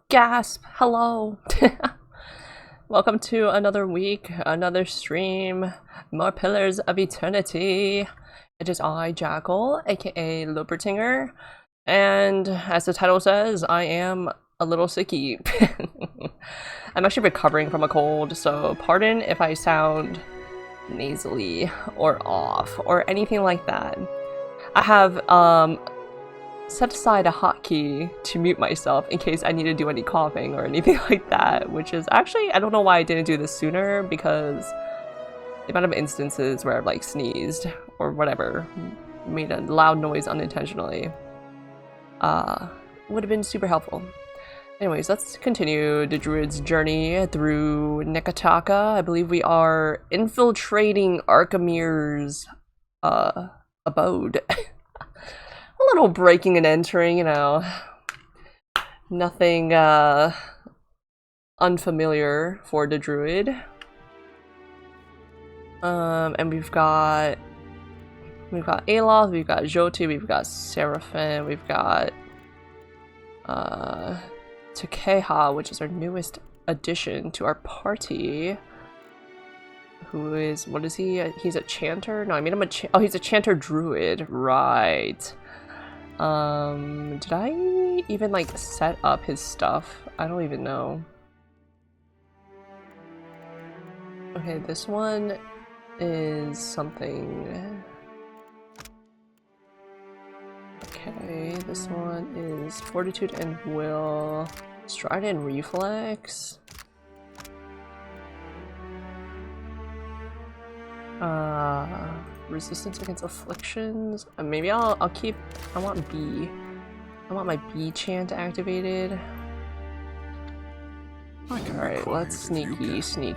Gasp! Hello! Welcome to another week, another stream, more Pillars of Eternity. It is I, Jackal, aka Lupertinger, and as the title says, I am a little sicky. I'm actually recovering from a cold, so pardon if I sound nasally or off or anything like that. I have set aside a hotkey to mute myself in case I need to do any coughing or anything like that, which is actually, I don't know why I didn't do this sooner, because the amount of instances where I've like sneezed or whatever, made a loud noise unintentionally, would have been super helpful. Anyways, let's continue the druid's journey through Neketaka. I believe we are infiltrating Arkemyr's abode. A little breaking and entering, you know. Nothing unfamiliar for the druid. And we've got Aloth, we've got Joti, we've got Serpent, we've got Takeha, which is our newest addition to our party. Who is, what is he? He's a chanter? No, I mean oh, he's a chanter druid, right. Did I even like set up his stuff? I don't even know. Okay, this one is something. Okay, this one is Fortitude and Will, Stride and Reflex. Resistance against afflictions. Maybe I'll keep. I want B. I want my B chant activated. Alright, let's sneak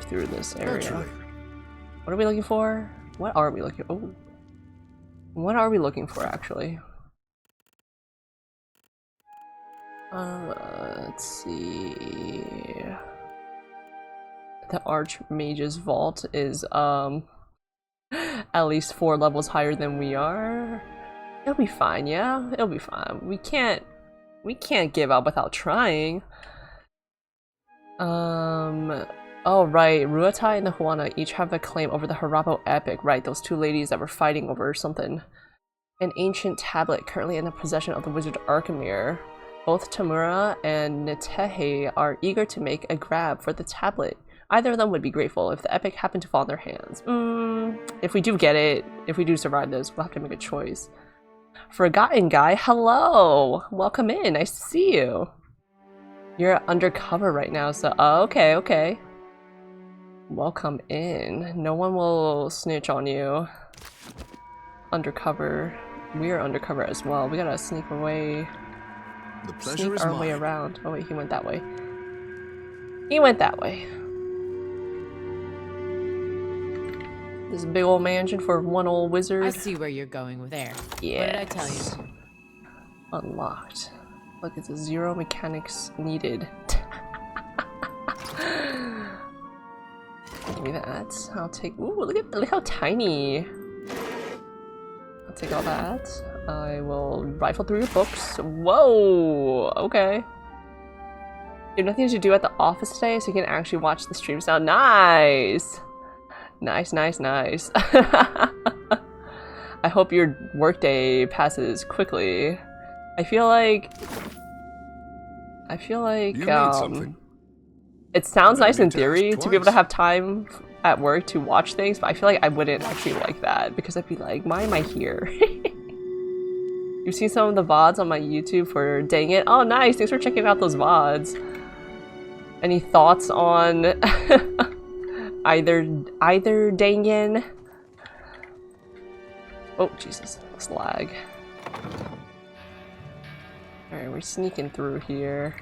through this area. What are we looking for? What are we looking? Oh, what are we looking for actually? Let's see. The Archmage's vault is at least 4 levels higher than we are. It'll be fine, yeah? It'll be fine. We can't give up without trying. Oh right, Ruatai and the Huana each have a claim over the Harapo epic, right? Those 2 ladies that were fighting over something. An ancient tablet currently in the possession of the wizard Arkemyr. Both Tamura and Netehe are eager to make a grab for the tablet. Either of them would be grateful if the epic happened to fall in their hands. If we do get it, if we do survive this, we'll have to make a choice. Forgotten guy, hello! Welcome in, nice to see you. You're undercover right now, so okay. Welcome in. No one will snitch on you. Undercover. We are undercover as well. We gotta sneak away. The pleasure sneak is our mine. way around. Oh wait, he went that way. He went that way. This big old mansion for one old wizard. I see where you're going with there. Yeah. What did I tell you? Unlocked. Look, it's a 0 mechanics needed. Give me that. I'll take. Ooh, look how tiny. I'll take all that. I will rifle through your books. Whoa. Okay. You have nothing to do at the office today, so you can actually watch the streams now. Nice. Nice. I hope your workday passes quickly. I feel like it sounds nice in theory to be able to have time at work to watch things, but I feel like I wouldn't actually like that because I'd be like, why am I here? You've seen some of the VODs on my YouTube for Dang It? Oh nice, thanks for checking out those VODs. Any thoughts on either Dangin? Oh Jesus, this lag. Alright, we're sneaking through here.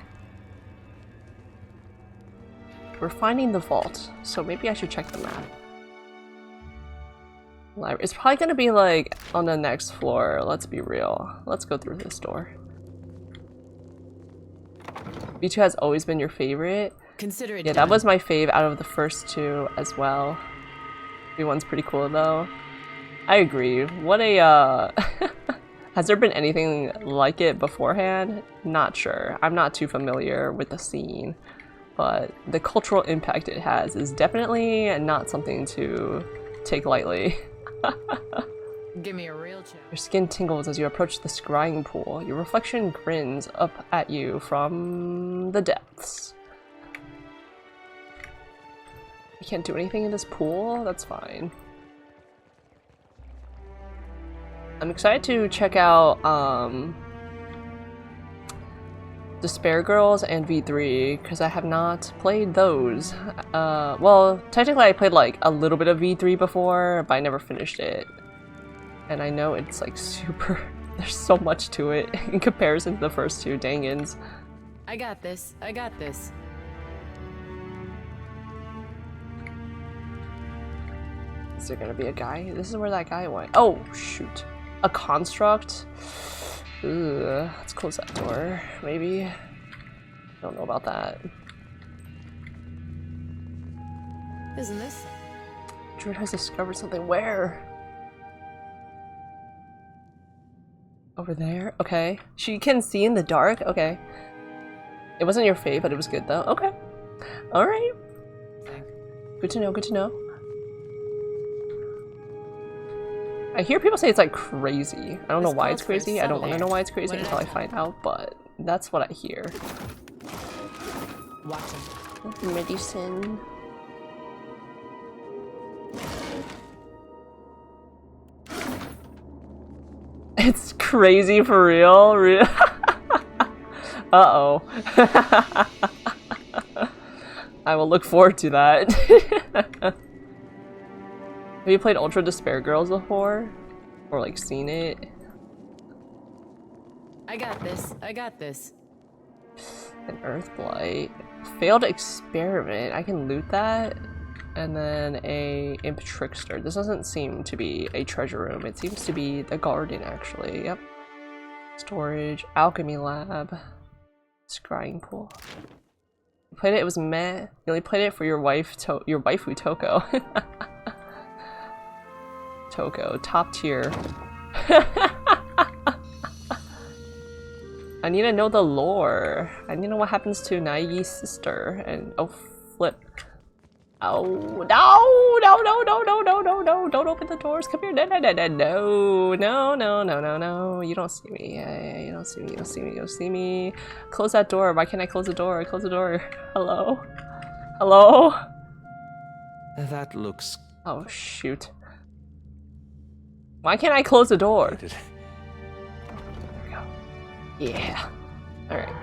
We're finding the vault, so maybe I should check the map. Library. It's probably gonna be like on the next floor, let's be real. Let's go through this door. B2 has always been your favorite. Consider it Yeah, done. that was my fave out of the first 2 as well. B1's pretty cool though. I agree. What a Has there been anything like it beforehand? Not sure. I'm not too familiar with the scene, but the cultural impact it has is definitely not something to take lightly. Give me a real check. Your skin tingles as you approach the scrying pool. Your reflection grins up at you from the depths. You can't do anything in this pool? That's fine. I'm excited to check out Despair Girls and V3 because I have not played those. Well, technically I played like a little bit of V3 before, but I never finished it. And I know it's like super, there's so much to it in comparison to the first two Dangans. I got this. I got this. Is there gonna be a guy? This is where that guy went. Oh, shoot. A construct? Ugh, let's close that door, maybe. Don't know about that. Isn't this? Druid has discovered something. Where? Over there? Okay. She can see in the dark? Okay. It wasn't your fave, but it was good though. Okay. Alright. Good to know, good to know. I hear people say it's like crazy. I don't know why it's crazy. I don't want to know why it's crazy until I find out, but that's what I hear. Watching. Medicine. It's crazy for real. Uh-oh. I will look forward to that. Have you played Ultra Despair Girls before? Or like seen it? I got this. I got this. An Earthblight. Failed experiment. I can loot that. And then a Imp Trickster. This doesn't seem to be a treasure room. It seems to be the garden actually. Yep. Storage. Alchemy lab. Scrying pool. You played it, it was meh. You only played it for your your waifu Toko. Toko, top tier. I need to know the lore. I need to know what happens to Naigi's sister. And oh, flip. Oh no! No! No! No! No! No! No! No! Don't open the doors. Come here! No! No! No! No! No! No! No! No! No! No! You don't see me. Yeah, you don't see me. You don't see me. You don't see me. Close that door. Why can't I close the door? Close the door. Hello. Hello. That looks. Oh shoot. Why can't I close the door? There we go. Yeah. Alright.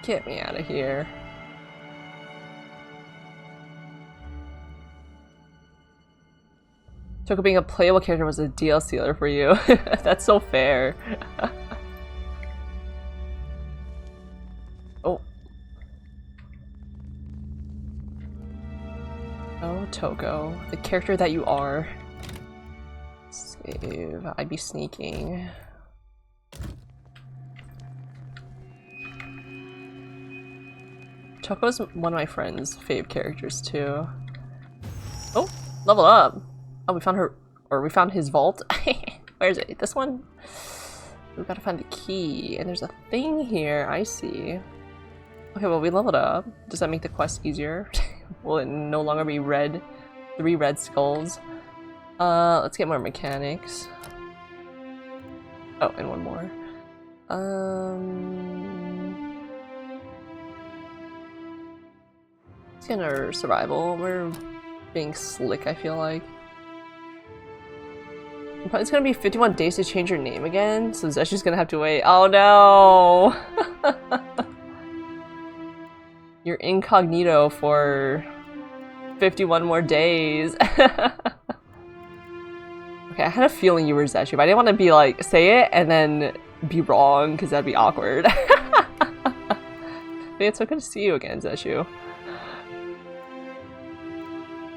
Get me out of here. Toko being a playable character was a deal sealer for you. That's so fair. Oh. Oh, Toko. The character that you are. Save. I'd be sneaking. Toko's one of my friend's fave characters too. Oh, level up. Oh, we found her, or we found his vault. Where is it? This one? We've got to find the key, and there's a thing here. I see. Okay, well, we leveled up. Does that make the quest easier? Will it no longer be red? 3 red skulls. Let's get more mechanics. Oh, and one more. Let's get our survival. We're being slick, I feel like. It's gonna be 51 days to change your name again, so Zeshu's gonna have to wait. Oh no! You're incognito for 51 more days. Okay, I had a feeling you were Zeshu, but I didn't want to be like, say it and then be wrong, because that'd be awkward. But it's so good to see you again, Zeshu.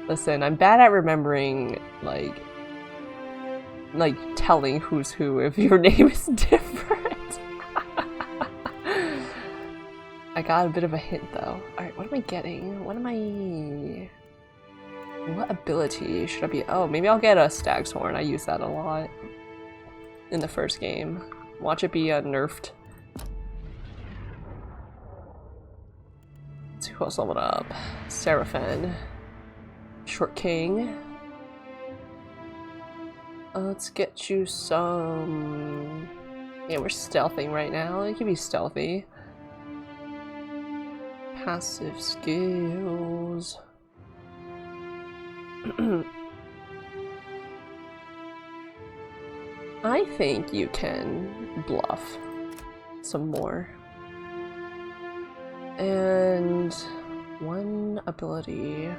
Listen, I'm bad at remembering, like telling who's who if your name is different. I got a bit of a hint though. Alright, what am I getting? What am I... What ability should I be? Oh, maybe I'll get a Stag's Horn. I use that a lot in the first game. Watch it be nerfed. Let's see who else leveled up. Seraphin. Short King. Let's get you some... Yeah, we're stealthing right now. It can be stealthy. Passive skills. I think you can bluff some more. And one ability.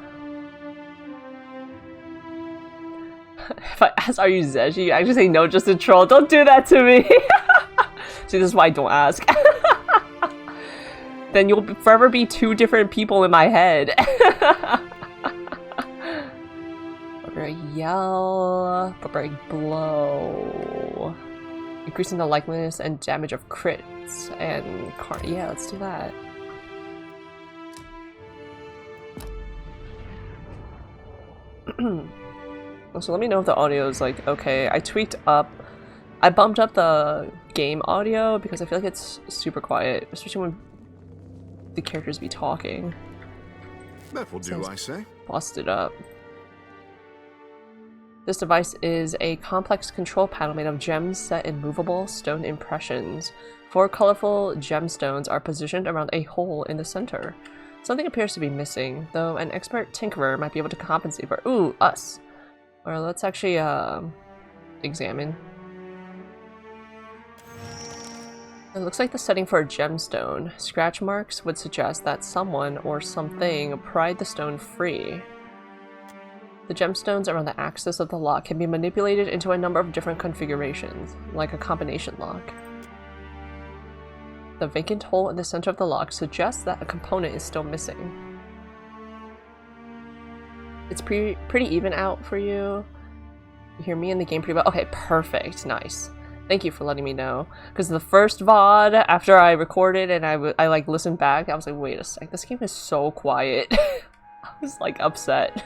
If I ask, are you Zeshi? You actually say no, just a troll. Don't do that to me! See, this is why I don't ask. Then you'll forever be two different people in my head. Barbaric Yell, Barbaric Blow. Increasing the likeliness and damage of crits and yeah, let's do that. So let me know if the audio is like okay. I bumped up the game audio because I feel like it's super quiet, especially when the characters be talking. That will do, I say. Busted up. This device is a complex control panel made of gems set in movable stone impressions. 4 colorful gemstones are positioned around a hole in the center. Something appears to be missing, though an expert tinkerer might be able to compensate for— ooh, us! Or let's actually, examine. It looks like the setting for a gemstone. Scratch marks would suggest that someone or something pried the stone free. The gemstones around the axis of the lock can be manipulated into a number of different configurations, like a combination lock. The vacant hole in the center of the lock suggests that a component is still missing. It's pretty even out for you. You hear me in the game pretty well? Okay, perfect, nice. Thank you for letting me know. Because the first VOD, after I recorded and I like listened back, I was like, wait a sec, this game is so quiet. I was like upset.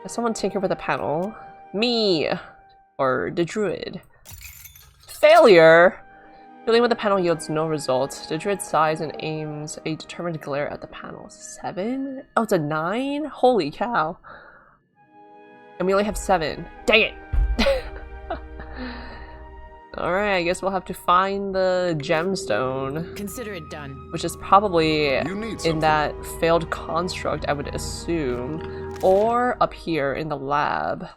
Has someone tinkered with a panel? Me! Or the druid. Failure! Dealing with the panel yields no results. The druid sighs and aims a determined glare at the panel. 7? Oh, it's a 9? Holy cow. And we only have 7. Dang it! Alright, I guess we'll have to find the gemstone. Consider it done. Which is probably in that failed construct, I would assume. Or up here in the lab.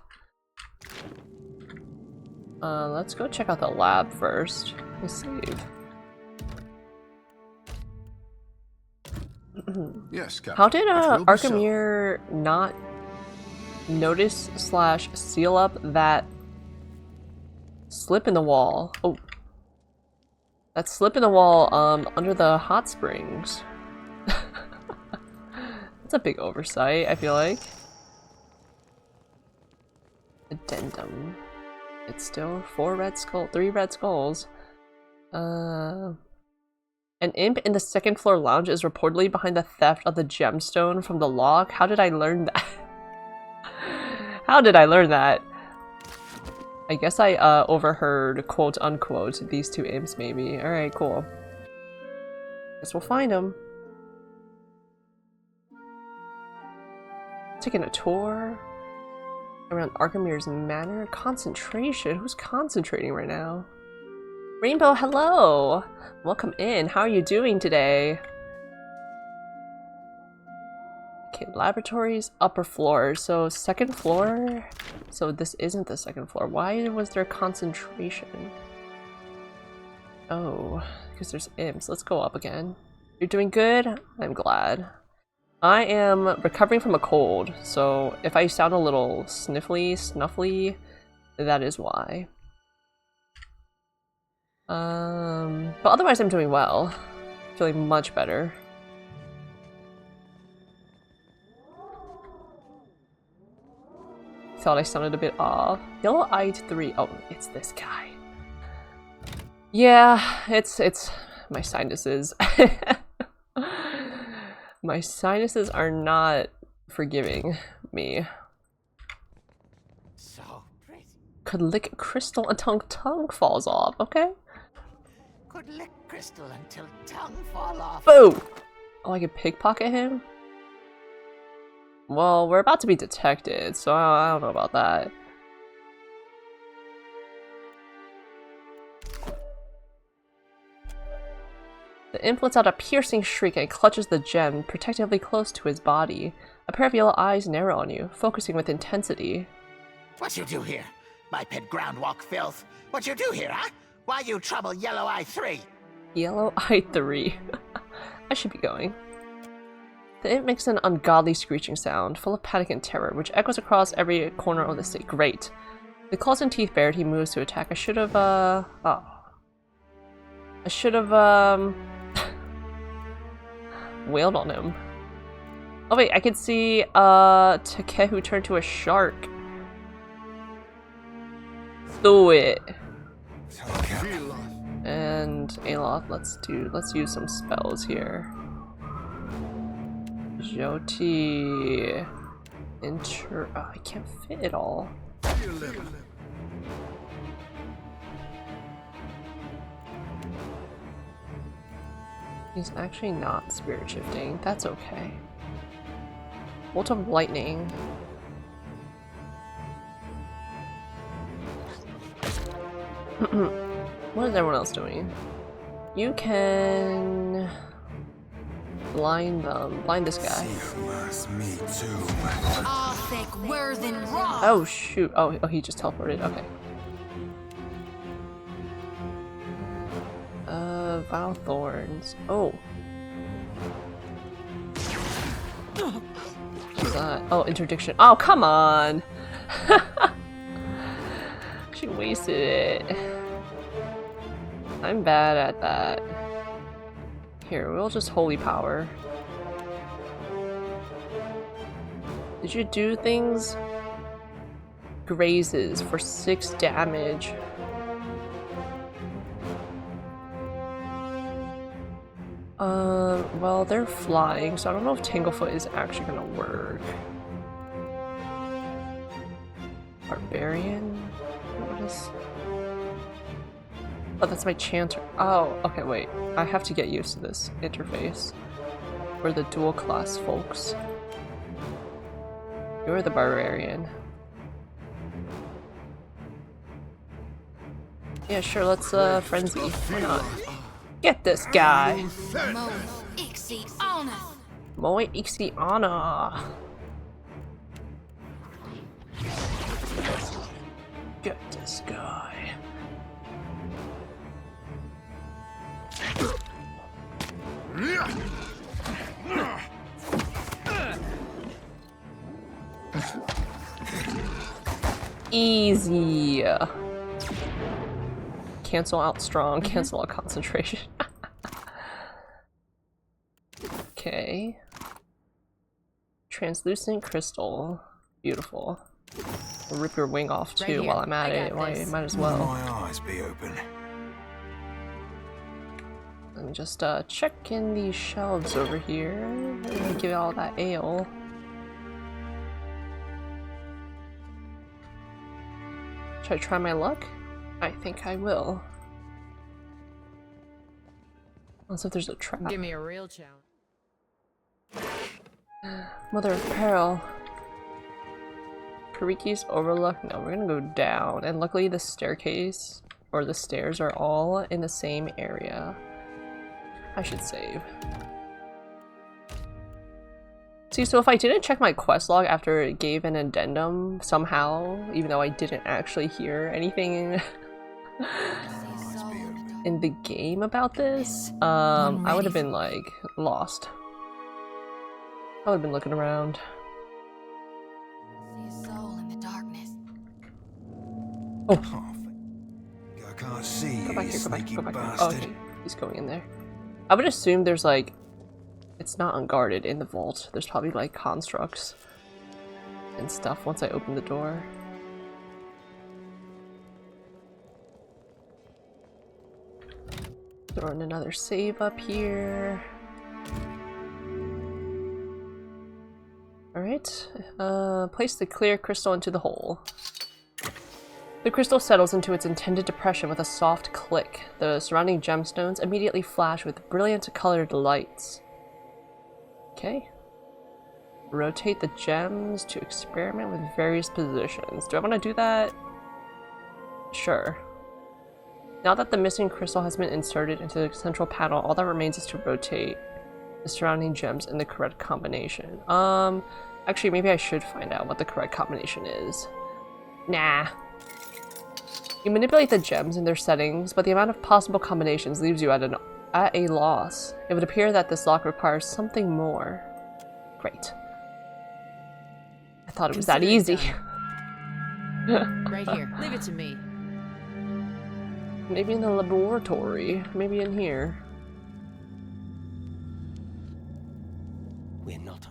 Let's go check out the lab first. Let's save. Yes, Captain. How did Arkemyr not notice / seal up that slip in the wall? Oh, that slip in the wall under the hot springs. That's a big oversight, I feel like. Addendum. It's still 3 red skulls. An imp in the second floor lounge is reportedly behind the theft of the gemstone from the lock. How did I learn that? How did I learn that? I guess I overheard, quote unquote, these 2 imps maybe. Alright, cool. Guess we'll find them. Taking a tour around Arkemyr's Manor. Concentration? Who's concentrating right now? Rainbow, hello! Welcome in. How are you doing today? Okay, laboratories, upper floor. So, second floor? So this isn't the second floor. Why was there concentration? Oh, because there's imps. Let's go up again. You're doing good? I'm glad. I am recovering from a cold, so if I sound a little snuffly, that is why. But otherwise I'm doing well. Feeling much better. Thought I sounded a bit off. Yellow-eyed 3. Oh, it's this guy. Yeah, it's my sinuses. My sinuses are not forgiving me. So pretty. Could lick crystal until tongue falls off, okay? Could lick crystal until tongue fall off. Boom! Oh, I can pickpocket him? Well, we're about to be detected, so I don't know about that. The imp lets out a piercing shriek and clutches the gem protectively close to his body. A pair of yellow eyes narrow on you, focusing with intensity. What you do here? Biped groundwalk filth. What you do here, huh? Why you trouble Yellow Eye 3? Yellow Eye 3. I should be going. The imp makes an ungodly screeching sound, full of panic and terror, which echoes across every corner of the state. Great. With claws and teeth bared, he moves to attack. I should have, wailed on him. Oh wait, I can see, Takehu turn to a shark. Do it. And Aloth, let's use some spells here. Jyoti. I can't fit it all. He's actually not spirit shifting. That's okay. Bolt of lightning. What is everyone else doing? You can blind them. Blind this guy. Oh shoot! Oh, he just teleported. Okay. Vile thorns. Oh. What's that? Oh, interdiction. Oh, come on! She wasted it. I'm bad at that. Here, we'll just holy power. Did you do things? Grazes for 6 damage. Well, they're flying, so I don't know if Tanglefoot is actually gonna work. Barbarian? What is... Oh, that's my chanter. Oh, okay, wait. I have to get used to this interface. We're the dual class folks. You're the barbarian. Yeah, sure, let's frenzy. Why not? Get this guy! Moi Ixiana! Get this guy. Easy. Cancel out strong, cancel out concentration. Okay. Translucent crystal. Beautiful. I'll rip your wing off too Right while I'm at it. Might as well. My eyes be open. Let me just check in these shelves over here. Let me give it all that ale. Should I try my luck? I think I will. Unless if there's a trap. Give me a real challenge. Mother of Peril. Periki's Overlook. No, we're gonna go down. And luckily the staircase, or the stairs, are all in the same area. I should save. See, so if I didn't check my quest log after it gave an addendum somehow, even though I didn't actually hear anything in the game about this, I would have been like lost. I would have been looking around. Oh, I can't see. go back here, go back, sneaky go back. bastard. Oh, okay. He's going in there. I would assume there's like, it's not unguarded in the vault. There's probably like constructs and stuff once I open the door. Throwing another save up here. Alright. Alright. Place the clear crystal into the hole. The crystal settles into its intended depression with a soft click. The surrounding gemstones immediately flash with brilliant colored lights. Okay. Rotate the gems to experiment with various positions. Do I want to do that? Sure. Now that the missing crystal has been inserted into the central panel, all that remains is to rotate the surrounding gems in the correct combination. Actually, maybe I should find out what the correct combination is. Nah. You manipulate the gems in their settings, but the amount of possible combinations leaves you at a loss. It would appear that this lock requires something more. Great. I thought it was that easy. Right here. Leave it to me. Maybe in the laboratory. Maybe in here. We're not.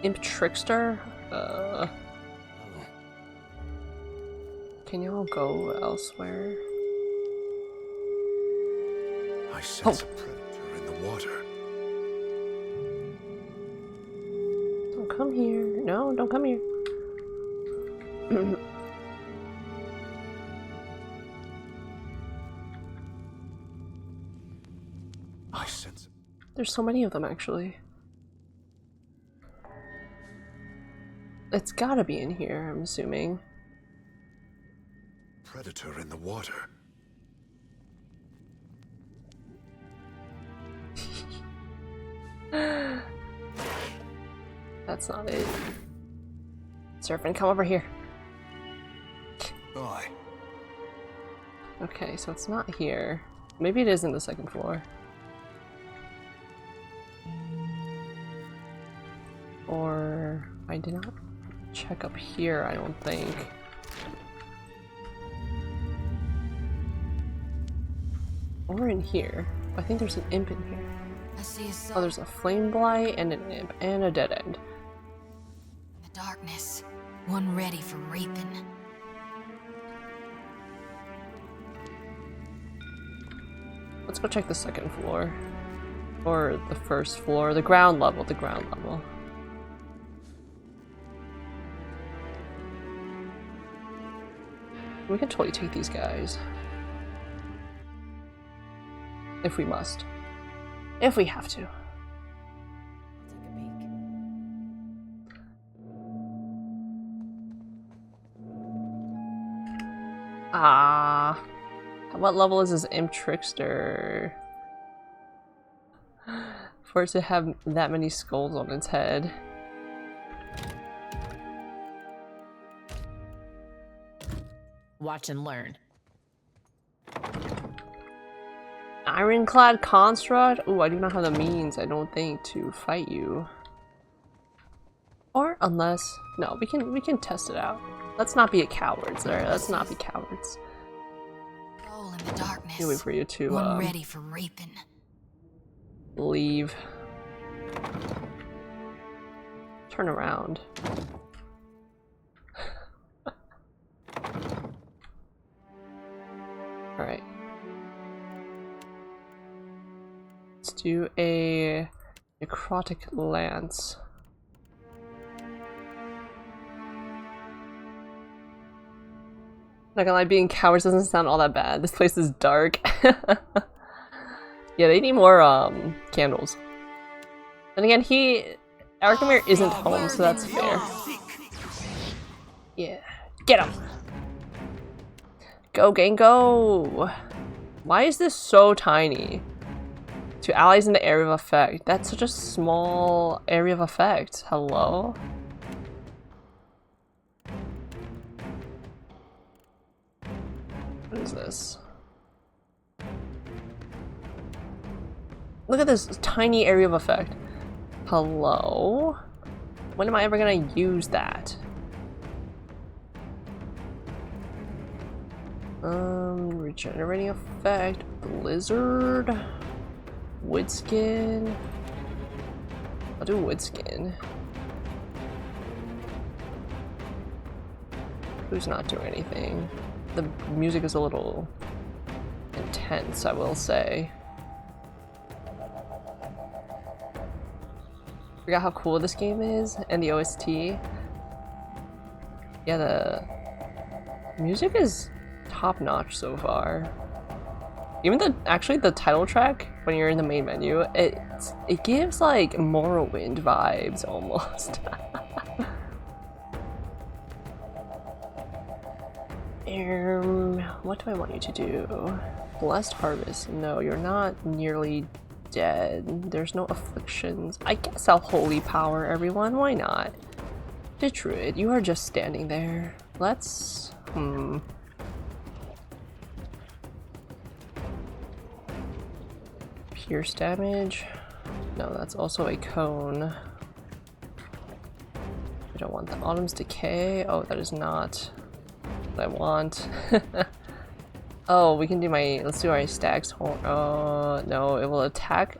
Imp Trickster? Can y'all go elsewhere? I sense a predator in the water. Don't come here. No, don't come here. I sense. There's so many of them, actually. It's gotta be in here, I'm assuming. Predator in the water. That's not it. Serpent, come over here. Aye. Okay, so it's not here. Maybe it is in the second floor. Or I did not check up here, I don't think. Or in here. I think there's an imp in here. I see a soul Oh, there's a flame blight and an imp and a dead end. in the darkness, one ready for reaping. Let's go check the second floor. Or the first floor. The ground level. The ground level. We can totally take these guys. If we must. If we have to. Take a peek. Ah. What level is this Imp Trickster? For it to have that many skulls on its head. Watch and learn. Ironclad Construct? Ooh, I do not have the means, I don't think, to fight you. Or unless... No, we can test it out. Let's not be cowards there. Let's not be cowards. Soul in the darkness, Can't wait for you to one ready for reaping. leave. Turn around. Alright. Let's do a necrotic lance. Not gonna lie, being cowards doesn't sound all that bad. This place is dark. Yeah, they need more candles. And again, Arkemyr isn't home, so that's fair. Yeah. Get him! Go, gang, go! Why is this so tiny? To allies in the area of effect. That's such a small area of effect. Hello? What is this? Look at this tiny area of effect. Hello? When am I ever gonna use that? Regenerating effect, blizzard, wood skin. I'll do wood skin. Who's not doing anything? The music is a little intense, I will say. Forgot how cool this game is and the OST. Yeah, the music is top notch so far. Even actually the title track when you're in the main menu, it gives like Morrowind vibes almost. What do I want you to do? Blessed Harvest. No, you're not nearly dead. There's no afflictions. I guess I'll holy power everyone. Why not? The Druid, you are just standing there. Let's... Pierce damage? No, that's also a cone. I don't want the Autumn's Decay. Oh, that is not what I want. Oh, we can do my... Let's do our Stag's Horn. Oh, no, it will attack...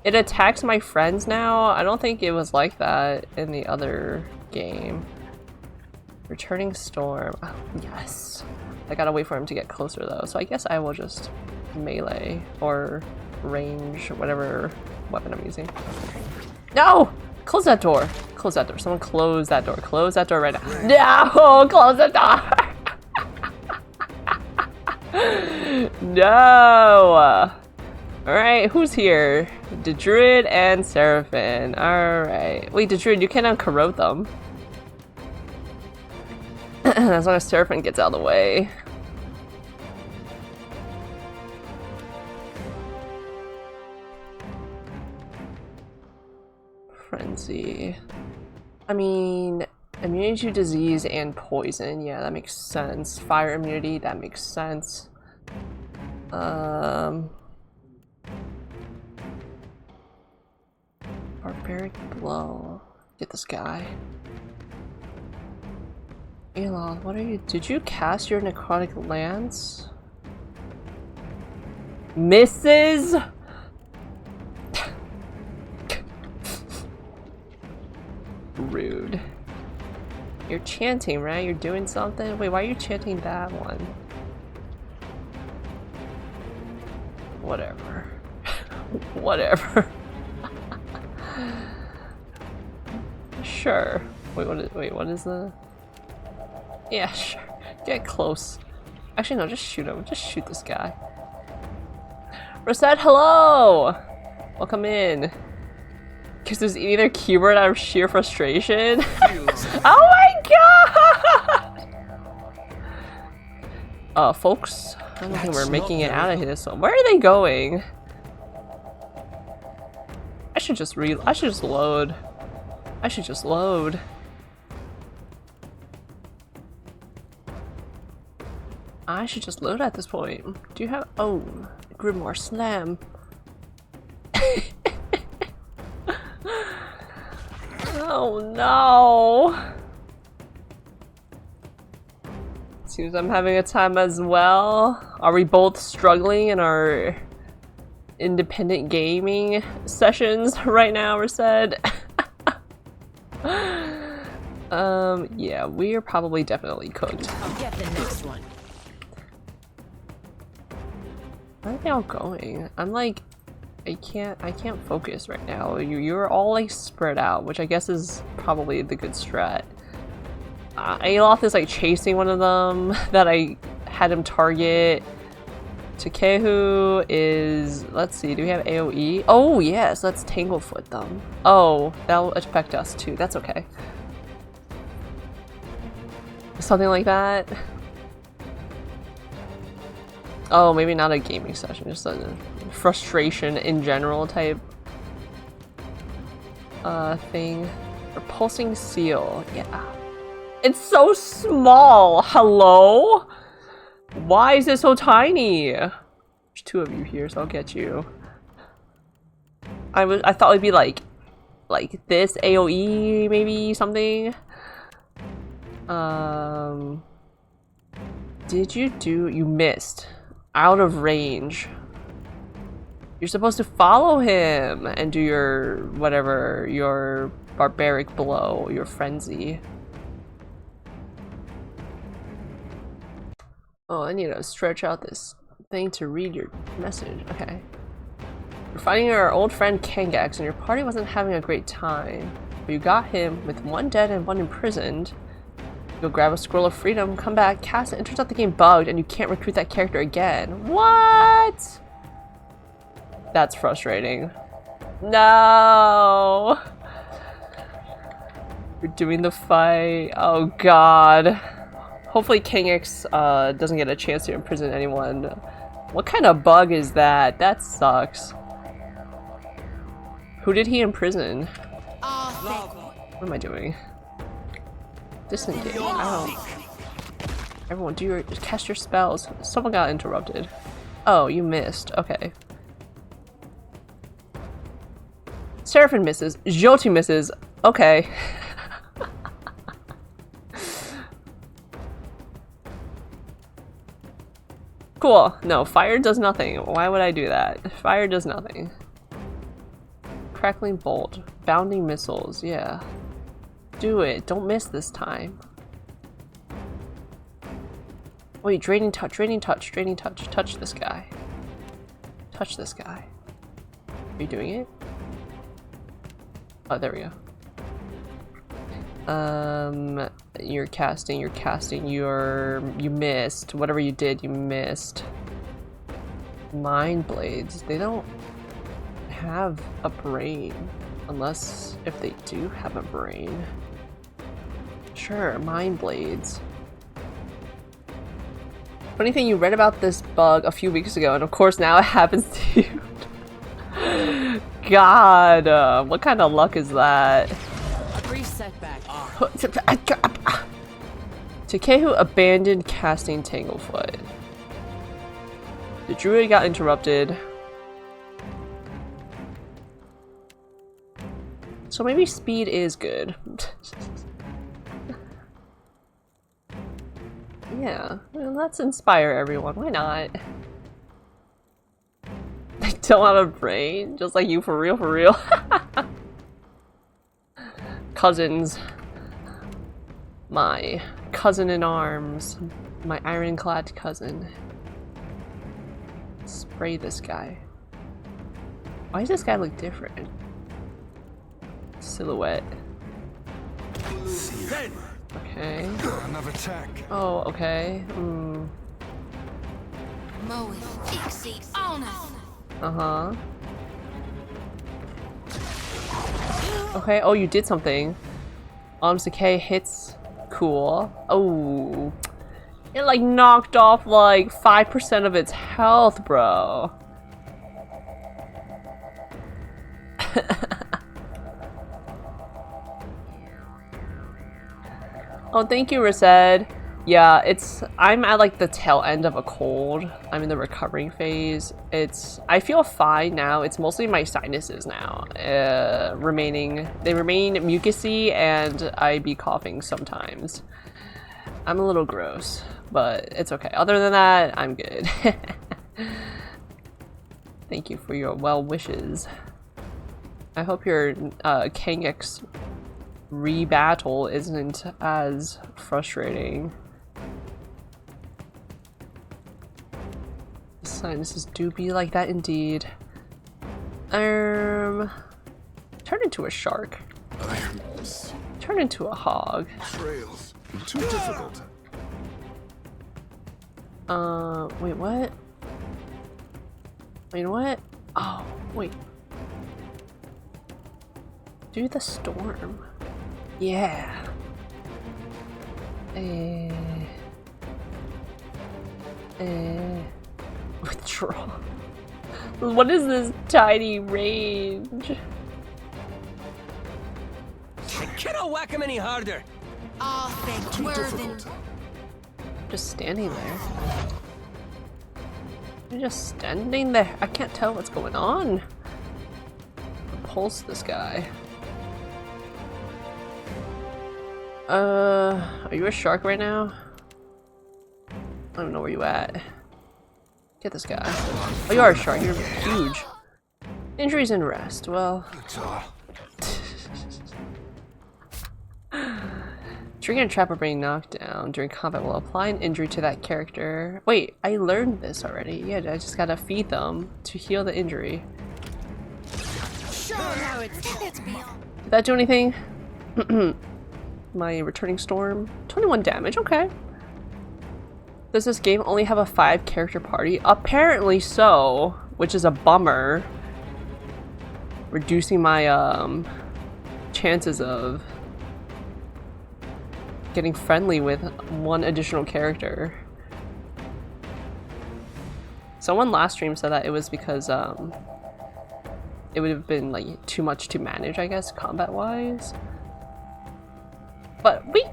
It attacks my friends now? I don't think it was like that in the other game. Returning Storm. Oh, yes. I gotta wait for him to get closer though, so I guess I will just melee or range, whatever weapon I'm using. No! Close that door! Close that door. Someone close that door. Close that door right now. No! Close the door! No! Alright, who's here? The Druid and Serpent. Alright. Wait, the Druid, you cannot corrode them. As long as Serpent gets out of the way. Frenzy. I mean, immunity to disease and poison. Yeah, that makes sense. Fire immunity, that makes sense. Barbaric Blow. Get this guy. Elon, what are you? Did you cast your necrotic lance? Misses? Rude. You're chanting, right? You're doing something? Wait, why are you chanting that one? Whatever. Whatever. Sure. Wait, what is the... Yeah, sure. Get close. Actually, no, just shoot him. Just shoot this guy. Rosette, hello! Welcome in. Because there's either keyboard out of sheer frustration. Oh my god! Folks, I don't think we're making it out of here. So where are they going? I should just load. I should just load. I should just load at this point. Do you have... Oh, Grimoire Slam. Oh no! Seems I'm having a time as well. Are we both struggling in our independent gaming sessions right now, Reset? Yeah, we are probably definitely cooked. I'll get the next one. Where are they all going? I'm like, I can't focus right now. You're all like spread out, which I guess is probably the good strat. Aloth is like chasing one of them that I had him target. Takehu is, let's see, do we have AoE? Oh yes, let's Tanglefoot them. Oh, that'll affect us too, that's okay. Something like that. Oh, maybe not a gaming session, just a frustration in general type thing. Repulsing Seal, yeah. It's so small! Hello? Why is it so tiny? There's two of you here, so I'll get you. I thought it'd be like this AoE, maybe something. Did you missed. Out of range. You're supposed to follow him and do your whatever, your barbaric blow, your frenzy. Oh, I need to stretch out this thing to read your message. Okay. You're fighting our old friend Kangax, and your party wasn't having a great time. But you got him with one dead and one imprisoned. Go grab a scroll of freedom, come back, cast it, and turns out the game bugged, and you can't recruit that character again. What? That's frustrating. No! You're doing the fight. Oh god. Hopefully Kangax doesn't get a chance to imprison anyone. What kind of bug is that? That sucks. Who did he imprison? What am I doing? Disengage. Ow. Everyone, cast your spells. Someone got interrupted. Oh, you missed. Okay. Serpent misses. Jyoti misses. Okay. Cool. No, fire does nothing. Why would I do that? Fire does nothing. Crackling bolt. Bounding missiles. Yeah. Do it. Don't miss this time. Wait, draining touch, draining touch, draining touch. Touch this guy. Touch this guy. Are you doing it? Oh, there we go. You're casting, you missed. Whatever you did, you missed. Mind blades, they don't have a brain. Unless if they do have a brain. Sure, mind blades. Funny thing, you read about this bug a few weeks ago, and of course now it happens to you. God, what kind of luck is that? A brief setback. Takehu abandoned casting Tanglefoot. The druid got interrupted. So maybe speed is good. Yeah, well, let's inspire everyone. Why not? They don't have a brain, just like you, for real, for real. Cousins. My cousin in arms. My ironclad cousin. Spray this guy. Why does this guy look different? Silhouette. Okay. Another attack. Oh, okay. Uh-huh. Okay, oh, you did something. Decay hits. Cool. Oh. It like knocked off like 5% of its health, bro. Oh, thank you, Rased. Yeah, I'm at like the tail end of a cold. I'm in the recovering phase. I feel fine now. It's mostly my sinuses now. They remain mucusy and I be coughing sometimes. I'm a little gross, but it's okay. Other than that, I'm good. Thank you for your well wishes. I hope your Kangax re-battle isn't as frustrating. Sinuses do be like that indeed. Turn into a shark. Turn into a hog. Trails. Too difficult. Wait, what? Wait, what? Oh, wait. Do the storm. Yeah. Withdraw. What is this tiny range? I cannot whack him any harder. Too difficult. Just standing there. You're just standing there. I can't tell what's going on. Repulse this guy. Are you a shark right now? I don't know where you at. Get this guy. Oh, you are a shark. You're huge. Injuries and rest. Well. Trigger and trap are being knocked down during combat will apply an injury to that character. Wait, I learned this already. Yeah, I just gotta feed them to heal the injury. Now it's That's beyond. Did that do anything? My returning storm. 21 damage, okay. Does this game only have a 5-character party? Apparently so, which is a bummer. Reducing my chances of getting friendly with one additional character. Someone last stream said that it was because it would have been like too much to manage, I guess, combat-wise. But we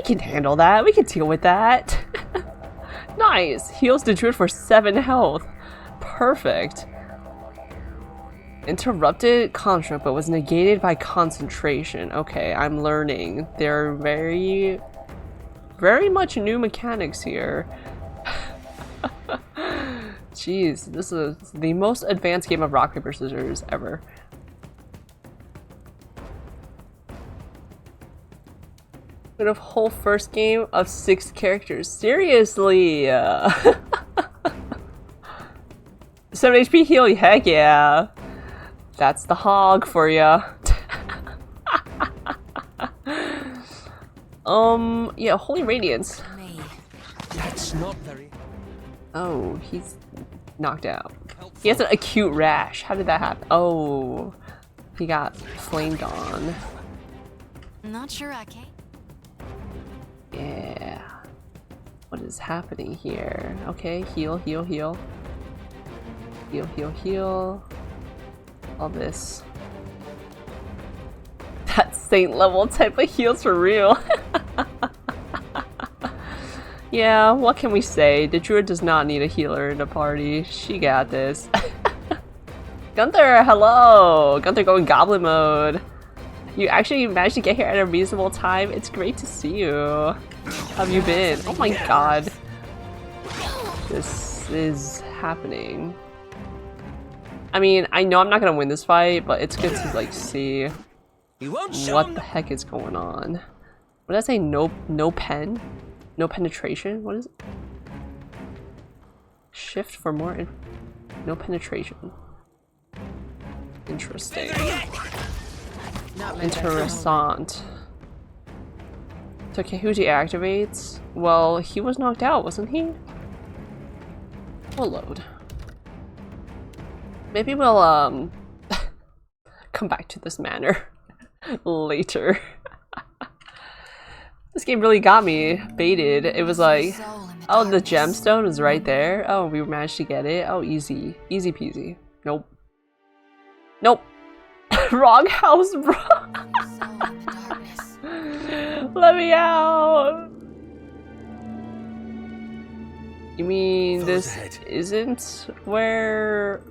can handle that. We can deal with that. Nice. Heals the druid for 7 health. Perfect. Interrupted construct, but was negated by concentration. Okay, I'm learning. There are very much new mechanics here. Jeez, this is the most advanced game of rock, paper, scissors ever. We have a whole first game of 6 characters. Seriously! 7 HP heal, heck yeah! That's the hog for ya. Yeah, Holy Radiance. That's not very Oh, he's knocked out. He has an acute rash. How did that happen? Oh, he got flamed on. Not sure I can. Yeah. What is happening here? Okay, heal, heal, heal. Heal, heal, heal. All this. That saint level type of heals for real. Yeah, what can we say? The druid does not need a healer in the party. She got this. Gunther, hello! Gunther going goblin mode. You actually managed to get here at a reasonable time. It's great to see you. How have you been? Oh my god. This is happening. I mean, I know I'm not gonna win this fight, but it's good to like see what the heck is going on. What did I say? No pen? No penetration? What is it? Shift for more no penetration. Interesting. Interessant. So Kahuji activates. Well, he was knocked out, wasn't he? We'll load. Maybe we'll come back to this manor later. This game really got me baited. It was like, oh, the gemstone is right there. Oh, we managed to get it. Oh, easy. Easy peasy. Nope. Nope. Wrong house, bro. Let me out. You mean this isn't where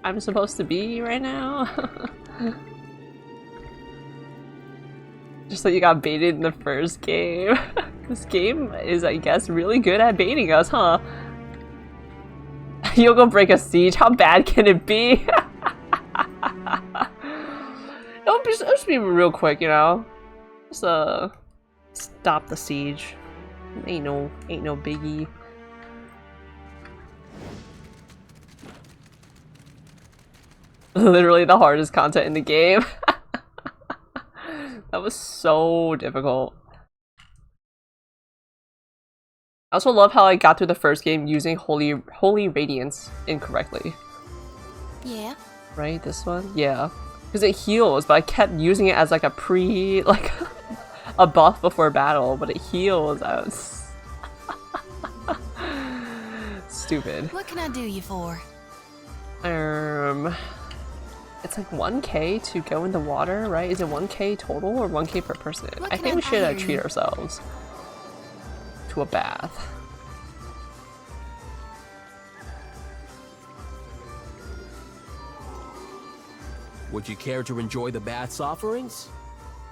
I'm supposed to be right now? Just like you got baited in the first game. This game is, I guess, really good at baiting us, huh? You'll go break a siege? How bad can it be? It'll just be real quick, you know? Just stop the siege. Ain't no biggie. Literally the hardest content in the game. That was so difficult. I also love how I got through the first game using Holy Radiance incorrectly. Yeah. Right, this one? Yeah. Because it heals, but I kept using it as like a a buff before battle, but it heals. I was stupid. What can I do you for? It's like 1k to go in the water, right? Is it 1k total or 1k per person? What I can think I we should hire treat you? ourselves to a bath. Would you care to enjoy the bath's offerings?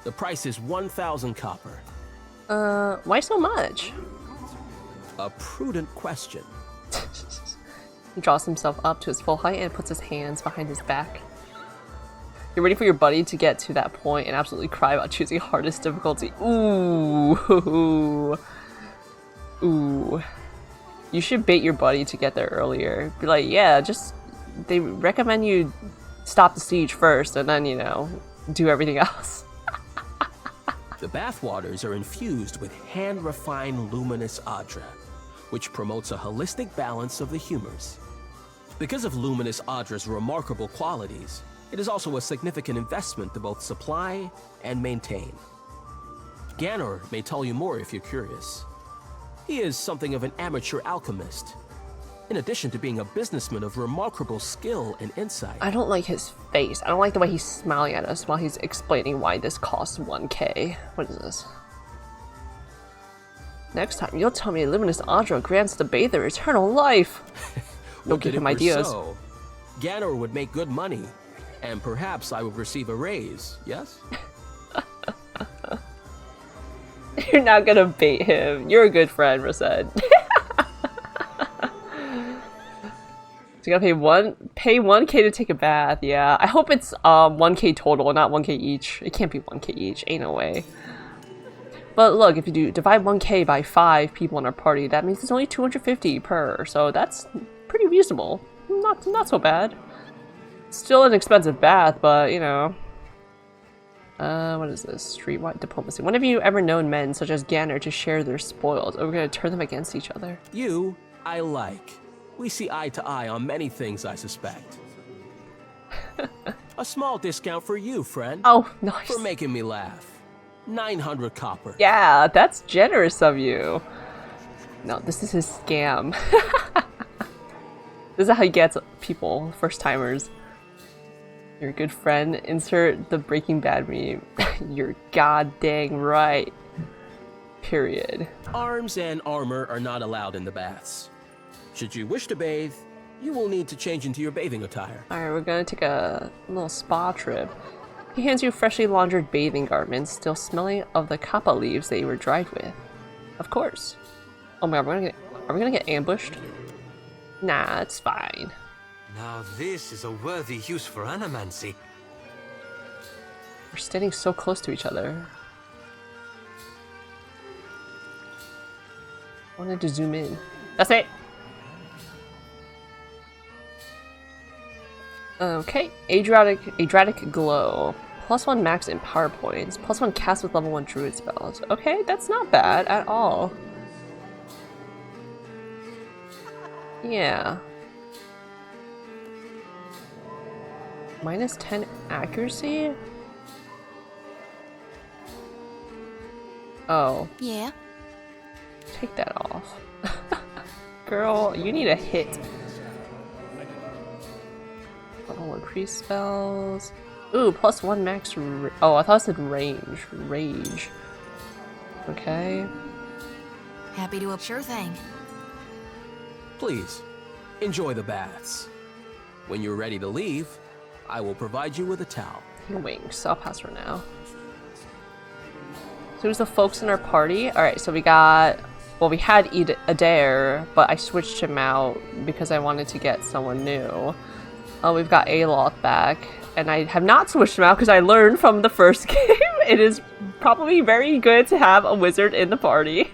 The price is 1,000 copper. Why so much? A prudent question. He draws himself up to his full height and puts his hands behind his back. You're ready for your buddy to get to that point and absolutely cry about choosing hardest difficulty. Ooh. Ooh. You should bait your buddy to get there earlier. Be like, yeah, just... They recommend you stop the siege first and then, you know, do everything else. The bathwaters are infused with hand-refined luminous adra, which promotes a holistic balance of the humors. Because of luminous adra's remarkable qualities, it is also a significant investment to both supply and maintain. Manor may tell you more if you're curious. He is something of an amateur alchemist, in addition to being a businessman of remarkable skill and insight. I don't like his face. I don't like the way he's smiling at us while he's explaining why this costs 1k. What is this? Next time, you'll tell me Luminous Adra grants the bather eternal life. Don't give him ideas. So, Manor would make good money, and perhaps I would receive a raise, yes? You're not gonna bait him. You're a good friend, Rosette. So you gotta pay 1k to take a bath. Yeah, I hope it's 1k total, not 1k each. It can't be 1k each. Ain't no way. But look, if you do divide 1k by 5 people in our party, that means it's only 250 per. So that's pretty reasonable. Not so bad. Still an expensive bath, but you know. What is this? Streetwide diplomacy. When have you ever known men such as Manor to share their spoils? Or we're gonna turn them against each other? You, I like. We see eye to eye on many things, I suspect. A small discount for you, friend. Oh, nice. For making me laugh. 900 copper. Yeah, that's generous of you. No, this is his scam. This is how he gets people, first timers. Your good friend, insert the Breaking Bad meme. You're god dang right. Period. Arms and armor are not allowed in the baths. Should you wish to bathe, you will need to change into your bathing attire. Alright, we're gonna take a little spa trip. He hands you freshly laundered bathing garments, still smelling of the kappa leaves they were dried with. Of course. Oh my god, are we gonna get ambushed? Nah, it's fine. Now this is a worthy use for animancy. We're standing so close to each other. I wanted to zoom in. That's it! Okay, Adriatic Glow. +1 max in power points. +1 cast with level 1 druid spells. Okay, that's not bad at all. Yeah. -10 accuracy? Oh. Yeah. Take that off. Girl, you need a hit. Level 1 priest spells. Ooh, +1 max. Oh, I thought it said range. Rage. Okay. Happy to sure thing. Please, enjoy the baths. When you're ready to leave, I will provide you with a towel. He winks. I'll pass her now. So who's the folks in our party? Alright, so we got... Well, we had Adair, but I switched him out because I wanted to get someone new. We've got Aloth back, and I have not switched him out because I learned from the first game. It is probably very good to have a wizard in the party.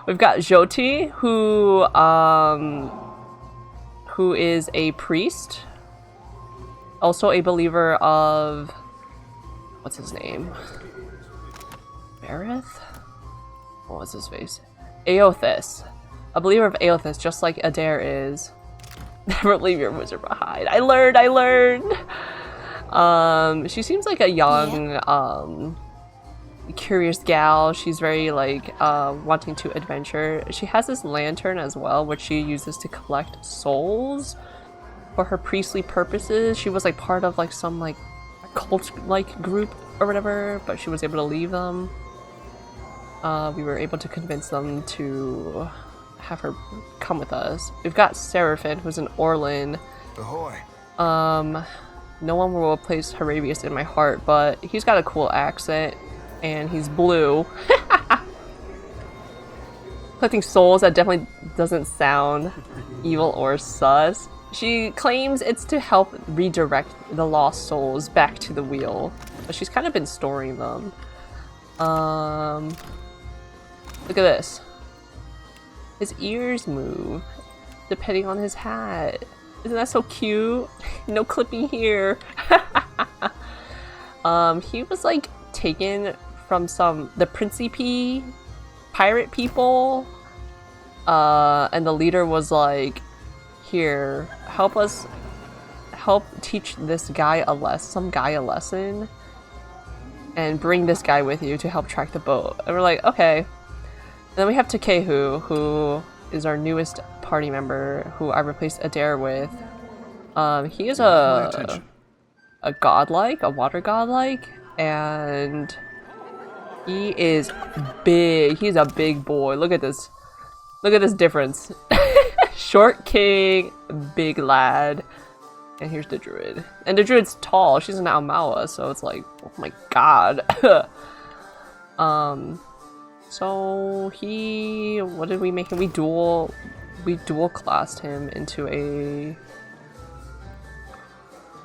We've got Jyoti, who is a priest. Also a believer of... What's his name? Berith? What was his face? Aothis. A believer of Aothis, just like Adair is. Never leave your wizard behind. I learned! She seems like a young, curious gal. She's very, like, wanting to adventure. She has this lantern as well, which she uses to collect souls for her priestly purposes. She was, like, part of, like, some, like, cult-like group or whatever, but she was able to leave them. We were able to convince them to have her come with us. We've got Serpent, who's an Orlin. Ahoy. No one will replace Harabius in my heart, but he's got a cool accent, and he's blue. Collecting souls, that definitely doesn't sound evil or sus. She claims it's to help redirect the lost souls back to the wheel, but she's kind of been storing them. Look at this. His ears move, depending on his hat. Isn't that so cute? No clipping here. He was like taken from the Principe pirate people. And the leader was like, here, help teach this guy some guy a lesson. And bring this guy with you to help track the boat. And we're like, okay. And then we have Takehu, who is our newest party member, who I replaced Adair with. He is a godlike, a water godlike, and he is big. He's a big boy. Look at this. Look at this difference. Short king, big lad. And here's the druid. And the druid's tall. She's an Aumaua, so it's like, oh my god. So what did we make him? We dual classed him into a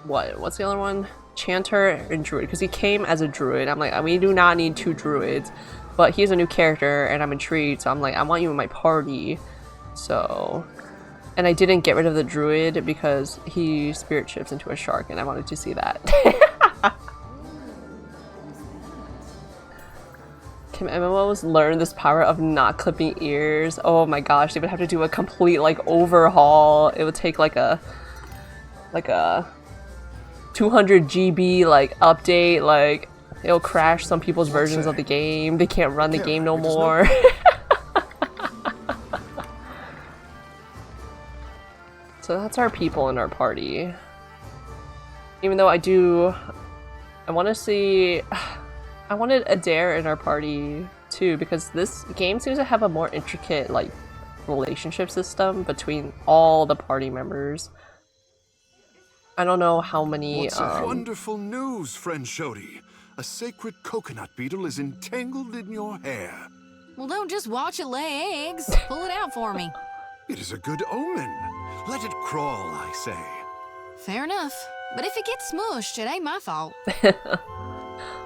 what's the other one? Chanter and druid, because he came as a druid. I'm like, we do not need 2 druids, but he's a new character and I'm intrigued, so I'm like, I want you in my party. So, and I didn't get rid of the druid because he spirit shifts into a shark and I wanted to see that. Can MMOs learn this power of not clipping ears? Oh my gosh, they would have to do a complete like overhaul. It would take like a 200 GB like update, like it'll crash some people's versions of the game. They can't run the game no more. So that's our people in our party. Even though I wanted Adair in our party too, because this game seems to have a more intricate like relationship system between all the party members. I don't know how many. What's wonderful news, friend Shodi. A sacred coconut beetle is entangled in your hair. Well, don't just watch it lay eggs. Pull it out for me. It is a good omen. Let it crawl, I say. Fair enough. But if it gets smushed, it ain't my fault.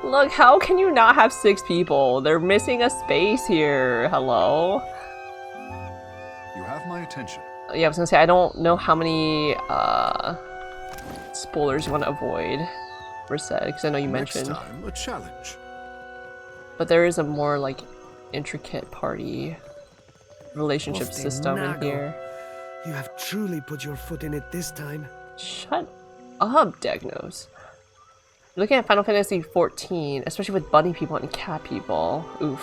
Look, how can you not have 6 people? They're missing a space here. Hello? You have my attention. Yeah, I was gonna say, I don't know how many spoilers you want to avoid, Reset, because I know you mentioned. Next time, a challenge. But there is a more like intricate party relationship system in here. You have truly put your foot in it this time. Shut up, Degnos. Looking at Final Fantasy XIV, especially with bunny people and cat people. Oof.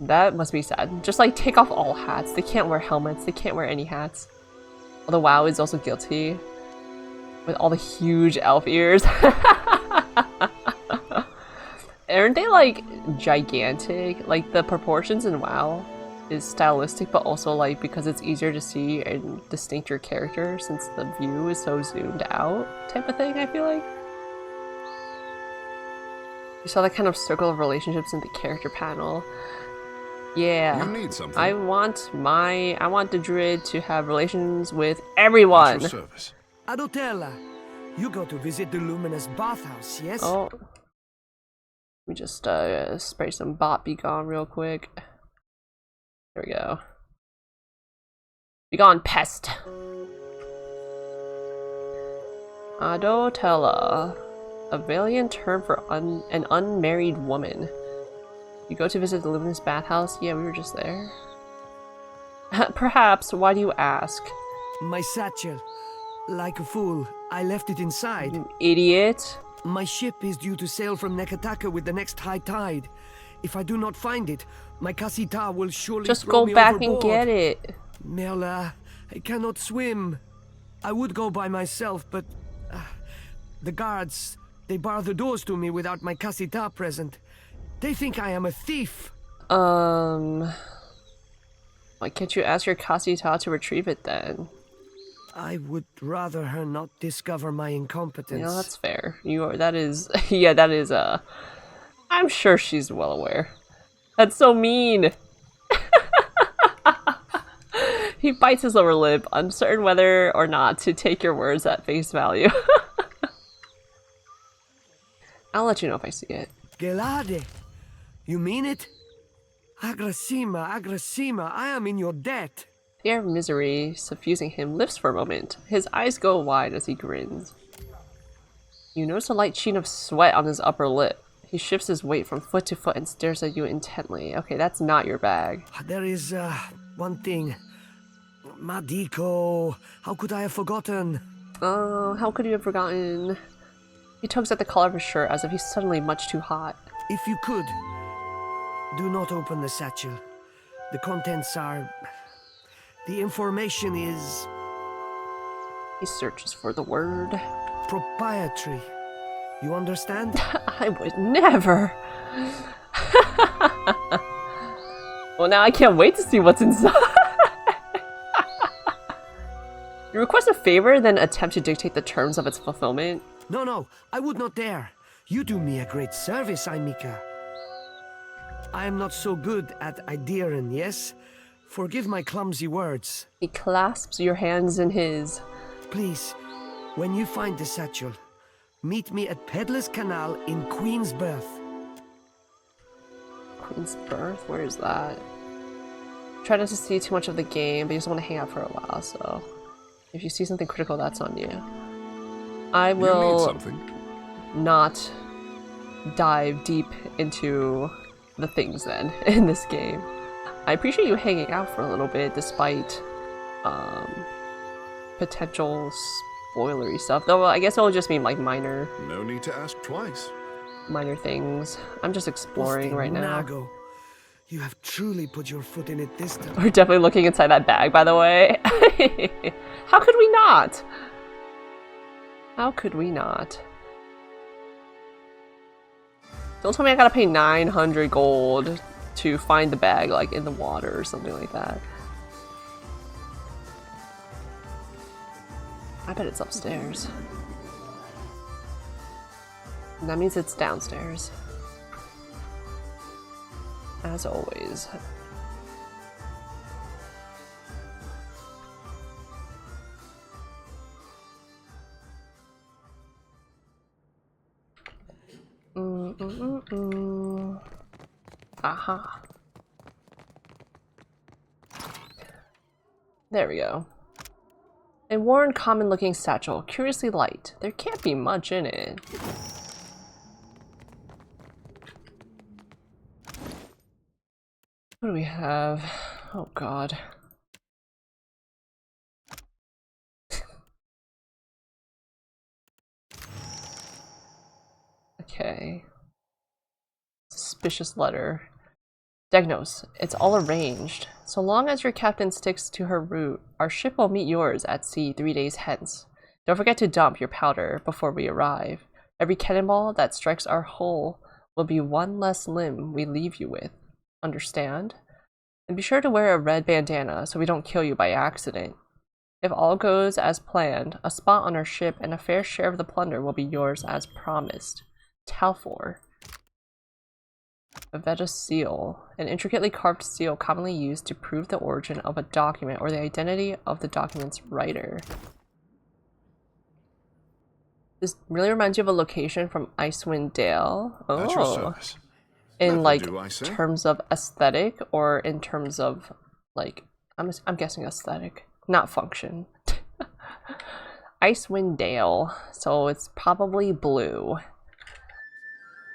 That must be sad. Just like take off all hats. They can't wear helmets. They can't wear any hats. Although WoW is also guilty. With all the huge elf ears. Aren't they like gigantic? Like the proportions in WoW is stylistic, but also like because it's easier to see and distinct your character since the view is so zoomed out type of thing, I feel like. You saw that kind of circle of relationships in the character panel. Yeah. You need something. I want the druid to have relations with everyone. At your service. Adotella, you go to visit the luminous bathhouse, yes? Oh. Let me just spray some bot be gone real quick. There we go. Be gone, pest. Adotella. A valiant term for an unmarried woman. You go to visit the luminous bathhouse? Yeah, we were just there. Perhaps. Why do you ask? My satchel. Like a fool, I left it inside. You idiot. My ship is due to sail from Neketaka with the next high tide. If I do not find it, my Kasita will surely just throw go me back overboard. and get it. Merla, I cannot swim. I would go by myself, but the guards, they bar the doors to me without my Kasita present. They think I am a thief. Why can't you ask your Kasita to retrieve it then? I would rather her not discover my incompetence. You know, that's fair. That is, yeah, that is, I'm sure she's well aware. That's so mean! He bites his lower lip, uncertain whether or not to take your words at face value. I'll let you know if I see it. Gelade, you mean it? Agrasima, I am in your debt. The air of misery suffusing him lifts for a moment. His eyes go wide as he grins. You notice a light sheen of sweat on his upper lip. He shifts his weight from foot to foot and stares at you intently. Okay, that's not your bag. There is, one thing. Madiko, how could I have forgotten? Oh, how could you have forgotten? He tugs at the collar of his shirt as if he's suddenly much too hot. If you could, do not open the satchel. The contents are... The information is... He searches for the word. Proprietary. You understand? I would never. Well, now I can't wait to see what's inside. You request a favor, then attempt to dictate the terms of its fulfillment. No, I would not dare. You do me a great service, Aimika. I am not so good at Ideiren, yes? Forgive my clumsy words. He clasps your hands in his. Please, when you find the satchel, meet me at Peddler's Canal in Queen's Birth. Queen's Birth? Where is that? Try not to see too much of the game, but you just want to hang out for a while, so... If you see something critical, that's on you. I will not dive deep into the things then in this game. I appreciate you hanging out for a little bit despite potential spoilery stuff. Though I guess it'll just mean like minor. No need to ask twice. Minor things. I'm just exploring right now. Nago. You have truly put your foot in it this time. We're definitely looking inside that bag, by the way. How could we not? How could we not? Don't tell me I gotta pay 900 gold to find the bag, like, in the water or something like that. I bet it's upstairs. And that means it's downstairs. As always. Aha. There we go. A worn, common-looking satchel, curiously light. There can't be much in it. What do we have? Oh god. Okay. Suspicious letter. Degnos, it's all arranged. So long as your captain sticks to her route, our ship will meet yours at sea 3 days hence. Don't forget to dump your powder before we arrive. Every cannonball that strikes our hull will be one less limb we leave you with. Understand? And be sure to wear a red bandana so we don't kill you by accident. If all goes as planned, a spot on our ship and a fair share of the plunder will be yours as promised. Talfor. A Veda seal, an intricately carved seal commonly used to prove the origin of a document or the identity of the document's writer. This really reminds you of a location from Icewind Dale. Oh. At your service. In like terms of aesthetic or in terms of like I'm guessing aesthetic, not function. Icewind Dale, so it's probably blue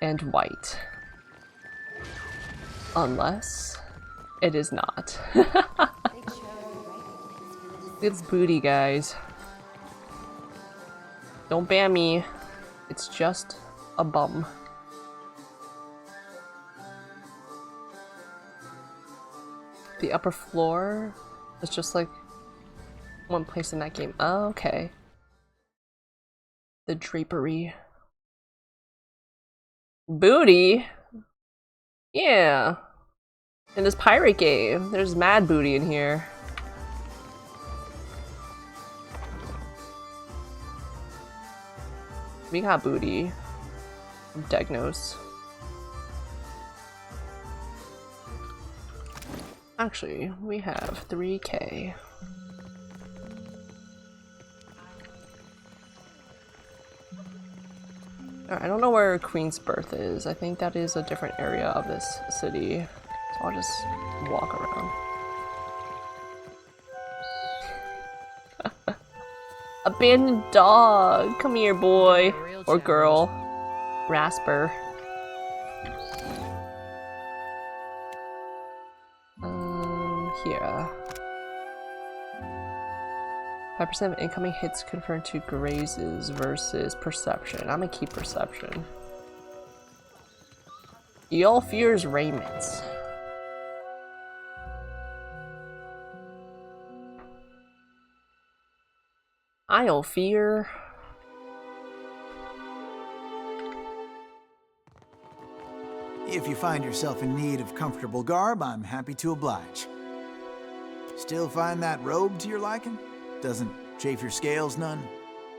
and white. Unless it is not. It's booty, guys. Don't ban me. It's just a bum. The upper floor is just like one place in that game. Oh, okay. The drapery. Booty? Yeah. In this pirate game, there's mad booty in here. We got booty. Degnos. Actually, we have 3k. Alright, I don't know where Queen's Birth is. I think that is a different area of this city. So I'll just walk around. abandoned dog. Come here, boy. Or girl. Rasper. Here. 5% of incoming hits confirmed to grazes versus perception. I'm gonna keep perception. Y'all fears raiments. I'll fear. If you find yourself in need of comfortable garb, I'm happy to oblige. Still find that robe to your liking? Doesn't chafe your scales none?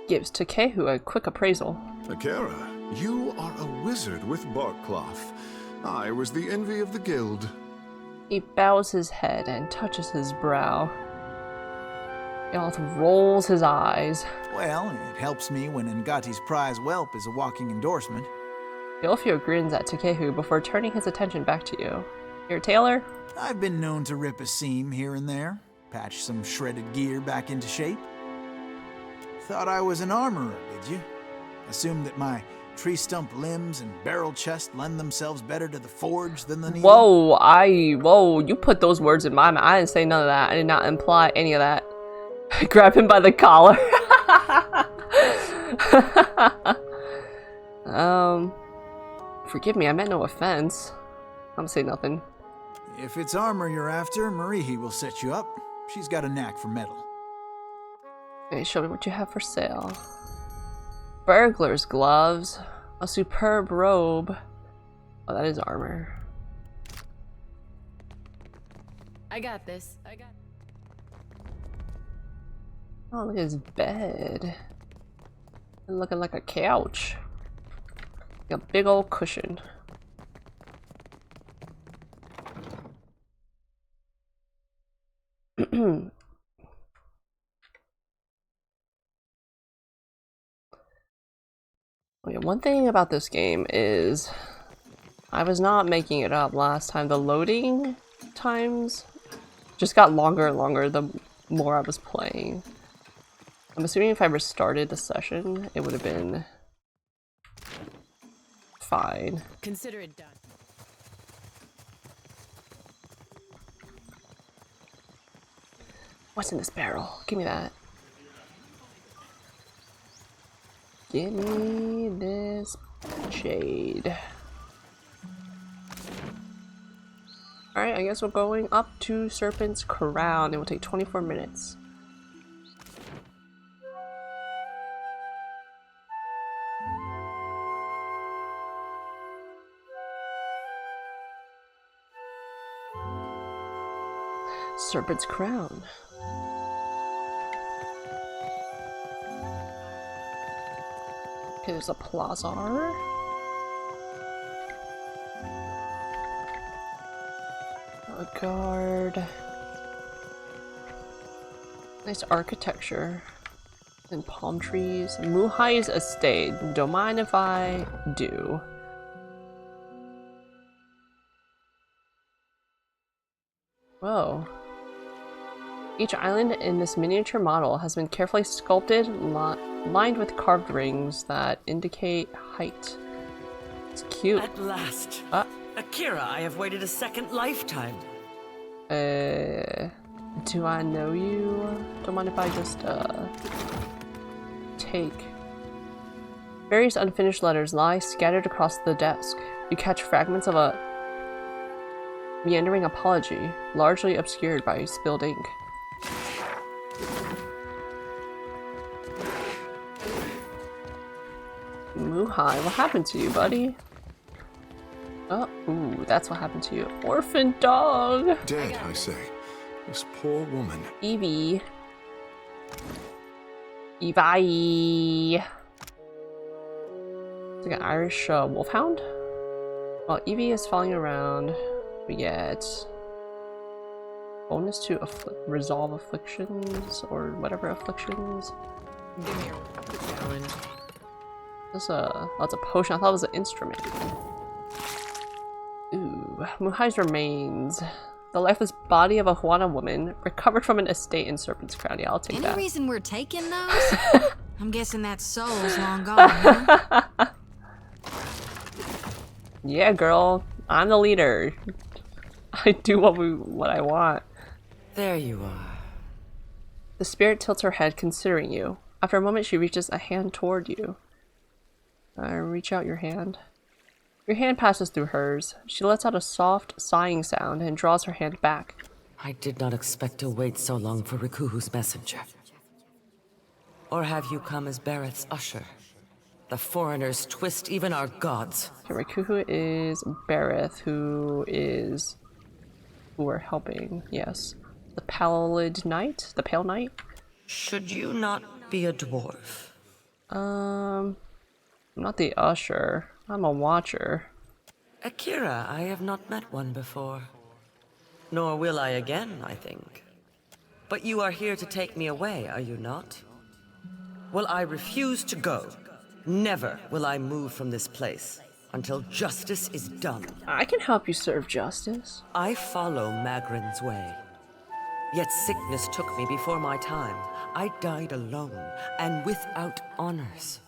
Gives Takehu a quick appraisal. Akira, you are a wizard with barkcloth. I was the envy of the guild. He bows his head and touches his brow. Yalth rolls his eyes. Well, it helps me when Ngati's prize whelp is a walking endorsement. Yolfio grins at Takehu before turning his attention back to you. Here, Taylor? I've been known to rip a seam here and there, patch some shredded gear back into shape. Thought I was an armorer, did you? Assumed that my tree stump limbs and barrel chest lend themselves better to the forge than the needle? Whoa, you put those words in my mouth. I didn't say none of that. I did not imply any of that. Grab him by the collar. Forgive me, I meant no offense. I'm gonna say nothing. If it's armor you're after, Marihi will set you up. She's got a knack for metal. Okay, show me what you have for sale. Burglar's gloves. A superb robe. Oh, that is armor. I got this. Oh, look at his bed. Looking like a couch. Like a big old cushion. Okay, one thing about this game is I was not making it up last time. The loading times just got longer and longer the more I was playing. I'm assuming if I restarted the session, it would have been fine. Consider it done. What's in this barrel? Give me that. Give me this jade. Alright, I guess we're going up to Serpent's Crown. It will take 24 minutes. Serpent's Crown. Okay, there's a plaza. A guard. Nice architecture. And palm trees. Muhai's estate. Don't mind if I do. Whoa. Each island in this miniature model has been carefully sculpted, lined with carved rings that indicate height. It's cute. At last. Akira, I have waited a second lifetime. Do I know you? Don't mind if I just, take. Various unfinished letters lie scattered across the desk. You catch fragments of a meandering apology, largely obscured by spilled ink. Muhai, what happened to you, buddy? Oh, ooh, that's what happened to you. Orphan dog! Dead, I say. This poor woman. Evie. Evie. It's like an Irish wolfhound. While Evie is falling around, we get bonus to resolve afflictions or whatever afflictions. Give me a challenge. That's a potion. I thought it was an instrument. Ooh, Muhai's remains. The lifeless body of a Huana woman recovered from an estate in Serpent's Crown. Yeah, I'll take that. Any reason we're taking those? I'm guessing that soul's long gone, huh? Yeah, girl. I'm the leader. I do what I want. There you are. The spirit tilts her head, considering you. After a moment, she reaches a hand toward you. Reach out your hand. Your hand passes through hers. She lets out a soft, sighing sound and draws her hand back. I did not expect to wait so long for Rikuhu's messenger. Or have you come as Bareth's usher? The foreigners twist even our gods. Okay, Rikuhu is Bareth, who we're helping, yes. The Pallid Knight? The Pale Knight? Should you not be a dwarf? I'm not the usher. I'm a watcher. Akira, I have not met one before. Nor will I again, I think. But you are here to take me away, are you not? Well, I refuse to go. Never will I move from this place until justice is done. I can help you serve justice. I follow Magrin's way. Yet sickness took me before my time. I died alone and without honors.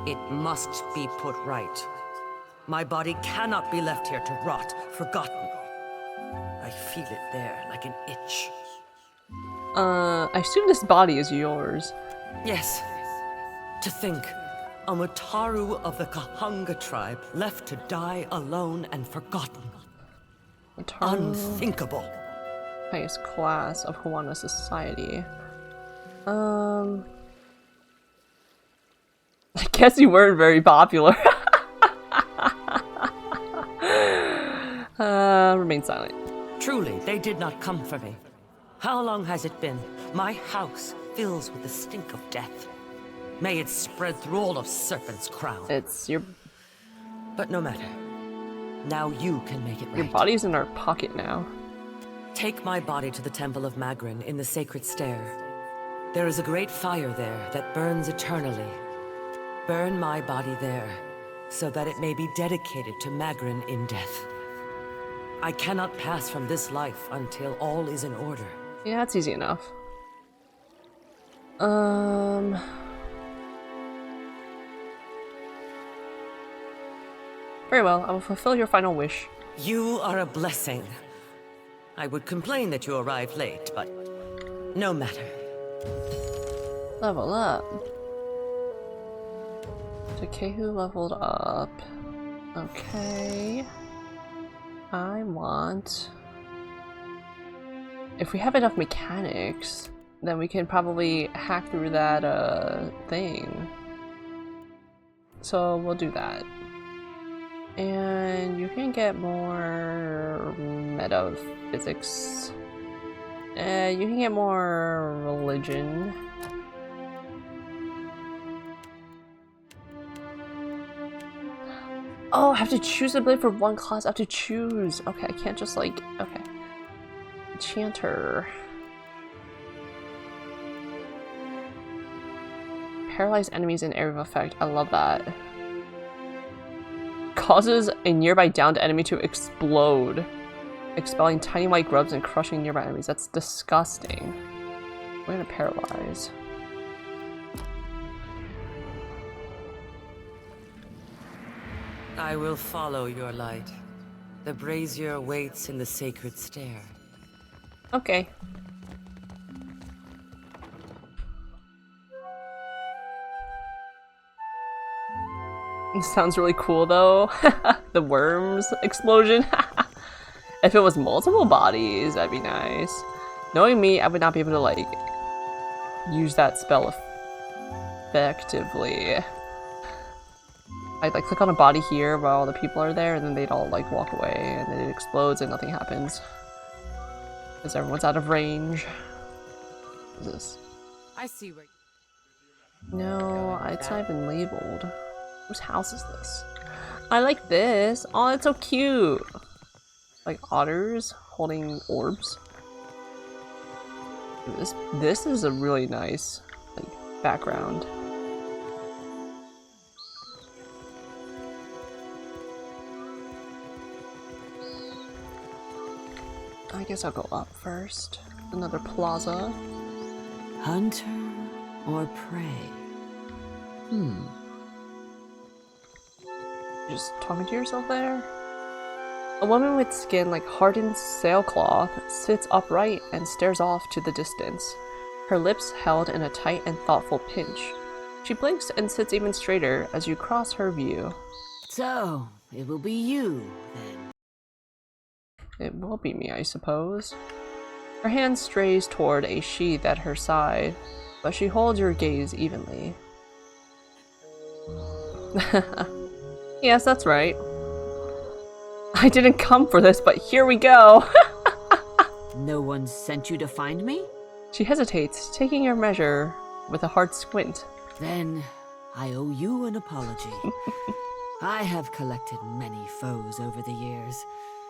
It must be put right. My body cannot be left here to rot, forgotten. I feel it there like an itch. I assume this body is yours. Yes. To think, a Mutaru of the Kahanga tribe left to die alone and forgotten. Mutaru, unthinkable. Highest class of Huana society. I guess you weren't very popular. Remain silent. Truly, they did not come for me. How long has it been? My house fills with the stink of death. May it spread through all of Serpent's Crown. It's your... But no matter. Now you can make it right. Your body's in our pocket now. Take my body to the Temple of Magrin in the Sacred Stair. There is a great fire there that burns eternally. Burn my body there, so that it may be dedicated to Magrin in death. I cannot pass from this life until all is in order. Yeah, it's easy enough. Very well, I will fulfill your final wish. You are a blessing. I would complain that you arrived late, but no matter. Level up. Takehu leveled up. Okay. I want... If we have enough mechanics, then we can probably hack through that thing. So we'll do that. And you can get more metaphysics. You can get more religion. Oh, I have to choose a blade for one class. I have to choose. Okay, I can't just like... Okay. Enchanter. Paralyze enemies in area of effect. I love that. Causes a nearby downed enemy to explode, expelling tiny white grubs and crushing nearby enemies. That's disgusting. We're gonna paralyze. I will follow your light. The brazier waits in the Sacred Stair. Okay. It sounds really cool though. The worms explosion. If it was multiple bodies, that'd be nice. Knowing me, I would not be able to like use that spell effectively. I'd like click on a body here while all the people are there, and then they'd all like walk away, and then it explodes and nothing happens. Because everyone's out of range. What is this? I see where... No, it's not even labeled. Whose house is this? I like this. Oh, it's so cute. Like otters holding orbs. This is a really nice like background. I guess I'll go up first. Another plaza. Hunter or prey? Just talking to yourself there? A woman with skin like hardened sailcloth sits upright and stares off to the distance, her lips held in a tight and thoughtful pinch. She blinks and sits even straighter as you cross her view. So, it will be you, then. It will be me, I suppose. Her hand strays toward a sheath at her side, but she holds your gaze evenly. Yes, that's right. I didn't come for this, but here we go! No one sent you to find me? She hesitates, taking your measure with a hard squint. Then I owe you an apology. I have collected many foes over the years.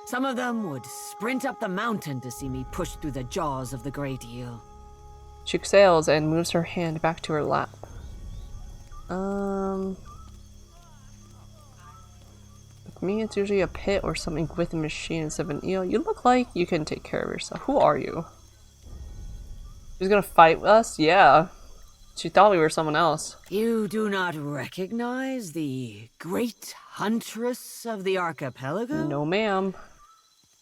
Some of them would sprint up the mountain to see me push through the jaws of the Great Eel. She exhales and moves her hand back to her lap. With me, it's usually a pit or something with a machine instead of an eel. You look like you can take care of yourself. Who are you? She's gonna fight us? Yeah. She thought we were someone else. You do not recognize the great huntress of the archipelago? No, ma'am.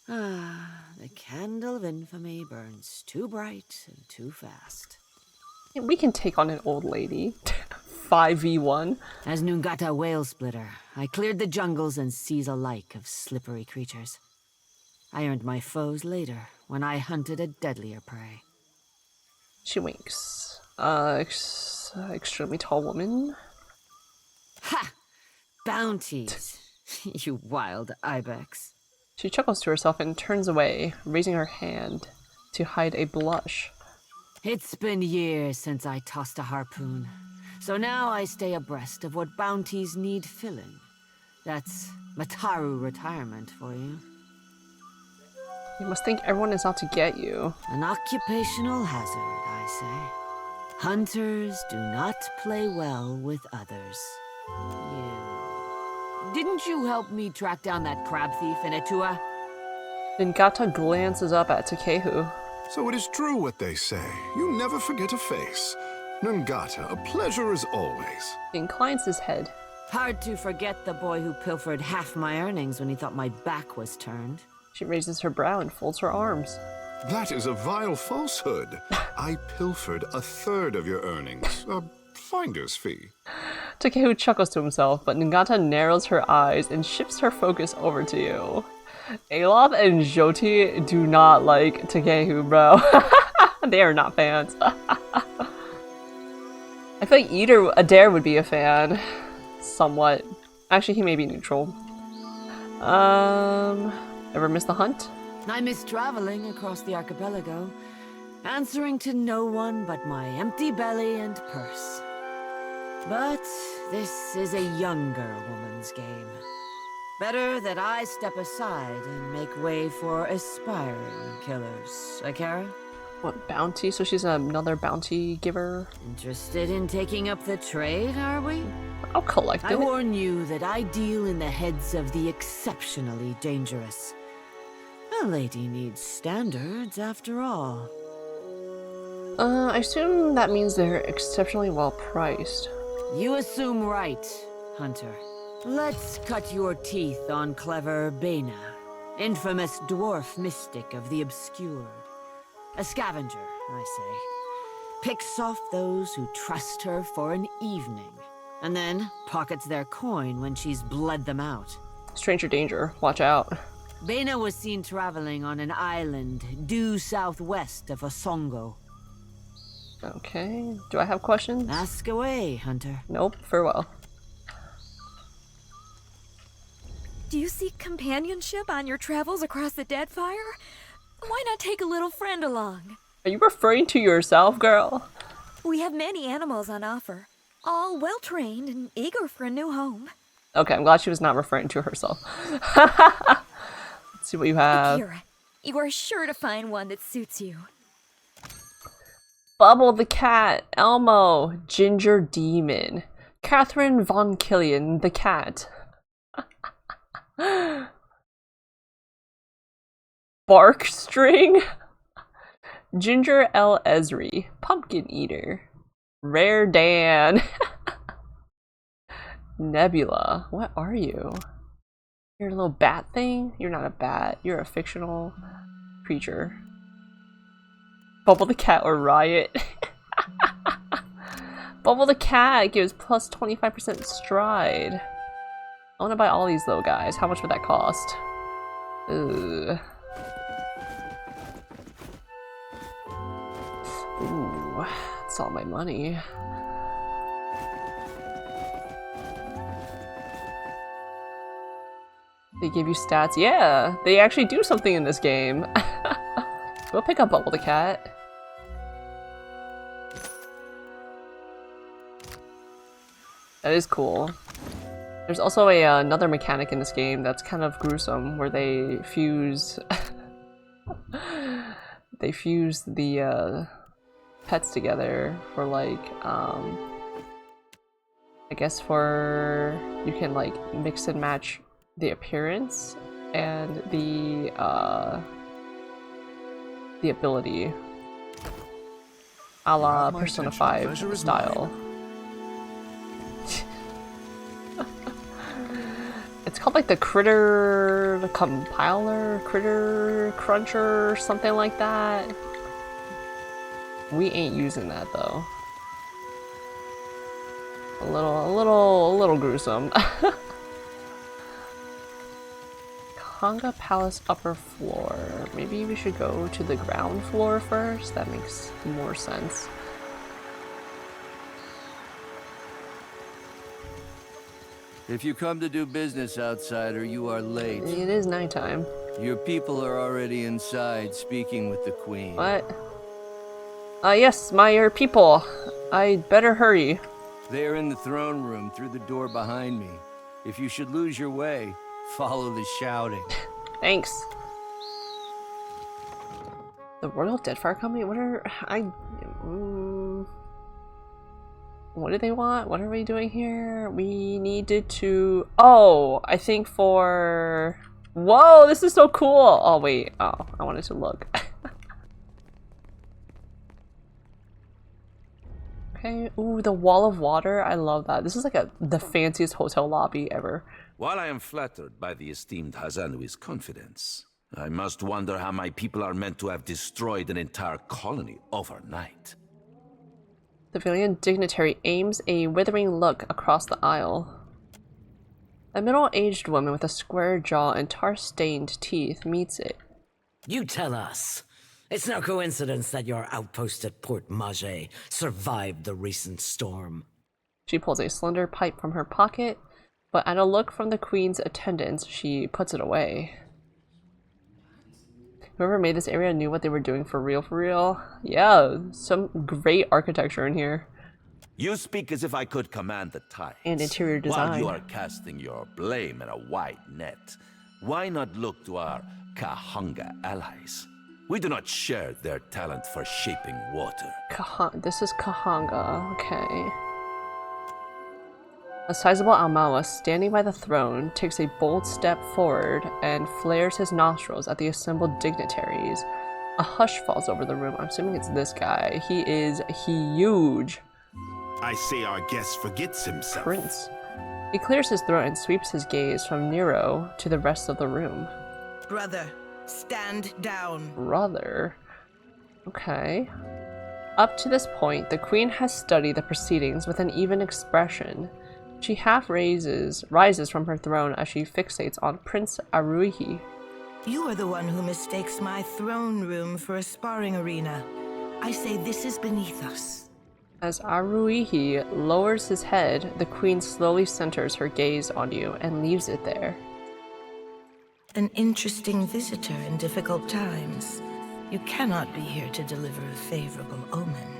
Ah, the candle of infamy burns too bright and too fast. We can take on an old lady. 5v1. As Nungata Whale Splitter, I cleared the jungles and seas alike of slippery creatures. I earned my foes later, when I hunted a deadlier prey. She winks. Extremely tall woman. Ha! Bounties, you wild ibex. She chuckles to herself and turns away, raising her hand to hide a blush. It's been years since I tossed a harpoon, so now I stay abreast of what bounties need filling. That's Mataru retirement for you. You must think everyone is out to get you. An occupational hazard, I say. Hunters do not play well with others. Didn't you help me track down that crab thief in Etua? Nungata glances up at Takehu. So it is true what they say. You never forget a face. Nungata, a pleasure as always. He inclines his head. Hard to forget the boy who pilfered half my earnings when he thought my back was turned. She raises her brow and folds her arms. That is a vile falsehood. I pilfered a third of your earnings. A finder's fee. Takehu chuckles to himself, but Nungata narrows her eyes and shifts her focus over to you. Alof and Jyoti do not like Takehu, bro. They are not fans. I feel like Adair would be a fan. Somewhat. Actually, he may be neutral. Ever miss the hunt? I miss traveling across the archipelago, answering to no one but my empty belly and purse. But this is a younger woman's game. Better that I step aside and make way for aspiring killers. Akara? What, bounty? So she's another bounty giver? Interested in taking up the trade, are we? I'll collect it. I warn you that I deal in the heads of the exceptionally dangerous. A lady needs standards, after all. I assume that means they're exceptionally well priced. You assume right, Hunter. Let's cut your teeth on clever Bena, infamous dwarf mystic of the obscured. A scavenger, I say. Picks off those who trust her for an evening, and then pockets their coin when she's bled them out. Stranger danger, watch out. Bena was seen traveling on an island due southwest of Osongo. Okay, do I have questions? Ask away, Hunter. Nope, farewell. Do you seek companionship on your travels across the Deadfire? Why not take a little friend along? Are you referring to yourself, girl? We have many animals on offer, all well-trained and eager for a new home. Okay, I'm glad she was not referring to herself. Let's see what you have. Akira, you are sure to find one that suits you. Bubble the cat, Elmo, Ginger Demon, Catherine Von Killian the cat. Bark string. Ginger L. Esri. Pumpkin eater. Rare Dan. Nebula. What are you? You're a little bat thing? You're not a bat. You're a fictional creature. Bubble the cat or Riot. Bubble the cat gives plus 25% stride. I want to buy all these though, guys. How much would that cost? Ugh. Ooh, that's all my money. They give you stats. Yeah, they actually do something in this game. Go pick up Bubble the cat. That is cool. There's also another mechanic in this game that's kind of gruesome, where they fuse they fuse the pets together for like I guess for you can like mix and match the appearance and the ability, a la Persona 5 style. It's called like the Critter Compiler, Critter Cruncher, something like that. We ain't using that though. A little gruesome. Kahanga Palace upper floor. Maybe we should go to the ground floor first. That makes more sense. If you come to do business, outsider, you are late. It is nighttime. Your people are already inside speaking with the queen. What? Yes, your people. I'd better hurry. They are in the throne room through the door behind me. If you should lose your way, follow the shouting. Thanks. The Royal Deadfire Company? What are... what do they want? What are we doing here? We needed to... Oh, I think for... Whoa, this is so cool! Oh, wait. Oh, I wanted to look. Okay. Ooh, the Wall of Water. I love that. This is like the fanciest hotel lobby ever. While I am flattered by the esteemed Hazanui's confidence, I must wonder how my people are meant to have destroyed an entire colony overnight. The Civilian dignitary aims a withering look across the aisle. A middle-aged woman with a square jaw and tar-stained teeth meets it. You tell us. It's no coincidence that your outpost at Port Mage survived the recent storm. She pulls a slender pipe from her pocket, but at a look from the Queen's attendants, she puts it away. Whoever made this area knew what they were doing for real. Yeah, some great architecture in here. You speak as if I could command the tides. And interior design. While you are casting your blame in a wide net, why not look to our Kahanga allies? We do not share their talent for shaping water. This is Kahanga, okay. A sizable Almawa standing by the throne takes a bold step forward and flares his nostrils at the assembled dignitaries. A hush falls over the room. I'm assuming it's this guy. He is huge. I say our guest forgets himself. Prince. He clears his throat and sweeps his gaze from Nero to the rest of the room. Brother, stand down. Brother. Okay. Up to this point, the Queen has studied the proceedings with an even expression. She half rises from her throne as she fixates on Prince Aruihi. You are the one who mistakes my throne room for a sparring arena. I say this is beneath us. As Aruihi lowers his head, the Queen slowly centers her gaze on you and leaves it there. An interesting visitor in difficult times. You cannot be here to deliver a favorable omen.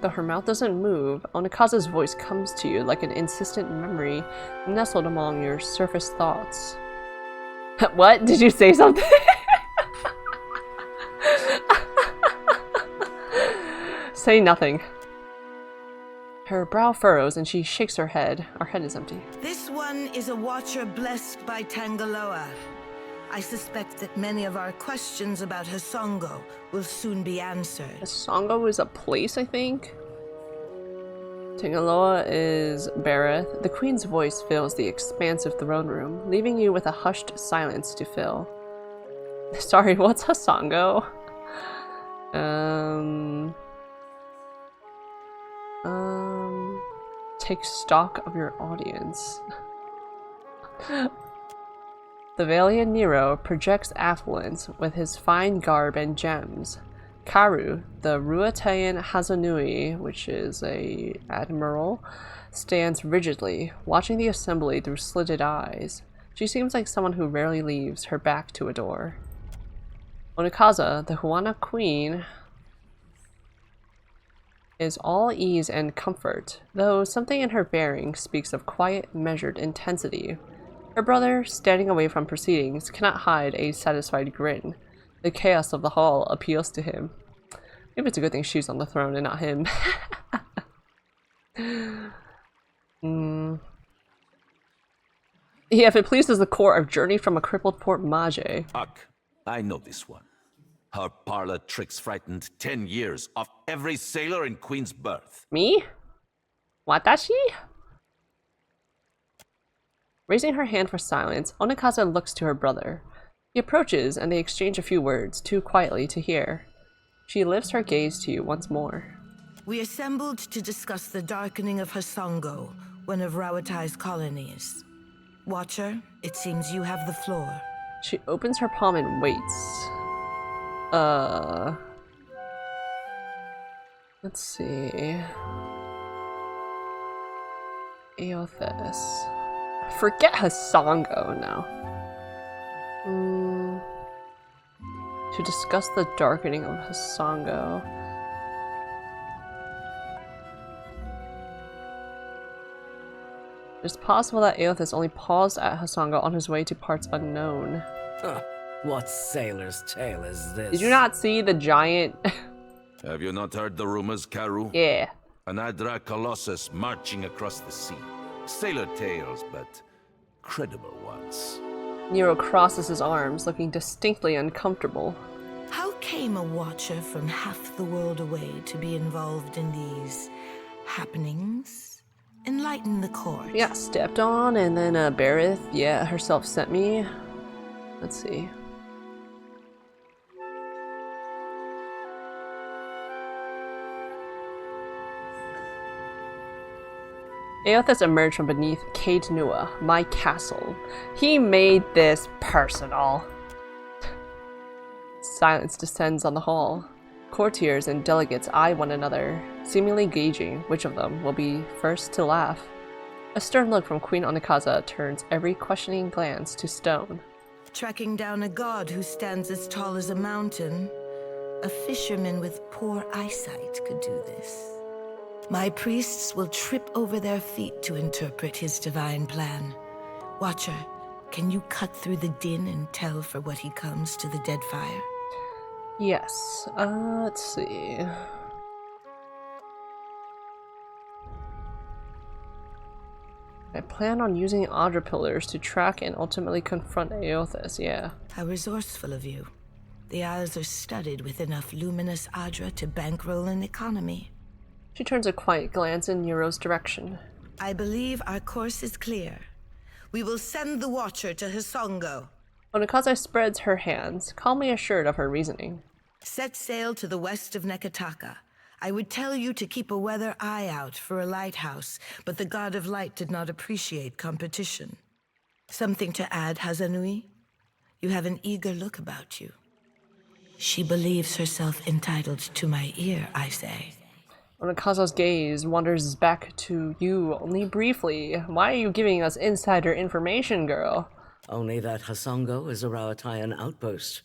Though her mouth doesn't move, Onikaza's voice comes to you like an insistent memory nestled among your surface thoughts. What? Did you say something? Say nothing. Her brow furrows and she shakes her head. Our head is empty. This one is a watcher blessed by Tangaloa. I suspect that many of our questions about Hasongo will soon be answered. Hasongo is a place, I think? Tingaloa is Bareth. The queen's voice fills the expansive throne room, leaving you with a hushed silence to fill. Sorry, what's Hasongo? Take stock of your audience. The Valiant Nero projects affluence with his fine garb and gems. Karu, the Ruatayan Hazanui, which is a admiral, stands rigidly, watching the assembly through slitted eyes. She seems like someone who rarely leaves her back to a door. Onikaza, the Huana queen, is all ease and comfort, though something in her bearing speaks of quiet, measured intensity. Her brother, standing away from proceedings, cannot hide a satisfied grin. The chaos of the hall appeals to him. Maybe it's a good thing she's on the throne and not him. Yeah, if it pleases the court, I've journeyed from a crippled Port Mage. Uck, I know this one. Her parlor tricks frightened 10 years of every sailor in Queen's Berth. Me? Watashi? Raising her hand for silence, Onikaza looks to her brother. He approaches and they exchange a few words, too quietly to hear. She lifts her gaze to you once more. We assembled to discuss the darkening of Hasongo, one of Rawatai's colonies. Watcher, it seems you have the floor. She opens her palm and waits. Let's see. Aothis. Forget Hasongo now. To discuss the darkening of Hasongo. It's possible that Aothis only paused at Hasongo on his way to parts unknown. What sailor's tale is this? Did you not see the giant? Have you not heard the rumors, Karu? Yeah. An Adra Colossus marching across the sea. Sailor tales, but credible ones. Nero crosses his arms, looking distinctly uncomfortable. How came a watcher from half the world away to be involved in these happenings? Enlighten the court. Yeah, stepped on, and then Bareth, yeah, herself sent me. Let's see. Aothis emerged from beneath Caed Nua, my castle. He made this personal. Silence descends on the hall. Courtiers and delegates eye one another, seemingly gauging which of them will be first to laugh. A stern look from Queen Onikaza turns every questioning glance to stone. Tracking down a god who stands as tall as a mountain. A fisherman with poor eyesight could do this. My priests will trip over their feet to interpret his divine plan. Watcher, can you cut through the din and tell for what he comes to the Deadfire? Yes, let's see. I plan on using Adra pillars to track and ultimately confront Aothis, yeah. How resourceful of you. The Isles are studded with enough luminous Adra to bankroll an economy. She turns a quiet glance in Nero's direction. I believe our course is clear. We will send the Watcher to Hasongo. Onikaza spreads her hands, calmly assured of her reasoning. Set sail to the west of Neketaka. I would tell you to keep a weather eye out for a lighthouse, but the God of Light did not appreciate competition. Something to add, Hazanui? You have an eager look about you. She believes herself entitled to my ear, I say. Onikaza's gaze wanders back to you only briefly. Why are you giving us insider information, girl? Only that Hasongo is a Rawatayan outpost.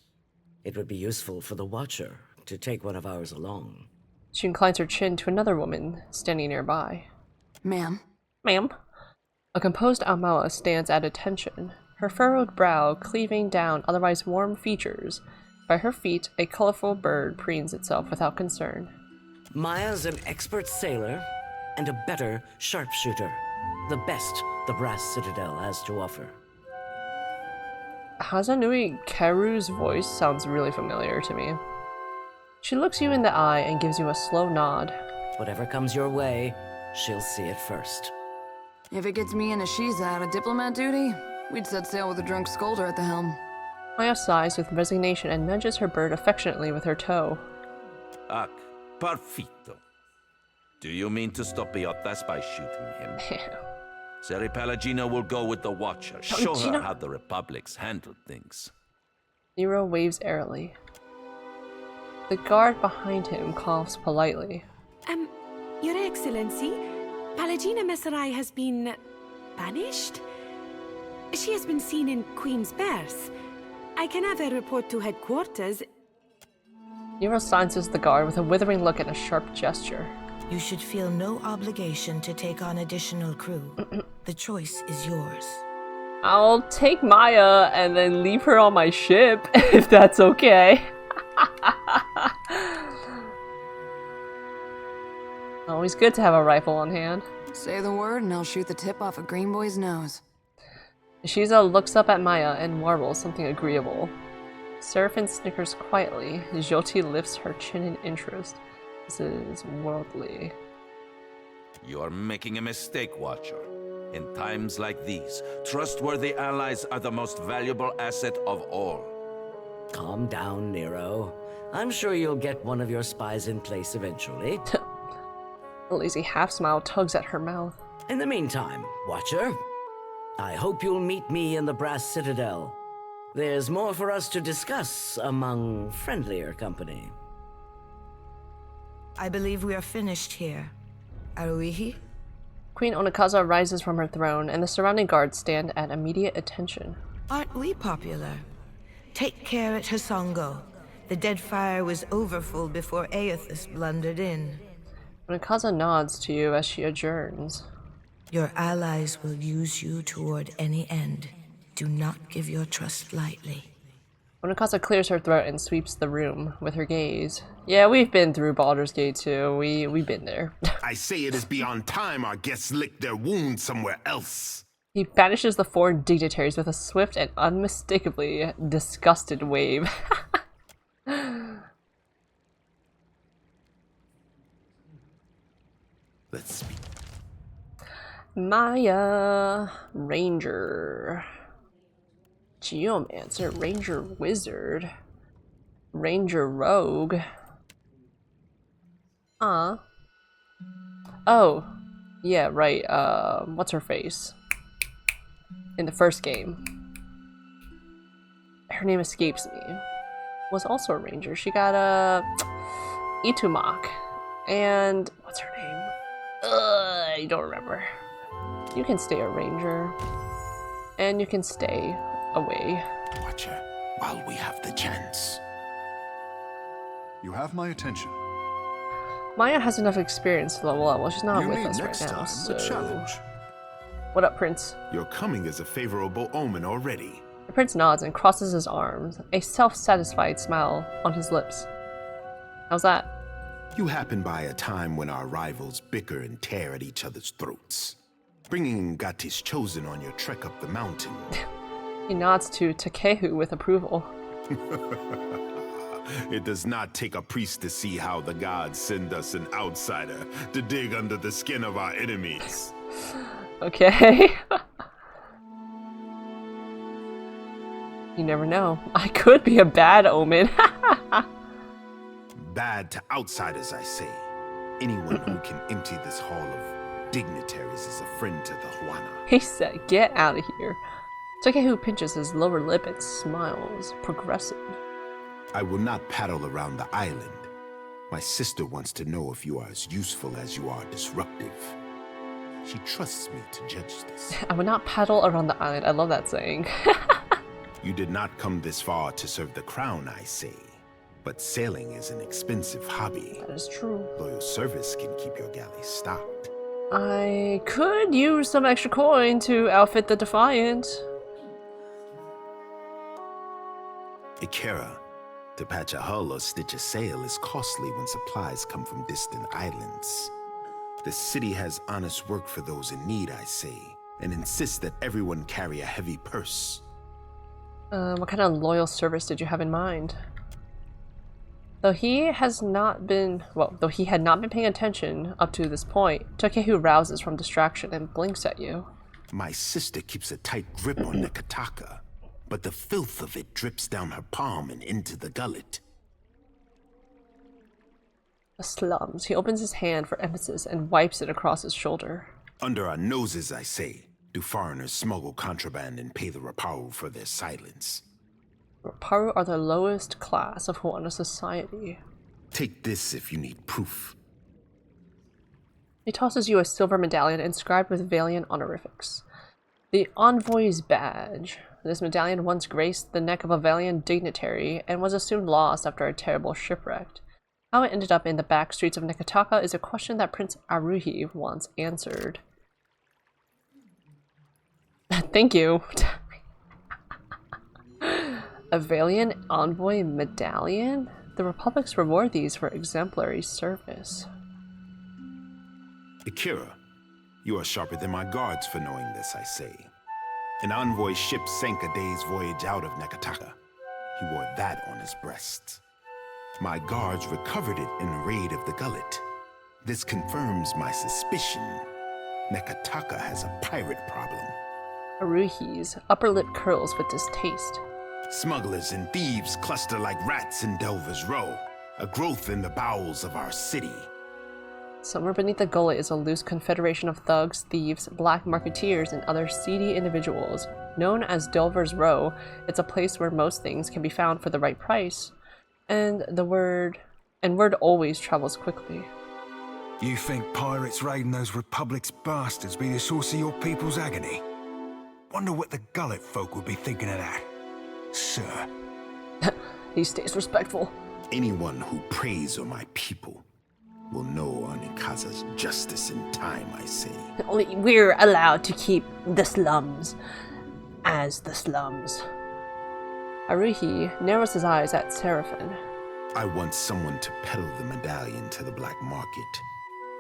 It would be useful for the Watcher to take one of ours along. She inclines her chin to another woman standing nearby. Ma'am. Ma'am? A composed Amawa stands at attention, her furrowed brow cleaving down otherwise warm features. By her feet, a colorful bird preens itself without concern. Maya's an expert sailor and a better sharpshooter. The best the Brass Citadel has to offer. Hazanui Keru's voice sounds really familiar to me. She looks you in the eye and gives you a slow nod. Whatever comes your way, she'll see it first. If it gets me and Ashiza out of diplomat duty, we'd set sail with a drunk scolder at the helm. Maya sighs with resignation and nudges her bird affectionately with her toe. Ac, perfetto. Do you mean to stop Iotas by shooting him? Seri Palagina will go with the Watcher. Show her how the Republic's handled things. Nero waves airily. The guard behind him coughs politely. Your Excellency, Palagina Messerai has been banished? She has been seen in Queen's Berth. I can have a report to headquarters. Nero silences the guard with a withering look and a sharp gesture. You should feel no obligation to take on additional crew. The choice is yours. I'll take Maya and then leave her on my ship, if that's okay. Always good to have a rifle on hand. Say the word and I'll shoot the tip off a green boy's nose. Ishiza looks up at Maya and warbles something agreeable. Seraphin snickers quietly. Jyoti lifts her chin in interest. This is worldly. You're making a mistake, Watcher. In times like these, trustworthy allies are the most valuable asset of all. Calm down, Nero. I'm sure you'll get one of your spies in place eventually. A lazy half-smile tugs at her mouth. In the meantime, Watcher, I hope you'll meet me in the Brass Citadel. There's more for us to discuss among friendlier company. I believe we are finished here. Aruihi? Queen Onakaza rises from her throne, and the surrounding guards stand at immediate attention. Aren't we popular? Take care at Hasongo. The Deadfire was overfull before Aethys blundered in. Onakaza nods to you as she adjourns. Your allies will use you toward any end. Do not give your trust lightly. Onakaza clears her throat and sweeps the room with her gaze. Yeah, we've been through Baldur's Gate too. We've been there. I say it is beyond time our guests lick their wounds somewhere else. He banishes the foreign dignitaries with a swift and unmistakably disgusted wave. Let's speak. Maya, Ranger, Geomancer, Ranger Wizard, Ranger Rogue. Oh, yeah, right. What's her face? In the first game, her name escapes me. Was also a ranger. She got a Itumak, and what's her name? I don't remember. You can stay a ranger, and you can stay away. Watcher, while we have the chance. You have my attention. Maya has enough experience to level up. Well, she's not You with need us next right now, time so... a challenge. What up, Prince? Your coming is a favorable omen already. The prince nods and crosses his arms, a self-satisfied smile on his lips. How's that? You happen by a time when our rivals bicker and tear at each other's throats. Bringing Ngati's chosen on your trek up the mountain. He nods to Takehu with approval. It does not take a priest to see how the gods send us an outsider to dig under the skin of our enemies. Okay. You never know. I could be a bad omen. Bad to outsiders, I say. Anyone who can empty this hall of dignitaries is a friend to the Huana. He said, get out of here. Takehu pinches his lower lip and smiles. Progressive. I will not paddle around the island. My sister wants to know if you are as useful as you are disruptive. She trusts me to judge this. I would not paddle around the island. I love that saying. You did not come this far to serve the crown, I say. But sailing is an expensive hobby. That is true. Loyal service can keep your galley stocked. I could use some extra coin to outfit the Defiant. Ikera, to patch a hull or stitch a sail is costly when supplies come from distant islands. The city has honest work for those in need, I say, and insists that everyone carry a heavy purse. What kind of loyal service did you have in mind? Though he had not been paying attention up to this point, Takehu rouses from distraction and blinks at you. My sister keeps a tight grip on Neketaka, but the filth of it drips down her palm and into the gullet. The slums. He opens his hand for emphasis and wipes it across his shoulder. Under our noses, I say, do foreigners smuggle contraband and pay the Raparu for their silence? Raparu are the lowest class of Huana society. Take this if you need proof. He tosses you a silver medallion inscribed with Valiant honorifics. The Envoy's Badge. This medallion once graced the neck of a valiant dignitary and was soon lost after a terrible shipwreck. How it ended up in the back streets of Neketaka is a question that Prince Aruhi once answered. Thank you. A Valiant Envoy medallion? The Republic's reward these for exemplary service. Akira, you are sharper than my guards for knowing this, I say. An envoy's ship sank a day's voyage out of Neketaka. He wore that on his breast. My guards recovered it in a raid of the Gullet. This confirms my suspicion. Neketaka has a pirate problem. Aruhi's upper lip curls with distaste. Smugglers and thieves cluster like rats in Delver's Row, a growth in the bowels of our city. Somewhere beneath the gullet is a loose confederation of thugs, thieves, black marketeers, and other seedy individuals. Known as Delver's Row, it's a place where most things can be found for the right price. And word always travels quickly. You think pirates raiding those Republic's bastards be the source of your people's agony? Wonder what the Gullet folk would be thinking of that, sir. He stays respectful. Anyone who preys on my people will know Onikaza's justice in time, I say. We're allowed to keep the slums as the slums. Aruhi narrows his eyes at Seraphin. I want someone to peddle the medallion to the black market,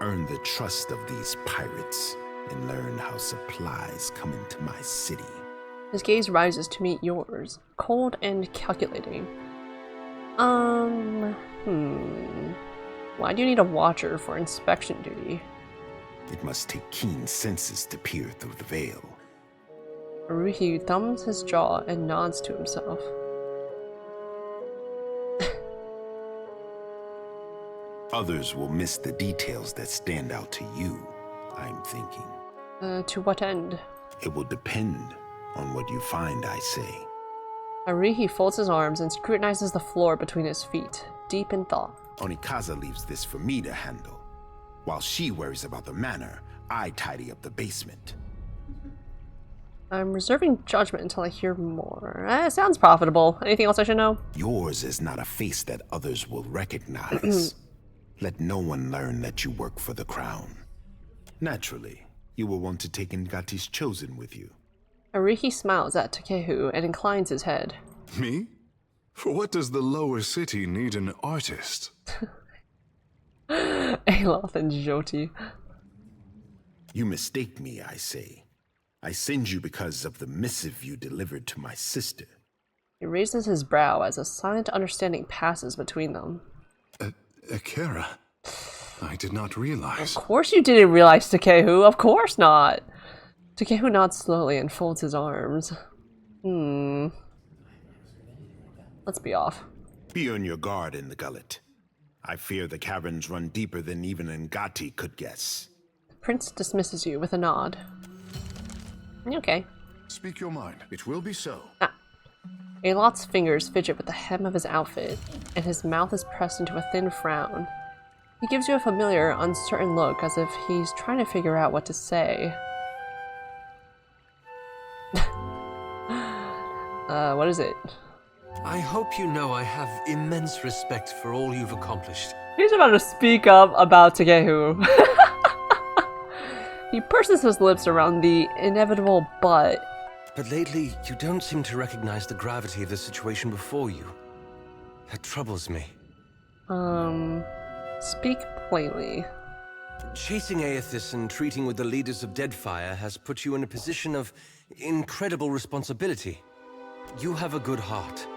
earn the trust of these pirates, and learn how supplies come into my city. His gaze rises to meet yours, cold and calculating. Why do you need a watcher for inspection duty? It must take keen senses to peer through the veil. Aruhi thumbs his jaw and nods to himself. Others will miss the details that stand out to you, I'm thinking. To what end? It will depend on what you find, I say. Aruhi folds his arms and scrutinizes the floor between his feet, deep in thought. Onikaza leaves this for me to handle. While she worries about the manor, I tidy up the basement. I'm reserving judgment until I hear more. Sounds profitable. Anything else I should know? Yours is not a face that others will recognize. Let no one learn that you work for the crown. Naturally, you will want to take Ngati's chosen with you. Aruhi smiles at Takehu and inclines his head. Me? For what does the lower city need an artist? Aloth and Jyoti. You mistake me, I say. I send you because of the missive you delivered to my sister. He raises his brow as a silent understanding passes between them. Akira, I did not realize. Of course you didn't realize, Takehu. Of course not. Takehu nods slowly and folds his arms. Let's be off. Be on your guard in the Gullet. I fear the caverns run deeper than even Ngati could guess. The prince dismisses you with a nod. Okay. Speak your mind. It will be so. Aloth's fingers fidget with the hem of his outfit, and his mouth is pressed into a thin frown. He gives you a familiar, uncertain look as if he's trying to figure out what to say. What is it? I hope you know I have immense respect for all you've accomplished. He's about to speak up about Takehu. He purses his lips around the inevitable but. But lately, you don't seem to recognize the gravity of the situation before you. That troubles me. Speak plainly. Chasing Aethys and treating with the leaders of Deadfire has put you in a position of incredible responsibility. You have a good heart.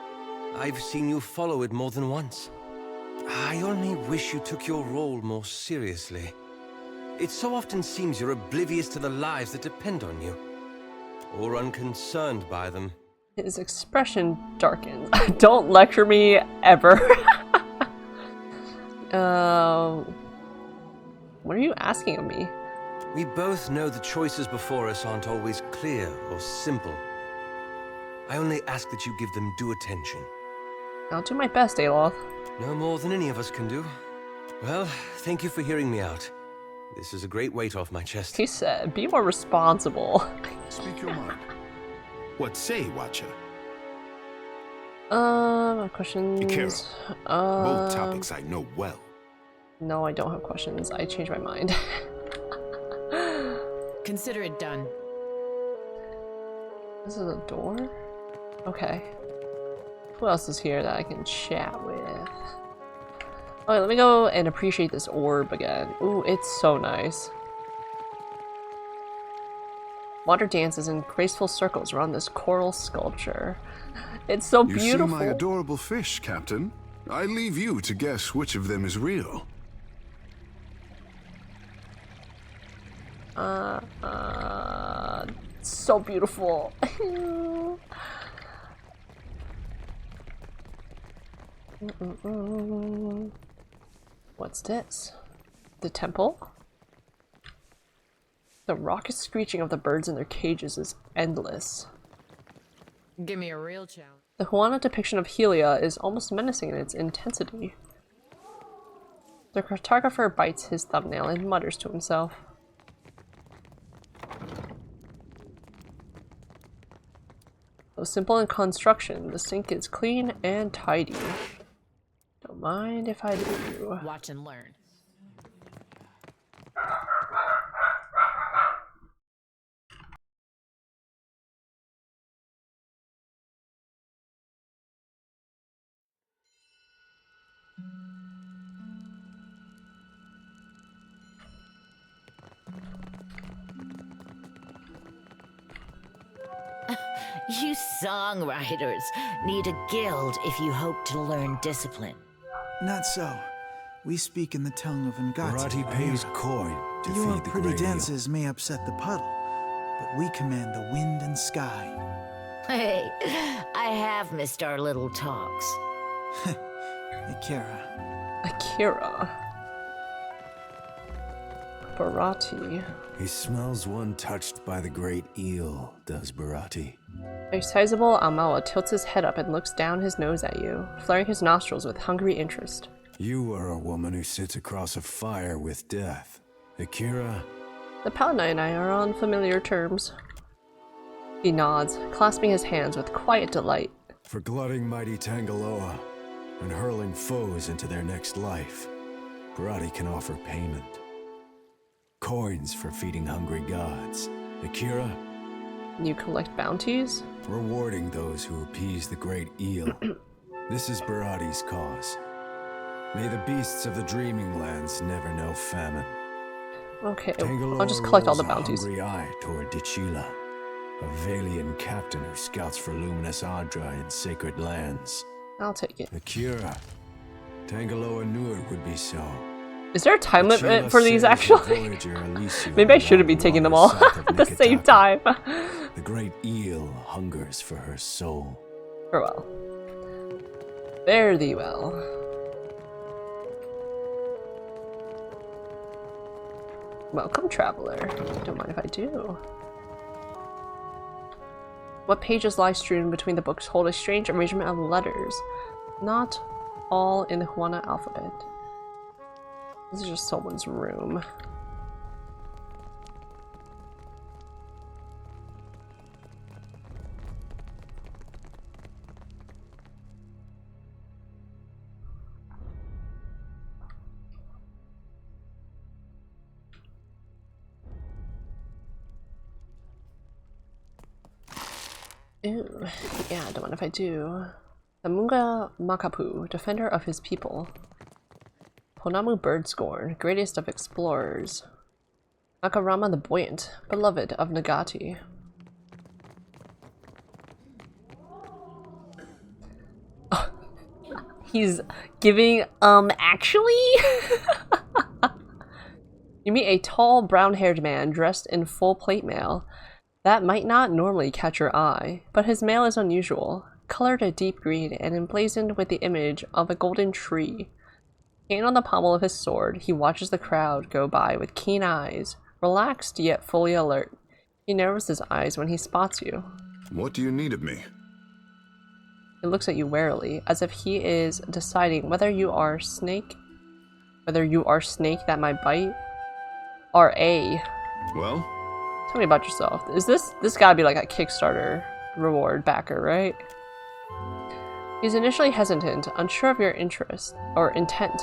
I've seen you follow it more than once. I only wish you took your role more seriously. It so often seems you're oblivious to the lives that depend on you, or unconcerned by them. His expression darkens. Don't lecture me ever. What are you asking of me? We both know the choices before us aren't always clear or simple. I only ask that you give them due attention. I'll do my best, Aloth. No more than any of us can do. Well, thank you for hearing me out. This is a great weight off my chest. He said, be more responsible. Speak your mind. What say, Watcher? Questions? Akira, both topics I know well. No, I don't have questions. I changed my mind. Consider it done. This is a door? Okay. Who else is here that I can chat with? Okay, let me go and appreciate this orb again. Ooh, it's so nice. Water dances in graceful circles around this coral sculpture. It's so beautiful. You see my adorable fish, Captain? I leave you to guess which of them is real. So beautiful. What's this? The temple? The raucous screeching of the birds in their cages is endless. Give me a real challenge. The Huana depiction of Helia is almost menacing in its intensity. The cartographer bites his thumbnail and mutters to himself. Though simple in construction, the sink is clean and tidy. Don't mind if I do. Watch and learn. You songwriters need a guild if you hope to learn discipline. Not so. We speak in the tongue of Ngati. Barati pays coin to Your feed the pretty great eel. dances may upset the puddle, but we command the wind and sky. Hey, I have missed our little talks. Akira. Akira. Barati. He smells one touched by the great eel, does Barati. A sizable Amawa tilts his head up and looks down his nose at you, flaring his nostrils with hungry interest. You are a woman who sits across a fire with death. Akira? The paladin and I are on familiar terms. He nods, clasping his hands with quiet delight. For glutting mighty Tangaloa and hurling foes into their next life, Barati can offer payment. Coins for feeding hungry gods. Akira? You collect bounties? Rewarding those who appease the great eel. This is Barati's cause. May the beasts of the dreaming lands never know famine. Okay, I'll just collect all the bounties. A hungry eye toward Dichila, a Valian captain who scouts for luminous Adra in sacred lands. I'll take it. Akira, Tangaloa knew it would be so. Is there a time limit for these, actually? Maybe I shouldn't be taking them all at the same time. The great eel hungers for her soul. Farewell. Fare thee well. Welcome, traveler. Don't mind if I do. What pages lie strewn between the books hold a strange arrangement of letters, not all in the Huana alphabet. This is just someone's room. Ooh, yeah, don't mind if I do. Amunga Makapu, defender of his people. Ponamu Birdscorn, greatest of explorers. Makarama the Buoyant, beloved of Nagati. He's giving, actually? You meet a tall, brown-haired man dressed in full plate mail. That might not normally catch your eye, but his mail is unusual, colored a deep green and emblazoned with the image of a golden tree. Hand on the pommel of his sword, he watches the crowd go by with keen eyes, relaxed yet fully alert. He narrows his eyes when he spots you. What do you need of me? He looks at you warily, as if he is deciding whether you are snake that might bite, or A. Well? Tell me about yourself. Is this gotta be like a Kickstarter reward backer, right? He's initially hesitant, unsure of your interest or intent.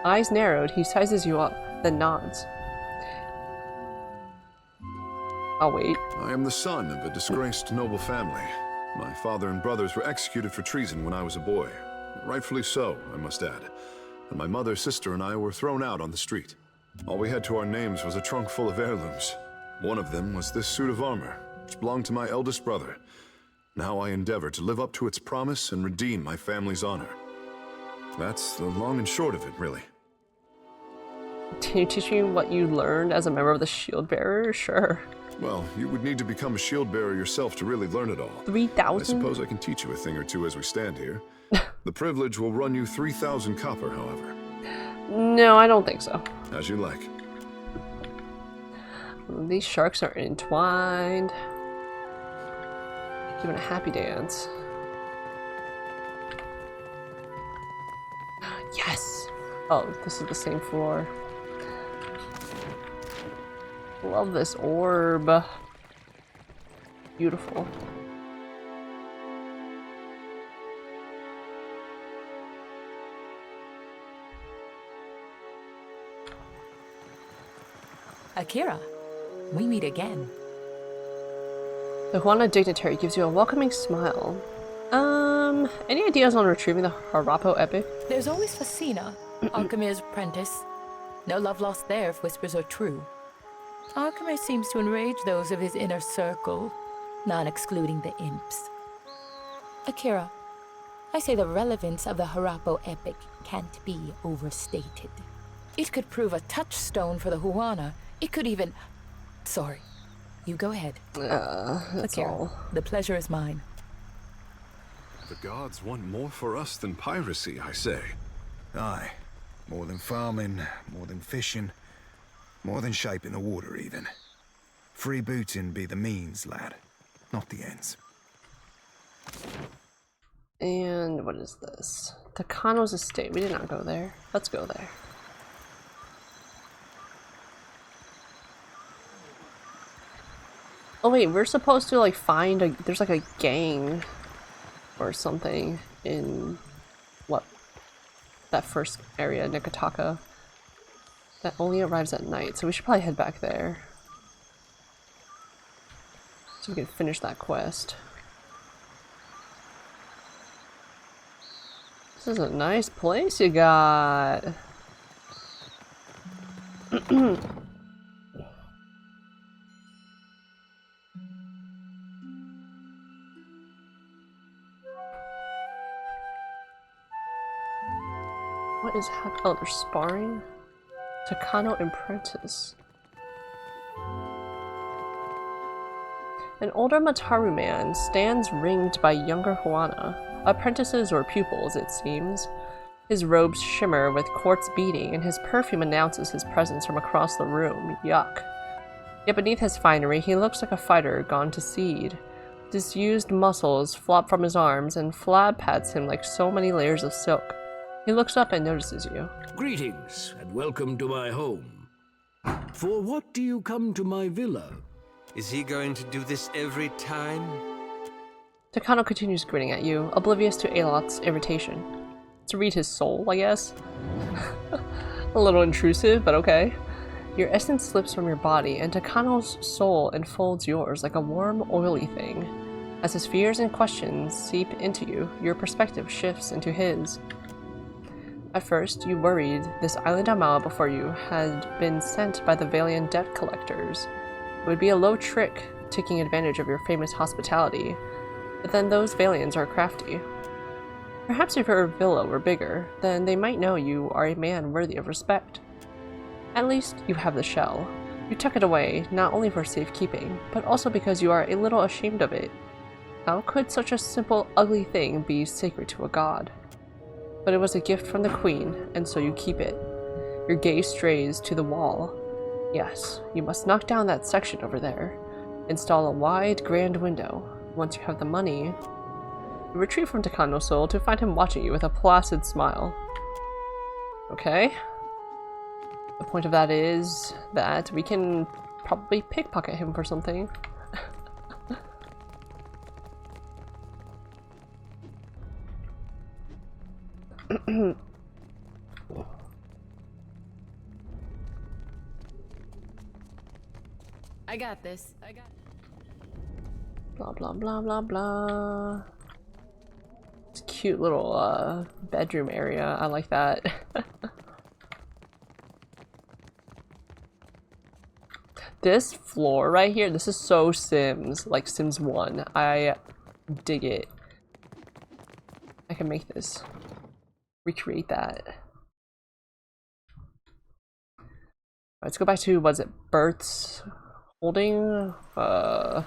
Eyes narrowed, he sizes you up, then nods. I'll wait. I am the son of a disgraced noble family. My father and brothers were executed for treason when I was a boy. Rightfully so, I must add. And my mother, sister, and I were thrown out on the street. All we had to our names was a trunk full of heirlooms. One of them was this suit of armor, which belonged to my eldest brother. Now I endeavor to live up to its promise and redeem my family's honor. That's the long and short of it, really. Can you teach me what you learned as a member of the Shield Bearer? Sure. Well, you would need to become a shield bearer yourself to really learn it all. 3,000? I suppose I can teach you a thing or two as we stand here. The privilege will run you 3,000 copper, however. No, I don't think so. As you like. These sharks are entwined. Giving a happy dance. Yes! Oh, this is the same floor. Love this orb. Beautiful. Akira, we meet again. The Huana dignitary gives you a welcoming smile. Any ideas on retrieving the Harapo epic? There's always Facina, Arkemyr's apprentice. No love lost there if whispers are true. Arkemyr seems to enrage those of his inner circle, not excluding the imps. Akira, I say the relevance of the Harapo epic can't be overstated. It could prove a touchstone for the Huana. It could even... Sorry. You go ahead. That's Akira, all. the pleasure is mine. The gods want more for us than piracy, I say. Aye. More than farming, more than fishing, more than shaping the water even. Freebooting be the means, lad, not the ends. And what is this? Takano's estate. We did not go there. Let's go there. Oh wait, we're supposed to like find a... There's like a gang or something in... What? That first area, Neketaka. That only arrives at night, so we should probably head back there. So we can finish that quest. This is a nice place you got. What is happening? Oh, they're sparring? Takano apprentice. An older Mataru man stands ringed by younger Huana, apprentices or pupils, it seems. His robes shimmer with quartz beading, and his perfume announces his presence from across the room. Yuck. Yet beneath his finery, he looks like a fighter gone to seed. Disused muscles flop from his arms, and flab pats him like so many layers of silk. He looks up and notices you. Greetings, and welcome to my home. For what do you come to my villa? Is he going to do this every time? Takano continues grinning at you, oblivious to Alot's irritation. To read his soul, I guess? A little intrusive, but okay. Your essence slips from your body, and Takano's soul enfolds yours like a warm, oily thing. As his fears and questions seep into you, your perspective shifts into his. At first, you worried this island Amal before you had been sent by the Valian debt collectors. It would be a low trick, taking advantage of your famous hospitality, but then those Valians are crafty. Perhaps if your villa were bigger, then they might know you are a man worthy of respect. At least you have the shell. You tuck it away, not only for safekeeping, but also because you are a little ashamed of it. How could such a simple, ugly thing be sacred to a god? But it was a gift from the queen, and so you keep it. Your gaze strays to the wall. Yes, you must knock down that section over there. Install a wide, grand window. Once you have the money, you retreat from Takano Soul to find him watching you with a placid smile. Okay. The point of that is that we can probably pickpocket him for something. I got this. I got. Blah blah blah blah blah. It's a cute little bedroom area. I like that. This floor right here, this is so Sims, like Sims 1. I dig it. I can make this. Recreate that. Let's go back to, was it Bert's holding? What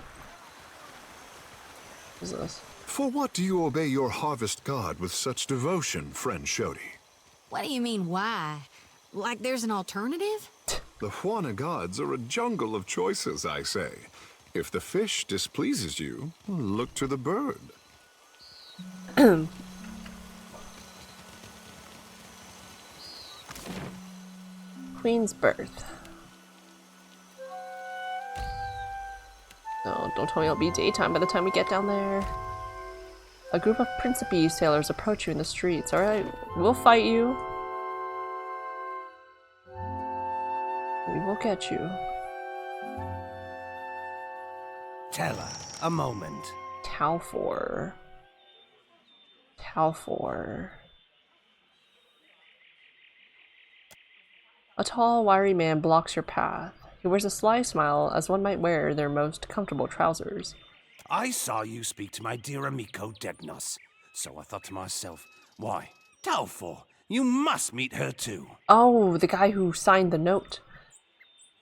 is this? For what do you obey your harvest god with such devotion, friend Shodi? What do you mean, why? Like there's an alternative? The Huana gods are a jungle of choices, I say. If the fish displeases you, look to the bird. Queen's birth. No, don't tell me it'll be daytime by the time we get down there. A group of Principe sailors approach you in the streets. Alright, we'll fight you. We will get you. Tella, a moment. Talfor. Talfor. A tall, wiry man blocks your path. He wears a sly smile, as one might wear their most comfortable trousers. I saw you speak to my dear amico Degnos, so I thought to myself, why, Talfor, you must meet her too. Oh, the guy who signed the note.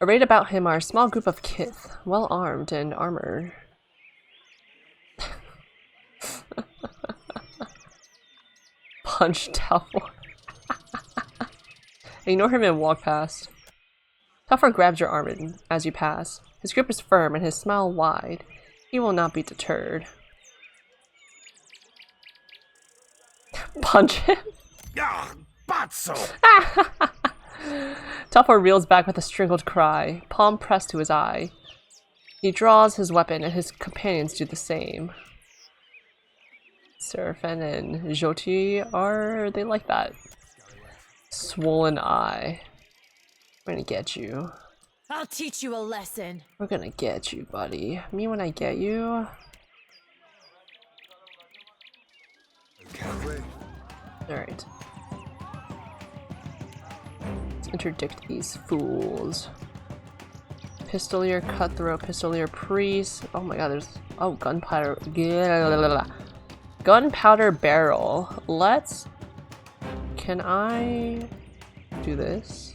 Arrayed about him are a small group of kith, well armed and armored. Punch Talfor. Ignore him and walk past. Talfor grabs your arm as you pass. His grip is firm and his smile wide. He will not be deterred. Punch him. Ah, Batso! Talfor reels back with a strangled cry, palm pressed to his eye. He draws his weapon and his companions do the same. Serpent and Joti they like that. Swollen eye. We're gonna get you. I'll teach you a lesson. We're gonna get you, buddy. Me when I get you. Alright. Let's interdict these fools. Pistolier, cutthroat, pistolier, priest. Oh my god, there's... Oh, gunpowder. Gunpowder barrel. Let's... Can I do this?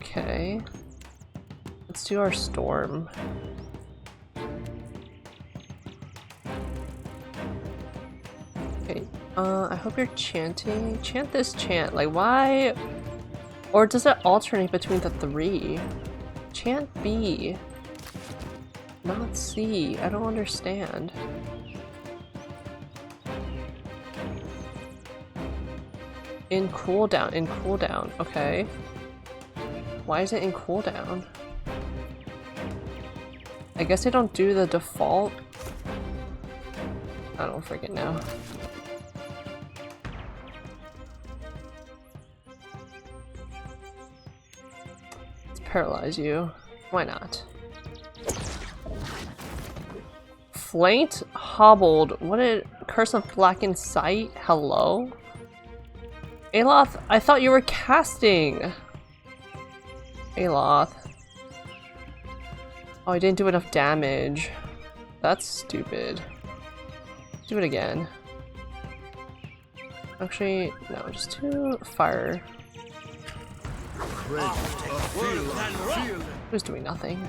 Okay. Let's do our storm. Okay. I hope you're chanting. Chant this chant. Like, why? Or does it alternate between the three? Chant B. Not C. I don't understand. In cooldown, okay. Why is it in cooldown? I guess they don't do the default. I don't freaking know. Let's paralyze you. Why not? Flanked, hobbled. What did Curse of Blackened Sight? Hello? Aloth, I thought you were casting. Aloth. Oh, I didn't do enough damage. That's stupid. Do it again. Actually, no, just 2 fire. Just doing nothing.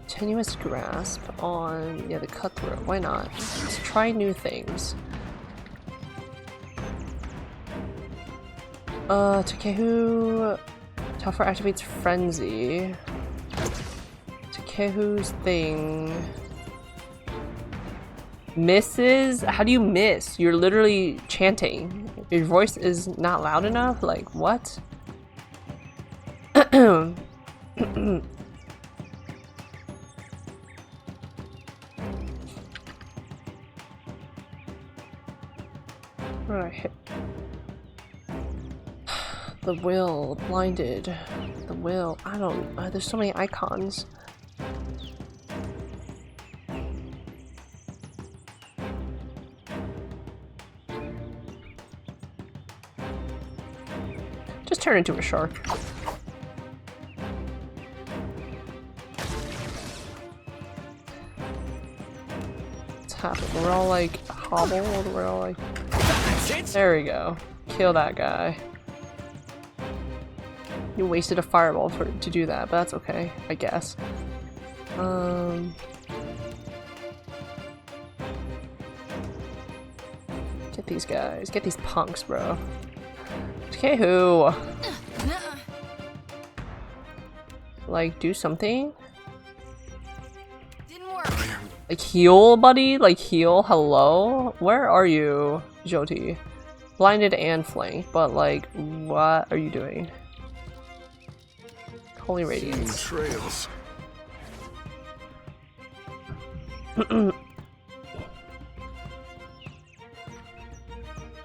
Tenuous grasp on, yeah, the cutthroat. Why not? Let's try new things. Takehu. Tougher activates frenzy. Takehu's thing. Misses? How do you miss? You're literally chanting. Your voice is not loud enough? Like, what? Where did I hit? The will, blinded. The will, I don't, there's so many icons. Just turn into a shark. What's happening? We're all like hobbled, we're all like... There we go. Kill that guy. You wasted a fireball to do that, but that's okay, I guess. Get these guys. Get these punks, bro. Okay, who? Like, do something? Didn't work. Like, heal, buddy? Like, heal? Hello? Where are you, Jyoti? Blinded and flanked, but like, what are you doing? Holy Radiance. Trails.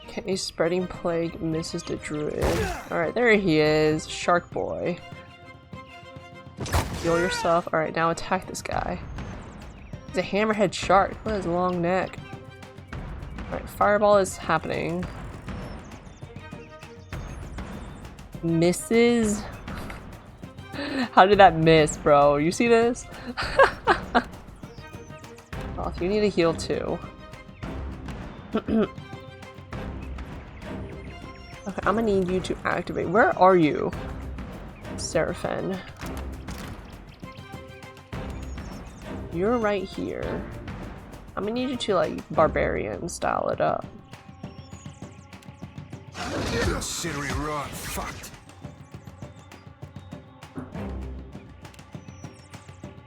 Okay, spreading plague misses the druid. Alright, there he is. Shark boy. Heal yourself. Alright, now attack this guy. He's a hammerhead shark. Look at his long neck. Alright, fireball is happening. Misses? How did that miss, bro? You see this? Oh, you need to heal too. Okay, I'm gonna need you to activate. Where are you, Seraphin? You're right here. I'm gonna need you to like barbarian style it up. Considering rod fucked.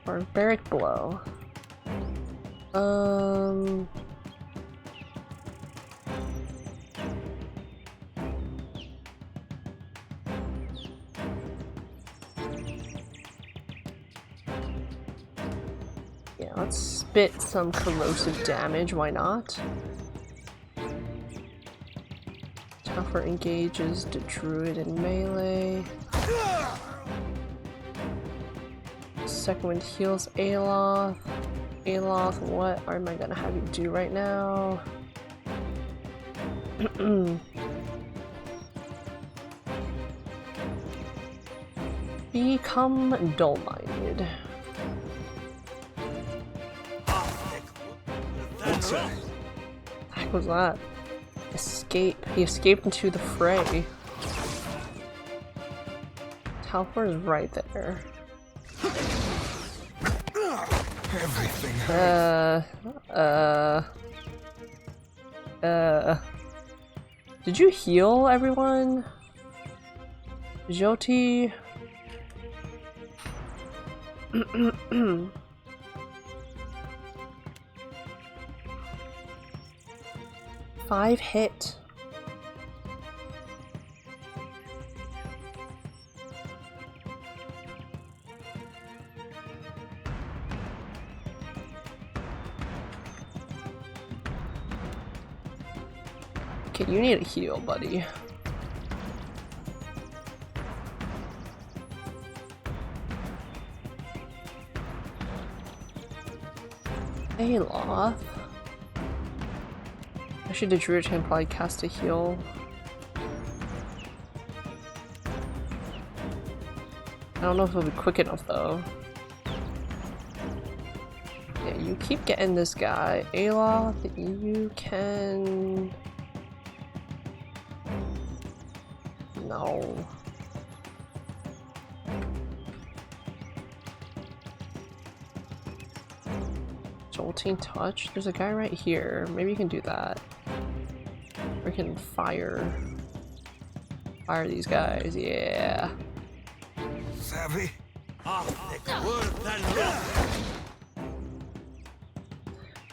Barbaric blow. Yeah, let's spit some corrosive damage, why not? Tougher engages the druid in melee. Second wind heals Aloth. Aloth, what am I gonna have you do right now? Become dull-minded. What the heck was that? Escape. He escaped into the fray. Teleport is right there. Everything Did you heal everyone? Jyoti? 5 hit. Okay, you need a heal, buddy. Aloth. Actually, the druid can probably cast a heal. I don't know if it'll be quick enough though. Yeah, you keep getting this guy. Aloth, you can... No. Jolting touch? There's a guy right here. Maybe you can do that. We can fire these guys, yeah. Savvy?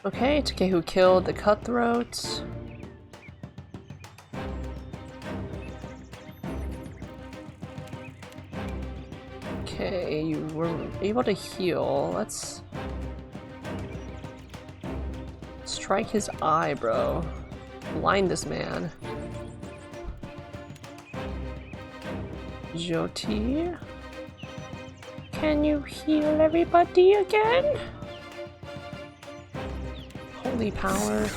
Okay, Takehu killed the cutthroats. Okay, you were able to heal. Let's strike his eye, bro. Blind this man. Jyoti, can you heal everybody again? Holy power.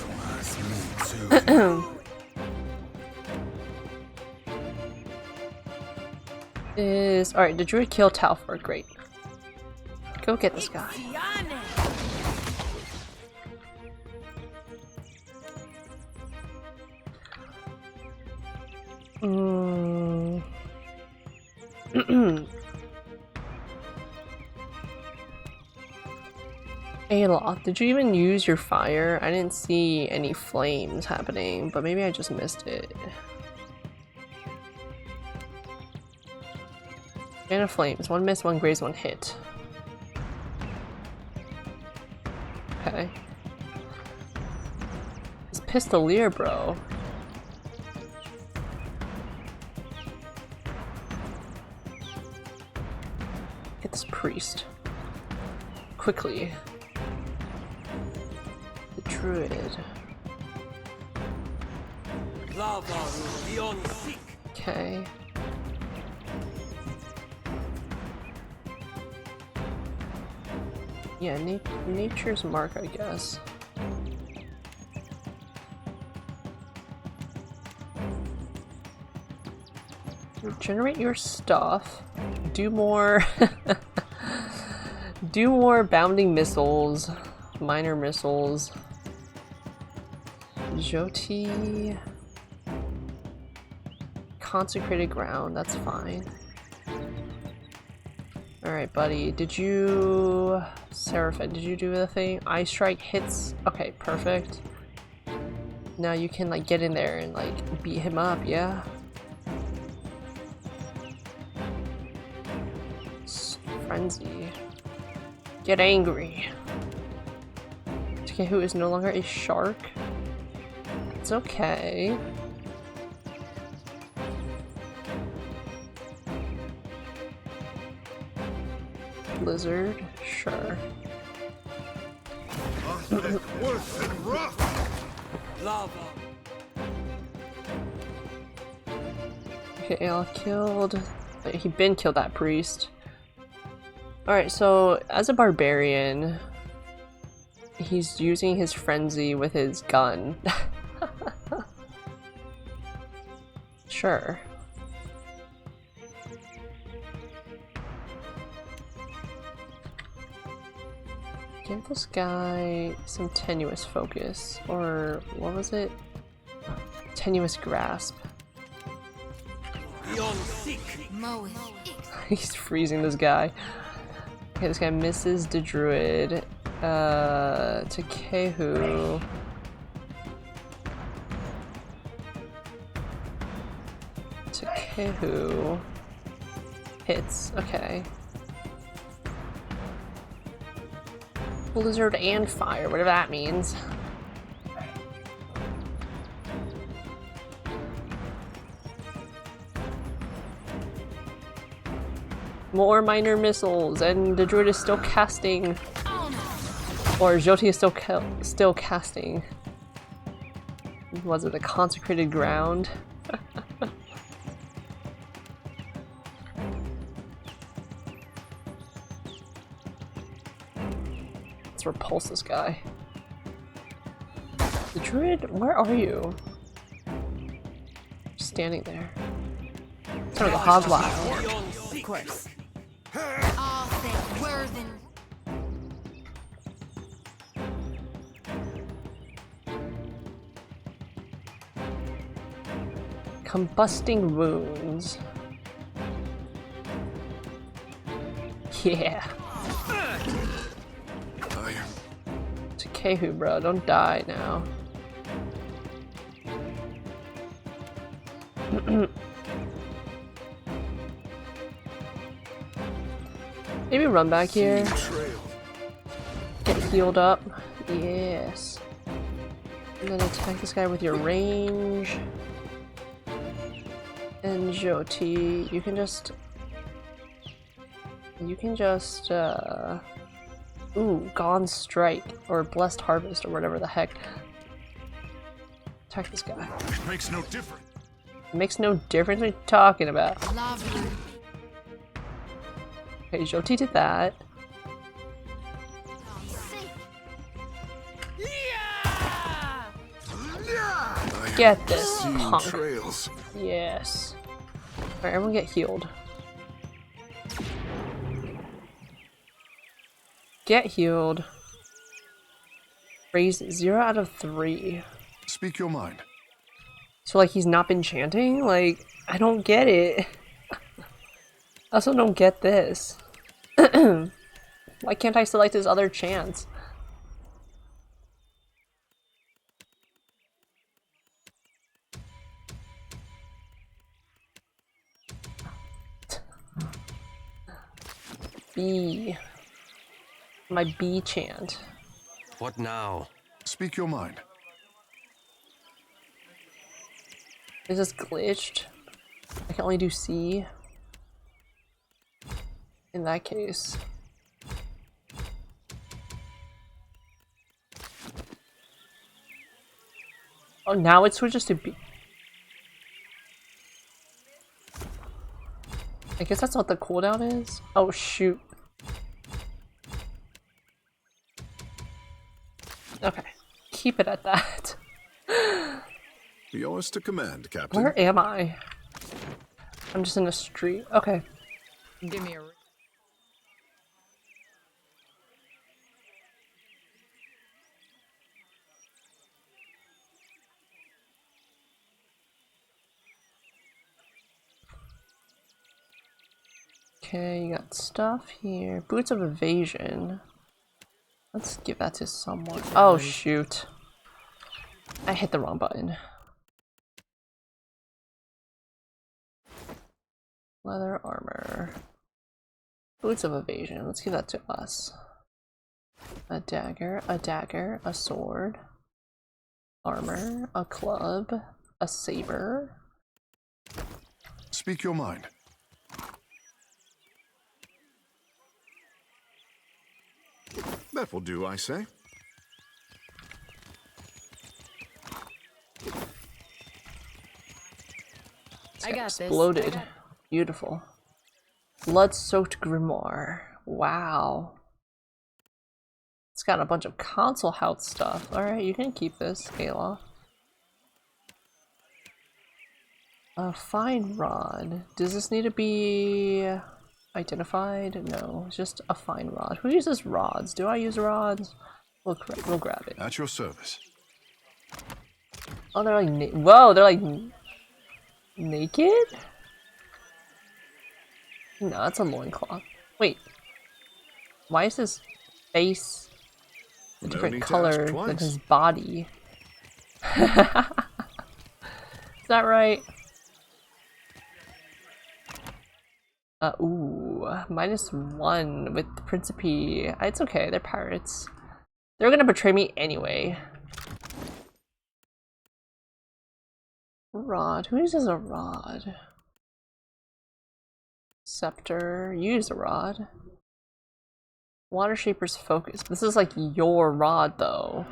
Alright, the druid killed Talford, great. Go get this guy. Aloth, did you even use your fire? I didn't see any flames happening, but maybe I just missed it. Fan of flames. One miss, one graze, one hit. Okay. It's Pistolier, bro. Get this priest. Quickly. The druid. Okay. Yeah, nature's mark, I guess. Regenerate your stuff. Do more do more bounding missiles, minor missiles. Jyoti, consecrated ground, that's fine. Alright, buddy, did you... Serpent, did you do the thing? Eye strike hits... Okay, perfect. Now you can, like, get in there and, like, beat him up, yeah? Frenzy. Get angry. Takehu is no longer a shark. It's okay. Blizzard, sure. Okay, I'll killed. He been killed that priest. Alright, so as a barbarian, he's using his frenzy with his gun. Sure. Give this guy some tenuous focus, or what was it? Tenuous grasp. He's freezing this guy. Okay, this guy misses the druid. Takehu. Takehu hits. Okay. Blizzard and fire, whatever that means. More minor missiles, and the druid is still casting. Or Jyoti is still casting. Was it the consecrated ground? Let's repulse this guy. The druid, where are you? Standing there. Sort of a hog wild. Of course. Combusting wounds. Yeah. It's a Kehu, bro. Don't die now. Maybe run back here. Get healed up. Yes. And then attack this guy with your range. And Jyoti, you can just ooh, Gone Strike or Blessed Harvest or whatever the heck. Attack this guy. It makes no difference. It makes no difference. What are you talking about? Okay, Jyoti did that. Get this, punk. Trails. Yes. Alright, everyone get healed. Get healed. Raise 0 out of 3. Speak your mind. So like he's not been chanting? Like, I don't get it. I also don't get this. Why can't I select his other chants? B. My B chant. What now? Speak your mind. Is this glitched? I can only do C. In that case. Oh, now it switches to B. I guess that's what the cooldown is? Oh, shoot. Okay. Keep it at that. Yours to command, Captain. Where am I? I'm just in a street. Okay. Give me a... Okay, you got stuff here. Boots of Evasion. Let's give that to someone. Oh, shoot. I hit the wrong button. Leather armor. Boots of Evasion. Let's give that to us. A dagger, a sword, armor, a club, a saber. Speak your mind. That will do, I say. I got this. Exploded. Beautiful. Blood-soaked grimoire. Wow. It's got a bunch of console health stuff. Alright, you can keep this, Kayla. A fine rod. Does this need to be identified? No, it's just a fine rod. Who uses rods? Do I use rods? We'll grab it. At your service. Oh, they're like whoa, they're like naked? No, that's a loincloth. Wait. Why is his face a different color than his body? Is that right? Ooh, -1 with Principe. It's okay, they're pirates. They're gonna betray me anyway. Rod, who uses a rod? Scepter, use a rod. Water Shaper's Focus. This is like your rod though.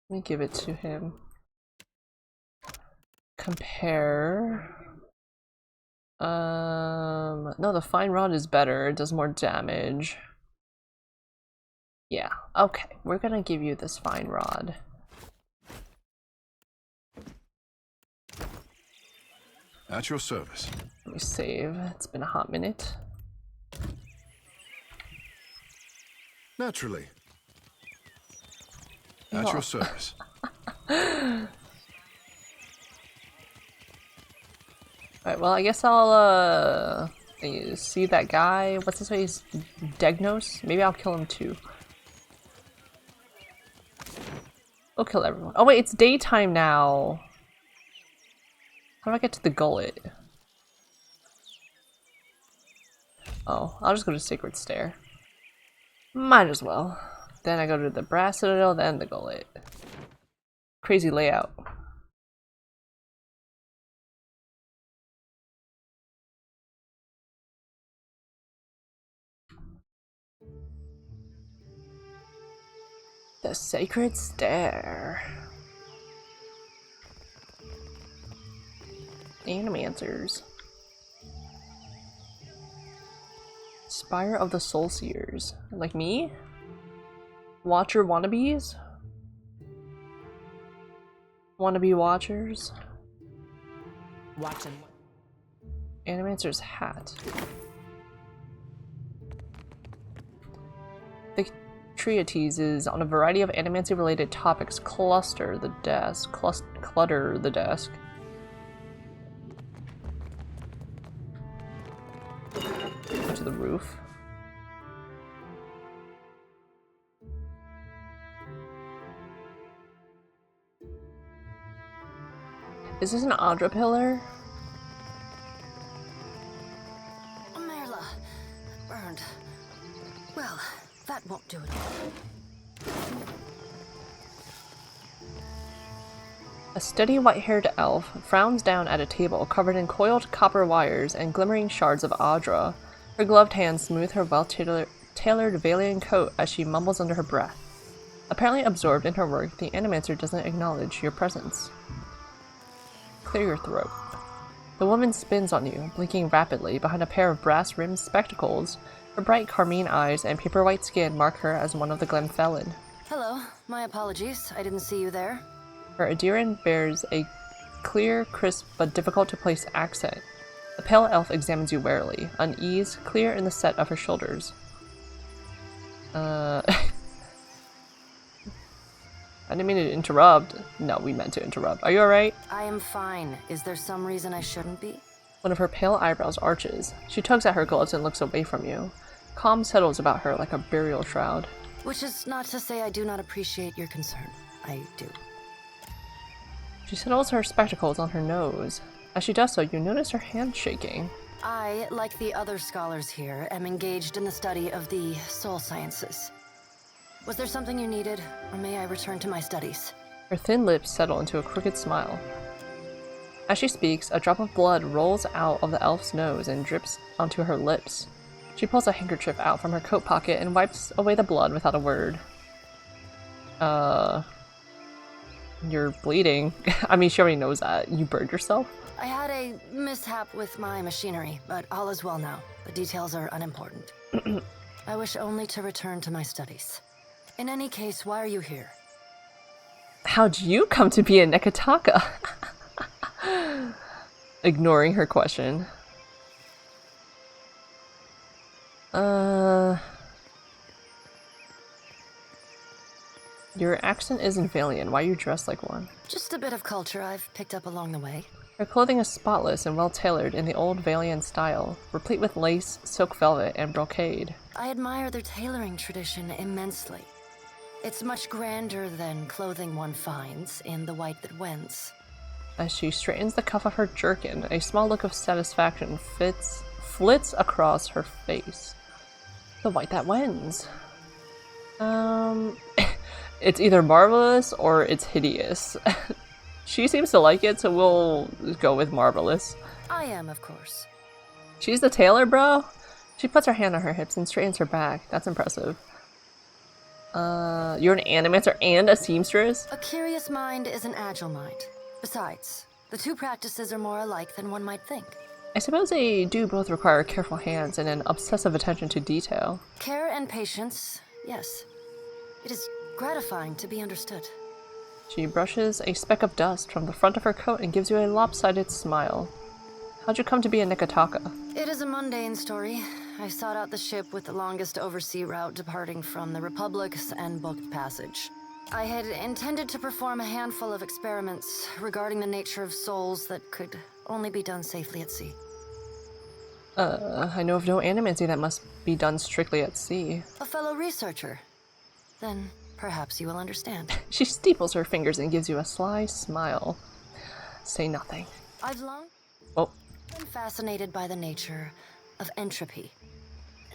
Let me give it to him. Compare. No, the fine rod is better. It does more damage. Yeah, okay. We're gonna give you this fine rod. At your service. Let me save. It's been a hot minute. Naturally. At your service. Alright, well, I guess I'll, see that guy. What's his face? Degnos? Maybe I'll kill him too. We'll kill everyone. Oh wait, it's daytime now. How do I get to the Gullet? Oh, I'll just go to Sacred Stair. Might as well. Then I go to the Brass Citadel, then the Gullet. Crazy layout. The Sacred Stair. Animancers. Spire of the Soul Seers. Like me? Watcher wannabes? Wannabe watchers? Watching. Animancer's hat. The treatises on a variety of animancy-related topics clutter the desk. Clutter the desk. Go to the roof. Is this an Audra pillar? Merla. Burned. Well, that won't do it all. A steady white-haired elf frowns down at a table covered in coiled copper wires and glimmering shards of Audra. Her gloved hands smooth her well-tailored Valian coat as she mumbles under her breath. Apparently absorbed in her work, the Animancer doesn't acknowledge your presence. Clear your throat. The woman spins on you, blinking rapidly behind a pair of brass-rimmed spectacles. Her bright carmine eyes and paper-white skin mark her as one of the Glenfelin. Hello. My apologies. I didn't see you there. Her Adiran bears a clear, crisp, but difficult-to-place accent. The pale elf examines you warily, unease clear in the set of her shoulders. I didn't mean to interrupt. No, we meant to interrupt. Are you alright? I am fine. Is there some reason I shouldn't be? One of her pale eyebrows arches. She tugs at her gloves and looks away from you. Calm settles about her like a burial shroud. Which is not to say I do not appreciate your concern. I do. She settles her spectacles on her nose. As she does so, you notice her hand shaking. I, like the other scholars here, am engaged in the study of the soul sciences. Was there something you needed, or may I return to my studies? Her thin lips settle into a crooked smile. As she speaks, a drop of blood rolls out of the elf's nose and drips onto her lips. She pulls a handkerchief out from her coat pocket and wipes away the blood without a word. You're bleeding. I mean, she already knows that. You burned yourself? I had a mishap with my machinery, but all is well now. The details are unimportant. I wish only to return to my studies. In any case, why are you here? How'd you come to be a Neketaka? Ignoring her question. Your accent isn't Valian. Why are you dressed like one? Just a bit of culture I've picked up along the way. Her clothing is spotless and well-tailored in the old Valian style, replete with lace, silk velvet, and brocade. I admire their tailoring tradition immensely. It's much grander than clothing one finds in the White That Wends. As she straightens the cuff of her jerkin, a small look of satisfaction flits across her face. The White That Wends. It's either marvelous or it's hideous. She seems to like it, so we'll go with marvelous. I am, of course. She's the tailor, bro? She puts her hand on her hips and straightens her back. That's impressive. You're an animator and a seamstress? A curious mind is an agile mind. Besides, the two practices are more alike than one might think. I suppose they do both require careful hands and an obsessive attention to detail. Care and patience, yes. It is gratifying to be understood. She brushes a speck of dust from the front of her coat and gives you a lopsided smile. How'd you come to be in Neketaka? It is a mundane story. I sought out the ship with the longest oversea route departing from the Republics and booked passage. I had intended to perform a handful of experiments regarding the nature of souls that could only be done safely at sea. I know of no animancy that must be done strictly at sea. A fellow researcher. Then perhaps you will understand. She steeples her fingers and gives you a sly smile. Say nothing. I've long been fascinated by the nature of entropy.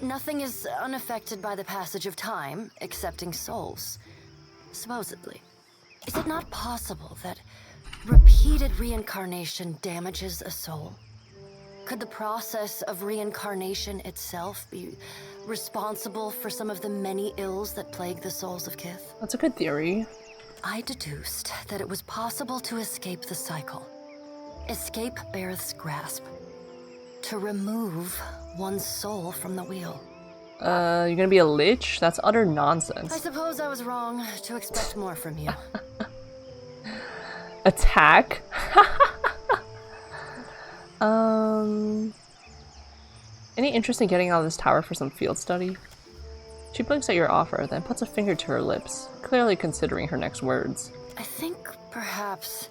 Nothing is unaffected by the passage of time, excepting souls. Supposedly. Is it not possible that repeated reincarnation damages a soul? Could the process of reincarnation itself be responsible for some of the many ills that plague the souls of Kith? That's a good theory. I deduced that it was possible to escape the cycle. Escape Bareth's grasp. To remove one's soul from the wheel. You're gonna be a lich? That's utter nonsense. I suppose I was wrong to expect more from you. Attack? Any interest in getting out of this tower for some field study? She blinks at your offer, then puts a finger to her lips, clearly considering her next words. I think perhaps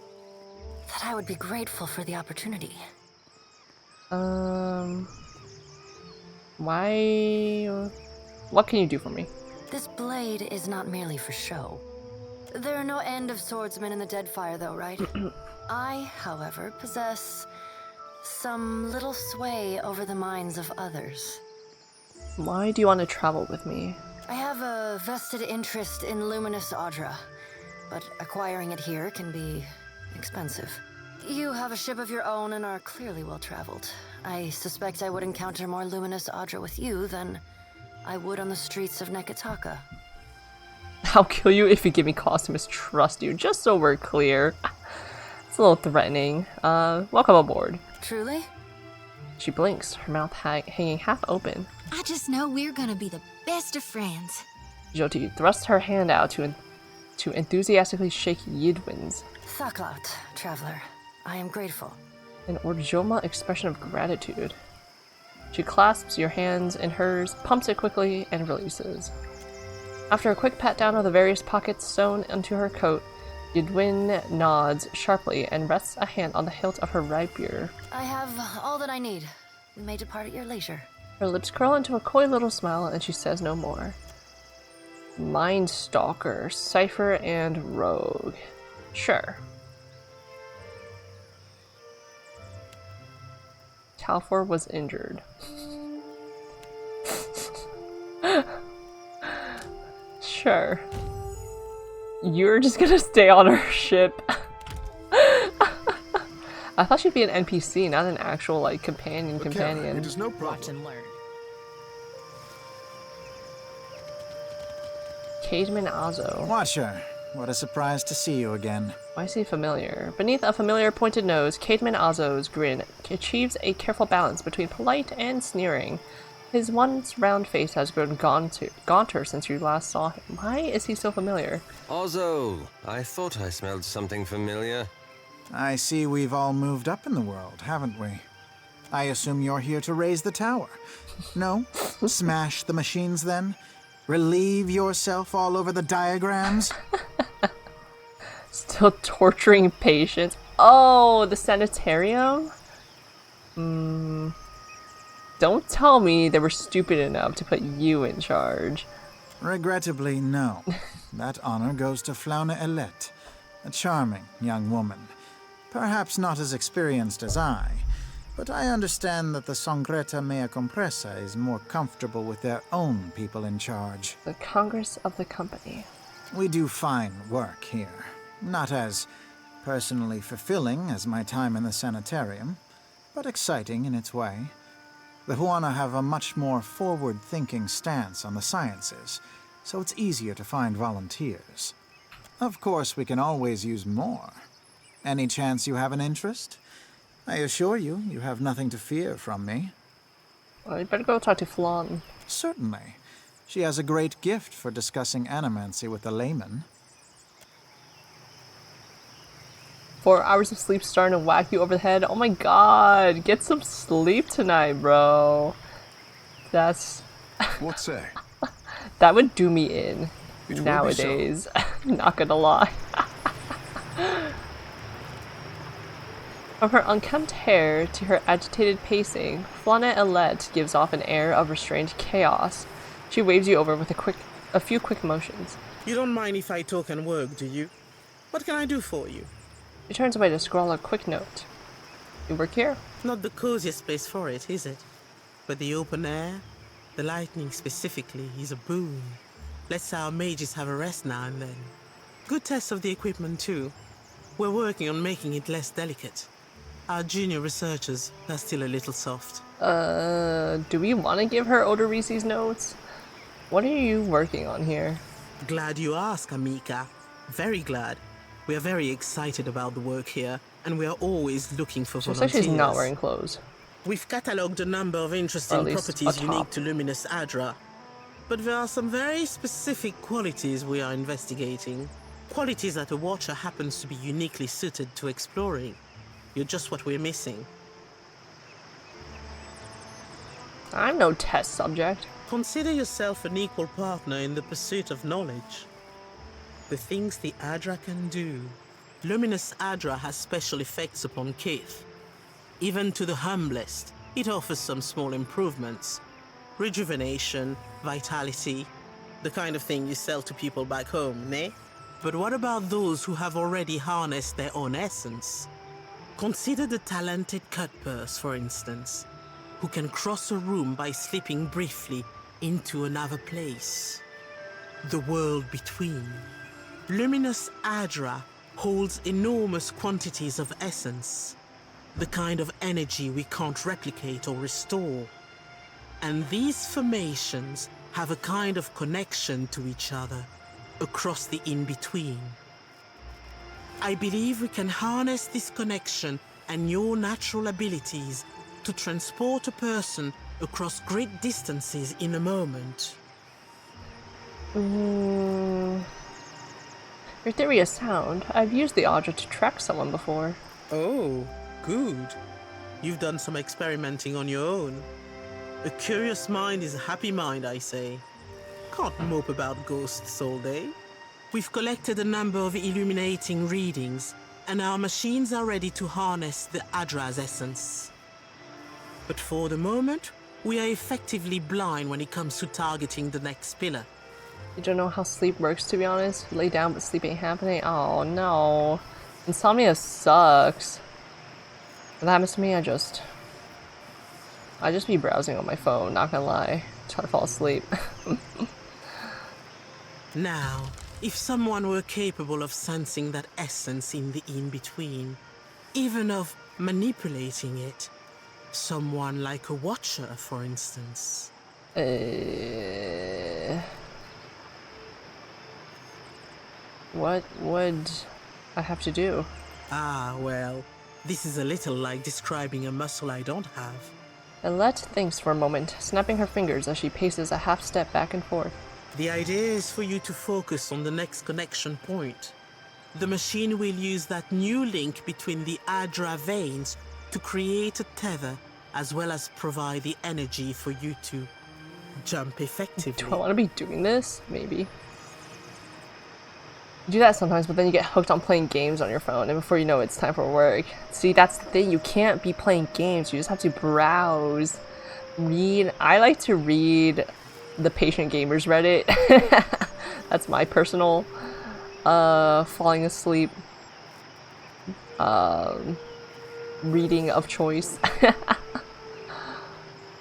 that I would be grateful for the opportunity. Why? What can you do for me? This blade is not merely for show. There are no end of swordsmen in the Deadfire, though, right? I, however, possess some little sway over the minds of others. Why do you want to travel with me? I have a vested interest in luminous Audra, but acquiring it here can be expensive. You have a ship of your own and are clearly well-traveled. I suspect I would encounter more luminous Audra with you than I would on the streets of Neketaka. I'll kill you if you give me cause to mistrust you, just so we're clear. It's a little threatening. Welcome aboard. Truly? She blinks, her mouth hanging half open. I just know we're gonna be the best of friends. Jyoti thrusts her hand out to enthusiastically shake Yidwin's. Thaklaut, traveler. I am grateful. An Orjoma expression of gratitude. She clasps your hands in hers, pumps it quickly, and releases. After a quick pat down of the various pockets sewn into her coat, Yidwin nods sharply and rests a hand on the hilt of her rapier. I have all that I need. We may depart at your leisure. Her lips curl into a coy little smile and she says no more. Mindstalker, Cipher, and Rogue. Sure. Talfor was injured. Sure. You're just gonna stay on her ship. I thought she'd be an NPC, not an actual, like, companion. It is no problem. Watch and learn. Caedmon Azo. Watcher, what a surprise to see you again. Why is he familiar? Beneath a familiar pointed nose, Caedmon Azo's grin achieves a careful balance between polite and sneering. His once round face has grown gaunter since you last saw him. Why is he so familiar? Ozo, I thought I smelled something familiar. I see we've all moved up in the world, haven't we? I assume you're here to raise the tower. No? Smash the machines, then? Relieve yourself all over the diagrams? Still torturing patients. Oh, the sanitarium? Don't tell me they were stupid enough to put you in charge. Regrettably, no. That honor goes to Flauna Elette, a charming young woman. Perhaps not as experienced as I, but I understand that the Songreta Mea Compressa is more comfortable with their own people in charge. The Congress of the Company. We do fine work here. Not as personally fulfilling as my time in the sanitarium, but exciting in its way. The Huana have a much more forward-thinking stance on the sciences, so it's easier to find volunteers. Of course, we can always use more. Any chance you have an interest? I assure you, you have nothing to fear from me. Well, you better go talk to Flan. Certainly. She has a great gift for discussing animancy with a layman. 4 hours of sleep starting to whack you over the head. Oh my god, get some sleep tonight, bro. That's... What say? That would do me in It will be nowadays. Not gonna lie. From her unkempt hair to her agitated pacing, Flana Elette gives off an air of restrained chaos. She waves you over with a few quick motions. You don't mind if I talk and work, do you? What can I do for you? She turns away to scrawl a quick note. You work here? Not the coziest place for it, is it? But the open air, the lightning specifically, is a boon. Lets our mages have a rest now and then. Good tests of the equipment too. We're working on making it less delicate. Our junior researchers are still a little soft. Do we want to give her Odorisi's notes? What are you working on here? Glad you asked, Amika. Very glad. We are very excited about the work here, and we are always looking for volunteers. Looks like she's not wearing clothes. We've catalogued a number of interesting properties unique to Luminous Adra, but there are some very specific qualities we are investigating. Qualities that a Watcher happens to be uniquely suited to exploring. You're just what we're missing. I'm no test subject. Consider yourself an equal partner in the pursuit of knowledge. The things the Adra can do. Luminous Adra has special effects upon Kith. Even to the humblest, it offers some small improvements. Rejuvenation, vitality, the kind of thing you sell to people back home, ne? But what about those who have already harnessed their own essence? Consider the talented Cutpurse, for instance, who can cross a room by slipping briefly into another place. The world between. Luminous Adra holds enormous quantities of essence, the kind of energy we can't replicate or restore. And these formations have a kind of connection to each other across the in-between. I believe we can harness this connection and your natural abilities to transport a person across great distances in a moment. Your theory is sound. I've used the Adra to track someone before. Oh, good. You've done some experimenting on your own. A curious mind is a happy mind, I say. Can't mope about ghosts all day. We've collected a number of illuminating readings, and our machines are ready to harness the Adra's essence. But for the moment, we are effectively blind when it comes to targeting the next pillar. You don't know how sleep works, to be honest? You lay down but sleep ain't happening? Oh no. Insomnia sucks. When that happens to me, I just be browsing on my phone, not gonna lie. Try to fall asleep. Now, if someone were capable of sensing that essence in the in-between, even of manipulating it, someone like a Watcher, for instance. What would I have to do? Ah, well, this is a little like describing a muscle I don't have. Elette thinks for a moment, snapping her fingers as she paces a half step back and forth. The idea is for you to focus on the next connection point. The machine will use that new link between the Adra veins to create a tether, as well as provide the energy for you to jump effectively. Do I want to be doing this? Maybe. You do that sometimes, but then you get hooked on playing games on your phone, and before you know it, it's time for work. See, that's the thing. You can't be playing games. You just have to browse, read. I like to read the Patient Gamers Reddit. That's my personal falling asleep reading of choice.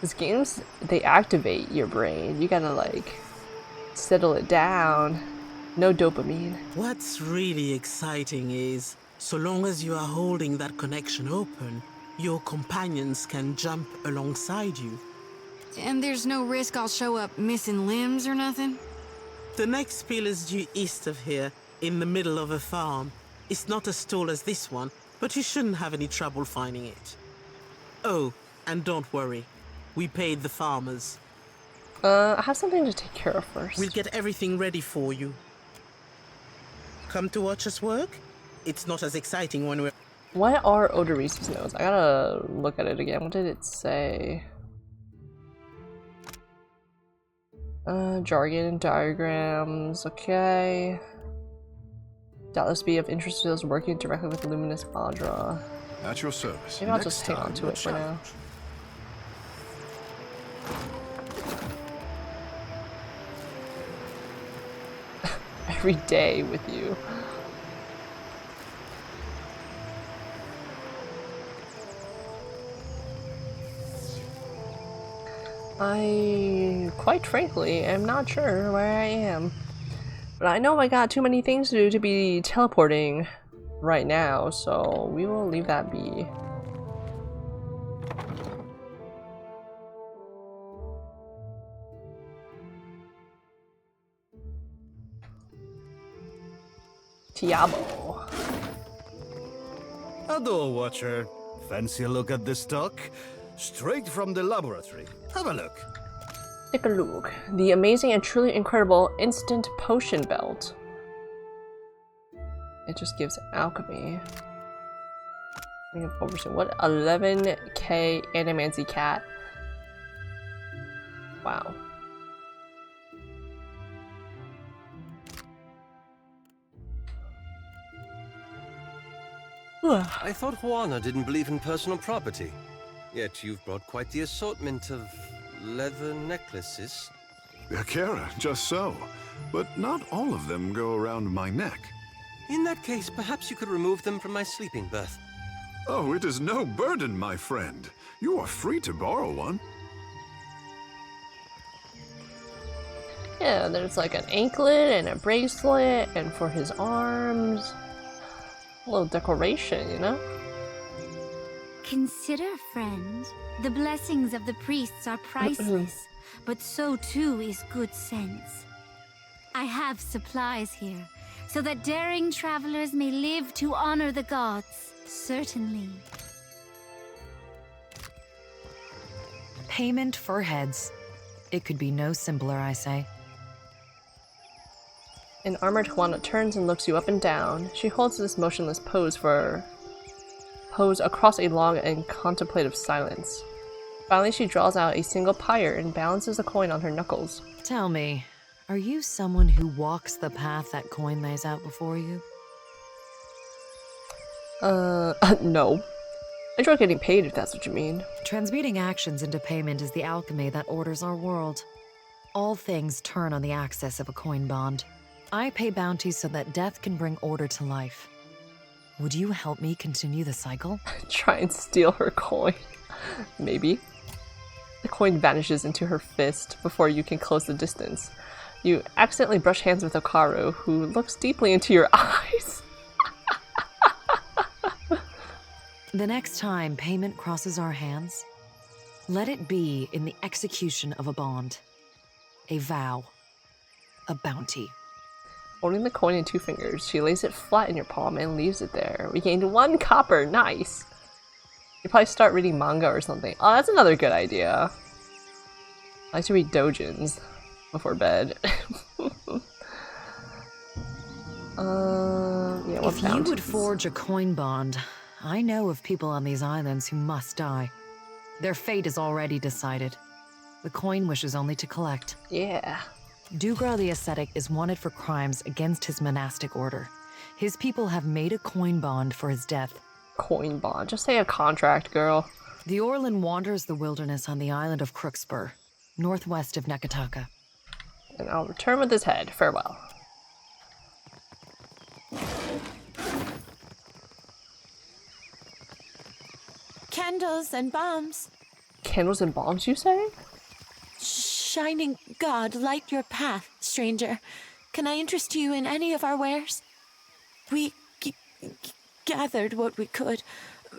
These games, they activate your brain. You gotta like settle it down. No dopamine. What's really exciting is, so long as you are holding that connection open, your companions can jump alongside you. And there's no risk I'll show up missing limbs or nothing? The next pill is due east of here, in the middle of a farm. It's not as tall as this one, but you shouldn't have any trouble finding it. Oh, and don't worry. We paid the farmers. I have something to take care of first. We'll get everything ready for you. Come to watch us work? It's not as exciting when we're... What are Odorise's notes? I gotta look at it again. What did it say? Jargon, diagrams, okay. Doubtless be of interest to those working directly with Luminous Adra. At your service. Maybe I'll just hang on to it for now. Every day with you. I, quite frankly, am not sure where I am. But I know I got too many things to do to be teleporting right now, so we will leave that be. Tiabo. Hello, Watcher. Fancy a look at this stock? Straight from the laboratory. Have a look. Take a look. The amazing and truly incredible instant potion belt. It just gives alchemy. What? 11k animancy cat. Wow. I thought Juana didn't believe in personal property. Yet you've brought quite the assortment of leather necklaces. Kara, just so. But not all of them go around my neck. In that case, perhaps you could remove them from my sleeping berth. Oh, it is no burden, my friend. You are free to borrow one. Yeah, there's like an anklet and a bracelet, and for his arms. A little decoration, you know? Consider, friend, the blessings of the priests are priceless, but so too is good sense. I have supplies here, so that daring travelers may live to honor the gods, certainly. Payment for heads. It could be no simpler, I say. An armored Juana turns and looks you up and down. She holds this motionless pose across a long and contemplative silence. Finally, she draws out a single pyre and balances a coin on her knuckles. Tell me, are you someone who walks the path that coin lays out before you? No. I enjoy getting paid, if that's what you mean. Transmuting actions into payment is the alchemy that orders our world. All things turn on the axis of a coin bond. I pay bounties so that death can bring order to life. Would you help me continue the cycle? Try and steal her coin. Maybe. The coin vanishes into her fist before you can close the distance. You accidentally brush hands with Okaru, who looks deeply into your eyes. The next time payment crosses our hands, let it be in the execution of a bond, a vow, a bounty. Holding the coin in 2 fingers, she lays it flat in your palm and leaves it there. We gained 1 copper, nice! You probably start reading manga or something. Oh, that's another good idea. I like to read doujins before bed. Yeah, what if you would forge a coin bond, I know of people on these islands who must die. Their fate is already decided. The coin wishes only to collect. Yeah. Dugra the Ascetic is wanted for crimes against his monastic order. His people have made a coin bond for his death. Coin bond? Just say a contract, girl. The Orlin wanders the wilderness on the island of Crookspur, northwest of Neketaka. And I'll return with his head. Farewell. Candles and bombs. Candles and bombs, you say? Shining God, light your path, stranger. Can I interest you in any of our wares? We gathered what we could.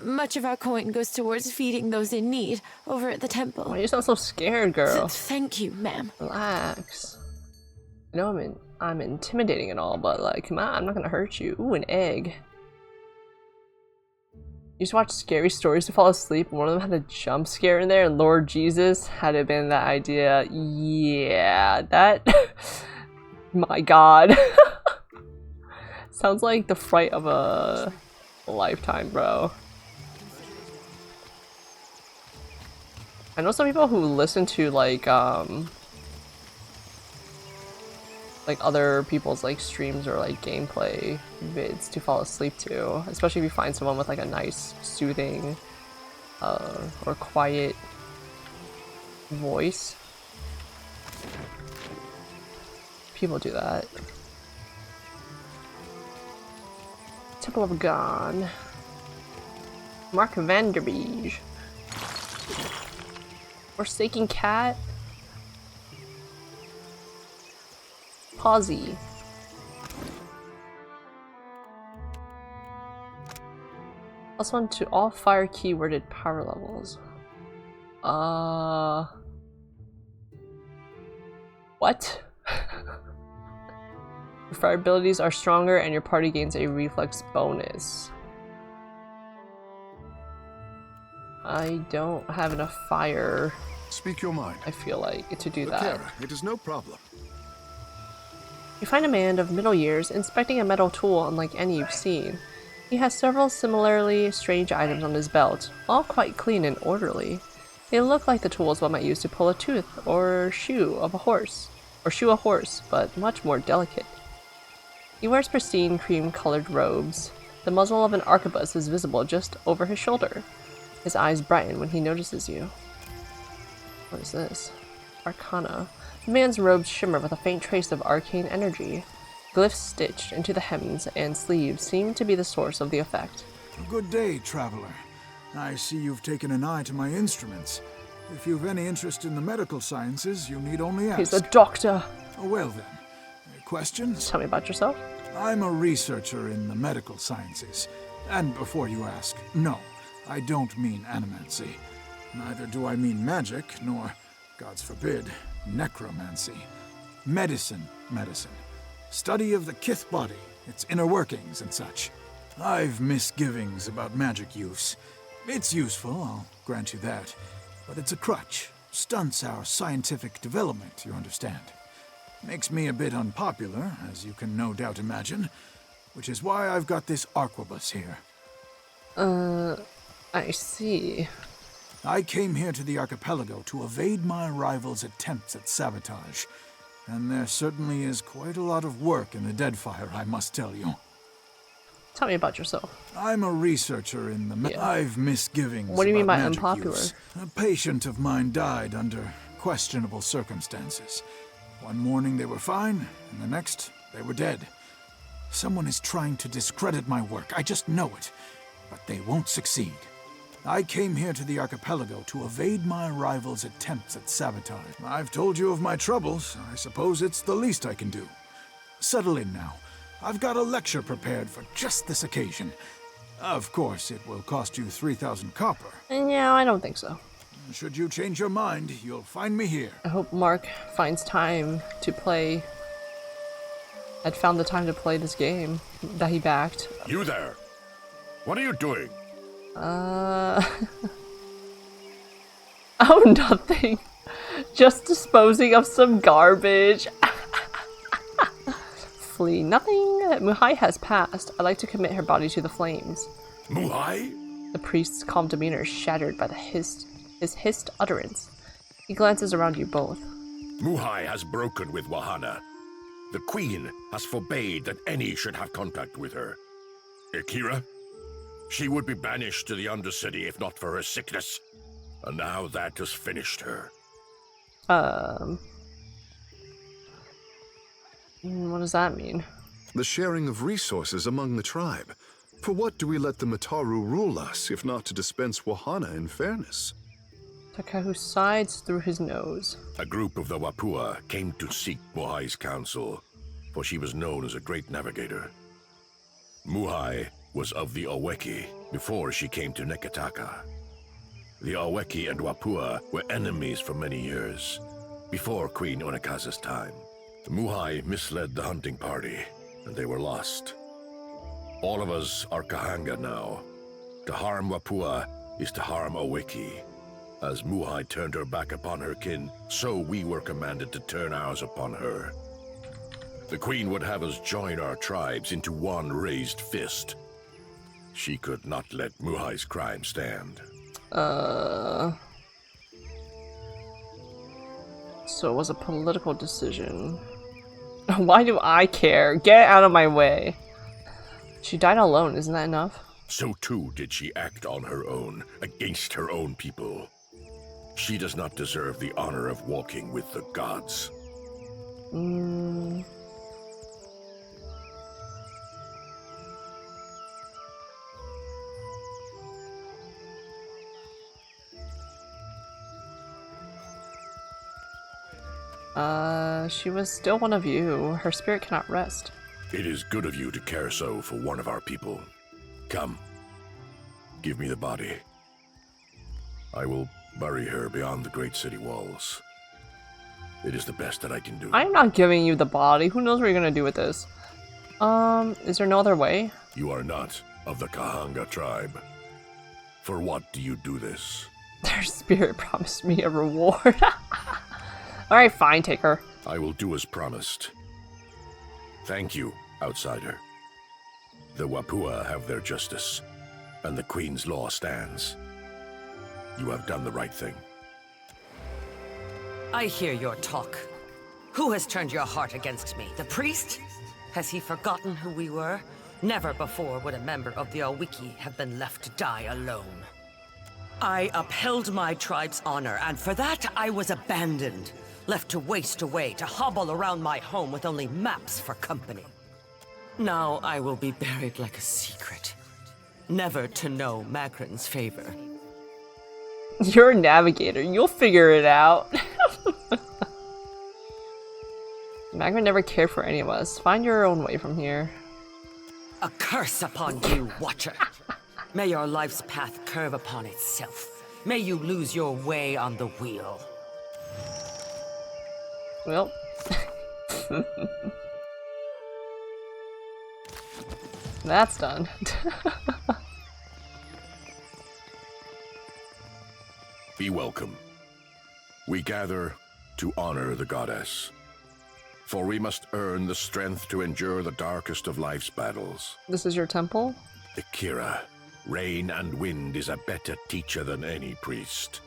Much of our coin goes towards feeding those in need over at the temple. Why you sound so scared, girl? Thank you, ma'am. Relax. I know I'm intimidating and all, but like, come on, I'm not gonna hurt you. Ooh, an egg. used to watch scary stories to fall asleep. One of them had a jump scare in there, and Lord Jesus, had it been that idea, yeah, that, my God. Sounds like the fright of a lifetime, bro. I know some people who listen to like other people's like streams or like gameplay vids to fall asleep to, especially if you find someone with like a nice soothing or quiet voice. People do that. Temple of Gone. Mark Vanderbeege. Forsaken Cat. Pawsey. +1 to all fire keyworded power levels. What? Your fire abilities are stronger and your party gains a reflex bonus. I don't have enough fire. Speak your mind. I feel like to do that. It is no problem. You find a man of middle years inspecting a metal tool unlike any you've seen. He has several similarly strange items on his belt, all quite clean and orderly. They look like the tools one might use to pull a tooth or shoe of a horse, but much more delicate. He wears pristine cream-colored robes. The muzzle of an arquebus is visible just over his shoulder. His eyes brighten when he notices you. What is this? Arcana. The man's robes shimmer with a faint trace of arcane energy. Glyphs stitched into the hems and sleeves seem to be the source of the effect. Good day, traveler. I see you've taken an eye to my instruments. If you've any interest in the medical sciences, you need only ask. He's a doctor. Well then. Questions? Tell me about yourself. I'm a researcher in the medical sciences. And before you ask, no, I don't mean animancy. Neither do I mean magic, nor, gods forbid, necromancy. Medicine. Study of the kith body, its inner workings and such. I've misgivings about magic use. It's useful, I'll grant you that. But it's a crutch. Stunts our scientific development, you understand. Makes me a bit unpopular, as you can no doubt imagine. Which is why I've got this arquebus here. I see. I came here to the archipelago to evade my rival's attempts at sabotage. And there certainly is quite a lot of work in the Deadfire, I must tell you. Tell me about yourself. I'm a researcher in the I've misgivings. What do you mean by magic unpopular? Use. A patient of mine died under questionable circumstances. One morning they were fine, and the next they were dead. Someone is trying to discredit my work, I just know it. But they won't succeed. I came here to the archipelago to evade my rival's attempts at sabotage. I've told you of my troubles. I suppose it's the least I can do. Settle in now. I've got a lecture prepared for just this occasion. Of course, it will cost you 3,000 copper. Yeah, I don't think so. Should you change your mind, you'll find me here. I hope Mark finds time to play. Had found the time to play this game that he backed. You there? What are you doing? Oh, nothing. Just disposing of some garbage. Flee. Nothing. Muhai has passed. I'd like to commit her body to the flames. Muhai? The priest's calm demeanor is shattered by his hissed utterance. He glances around you both. Muhai has broken with Wahana. The queen has forbade that any should have contact with her. Akira? She would be banished to the Undercity if not for her sickness. And now that has finished her. What does that mean? The sharing of resources among the tribe. For what do we let the Mataru rule us, if not to dispense Wahana in fairness? Takahu sighs through his nose. A group of the Wapua came to seek Muhai's counsel, for she was known as a great navigator. Muhai was of the Oweki before she came to Neketaka. The Oweki and Wapua were enemies for many years, before Queen Onekaza's time. Muhai misled the hunting party, and they were lost. All of us are Kahanga now, To harm Wapua is to harm Oweki. As Muhai turned her back upon her kin, so we were commanded to turn ours upon her. The Queen would have us join our tribes into one raised fist. She could not let Muhai's crime stand. So it was a political decision. Why do I care? Get out of my way. She died alone, isn't that enough? So too did she act on her own, against her own people. She does not deserve the honor of walking with the gods. She was still one of you. Her spirit cannot rest. It is good of you to care so for one of our people. Come. Give me the body. I will bury her beyond the great city walls. It is the best that I can do. I'm not giving you the body. Who knows what you're gonna do with this? Is there no other way? You are not of the Kahanga tribe. For what do you do this? Their spirit promised me a reward. Alright, fine, take her. I will do as promised. Thank you, outsider. The Wapua have their justice, and the Queen's law stands. You have done the right thing. I hear your talk. Who has turned your heart against me? The priest? Has he forgotten who we were? Never before would a member of the Oweki have been left to die alone. I upheld my tribe's honor, and for that I was abandoned. Left to waste away, to hobble around my home with only maps for company. Now I will be buried like a secret. Never to know Magrin's favor. You're a navigator. You'll figure it out. Magrin never cared for any of us. Find your own way from here. A curse upon you, Watcher. May your life's path curve upon itself. May you lose your way on the wheel. Well. That's done. Be welcome. We gather to honor the goddess. For we must earn the strength to endure the darkest of life's battles. This is your temple? Akira, rain and wind is a better teacher than any priest.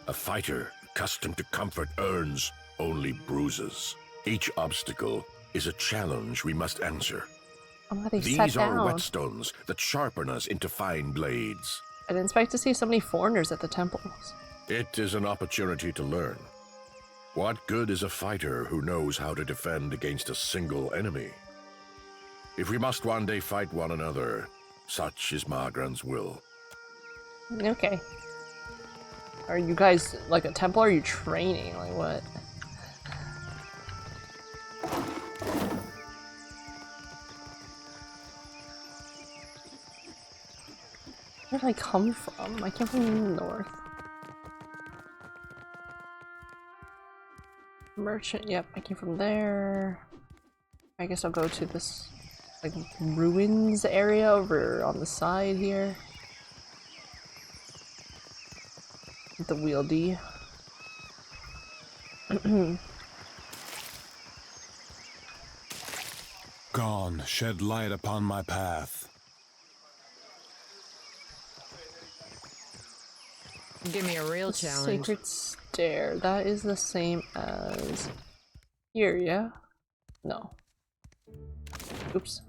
A fighter accustomed to comfort earns only bruises. Each obstacle is a challenge we must answer. These are whetstones that sharpen us into fine blades. I didn't expect to see so many foreigners at the temples. It is an opportunity to learn. What good is a fighter who knows how to defend against a single enemy? If we must one day fight one another, such is Magran's will. Okay. Are you guys like a temple or are you training? Like what? Where did I come from? I came from the north. Merchant, yep, I came from there. I guess I'll go to this like ruins area over on the side here. With the wieldy. Gone, shed light upon my path. Give me a real challenge. Sacred Stair. That is the same as here, yeah? No. Oops.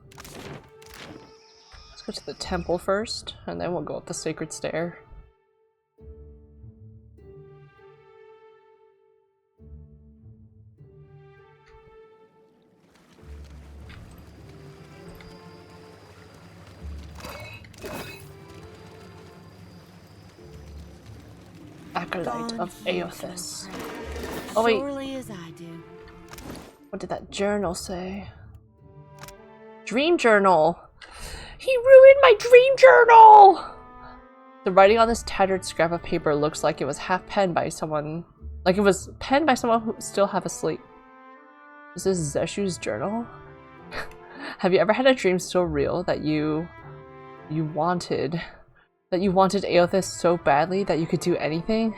Let's go to the temple first, and then we'll go up the Sacred Stair. Acolyte of Aothis. Oh wait. Surely as I do. What did that journal say? Dream journal! He ruined my dream journal! The writing on this tattered scrap of paper looks like it was half penned by someone. Like it was penned by someone who still half asleep. Is this Zeshu's journal? Have you ever had a dream so real that you wanted That you wanted Aothis so badly that you could do anything?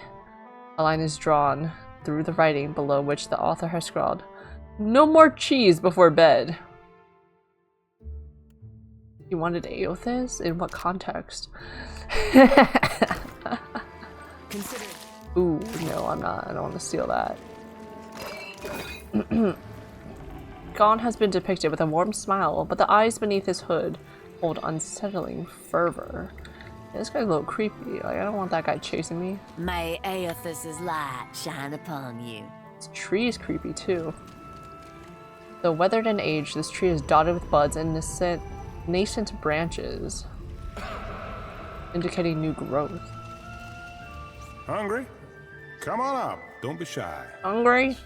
A line is drawn through the writing below which the author has scrawled, "No more cheese before bed." You wanted Aothis? In what context? Ooh, no, I'm not. I don't want to steal that. Gon has been depicted with a warm smile, but the eyes beneath his hood hold unsettling fervor. Yeah, this guy's a little creepy. Like, I don't want that guy chasing me. May Aothis's light shine upon you. This tree is creepy too. Though weathered and aged, this tree is dotted with buds and nascent branches, indicating new growth. Hungry? Come on up. Don't be shy. Hungry?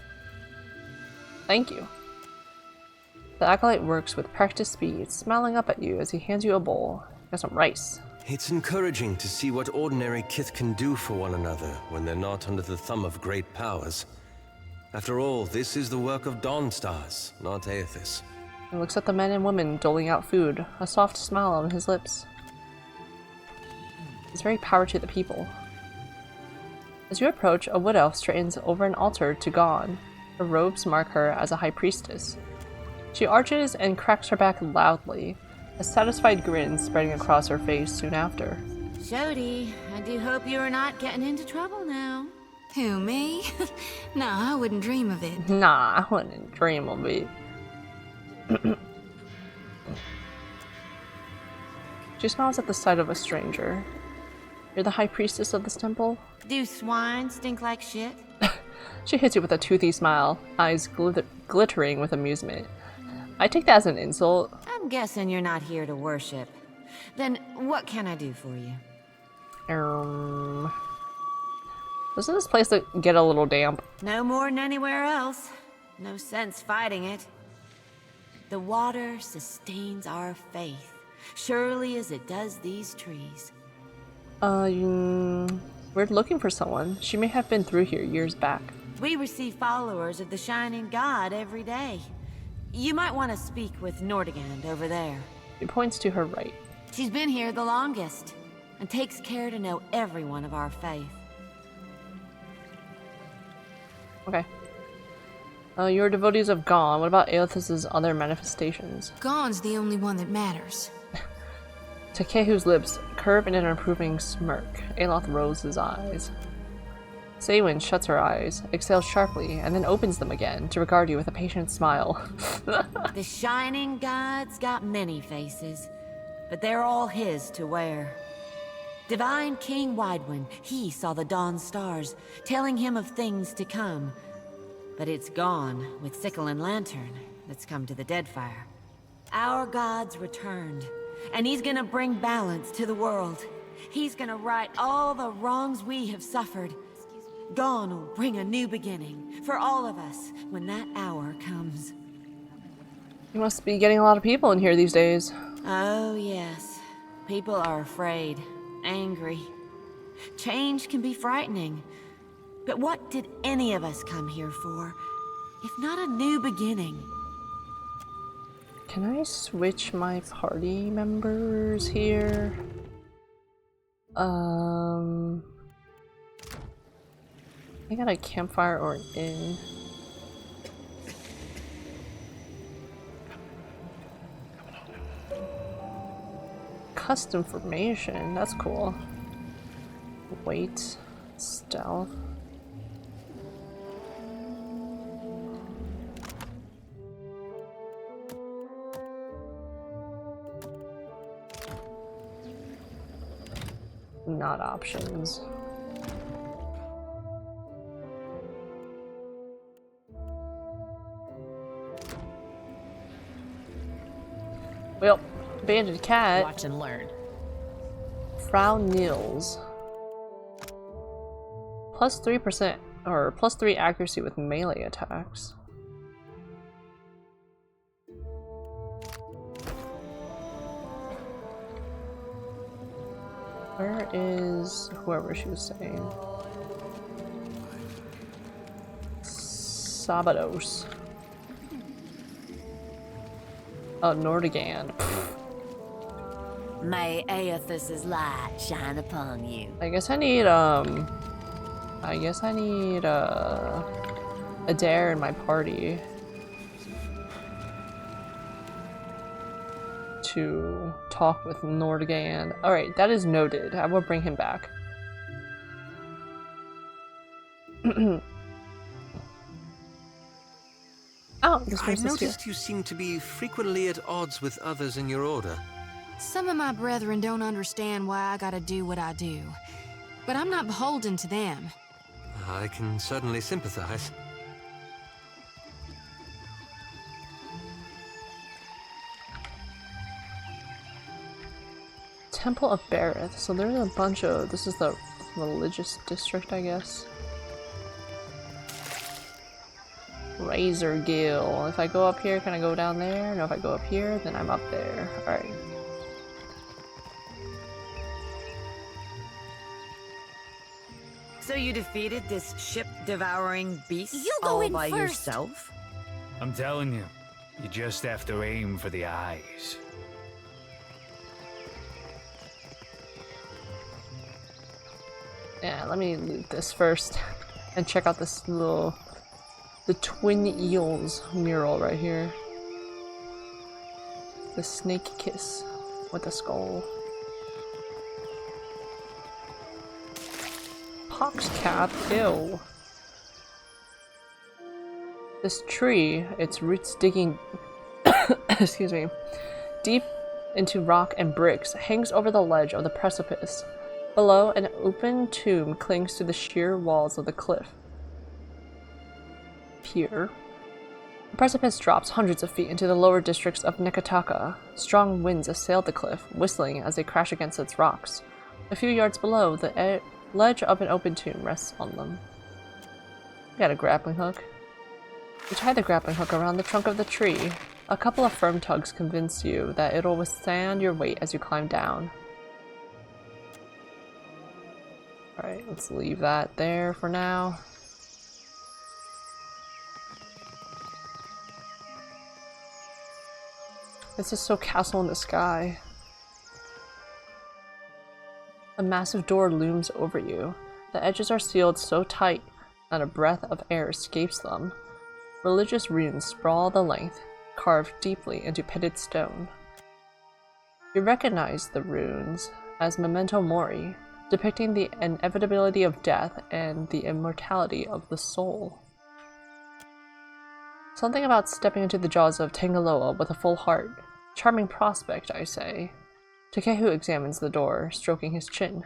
Thank you. The acolyte works with practiced speed, smiling up at you as he hands you a bowl. Got some rice. It's encouraging to see what ordinary kith can do for one another when they're not under the thumb of great powers. After all, this is the work of Dawnstars, not Aothis. He looks at the men and women doling out food, a soft smile on his lips. It's very power to the people. As you approach, a wood elf straightens over an altar to Gon. Her robes mark her as a high priestess. She arches and cracks her back loudly, a satisfied grin spreading across her face soon after. Jody, I do hope you are not getting into trouble now. Who, me? No, I wouldn't dream of it. Nah, I wouldn't dream of it. She smiles at the sight of a stranger. You're the high priestess of this temple? Do swine stink like shit? She hits you with a toothy smile, eyes glittering with amusement. I take that as an insult. I'm guessing you're not here to worship. Then what can I do for you? Doesn't this place get a little damp? No more than anywhere else. No sense fighting it. The water sustains our faith, surely as it does these trees. We're looking for someone. She may have been through here years back. We receive followers of the Shining God every day. You might want to speak with Nordegand over there. She points to her right. She's been here the longest, and takes care to know everyone of our faith. Okay. You're devotees of Gon. What about Aothis's other manifestations? Gon's the only one that matters. Takehu's lips curve in an approving smirk. Aloth rolls his eyes. Saywin shuts her eyes, exhales sharply, and then opens them again to regard you with a patient smile. The Shining God's got many faces, but they're all his to wear. Divine King Widewin, he saw the dawn stars, telling him of things to come. But it's gone with sickle and lantern that's come to the Deadfire. Our God's returned, and he's gonna bring balance to the world. He's gonna right all the wrongs we have suffered. Gon will bring a new beginning for all of us when that hour comes. You must be getting a lot of people in here these days. Oh yes. People are afraid, angry. Change can be frightening. But what did any of us come here for, if not a new beginning? Can I switch my party members here? I got a campfire or an inn. Custom formation, that's cool. Wait, stealth. Not options. Well, banded cat. Watch and learn. Frau Nils. Plus 3% or plus 3 accuracy with melee attacks. Where is whoever she was saying? Sabados. Oh, Nordegand. May Aethys's light shine upon you. I guess I need a dare in my party to talk with Nordgan. Alright, that is noted. I will bring him back. Oh, this I've noticed you seem to be frequently at odds with others in your order. Some of my brethren don't understand why I gotta do what I do, but I'm not beholden to them. I can certainly sympathize. Temple of Bareth. So there's a bunch of... This is the religious district, I guess. Razor Gill. If I go up here, can I go down there? No, if I go up here, then I'm up there. Alright. So you defeated this ship-devouring beast You go all in by first. yourself? I'm telling you, you just have to aim for the eyes. Yeah, let me loot this first and check out this little... The Twin Eels mural right here. The Snake Kiss with a skull. Pox cap, ew. This tree, its roots digging excuse me, deep into rock and bricks, hangs over the ledge of the precipice. Below, an open tomb clings to the sheer walls of the cliff. Pier. The precipice drops hundreds of feet into the lower districts of Neketaka. Strong winds assail the cliff, whistling as they crash against its rocks. A few yards below, the ledge of an open tomb rests on them. Got a grappling hook. You tie the grappling hook around the trunk of the tree. A couple of firm tugs convince you that it'll withstand your weight as you climb down. Alright, let's leave that there for now. This is so castle in the sky. A massive door looms over you. The edges are sealed so tight that a breath of air escapes them. Religious runes sprawl the length, carved deeply into pitted stone. You recognize the runes as memento mori, depicting the inevitability of death and the immortality of the soul. Something about stepping into the jaws of Tangaloa with a full heart. Charming prospect, I say. Takehu examines the door, stroking his chin.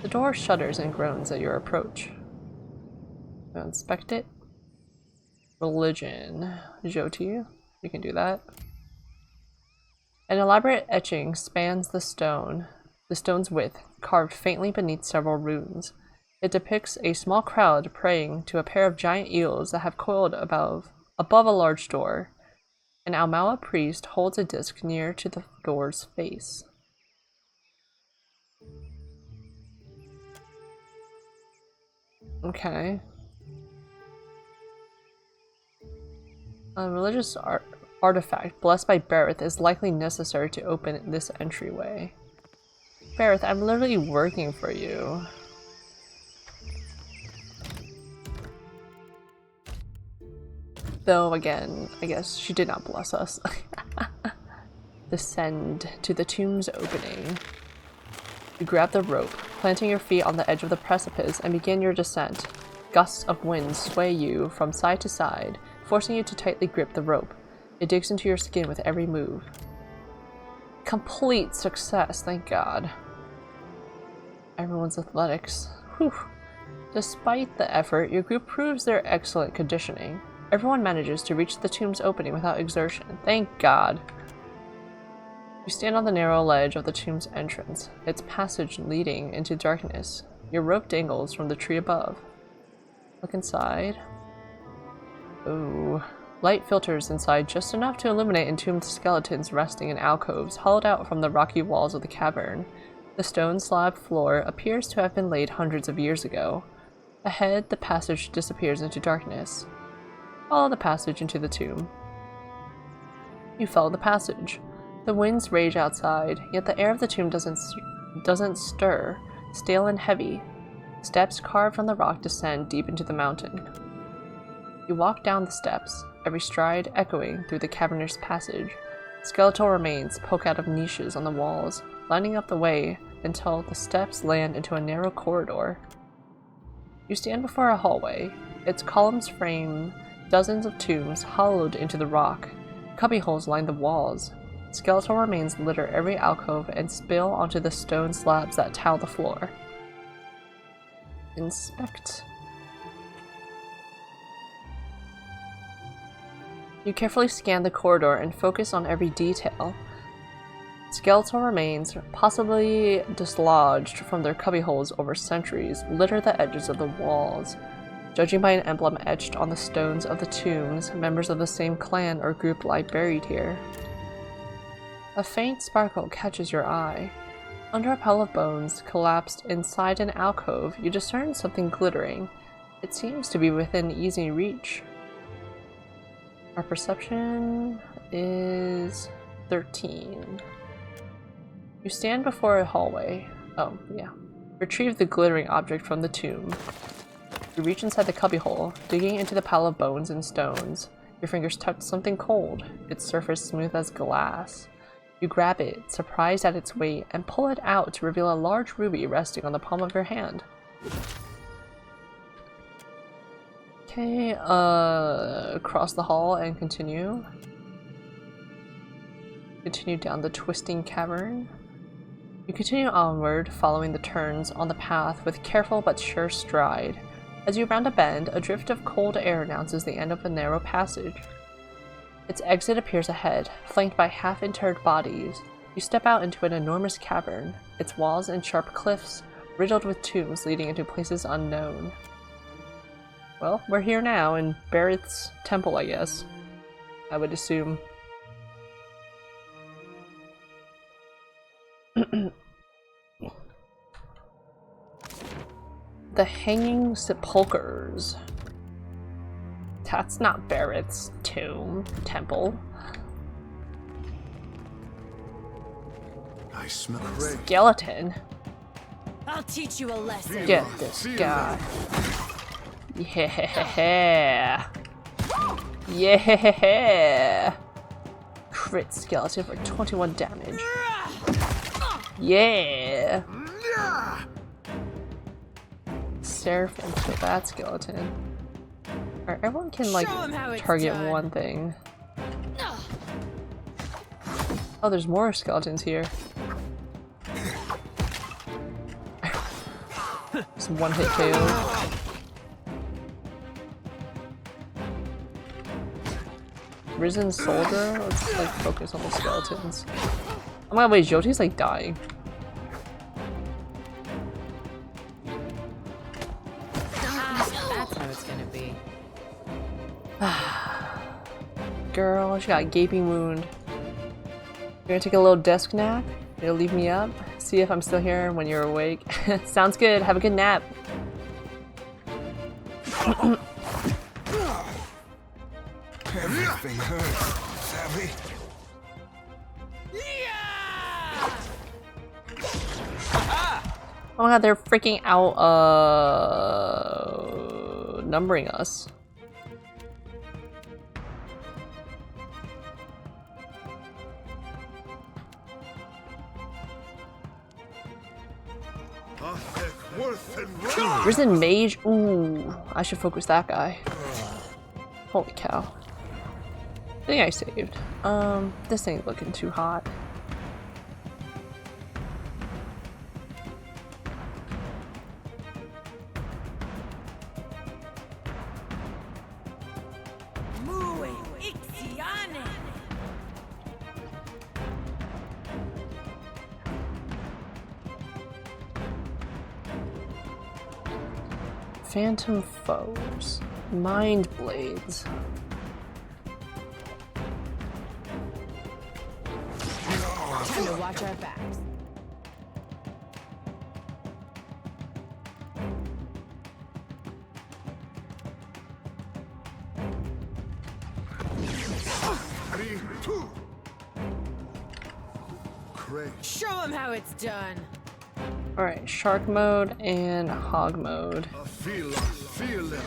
The door shudders and groans at your approach. You inspect it. Religion. Joti, you can do that. An elaborate etching spans the stone's width, carved faintly beneath several runes. It depicts a small crowd praying to a pair of giant eels that have coiled above a large door. An Almawa priest holds a disc near to the door's face. Okay. A religious artifact blessed by Bareth is likely necessary to open this entryway. Bareth, I'm literally working for you. Though, again, I guess she did not bless us. Descend to the tomb's opening. You grab the rope, planting your feet on the edge of the precipice, and begin your descent. Gusts of wind sway you from side to side, forcing you to tightly grip the rope. It digs into your skin with every move. Complete success, thank God. Everyone's athletics. Whew. Despite the effort, your group proves their excellent conditioning. Everyone manages to reach the tomb's opening without exertion. Thank God. You stand on the narrow ledge of the tomb's entrance, its passage leading into darkness. Your rope dangles from the tree above. Look inside. Ooh. Light filters inside just enough to illuminate entombed skeletons resting in alcoves hollowed out from the rocky walls of the cavern. The stone slab floor appears to have been laid hundreds of years ago. Ahead, the passage disappears into darkness. Follow the passage into the tomb. You follow the passage. The winds rage outside, yet the air of the tomb doesn't stir, stale and heavy. Steps carved on the rock descend deep into the mountain. You walk down the steps, every stride echoing through the cavernous passage. Skeletal remains poke out of niches on the walls, lining up the way until the steps land into a narrow corridor. You stand before a hallway. Its columns frame dozens of tombs hollowed into the rock. Cubbyholes line the walls. Skeletal remains litter every alcove and spill onto the stone slabs that tile the floor. Inspect. You carefully scan the corridor and focus on every detail. Skeletal remains, possibly dislodged from their cubbyholes over centuries, litter the edges of the walls. Judging by an emblem etched on the stones of the tombs, members of the same clan or group lie buried here. A faint sparkle catches your eye. Under a pile of bones, collapsed inside an alcove, you discern something glittering. It seems to be within easy reach. Our perception is 13. You stand before a hallway. Oh, yeah. Retrieve the glittering object from the tomb. You reach inside the cubbyhole, digging into the pile of bones and stones. Your fingers touch something cold, its surface smooth as glass. You grab it, surprised at its weight, and pull it out to reveal a large ruby resting on the palm of your hand. Okay, across the hall and continue. Continue down the twisting cavern. You continue onward, following the turns on the path with careful but sure stride. As you round a bend, a drift of cold air announces the end of a narrow passage. Its exit appears ahead, flanked by half-interred bodies. You step out into an enormous cavern, its walls and sharp cliffs riddled with tombs leading into places unknown. Well, we're here now in Barrett's temple, I guess. I would assume. The Hanging Sepulchers. That's not Barrett's temple. I smell a skeleton. I'll teach you a lesson. Get this guy. Yeah. Yeah. Crit skeleton for 21 damage. Yeah. Serpent for that skeleton. Alright, everyone can like target one thing. Oh, there's more skeletons here. Some one-hit KO. Risen soldier? Let's like focus on the skeletons. Oh my god, wait, Joti's like dying. That's how it's gonna be. Girl, she got a gaping wound. You're gonna take a little desk nap? You'll leave me up? See if I'm still here when you're awake? Sounds good, have a good nap. Everything hurts, savvy? Oh my god, they're freaking out, numbering us. Risen Mage? Ooh, I should focus that guy. Holy cow. I think I saved. This ain't looking too hot. Phantom foes. Mind blades. Time to watch our backs. prey. Show him how it's done. Alright, shark mode and hog mode. Feel them.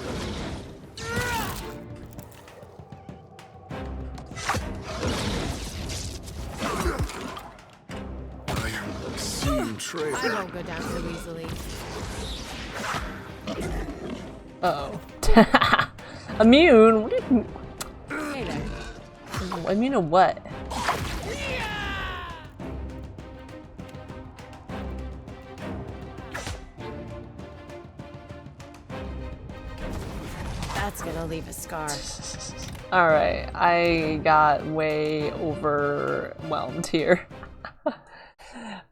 I won't go down so easily. Uh-oh. Immune? What do you... Hey there. Immune to what? That's gonna leave a scar. Alright, I got way overwhelmed here.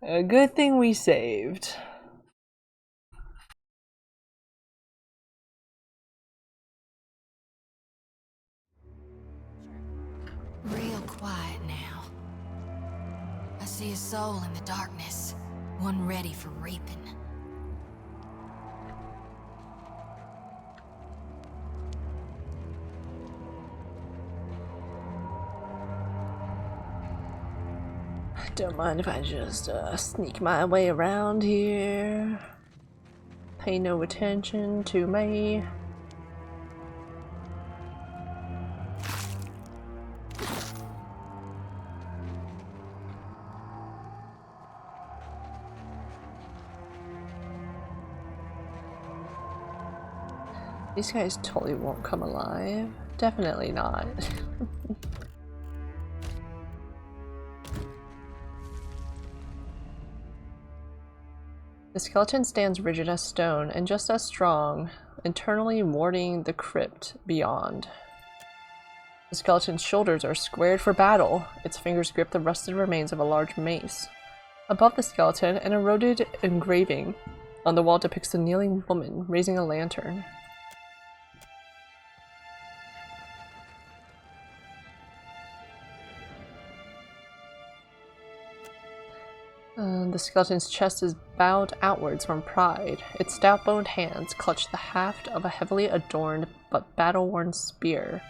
A good thing we saved. Real quiet now. I see a soul in the darkness, one ready for reaping. Don't mind if I just sneak my way around here. Pay no attention to me. These guys totally won't come alive. Definitely not. The skeleton stands rigid as stone and just as strong, internally warding the crypt beyond. The skeleton's shoulders are squared for battle. Its fingers grip the rusted remains of a large mace. Above the skeleton, an eroded engraving on the wall depicts a kneeling woman raising a lantern. The skeleton's chest is bowed outwards from pride. Its stout-boned hands clutch the haft of a heavily adorned but battle-worn spear.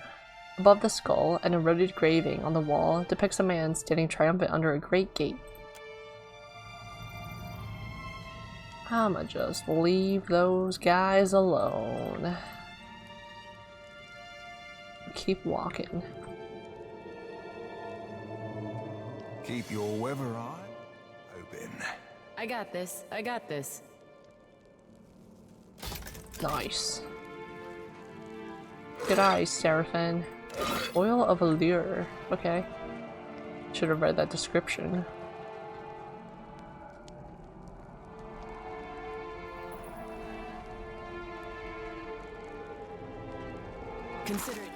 Above the skull, an eroded engraving on the wall depicts a man standing triumphant under a great gate. I'ma just leave those guys alone. Keep walking. Keep your weather eye open. I got this. I got this. Nice. Good eye, Serpent. Oil of Allure. Okay. Should have read that description. Consider it.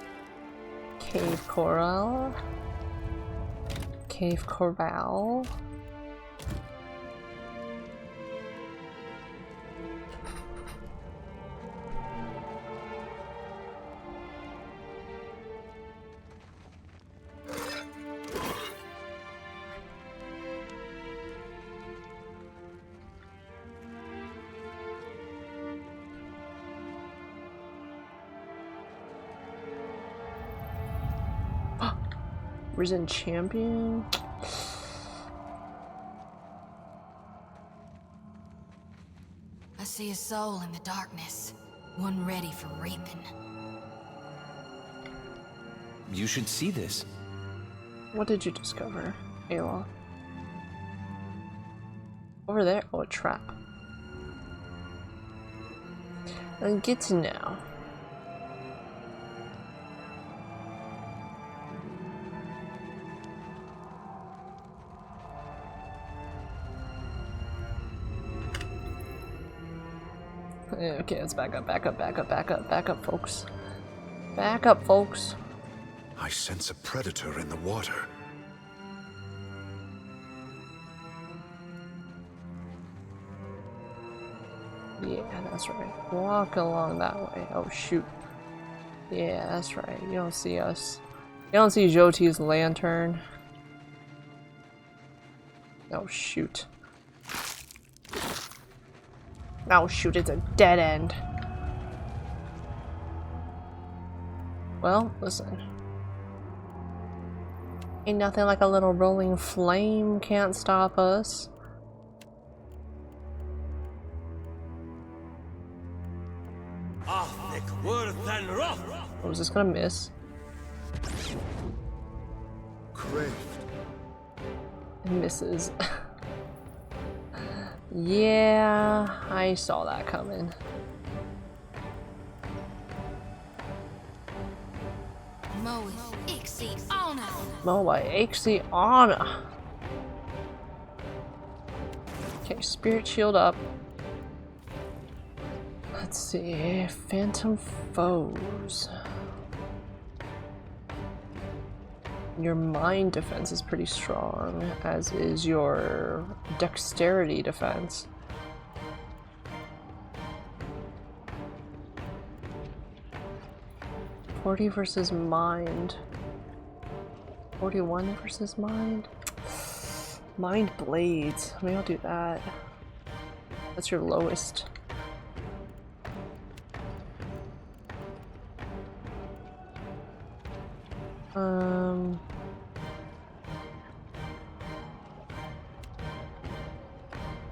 Cave Coral. Cave Corral. Risen Champion. I see a soul in the darkness, one ready for reaping. You should see this. What did you discover, Ayla? Over there? Oh, a trap. Good to know. Okay, let's back up, folks. Back up, folks. I sense a predator in the water. Yeah, that's right. Walk along that way. Oh, shoot. Yeah, that's right. You don't see us. You don't see Joti's lantern. Oh, shoot. Oh shoot, it's a dead end. Well, listen. Ain't nothing like a little rolling flame can't stop us. Oh, is this gonna miss? Craved. It misses. Yeah, I saw that coming. Moa Ixie Anna. Okay, spirit shield up. Let's see, phantom foes. Your mind defense is pretty strong, as is your dexterity defense. $40 versus mind. 41 versus mind. Mind blades. Maybe I'll do that. That's your lowest.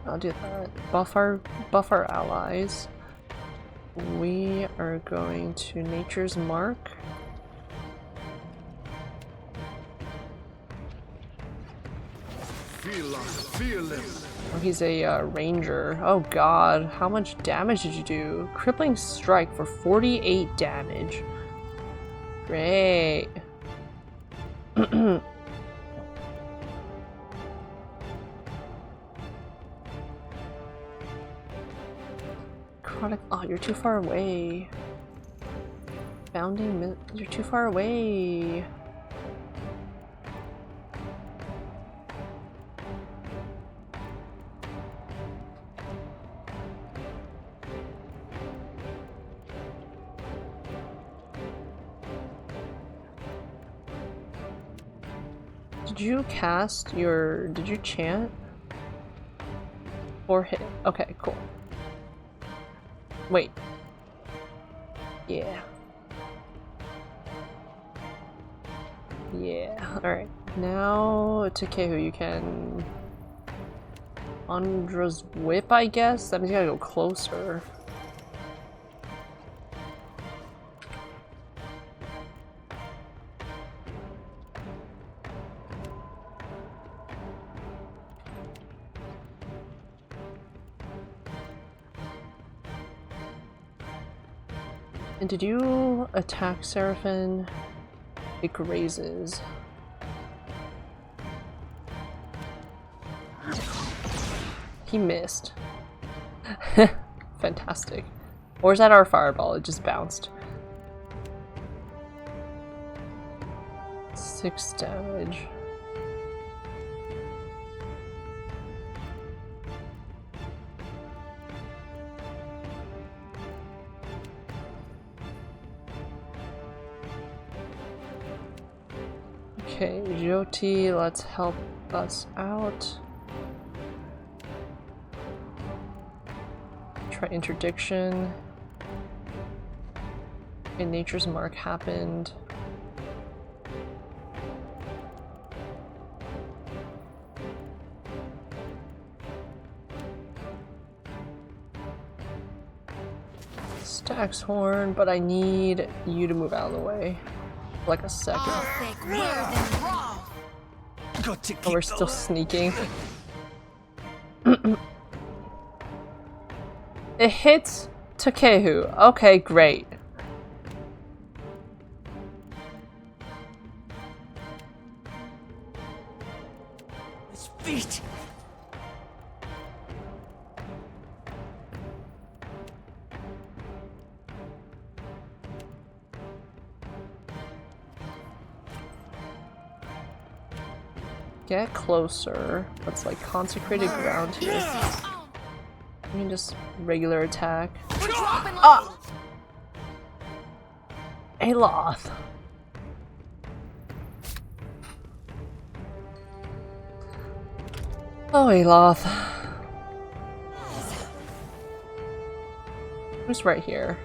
I'll do that. Buff our allies. We are going to Nature's Mark. Feel him. Oh, he's a ranger. Oh god, how much damage did you do? Crippling strike for 48 damage. Great. Chronic. Oh, you're too far away. Bounding. You're too far away. Did you cast your... Did you chant? Or hit? Okay, cool. Wait. Yeah. Yeah. Alright. Now, Takehu, you can... Andra's Whip, I guess? That means you gotta go closer. And did you attack Seraphin? It grazes. He missed. Fantastic. Or is that our fireball? It just bounced. 6 damage. Okay, Jyoti, let's help us out. Try interdiction. And Nature's Mark happened. Stax Horn, but I need you to move out of the way. Like a second. Oh, we're still sneaking. It hits Takehu. Okay, great. His feet. Get closer. That's like consecrated ground here. I mean, just regular attack. Ah! Aloth. Oh, Aloth. Who's right here?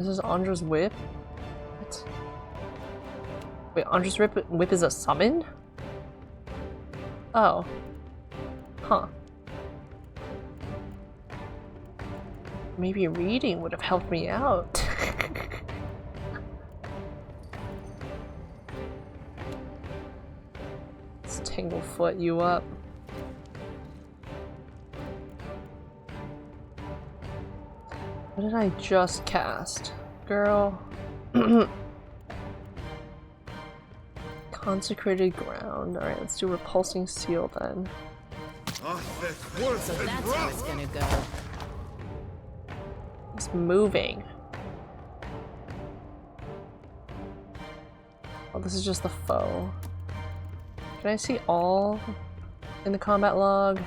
This is Andra's whip? What? Wait, Andra's whip is a summon? Oh. Huh. Maybe reading would have helped me out. Let's Tanglefoot you up. What did I just cast? Girl. Consecrated ground. Alright, let's do repulsing seal then. So that's how it's gonna go. It's moving. Oh, this is just the foe. Can I see all in the combat log?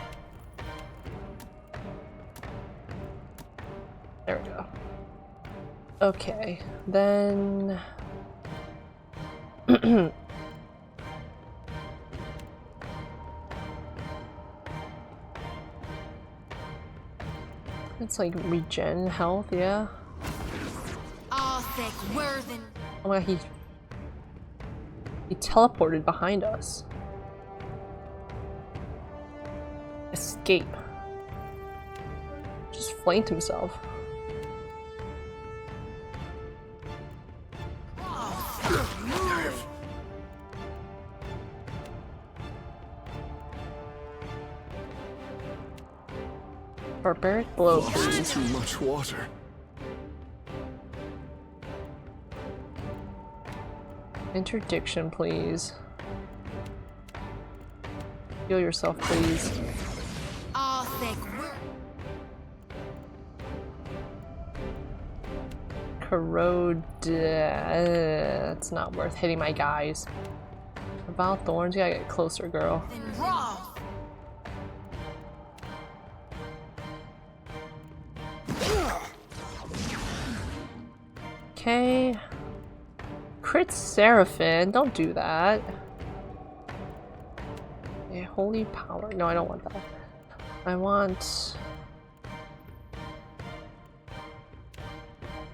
There we go. Okay, then... It's like regen health, yeah. Oh my god, he teleported behind us. Escape. Just flanked himself. Barbaric blow, please. Too much water. Interdiction, please. Heal yourself, please. Corrode. It's not worth hitting my guys. About thorns, you gotta get closer, girl. Okay. Crit Seraphim, don't do that. Yeah, holy power. No, I don't want that. I want...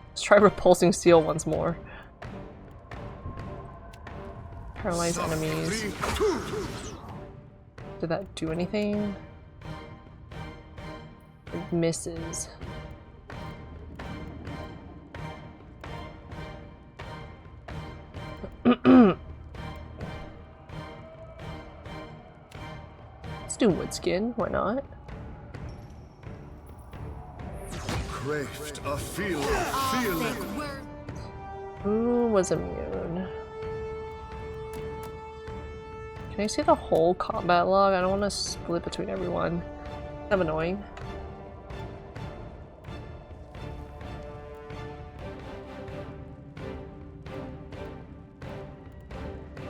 Let's try repulsing seal once more. Paralyze enemies. Did that do anything? It misses. Let's do Woodskin, why not? Craved a feeling. Who was immune? Can I see the whole combat log? I don't want to split between everyone. Kind of annoying.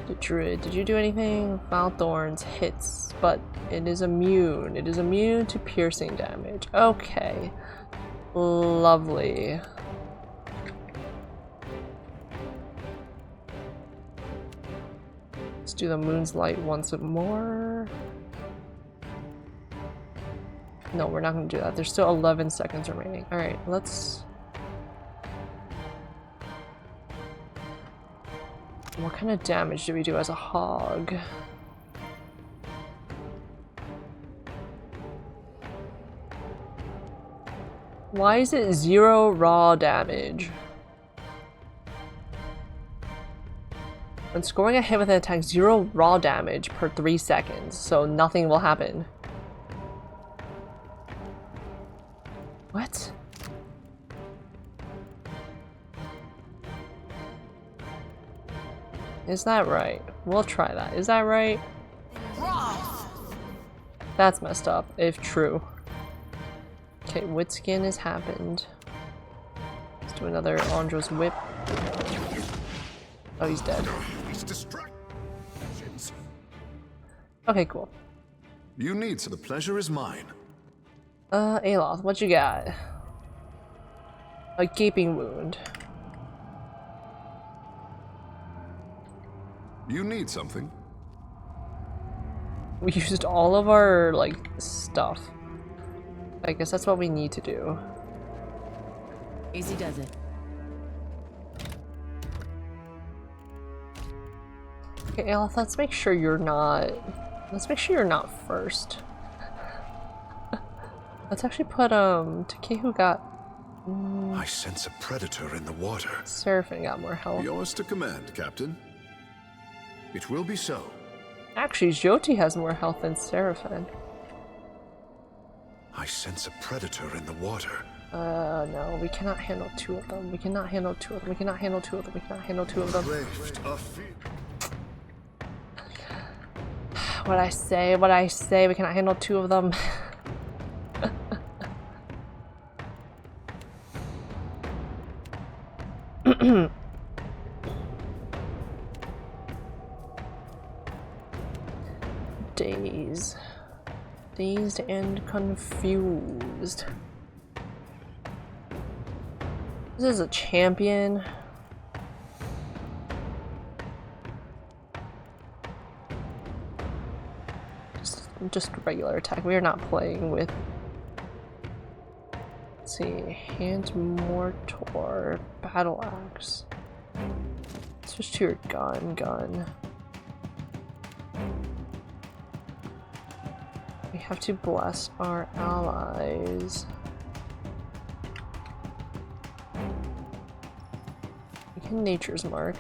The Druid, did you do anything? Foul Thorns hits, but it is immune. It is immune to piercing damage. Okay. Lovely. Let's do the Moon's Light once more. No, we're not going to do that. There's still 11 seconds remaining. Alright, let's... What kind of damage do we do as a hog? Why is it 0 raw damage? When scoring a hit with an attack, 0 raw damage per 3 seconds, so nothing will happen. What? Is that right? We'll try that. Is that right? That's messed up, if true. Okay, Witskin has happened. Let's do another Andra's whip. Oh, he's dead. Okay, cool. You need, so the pleasure is mine. Aloth, what you got? A gaping wound. You need something? We used all of our, like, stuff. I guess that's what we need to do. Easy does it. Okay, Aelith, let's make sure you're not... Let's make sure you're not first. Let's actually put, Takehu got... I sense a predator in the water. Serpent got more health. Yours to command, Captain. It will be so. Actually, Jyoti has more health than Seraphin. I sense a predator in the water. No, we cannot handle two of them. We cannot handle two of them. We cannot handle two of them. We cannot handle two of them. What I say, we cannot handle two of them. Dazed and confused. This is a champion. Just regular attack. We are not playing with. Let's see, hand mortar, battle axe. Switch to your gun. We have to bless our allies. We can Nature's Mark.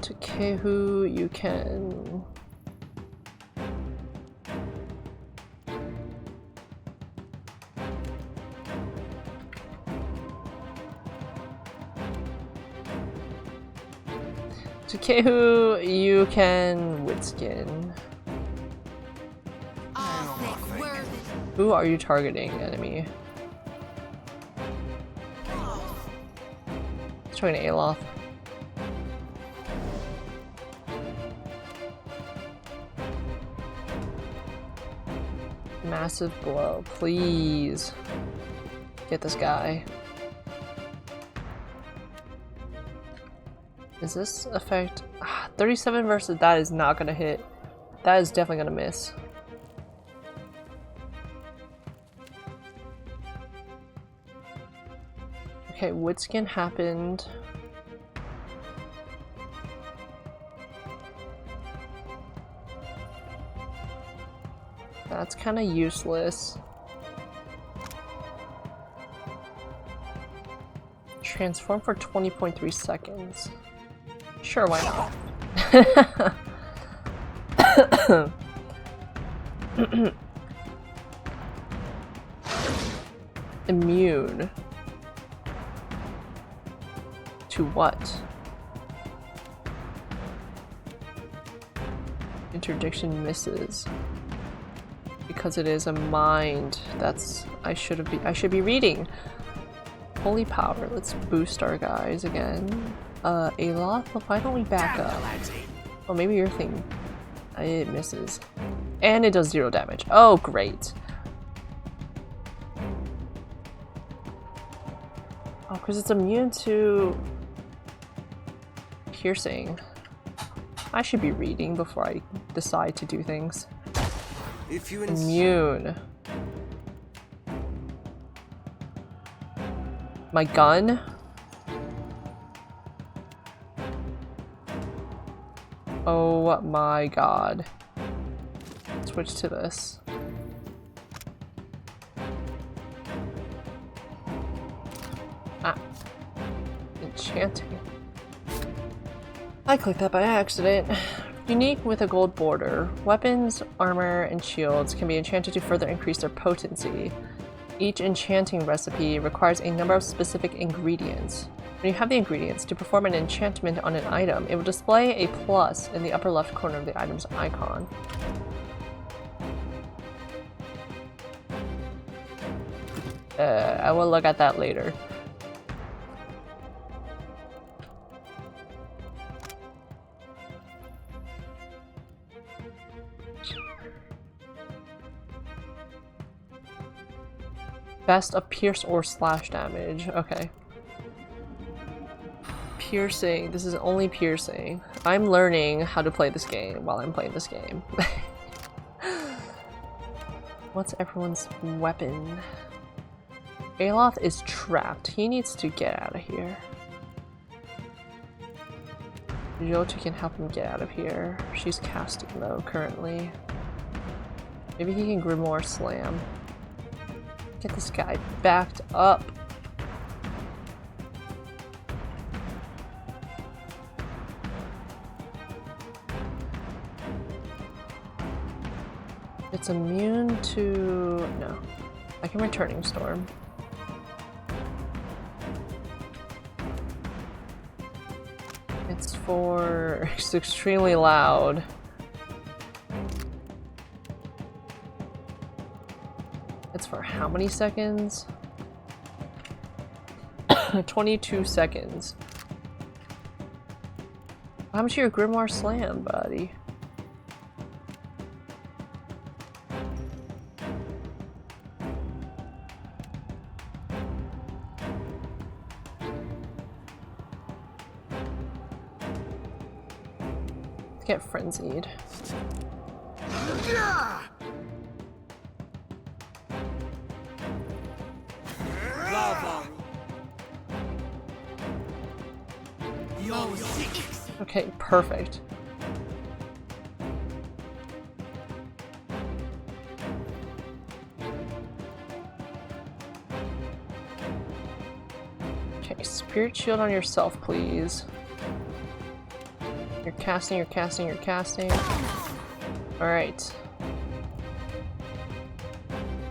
Takehu, you can... Takehu, you can Witskin. Who are you targeting, enemy? Let's try an Aeloth. Massive blow, please. Get this guy. Is this effect? 37 versus that is not gonna hit. That is definitely gonna miss. Okay, Woodskin happened. That's kind of useless. Transform for 20.3 seconds. Sure, why not? Immune. To what? Interdiction misses. Because it is a mind. That's I should be reading. Holy power. Let's boost our guys again. Aeloth, well, why don't we back up? Oh, maybe your thing. It misses. And it does 0 damage. Oh, great. Oh, because it's immune to piercing. I should be reading before I decide to do things. If you immune. My gun? Oh my god. Switch to this. Ah. Enchanting. I clicked that by accident. Unique with a gold border. Weapons, armor, and shields can be enchanted to further increase their potency. Each enchanting recipe requires a number of specific ingredients. When you have the ingredients to perform an enchantment on an item, it will display a plus in the upper left corner of the item's icon. I will look at that later. Best of pierce or slash damage. Okay. Piercing. This is only piercing. I'm learning how to play this game while I'm playing this game. What's everyone's weapon? Aloth is trapped. He needs to get out of here. Jota can help him get out of here. She's casting though, currently. Maybe he can Grimoire Slam. Get this guy backed up. It's immune to... no. I can Returning Storm. It's for... it's extremely loud. It's for how many seconds? 22 seconds. How much your Grimoire Slam, buddy? Get frenzied. Okay, perfect. Okay, Spirit Shield on yourself, please. You're casting, you're casting, you're casting. Alright.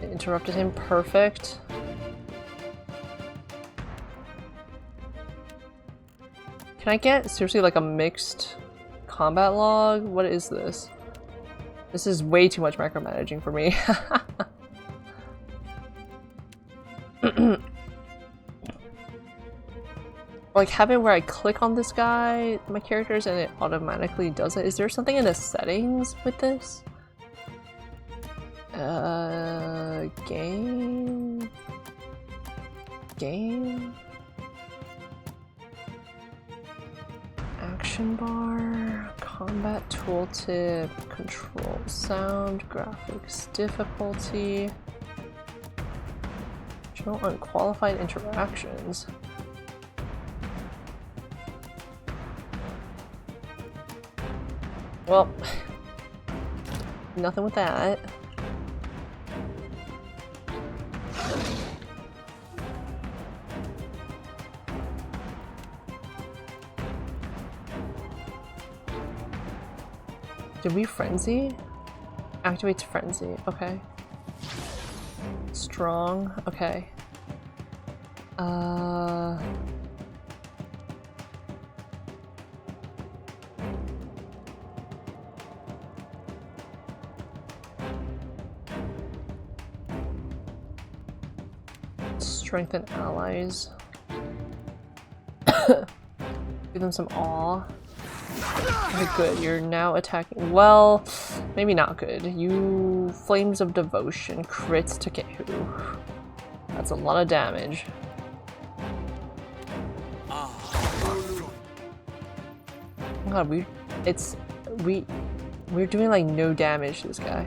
Interrupted him, perfect. Can I get, seriously, like a mixed combat log? What is this? This is way too much micromanaging for me. Like, have it where I click on this guy, my characters, and it automatically does it. Is there something in the settings with this? Game? Action bar, combat tooltip, control sound, graphics difficulty, show unqualified interactions. Well, nothing with that. Did we frenzy? Activates frenzy, okay. Strong, okay. Strengthen allies. Give them some awe. Okay, good. You're now attacking. Well, maybe not good. You Flames of Devotion crits to Kehu. That's a lot of damage. Oh god, we're doing like no damage to this guy.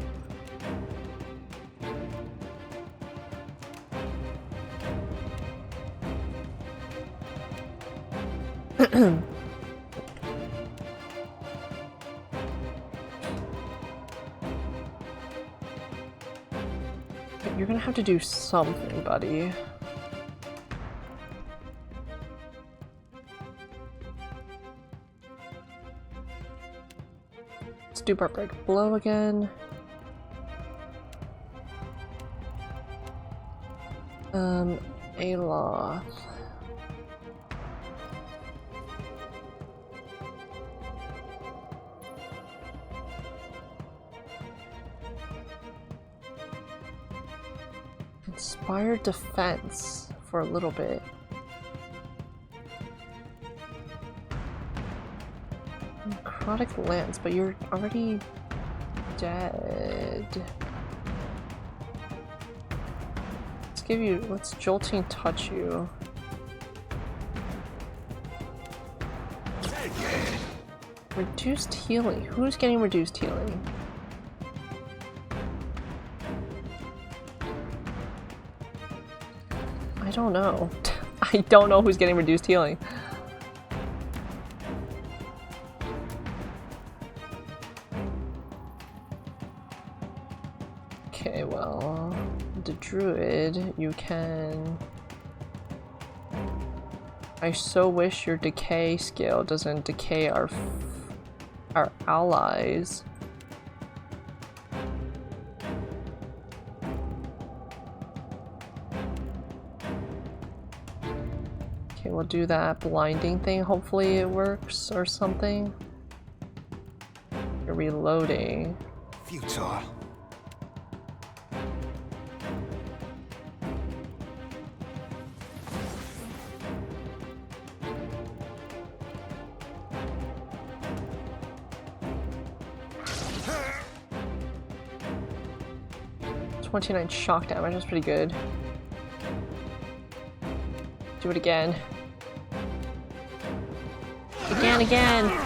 You're gonna have to do something, buddy. Let's do Barbaric Blow again. Aloth. Inspired defense for a little bit. Necrotic Lance, but you're already dead. Let's Jolting Touch you. Reduced healing. Who's getting reduced healing? don't know. I don't know who's getting reduced healing. Okay, well, the druid, you can... I so wish your decay skill doesn't decay our allies. Okay, we'll do that blinding thing. Hopefully it works or something. You're reloading. Futile. .29 shock damage, that's pretty good. Do it again. Again!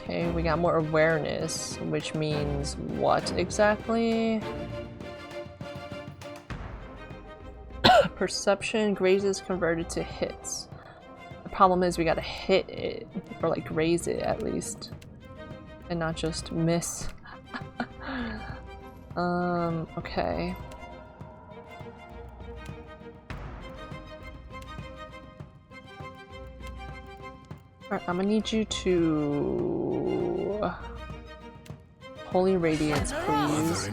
Okay, we got more awareness, which means what exactly? Perception, grazes converted to hits. The problem is we gotta hit it, or like graze it at least, and not just miss. Okay. Alright, I'm gonna need you to... Holy Radiance, please.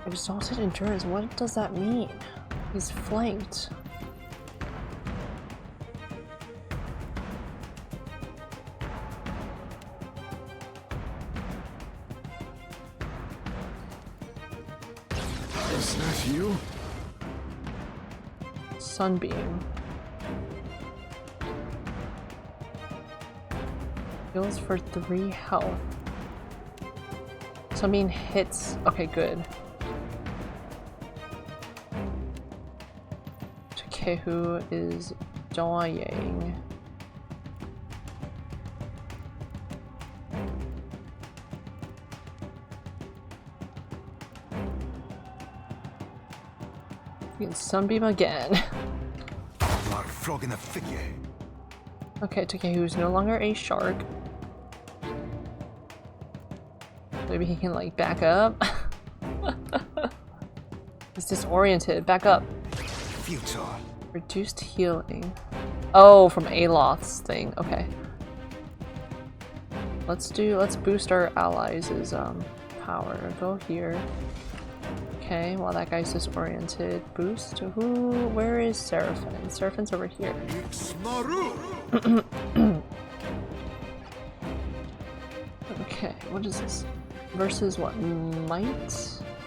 Exalted Endurance, what does that mean? He's flanked. Is that you? Sunbeam. Heals for 3 health. Sunbeam hits. Okay, good. Takehu is dying. Sunbeam again. Okay, Takehu is no longer a shark. Maybe he can like back up. He's disoriented. Back up. Futile. Reduced healing. Oh, from Aloth's thing. Okay. Let's boost our allies' power. Go here. Okay, while that guy's disoriented, boost to who? Where is Serpent? Serpent's over here. Okay, what is this? Versus what? Might?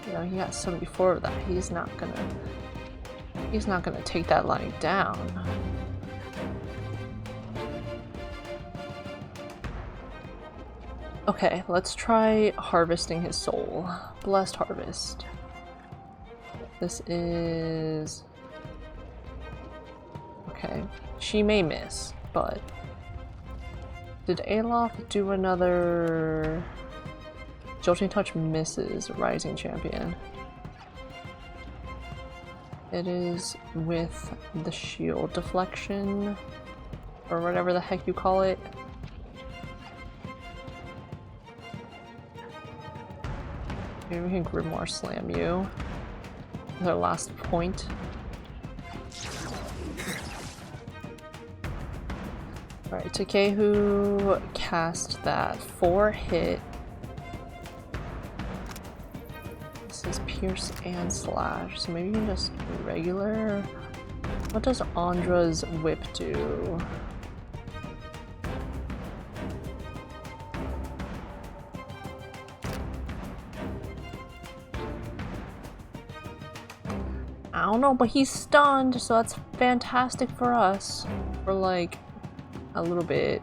You know, he got 74 of that. He's not gonna take that line down. Okay, let's try harvesting his soul. Blessed harvest. This is... Okay, she may miss, but... Did Aloth do another... Jolting Touch misses Rising Champion. It is with the shield deflection, or whatever the heck you call it. Maybe we can Grimoire Slam you. Their last point. Alright, Takehu cast that 4-hit. This is Pierce and Slash, so maybe you can just regular. What does Andra's whip do? I don't know, but he's stunned, so that's fantastic for us. For like a little bit.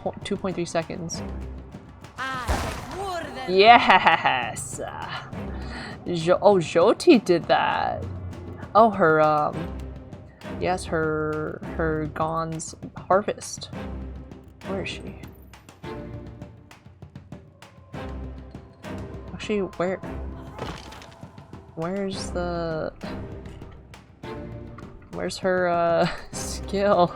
2.3 seconds. Yes! Oh, Jyoti did that. Oh, her, yes, her Gon's harvest. Where is she? Actually, where's her skill?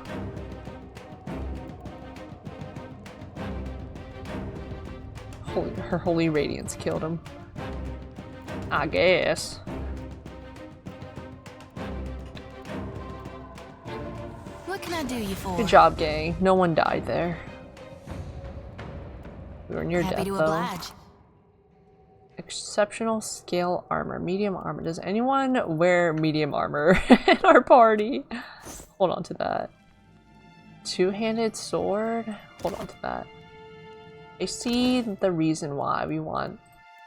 Her holy radiance killed him, I guess. What can I do you for? Good job, gang. No one died there. We were near Happy death, to though. oblige. Exceptional scale armor. Medium armor. Does anyone wear medium armor in our party? Hold on to that. Two-handed sword? Hold on to that. I see the reason why we want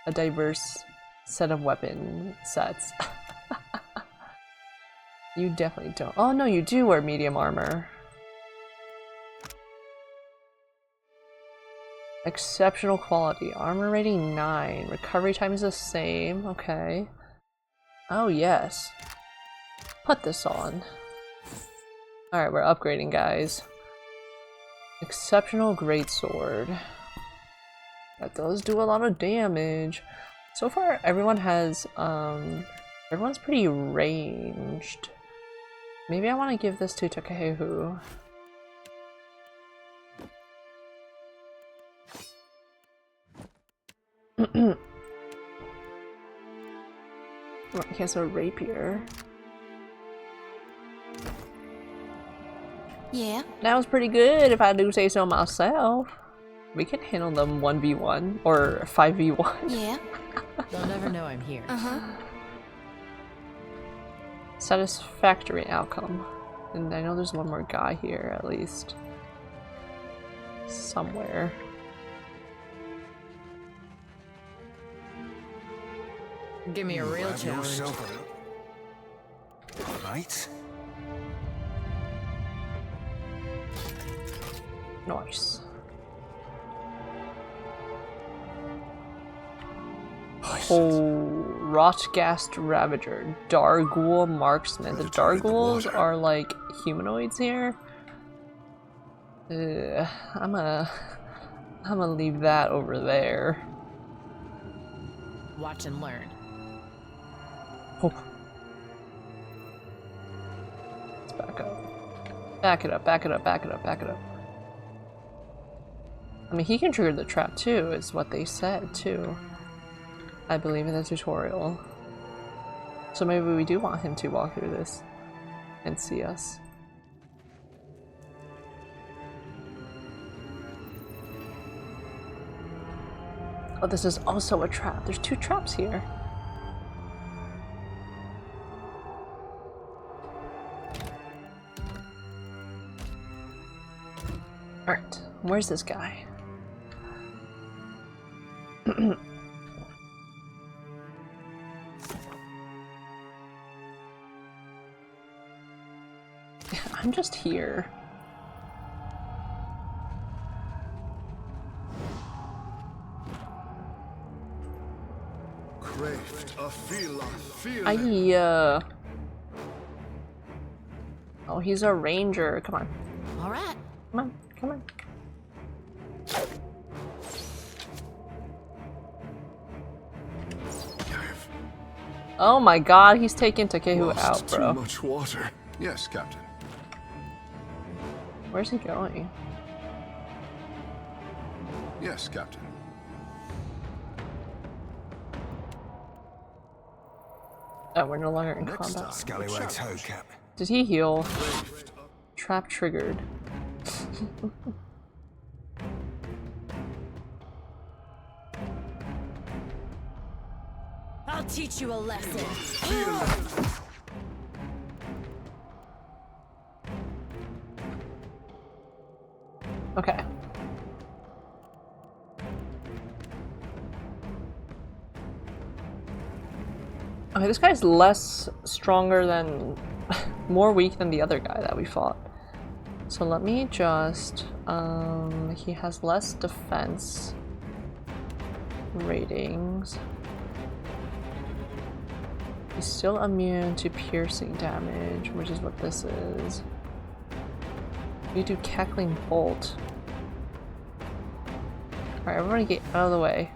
a diverse set of weapon sets. You definitely don't. Oh no, you do wear medium armor. Exceptional quality. Armor rating 9. Recovery time is the same. Okay. Oh yes. Put this on. Alright, we're upgrading, guys. Exceptional greatsword. That does do a lot of damage. So far, everyone has, everyone's pretty ranged. Maybe I want to give this to Takehu. He has a rapier. Yeah. That was pretty good, if I do say so myself. We can handle them 1v1 or 5v1. Yeah. They'll never know I'm here. Satisfactory outcome. And I know there's one more guy here, at least. Somewhere. Give me a real challenge. Right? Nice. Oh, Rotgast Ravager, Darghoul Marksman. The Darghouls are like humanoids here. I'm gonna leave that over there. Watch and learn. Oh. Let's back up. Back it up, back it up, back it up, back it up. I mean, he can trigger the trap too, is what they said too. I believe in the tutorial. So maybe we do want him to walk through this and see us. Oh, this is also a trap. There's 2 traps here. Alright, where's this guy? I'm just here. Oh, he's a ranger. Come on. All right. Come on. Come on. Oh my god, he's taking Takehu out, bro. Too much water. Yes, Captain. Where's he going? Yes, Captain. Oh, we're no longer in Next combat. Scallywag's hoe, Cap. Did he heal? Trap triggered. I'll teach you a lesson. Okay. Okay, this guy's less stronger than, more weak than the other guy that we fought. So let me just, he has less defense ratings. He's still immune to piercing damage, which is what this is. We do Cackling Bolt. Alright, everybody get out of the way.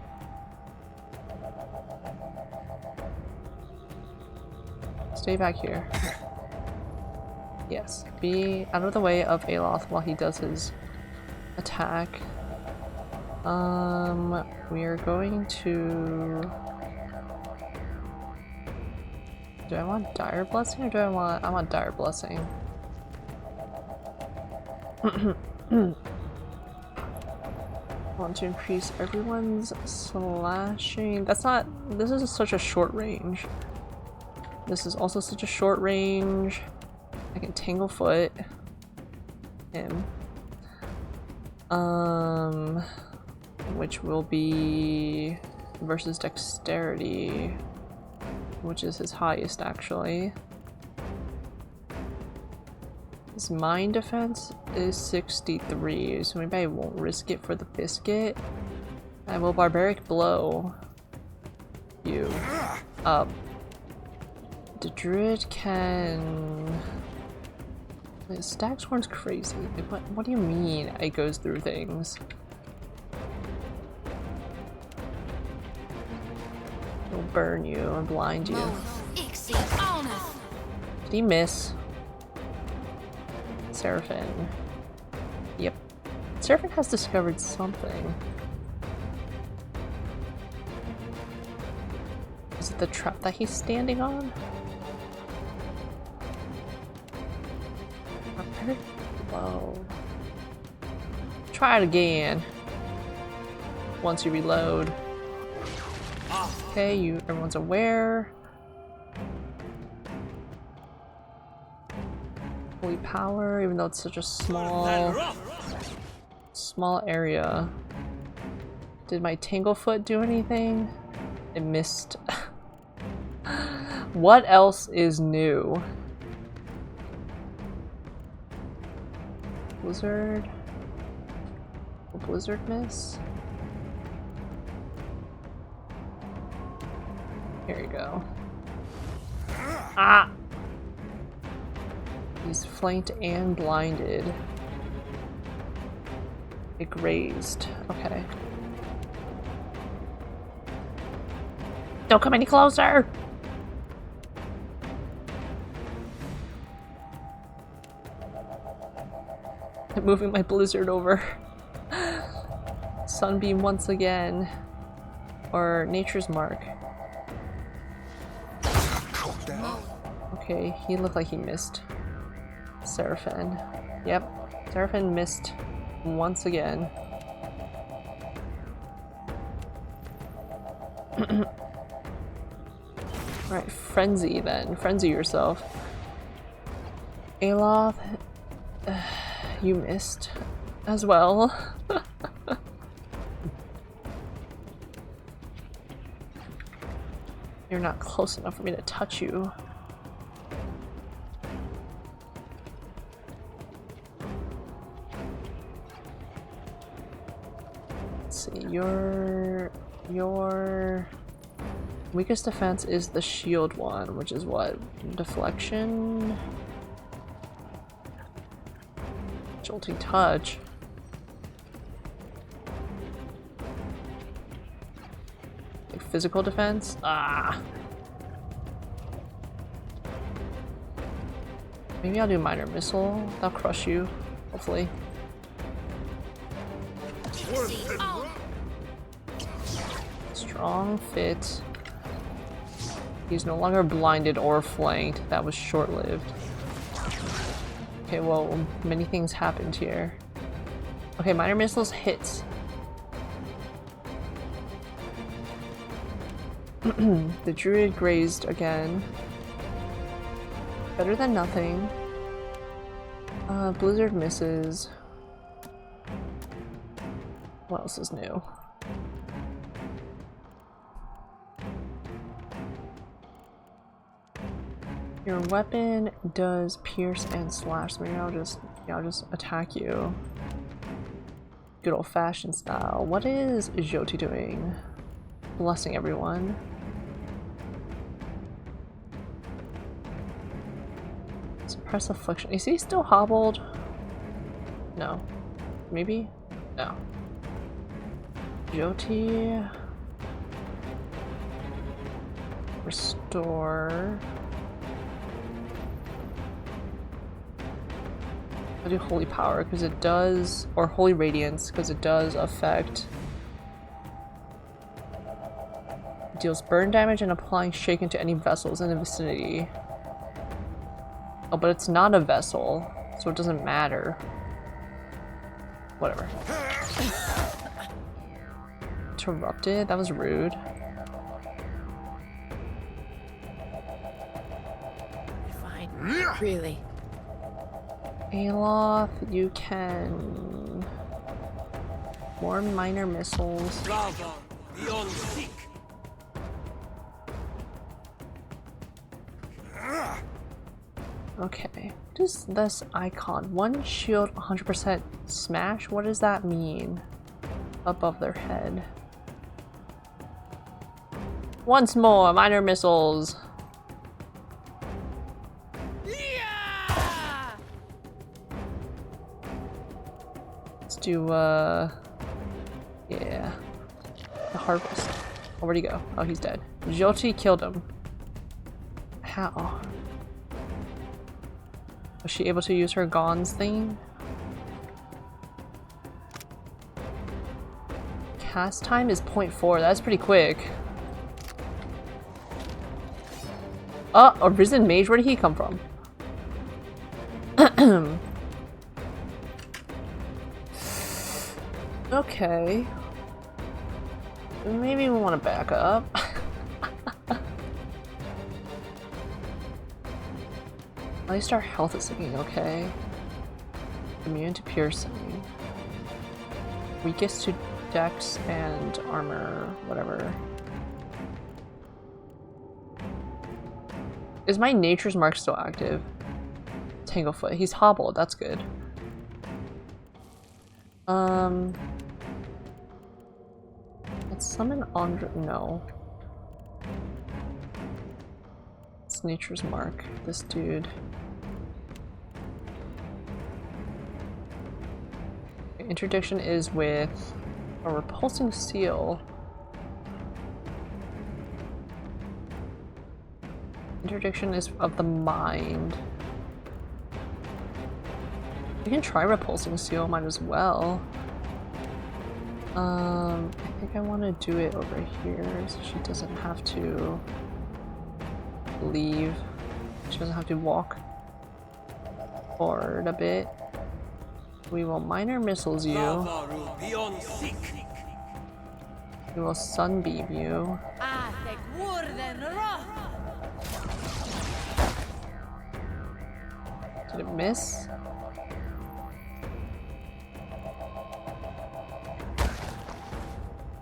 Stay back here. Yes, be out of the way of Aloth while he does his attack. We are going to... Do I want Dire Blessing or do I want Dire Blessing? I want to increase everyone's slashing. That's not... This is such a short range. This is also such a short range. I can Tanglefoot him. Which will be versus Dexterity, which is his highest actually. His Mind Defense is 63, so maybe I won't risk it for the biscuit. I will Barbaric Blow you up. The Druid can... The Stagsworn's crazy. What do you mean it goes through things? It'll burn you and blind you. Did he miss? Serpent. Yep. Serpent has discovered something. Is it the trap that he's standing on? Whoa. Try it again. Once you reload. Okay, everyone's aware. Holy Power, even though it's such a small area. Did my Tanglefoot do anything? It missed. What else is new? Blizzard? Will Blizzard miss? Here you go. Ah! He's flanked and blinded. It grazed. Okay. Don't come any closer! I'm moving my Blizzard over. Sunbeam once again. Or Nature's Mark. Okay, he looked like he missed. Seraphin. Yep, Seraphin missed once again. Alright, Frenzy then. Frenzy yourself. Aloth, you missed as well. You're not close enough for me to touch you. Let's see, your weakest defense is the shield one, which is what? Deflection? Jolting Touch. Like physical defense? Ah! Maybe I'll do Minor Missile. That'll crush you, hopefully. Strong fit. He's no longer blinded or flanked. That was short-lived. Okay, well, many things happened here. Okay, Minor Missiles hits. The Druid grazed again. Better than nothing. Blizzard misses. What else is new? Your weapon does pierce and slash, so maybe I'll just attack you. Good old-fashioned style. What is Jyoti doing? Blessing everyone. Suppress affliction. Is he still hobbled? No. Maybe? No. Jyoti. Restore. I'll do Holy Power because it does, or Holy Radiance because it does affect. Deals burn damage and applying shaken to any vessels in the vicinity. Oh, but it's not a vessel, so it doesn't matter. Whatever. Interrupted? That was rude. Fine. Really. Aloth, you can... More minor missiles. Bravo, beyond seek. Okay, what is this icon? One shield, 100% smash? What does that mean? Above their head. Once more, minor missiles. Let's do, yeah. The harvest. Oh, where'd he go? Oh, he's dead. Jyoti killed him. How? Was she able to use her Gons thing? Cast time is 0.4. That's pretty quick. Oh, a Risen Mage. Where did he come from? Okay. Maybe we want to back up. At least our health is looking okay. Immune to piercing. Weakest to dex and armor, whatever. Is my Nature's Mark still active? Tanglefoot. He's hobbled, that's good. Let's summon Andra. No. It's Nature's Mark. This dude. Interdiction is with a repulsing seal. Interdiction is of the mind. We can try repulsing seal, might as well. I think I want to do it over here so she doesn't have to leave. She doesn't have to walk forward a bit. We will minor missiles you. We will sunbeam you. Did it miss?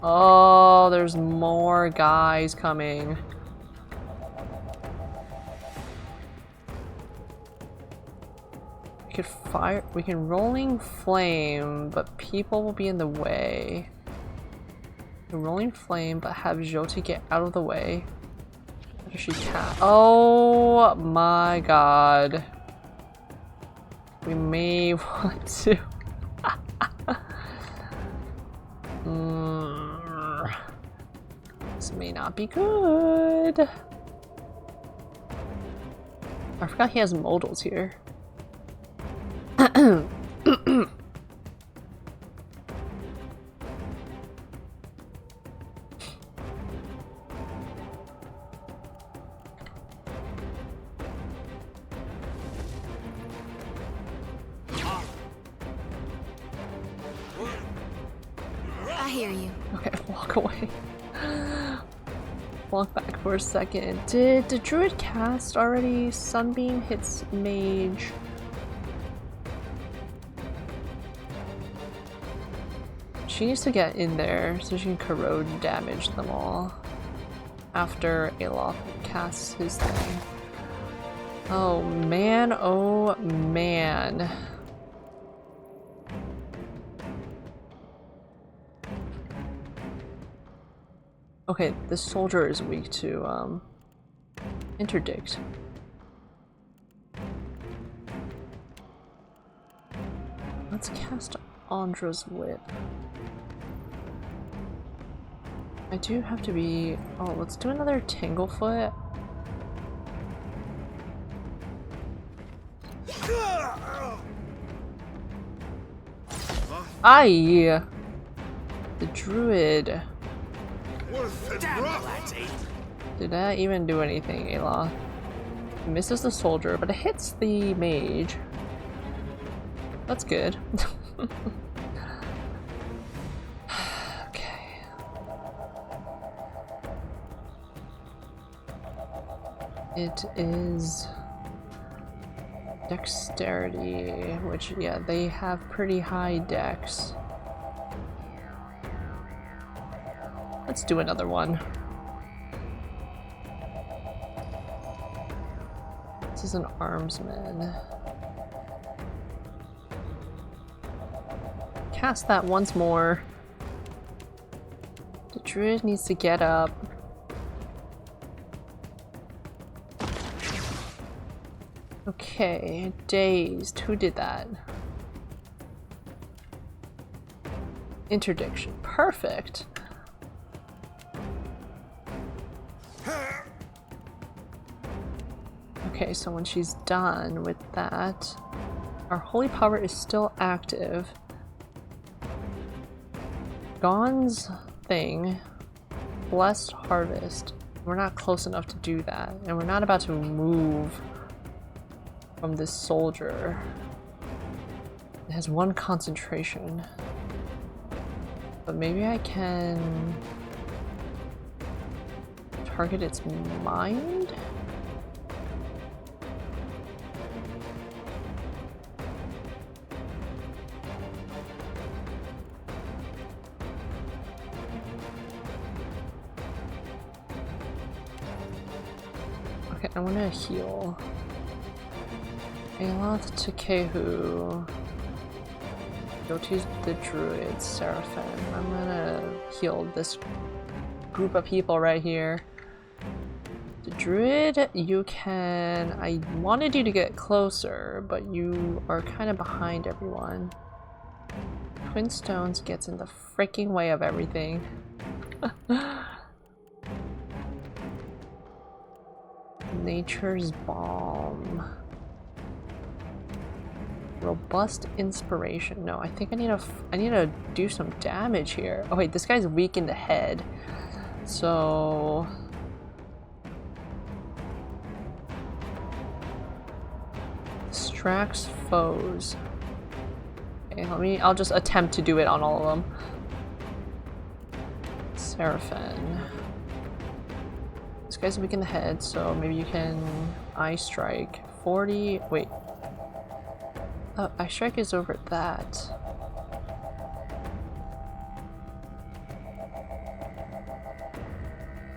Oh, there's more guys coming. We could fire, we can rolling flame, but people will be in the way. Rolling flame, but have Jyoti get out of the way. What does she cast? Oh my god. We may want to. This may not be good. I forgot he has modals here. I hear you. Okay, walk away. Walk back for a second. Did the druid cast already? Sunbeam hits mage. She needs to get in there so she can corrode and damage them all after Aloth casts his thing. Oh man, oh man. Okay, this soldier is weak to interdict. Let's cast Andra's Whip. I do have to be... Oh, let's do another Tanglefoot. Aye! The druid. Did that even do anything, Ayla? It misses the soldier, but it hits the mage. That's good. Okay. It is dexterity, which, yeah, they have pretty high dex. Let's do another one. This is an armsman. Cast that once more. The druid needs to get up. Okay, dazed. Who did that? Interdiction. Perfect. Okay, so when she's done with that, our holy power is still active. Gon's thing, blessed harvest. We're not close enough to do that, and we're not about to move from this soldier. It has one concentration, but maybe I can target its mind? Okay, I want to heal. Aloth to Kehu. Go to the druid, Serpent. I'm gonna heal this group of people right here. The druid, you can... I wanted you to get closer, but you are kind of behind everyone. Twin Stones gets in the freaking way of everything. Nature's Balm. Robust Inspiration. No, I think I need to do some damage here. Oh wait, this guy's weak in the head. So... distracts foes. Okay, I'll just attempt to do it on all of them. Seraphin. This guy's weak in the head, so maybe you can Eye Strike. 40, wait. Oh, Eye Strike is over that.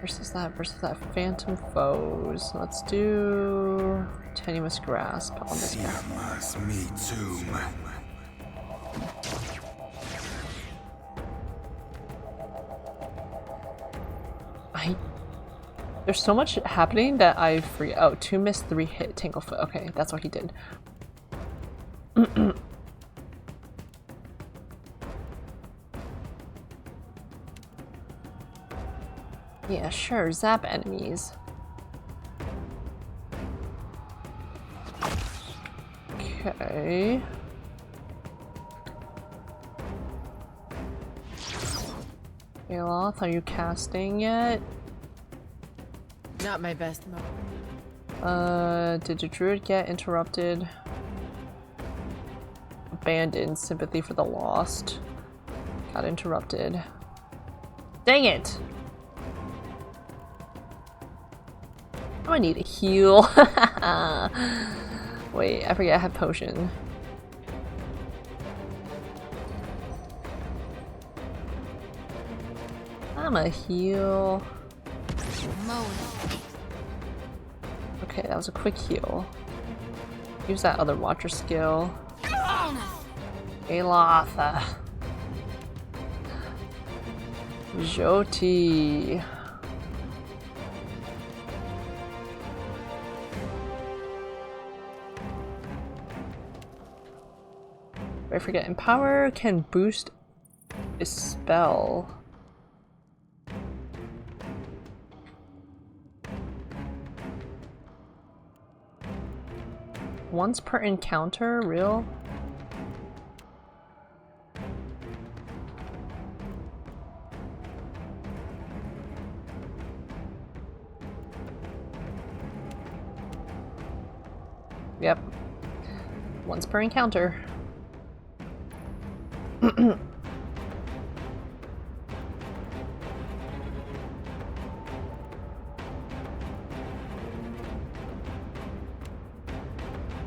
Versus that Phantom Foes. Let's do Tenuous Grasp on this guy. Me too. There's so much happening that I forget. Oh, 2 miss, 3 hit, Tinklefoot. Okay, that's what he did. Yeah, sure, zap enemies. Okay. Aloth, are you casting yet? Not my best moment. Did the druid get interrupted? Abandoned. Sympathy for the lost. Got interrupted. Dang it! Oh, I need a heal. Wait, I forget I have potion. I'm a heal. Okay, that was a quick heal. Use that other watcher skill. Aloth. Jyoti. I forget. Empower can boost a spell. Once per encounter? Real? Yep. Once per encounter.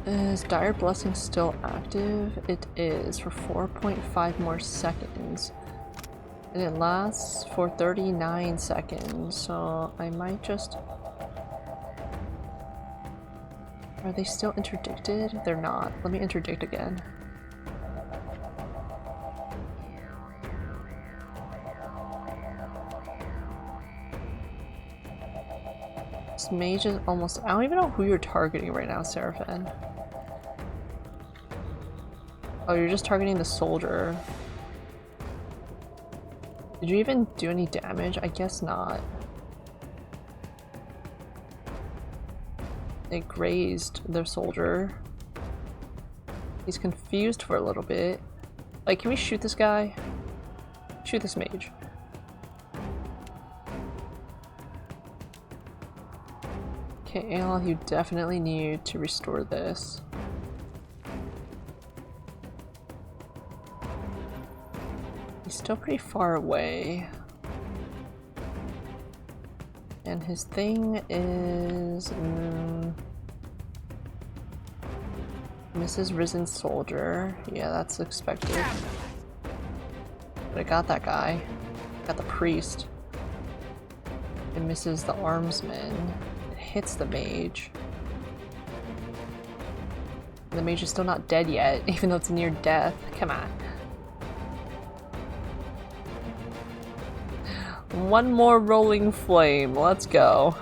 Is Dire Blessing still active? It is for 4.5 more seconds. And it lasts for 39 seconds, so I might just... Are they still interdicted? They're not. Let me interdict again. This mage is almost... I don't even know who you're targeting right now, Seraphin. Oh, you're just targeting the soldier. Did you even do any damage? I guess not. It grazed their soldier. He's confused for a little bit. Like, can we shoot this guy? Shoot this mage. Okay, Aeloth, you definitely need to restore this. He's still pretty far away. And his thing is... Mrs. Risen Soldier. Yeah, that's expected. But I got that guy. Got the priest. It misses the armsman. It hits the mage. And the mage is still not dead yet, even though it's near death. Come on. One more rolling flame. Let's go.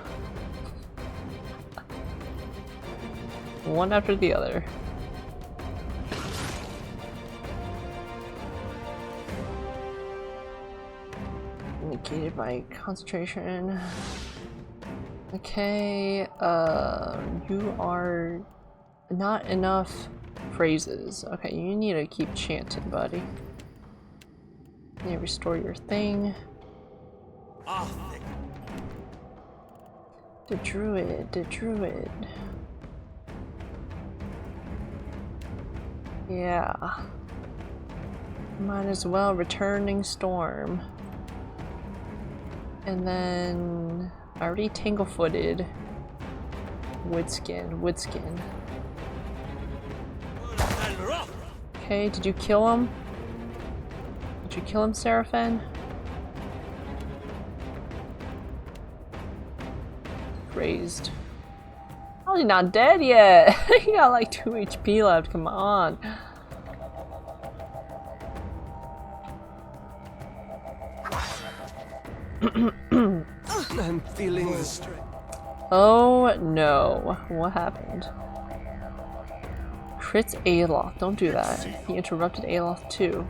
One after the other. Negated by concentration. Okay, you are not enough phrases. Okay, you need to keep chanting, buddy. You need to restore your thing. The druid, the druid. Yeah. Might as well returning storm. And then I already tangle-footed. Woodskin, woodskin. Okay, did you kill him? Did you kill him, Seraphin? Raised. Oh, he's not dead yet. He got like 2 HP left. Come on. I'm feeling the strength. Oh no. What happened? Crits Aeloth. Don't do that. He interrupted Aeloth too.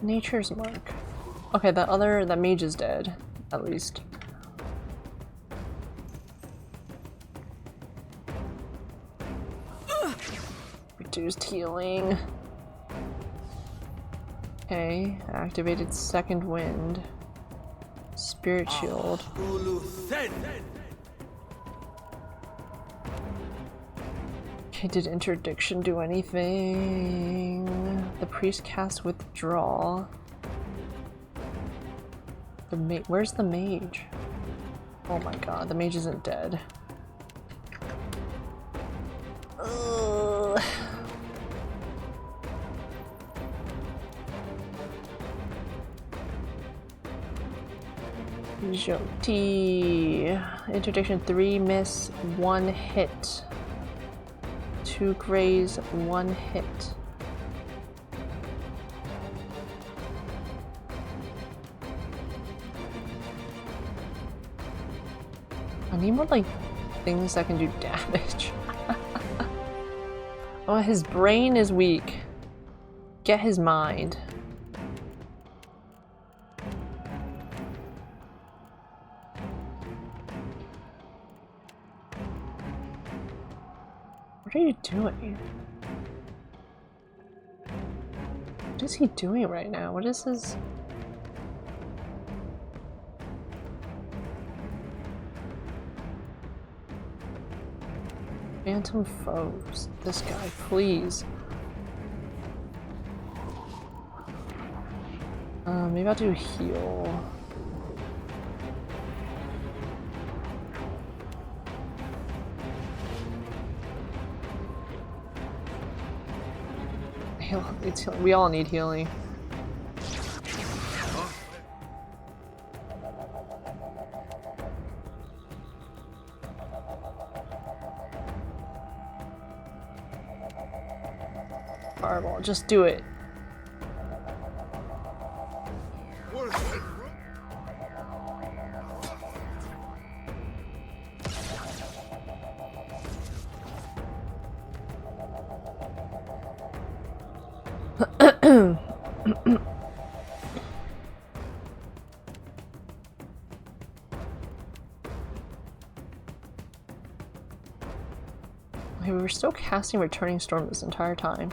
Nature's Mark. Okay, that mage is dead, at least. Reduced healing. Okay, activated second wind. Spirit shield. Okay, did interdiction do anything? The priest cast withdraw. Where's the mage? Oh my god, the mage isn't dead. Ugh. Joti. Interdiction 3 miss, 1 hit. 2 graze, 1 hit. I need more like things that can do damage. Oh, his brain is weak. Get his mind. What are you doing? What is he doing right now? What is his... Phantom foes. This guy, please. Maybe I'll do heal. It's healing. We all need healing. Fireball, just do it. Okay, we were still casting Returning Storm this entire time.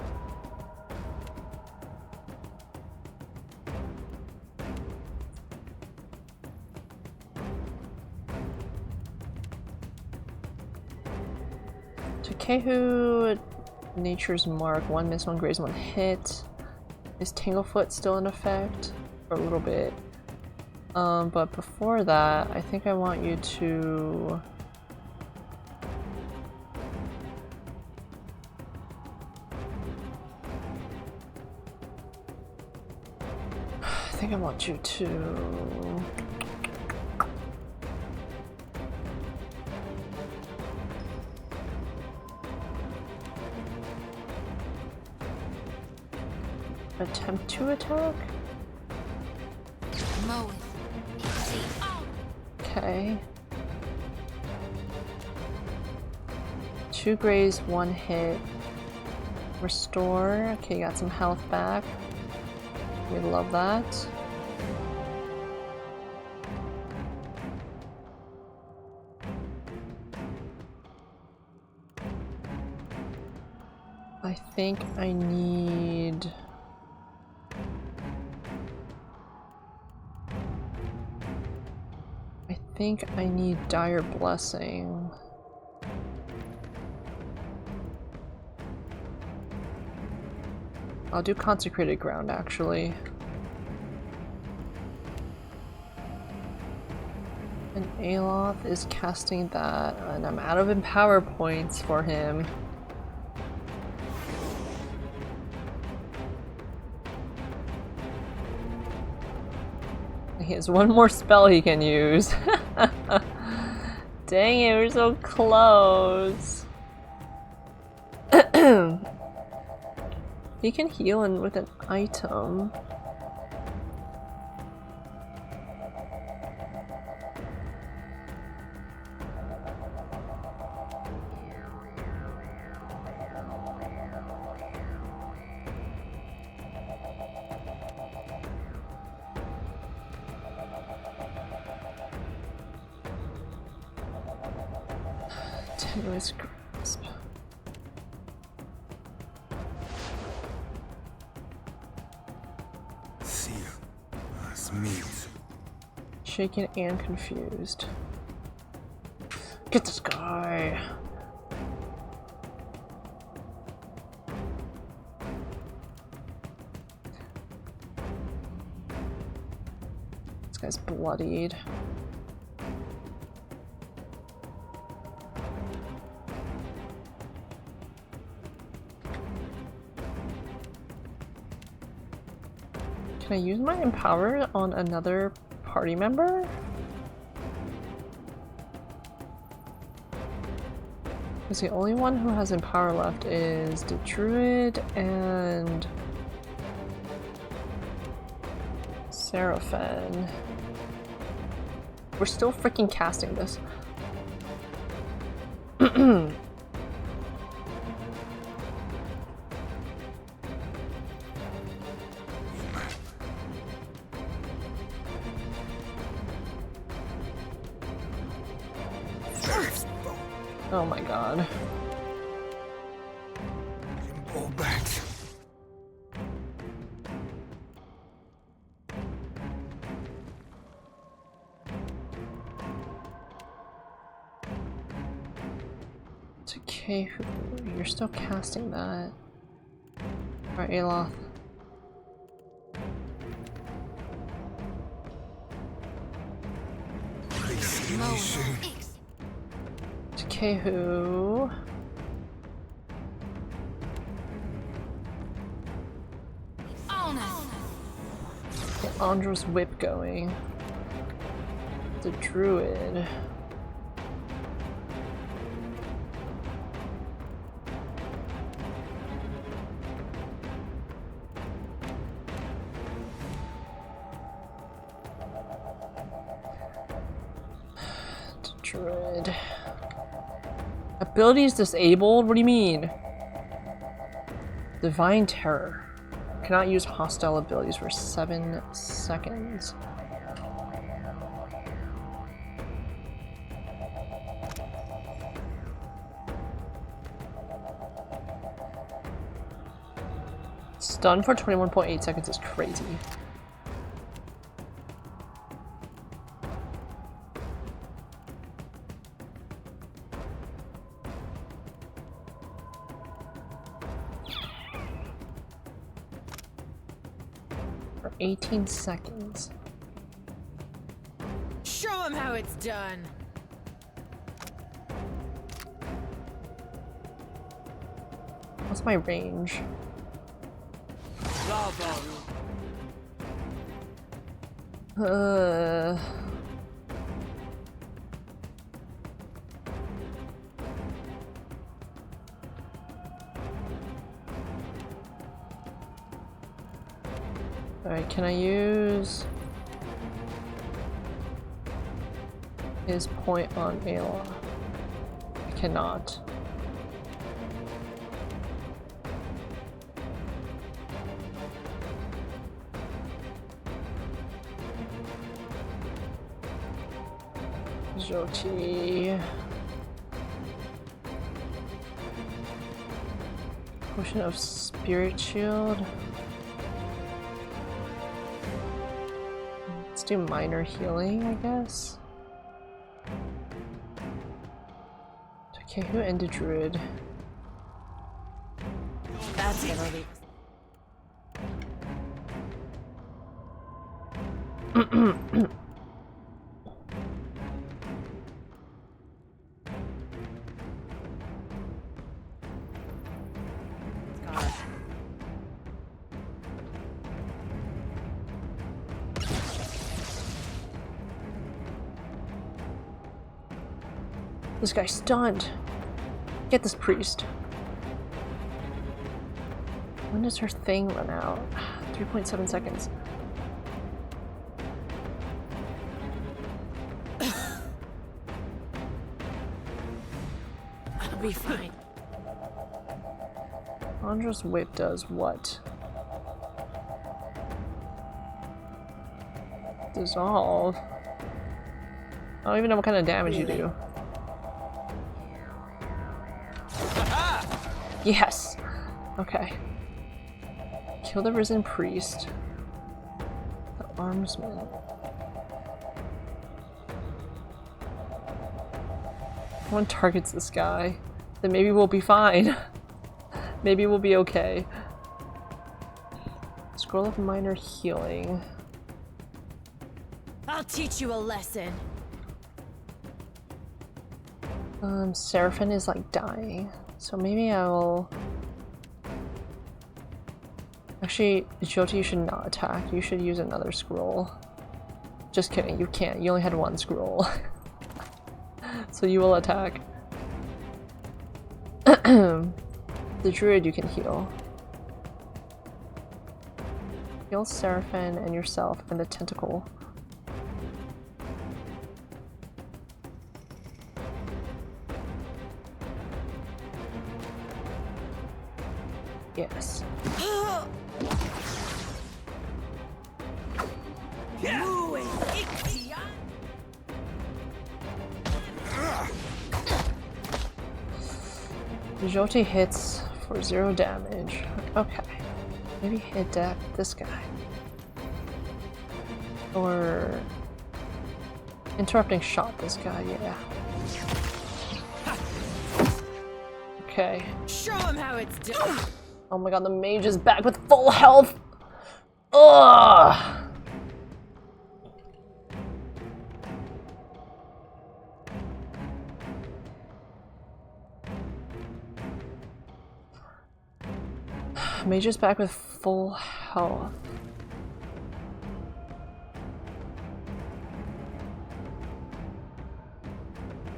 Takehu, Nature's Mark, 1 miss, 1 graze, 1 hit. Is Tanglefoot still in effect? For a little bit. But before that, I think I want you to... I think I want you to... attempt to attack? Okay. 2 graze, 1 hit. Restore. Okay, got some health back. We love that. I think I need... I think I need Dire Blessing. I'll do Consecrated Ground, actually. And Aloth is casting that, and I'm out of Empower points for him. He has 1 more spell he can use. Dang it, we're so close. He can heal with an item. Tenuous grasp. Shaken and confused. Get this guy. This guy's bloodied. Can I use my Empower on another party member? Because the only one who has Empower left is the Druid and Seraphin. We're still freaking casting this. Oh my god. Pull back. Okay, you're still casting that. Alright, Aloth. Kehu. Get Andra's whip going. The druid. Druid. Abilities disabled? What do you mean? Divine Terror. Cannot use hostile abilities for 7 seconds. Stun for 21.8 seconds is crazy. For 18 seconds. Show him how it's done. What's my range? Alright, can I use his point on Ayla? I cannot. Joti. Potion of Spirit Shield. Let's do minor healing, I guess. Okay, who ended Druid? That's gonna be. This guy's stunned. Get this priest. When does her thing run out? 3.7 seconds. I'll be fine. Andra's whip does what? Dissolve? I don't even know what kind of damage you do. Yes! Okay. Kill the risen priest. The armsman. If one targets this guy, then maybe we'll be fine. Maybe we'll be okay. Scroll of minor healing. I'll teach you a lesson. Serpent is like dying. So maybe I will... Actually, Jyoti, you should not attack. You should use another scroll. Just kidding, you can't. You only had one scroll. So you will attack. The druid you can heal. Heal Seraphin and yourself and the tentacle. Yes. Jyoti hits for 0 damage. Okay. Maybe hit this guy. Or interrupting shot this guy, yeah. Okay. Show him how it's done. Oh my god, the mage is back with full health! Ugh! Mage is back with full health.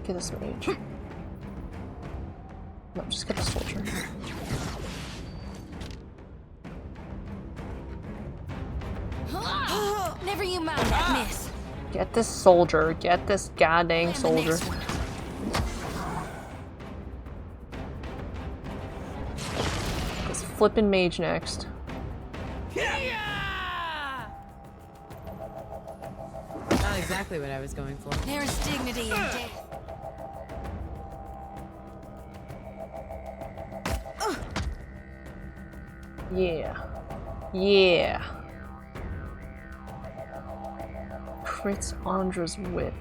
Get this mage. No, just get the soldier. Never you mind that miss. Get this soldier. Get this goddamn soldier. This flippin' mage next. Not exactly what I was going for. There's dignity in death. Yeah. Yeah. Crits Andra's wit.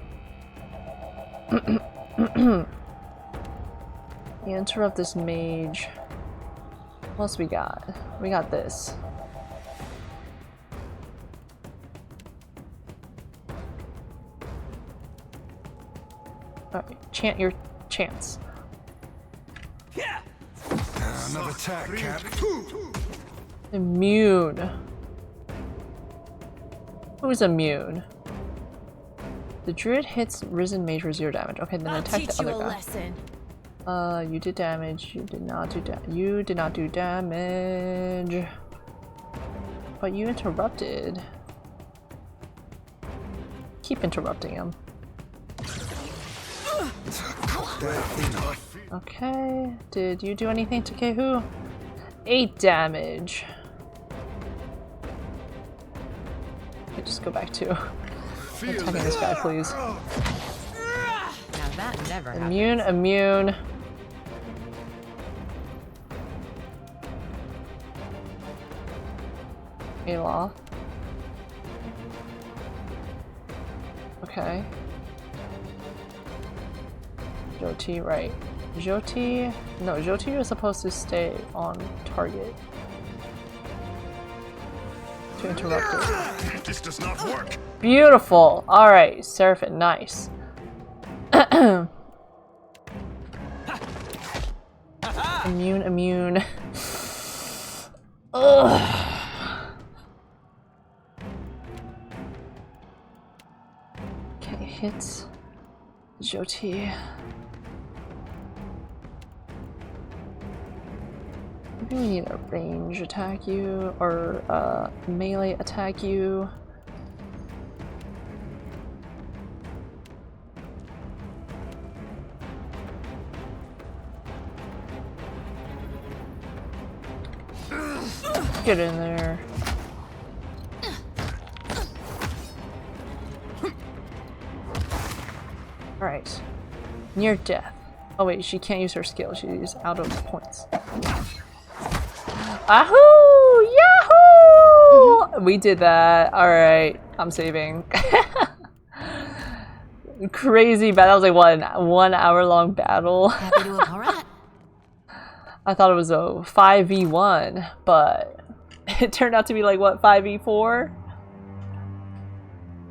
Interrupt this mage. What else we got? We got this. Alright, chant your chants. Another attack, Cap. Immune. Who's immune? The druid hits risen mage for 0 damage. Okay, then attack the other guy. Lesson. You did damage. You did not do you did not do damage. But you interrupted. Keep interrupting him. Okay. Did you do anything to Kehu? 8 damage. Okay, just go back to attacking this guy, please. Now that never happens. Immune, immune. Aloth. Okay. Jyoti, right. Jyoti? No, Jyoti is supposed to stay on target. To interrupt it. This does not work. Beautiful! Alright, Serpent, nice. Immune, immune. Ugh. Okay, hits Jyoti. Maybe we need a range attack you, or melee attack you. Get in there. Alright. Near death. Oh wait, she can't use her skill, she's out of points. Ahoo! Yahoo! We did that. Alright, I'm saving. Crazy battle. That was like what, 1 hour long battle? Happy to have alright. I thought it was a 5v1, but it turned out to be like what, 5v4?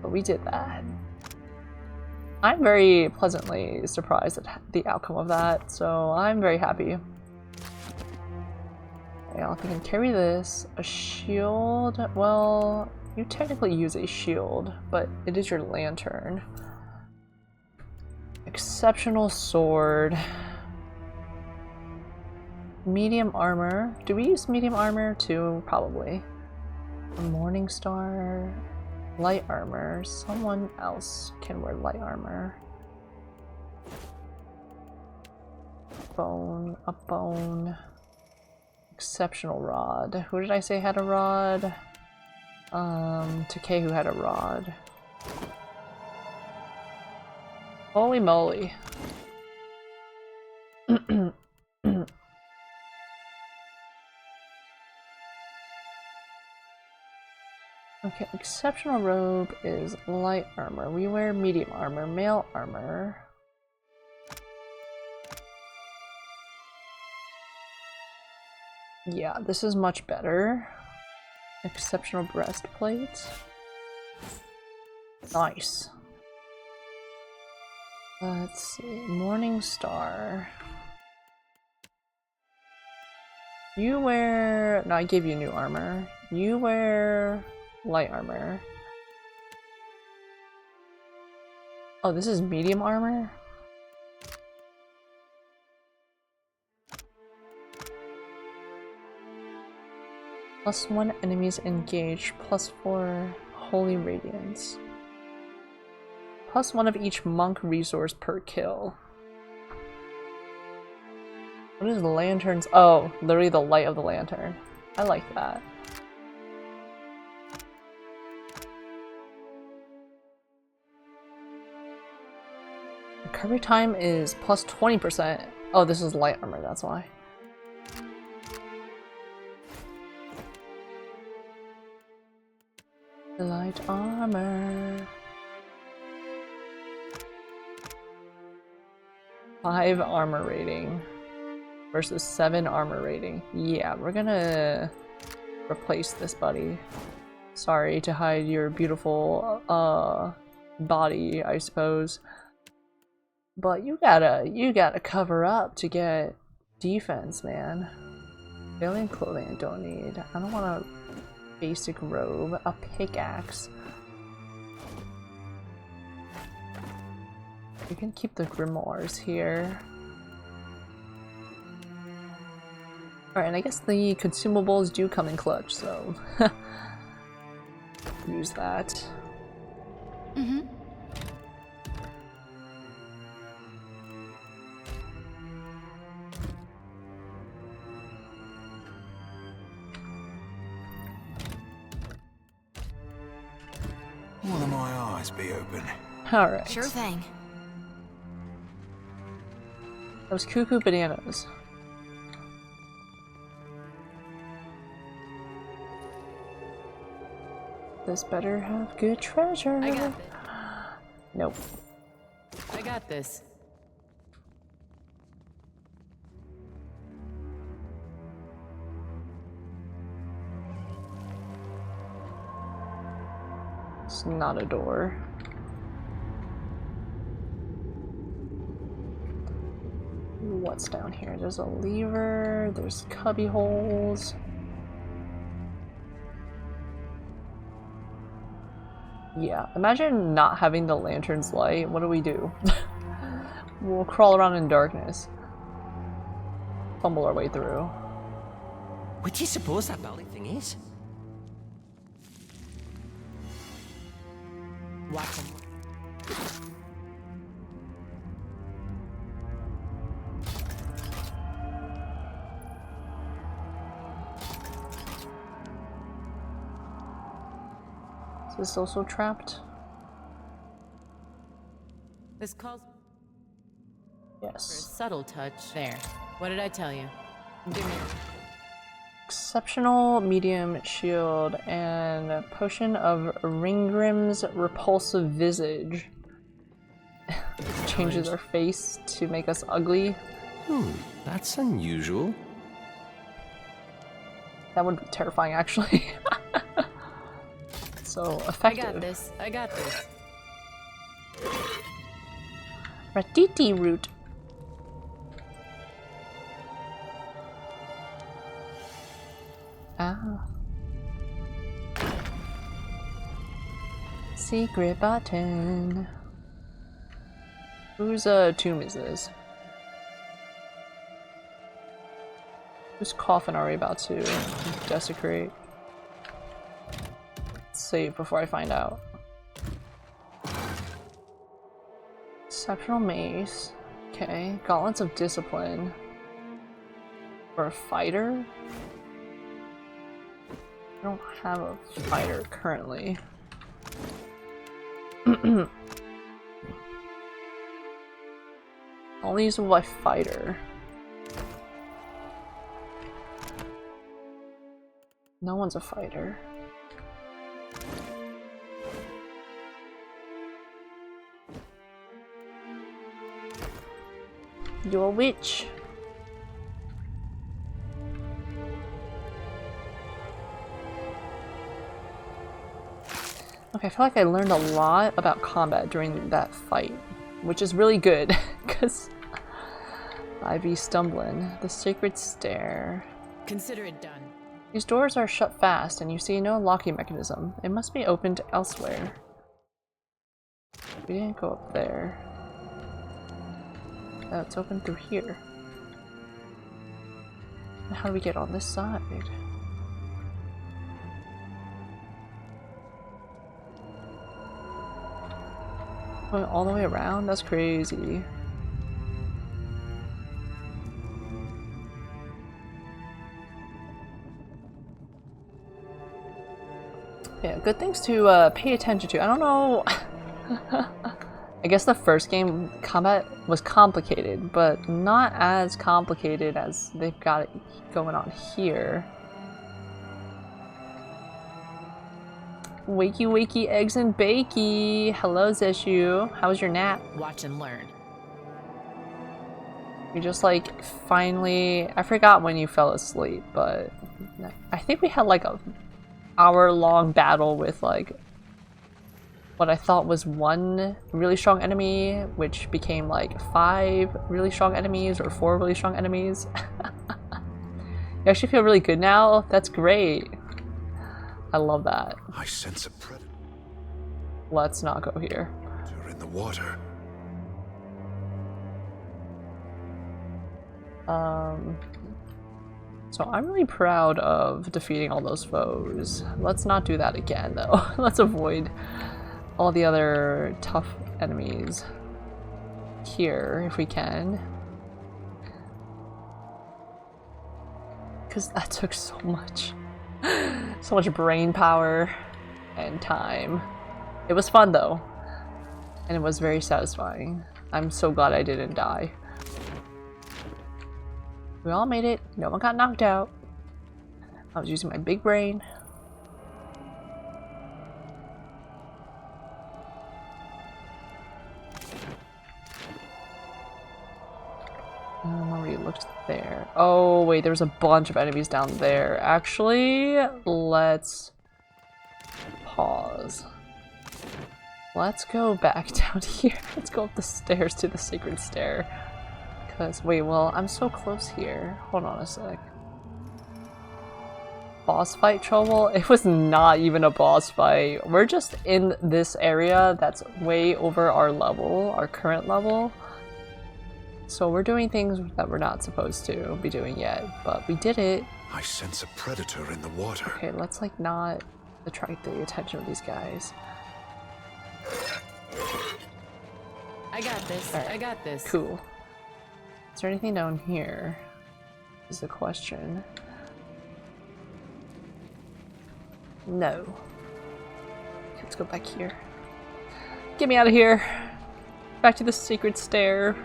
But we did that. I'm very pleasantly surprised at the outcome of that, so I'm very happy. Yeah, if I can carry this, a shield, well, you technically use a shield, but it is your lantern. Exceptional sword. Medium armor. Do we use medium armor too? Probably. A morning star. Light armor. Someone else can wear light armor. Bone. A bone. Exceptional rod. Who did I say had a rod? Takei who had a rod. Holy moly. Okay, exceptional robe is light armor. We wear medium armor, mail armor. Yeah, this is much better. Exceptional breastplate. Nice. Let's see. Morning Star. You wear... No, I gave you new armor. You wear light armor. Oh, this is medium armor? +1 enemies engaged, +4 holy radiance. +1 of each monk resource per kill. What is lanterns? Oh, literally the light of the lantern. I like that. Recovery time is +20%. Oh, this is light armor, that's why. Light armor. 5 armor rating versus 7 armor rating. Yeah, we're gonna replace this, buddy. Sorry to hide your beautiful body, I suppose. But you gotta cover up to get defense, man. Alien clothing I don't need. I don't want a basic robe, a pickaxe. We can keep the grimoires here. Alright, and I guess the consumables do come in clutch, so use that. Mm-hmm. Will my eyes be open? Alright. Sure thing. Those cuckoo bananas. This better have good treasure. I got this. Nope. I got this. It's not a door. What's down here? There's a lever, there's cubby holes. Yeah, imagine not having the lantern's light. What do we do? We'll crawl around in darkness. Fumble our way through. What do you suppose that belly thing is? Watch him. Is this also trapped? This calls for a Yes. subtle touch. There. What did I tell you? Give me. Exceptional medium shield and potion of Ringgrim's repulsive visage. Changes our face to make us ugly. That's unusual. That would be terrifying, actually. So effective. I got this. I got this. Ratiti root. Ah. Secret button. Whose tomb is this? Whose coffin are we about to desecrate? Save before I find out. Exceptional mace. Okay. Gauntlets of discipline. For a fighter? I don't have a fighter currently. Only use my fighter. No one's a fighter. You're a witch. Okay, I feel like I learned a lot about combat during that fight, which is really good, because I be stumbling. The Sacred Stair. Consider it done. These doors are shut fast, and you see no locking mechanism. It must be opened elsewhere. We didn't go up there. Oh, it's open through here. How do we get on this side? Going all the way around? That's crazy. Yeah, good things to pay attention to. I don't know. I guess the first game combat was complicated, but not as complicated as they've got it going on here. Wakey wakey eggs and bakey. Hello Zeshu. How was your nap? Watch and learn. You just like finally, I forgot when you fell asleep, but I think we had like a hour-long battle with like what I thought was one really strong enemy, which became like 5 really strong enemies or 4 really strong enemies. You actually feel really good now? That's great. I love that. I sense a predator Let's not go here. in the water. So I'm really proud of defeating all those foes. Let's not do that again though. Let's avoid all the other tough enemies here if we can. Because that took so much. So much brain power and time. It was fun though. And it was very satisfying. I'm so glad I didn't die. We all made it. No one got knocked out. I was using my big brain. Where we looked there. Oh wait, there's a bunch of enemies down there. Actually, let's pause. Let's go back down here. Let's go up the stairs to the Sacred Stair. Cause wait, well, I'm so close here. Hold on a sec. Boss fight trouble? It was not even a boss fight. We're just in this area that's way over our level, our current level. So we're doing things that we're not supposed to be doing yet, but we did it. I sense a predator in the water. Okay, let's like not attract the attention of these guys. I got this. Right. I got this. Cool. Is there anything down here? Is the question. No. Let's go back here. Get me out of here. Back to the Sacred Stair.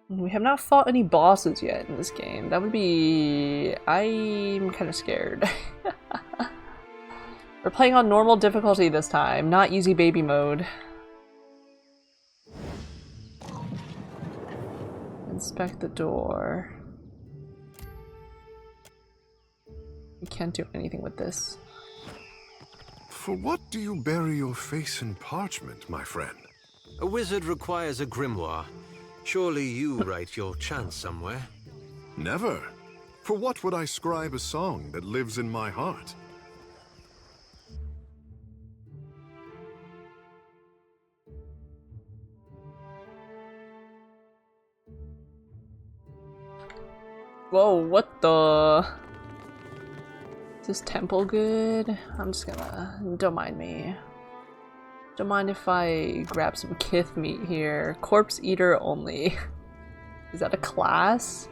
We have not fought any bosses yet in this game. That would be... I'm kind of scared. We're playing on normal difficulty this time, not easy baby mode. Inspect the door. We can't do anything with this. For what do you bury your face in parchment, my friend? A wizard requires a grimoire. Surely you write your chants somewhere. Never. For what would I scribe a song that lives in my heart? Whoa, what the? Is this temple good? I'm just gonna... Don't mind me. Don't mind if I grab some kith meat here. Corpse eater only. Is that a class?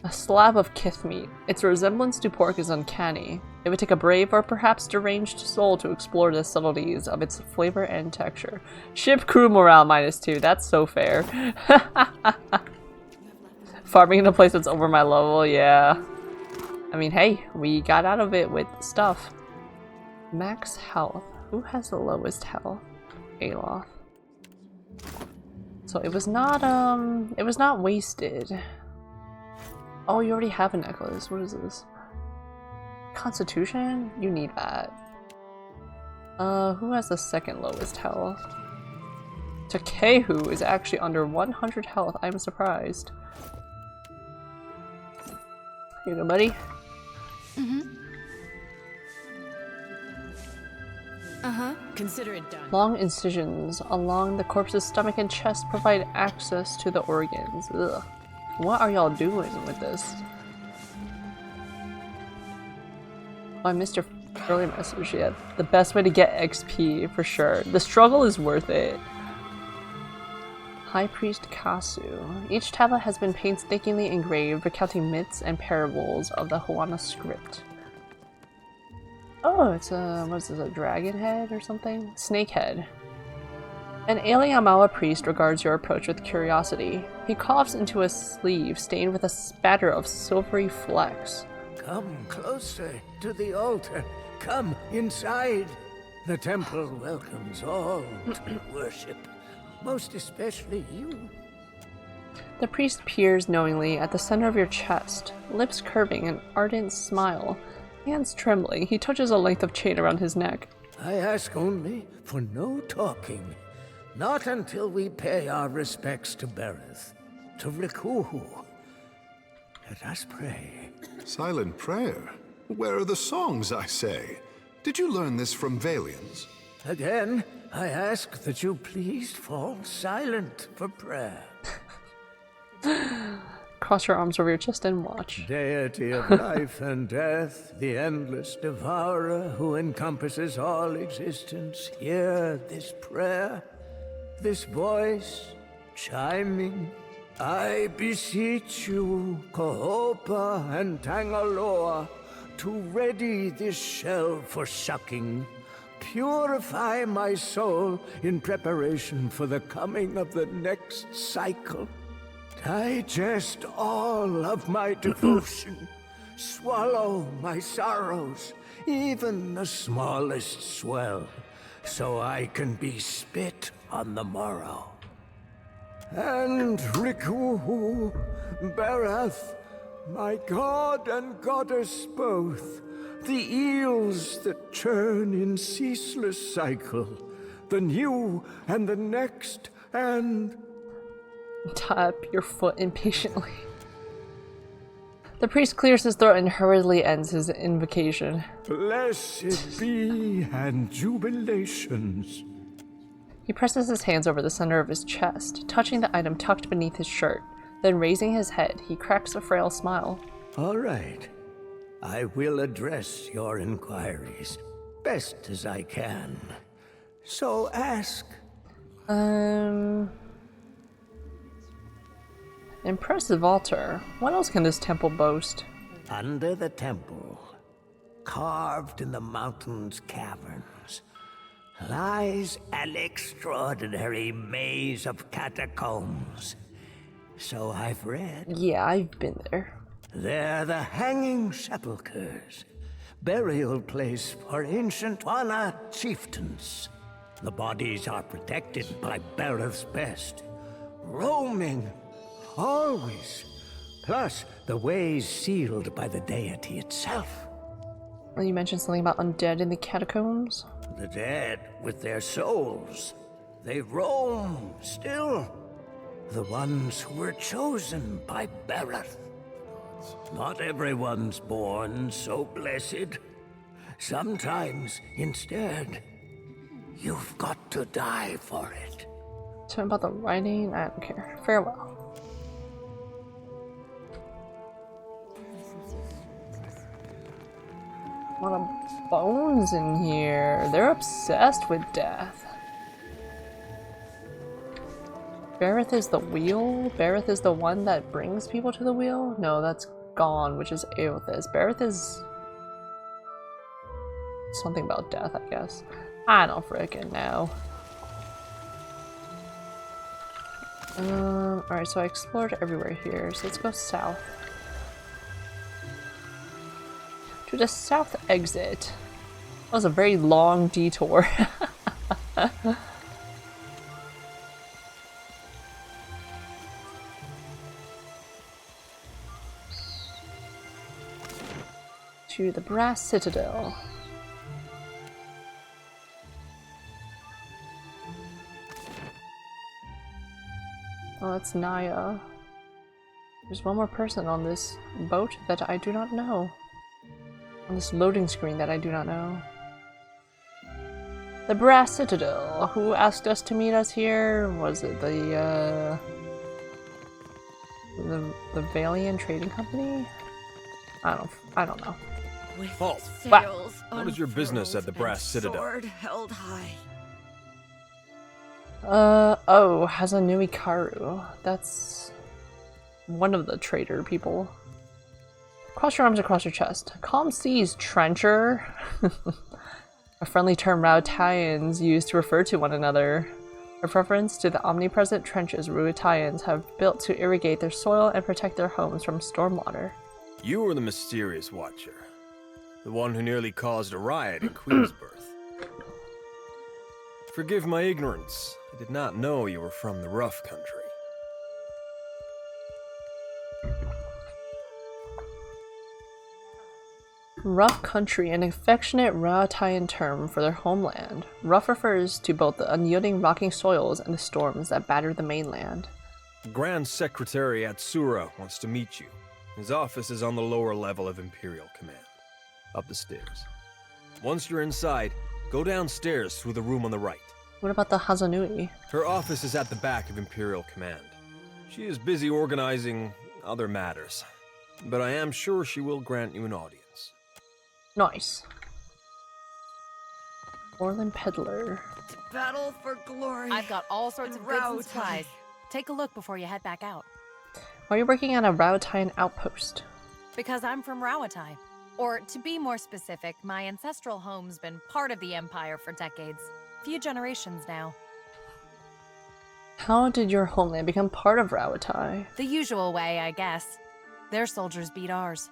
A slab of kith meat. Its resemblance to pork is uncanny. It would take a brave or perhaps deranged soul to explore the subtleties of its flavor and texture. Ship crew morale -2. That's so fair. Farming in a place that's over my level, yeah. I mean, hey, we got out of it with stuff. Max health. Who has the lowest health? Aloth. So it was not wasted. Oh, you already have a necklace. What is this? Constitution? You need that. Who has the second lowest health? Takehu is actually under 100 health. I'm surprised. Here you go, buddy. Consider it done. Long incisions along the corpse's stomach and chest provide access to the organs. Ugh. What are y'all doing with this? Oh, I missed your early message. Yeah, the best way to get XP for sure. The struggle is worth it. High Priest Kasu. Each tablet has been painstakingly engraved, recounting myths and parables of the Hawana script. Oh, it's a, what is this, a dragon head or something? Snake head. An Aliamawa priest regards your approach with curiosity. He coughs into a sleeve stained with a spatter of silvery flecks. Come closer to the altar. Come inside. The temple welcomes all to worship, most especially you. The priest peers knowingly at the center of your chest, lips curving an ardent smile. Hands trembling, he touches a length of chain around his neck. I ask only for no talking. Not until we pay our respects to Bereth, to Rikuhu. Let us pray. Silent prayer? Where are the songs, I say? Did you learn this from Valians? Again, I ask that you please fall silent for prayer. Cross your arms over your chest and watch. Deity of life and death, the endless devourer who encompasses all existence, hear this prayer, this voice chiming. I beseech you, Kohopa and Tangaloa, to ready this shell for sucking. Purify my soul in preparation for the coming of the next cycle. Digest all of my devotion. Swallow my sorrows, even the smallest swell, so I can be spit on the morrow. And Rikuhu, Bereth, my god and goddess both, the eels that churn in ceaseless cycle, the new and the next, and... Tap your foot impatiently. The priest clears his throat and hurriedly ends his invocation. Blessed be and jubilations. He presses his hands over the center of his chest, touching the item tucked beneath his shirt. Then raising his head, he cracks a frail smile. All right. I will address your inquiries best as I can. So ask. Impressive altar. What else can this temple boast? Under the temple, carved in the mountain's caverns, lies an extraordinary maze of catacombs. So I've read. Yeah, I've been there. They're the Hanging Sepulchers, burial place for ancient Wana chieftains. The bodies are protected by Bereth's best, roaming always. Plus, the ways sealed by the deity itself. Well, you mentioned something about undead in the catacombs? The dead with their souls. They roam still. The ones who were chosen by Bereth. Not everyone's born so blessed. Sometimes, instead, you've got to die for it. Tell me about the writing? I don't care. Farewell. A lot of bones in here. They're obsessed with death. Bereth is the wheel? Bereth is the one that brings people to the wheel? No, that's gone, which is Aothis. Bereth is something about death, I guess. I don't frickin' know. Alright, so I explored everywhere here, so let's go south. To the south exit. That was a very long detour. to the Brass Citadel. Oh, that's Naya. There's one more person on this boat that I do not know. On this loading screen that I do not know. The Brass Citadel. Who asked us to meet us here? Was it the Valiant Trading Company? I don't know. Halt! What is your business at the Brass Citadel? Sword held high. Oh, Hazanui Karu. That's one of the trader people. Cross your arms across your chest. Calm Seas Trencher. A friendly term Rautaians use to refer to one another. A reference to the omnipresent trenches Rautaians have built to irrigate their soil and protect their homes from stormwater. You are the mysterious Watcher. The one who nearly caused a riot in Queensbirth. Forgive my ignorance. I did not know you were from the rough country. Rough country, an affectionate Rautaian term for their homeland. Rough refers to both the unyielding rocking soils and the storms that batter the mainland. The Grand Secretary Atsura wants to meet you. His office is on the lower level of Imperial Command. Up the stairs. Once you're inside, go downstairs through the room on the right. What about the Hazanui? Her office is at the back of Imperial Command. She is busy organizing other matters, but I am sure she will grant you an audience. Nice. Orland Peddler. To battle for glory. I've got all sorts of goods and supplies. Take a look before you head back out. Why are you working at a Rautaian outpost? Because I'm from Rawatai. Or, to be more specific, my ancestral home's been part of the Empire for decades. Few generations now. How did your homeland become part of Rawatai? The usual way, I guess. Their soldiers beat ours.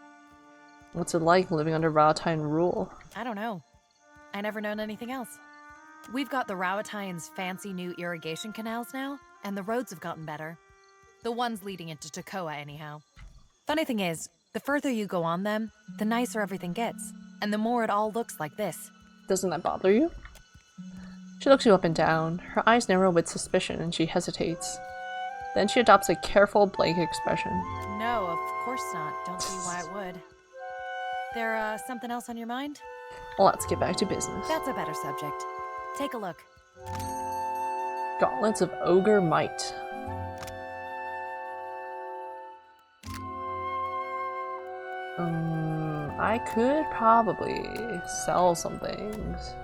What's it like living under Rautaian rule? I don't know. I never known anything else. We've got the Rawataians' fancy new irrigation canals now, and the roads have gotten better. The ones leading into Takoa, anyhow. Funny thing is, the further you go on them, the nicer everything gets, and the more it all looks like this. Doesn't that bother you? She looks you up and down. Her eyes narrow with suspicion and she hesitates. Then she adopts a careful, blank expression. No, of course not. Don't see why it would. There, something else on your mind? Let's get back to business. That's a better subject. Take a look. Gauntlets of Ogre Might. I could probably sell some things.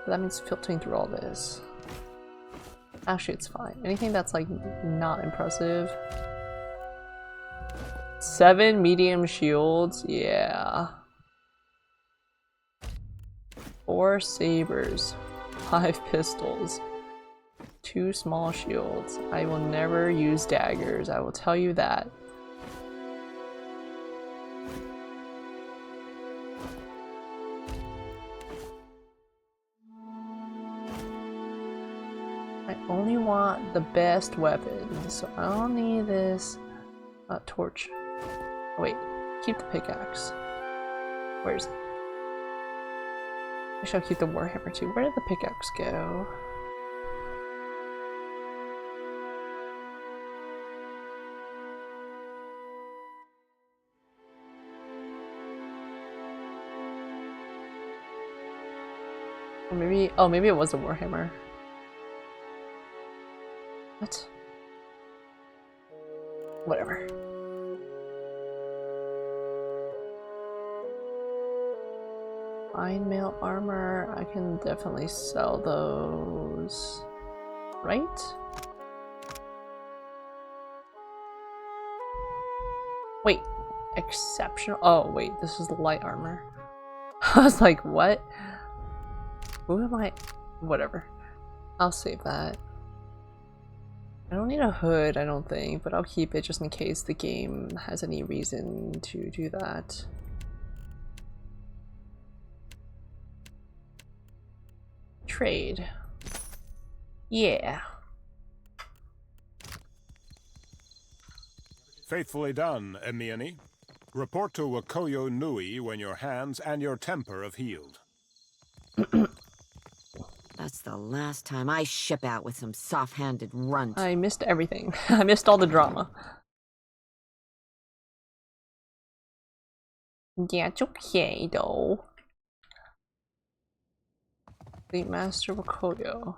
But that means filtering through all this. Actually, it's fine. Anything that's like not impressive. 7 medium shields, yeah. 4 sabers, 5 pistols, 2 small shields. I will never use daggers, I will tell you that. I only want the best weapons, so I don't need this torch. Wait, keep the pickaxe. Where is it? I shall keep the warhammer too. Where did the pickaxe go? Or maybe, oh, maybe it was a warhammer. What? Whatever. Iron mail armor, I can definitely sell those, right? Wait, exceptional, oh wait, this is light armor. I was like, what? Who am I? Whatever, I'll save that. I don't need a hood, I don't think, but I'll keep it just in case the game has any reason to do that. Trade. Yeah. Faithfully done, Emiani. Report to Wakoyo Nui when your hands and your temper have healed. That's the last time I ship out with some soft-handed runt. I missed everything. I missed all the drama. Yeah, it's okay though. The Master Wakoyo.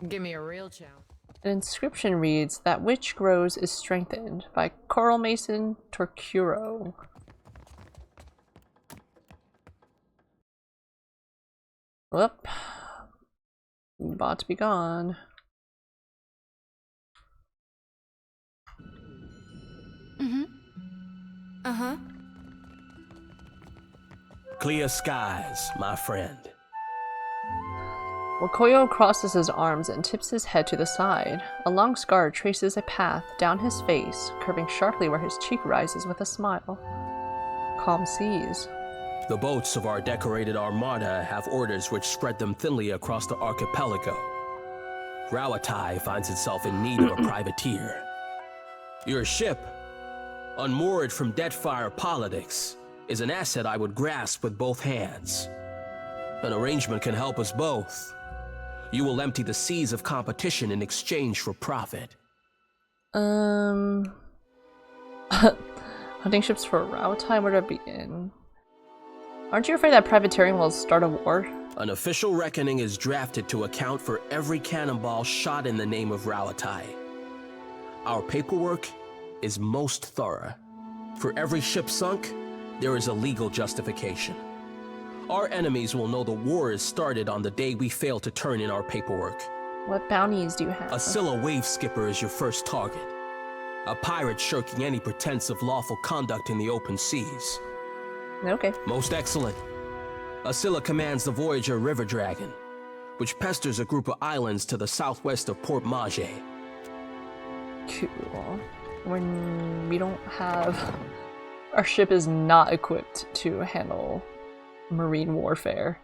Give me a real challenge. An inscription reads, "That which grows is strengthened," by Coral Mason Torcuro. Whoop. About to be gone. Uh-huh. Clear skies, my friend. Wakoyo crosses his arms and tips his head to the side. A long scar traces a path down his face, curving sharply where his cheek rises with a smile. Calm seas. The boats of our decorated armada have orders which spread them thinly across the archipelago. Rawatai finds itself in need of a privateer. Your ship, unmoored from Deadfire politics, is an asset I would grasp with both hands. An arrangement can help us both. You will empty the seas of competition in exchange for profit. Hunting ships for Rawatai, where to begin? Aren't you afraid that privateering will start a war? An official reckoning is drafted to account for every cannonball shot in the name of Rawatai. Our paperwork is most thorough. For every ship sunk, there is a legal justification. Our enemies will know the war is started on the day we fail to turn in our paperwork. What bounties do you have? A Scylla wave skipper is your first target. A pirate shirking any pretense of lawful conduct in the open seas. Okay. Most excellent. A Scylla commands the Voyager River Dragon, which pesters a group of islands to the southwest of Port Mage. Cool. When we don't have... Our ship is not equipped to handle marine warfare.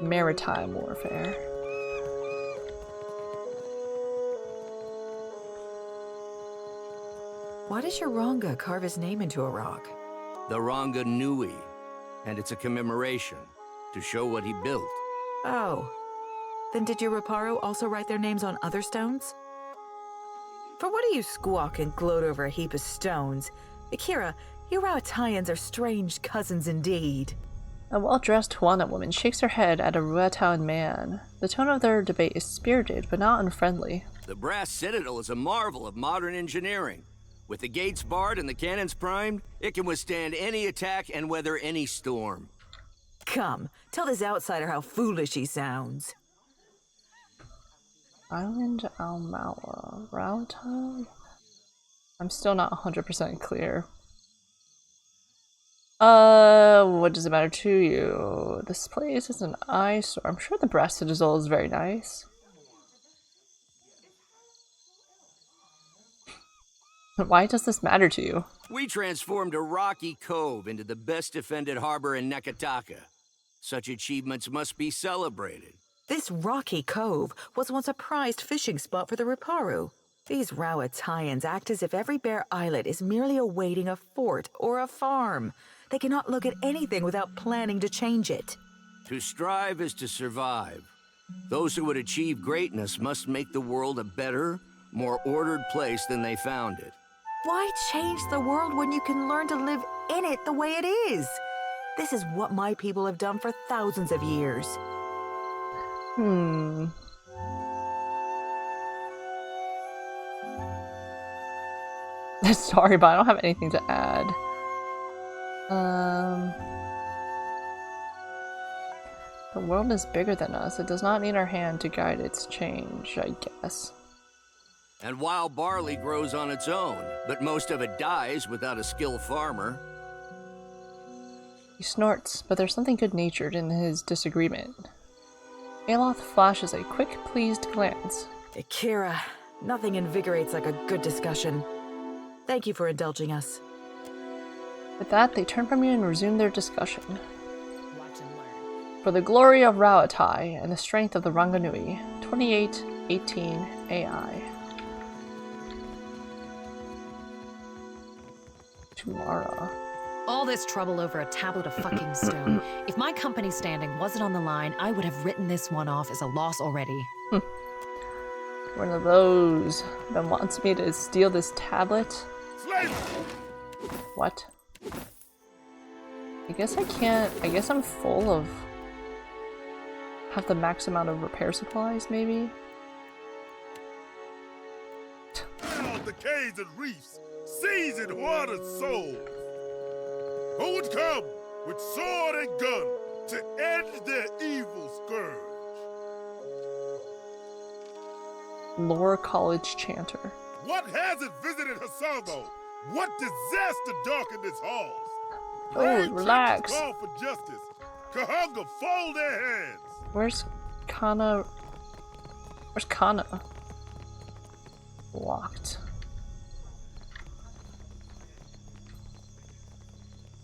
Maritime warfare. Why does your Ranga carve his name into a rock? The Ranga Nui, and it's a commemoration to show what he built. Oh. Then did your Reparo also write their names on other stones? For what do you squawk and gloat over a heap of stones? Akira, you Rawataians are strange cousins indeed. A well-dressed Huana woman shakes her head at a Ruatauan man. The tone of their debate is spirited, but not unfriendly. The Brass Citadel is a marvel of modern engineering. With the gates barred and the cannons primed, it can withstand any attack and weather any storm. Come, tell this outsider how foolish he sounds. Island Almawa. Rawatai? I'm still not 100% clear. What does it matter to you? This place is an eyesore. I'm sure the Brass Citadel is very nice. Why does this matter to you? We transformed a rocky cove into the best defended harbor in Neketaka. Such achievements must be celebrated. This rocky cove was once a prized fishing spot for the Riparu. These Rawataians act as if every bare islet is merely awaiting a fort or a farm. They cannot look at anything without planning to change it. To strive is to survive. Those who would achieve greatness must make the world a better, more ordered place than they found it. Why change the world when you can learn to live in it the way it is? This is what my people have done for thousands of years. Sorry, but I don't have anything to add. The world is bigger than us. It does not need our hand to guide its change, I guess. And wild barley grows on its own, but most of it dies without a skilled farmer. He snorts, but there's something good-natured in his disagreement. Aloth flashes a quick, pleased glance. Akira, nothing invigorates like a good discussion. Thank you for indulging us. With that, they turn from you and resume their discussion. For the glory of Rawatai and the strength of the Ranganui, 2818 AI. to Mara. All this trouble over a tablet of fucking stone. If my company's standing wasn't on the line, I would have written this one off as a loss already. One of those that wants me to steal this tablet. What? I guess I can't. I guess I'm full of. Have the max amount of repair supplies, maybe? On the caves and reefs, seas and waters soul. Who would come with sword and gun to end their evil scourge? Lore College Chanter. What hazard visited Hassango? What disaster darkened its halls? Oh, relax. Call for justice. Kahunga, fold their hands. Where's Kana? Where's Kana? Locked.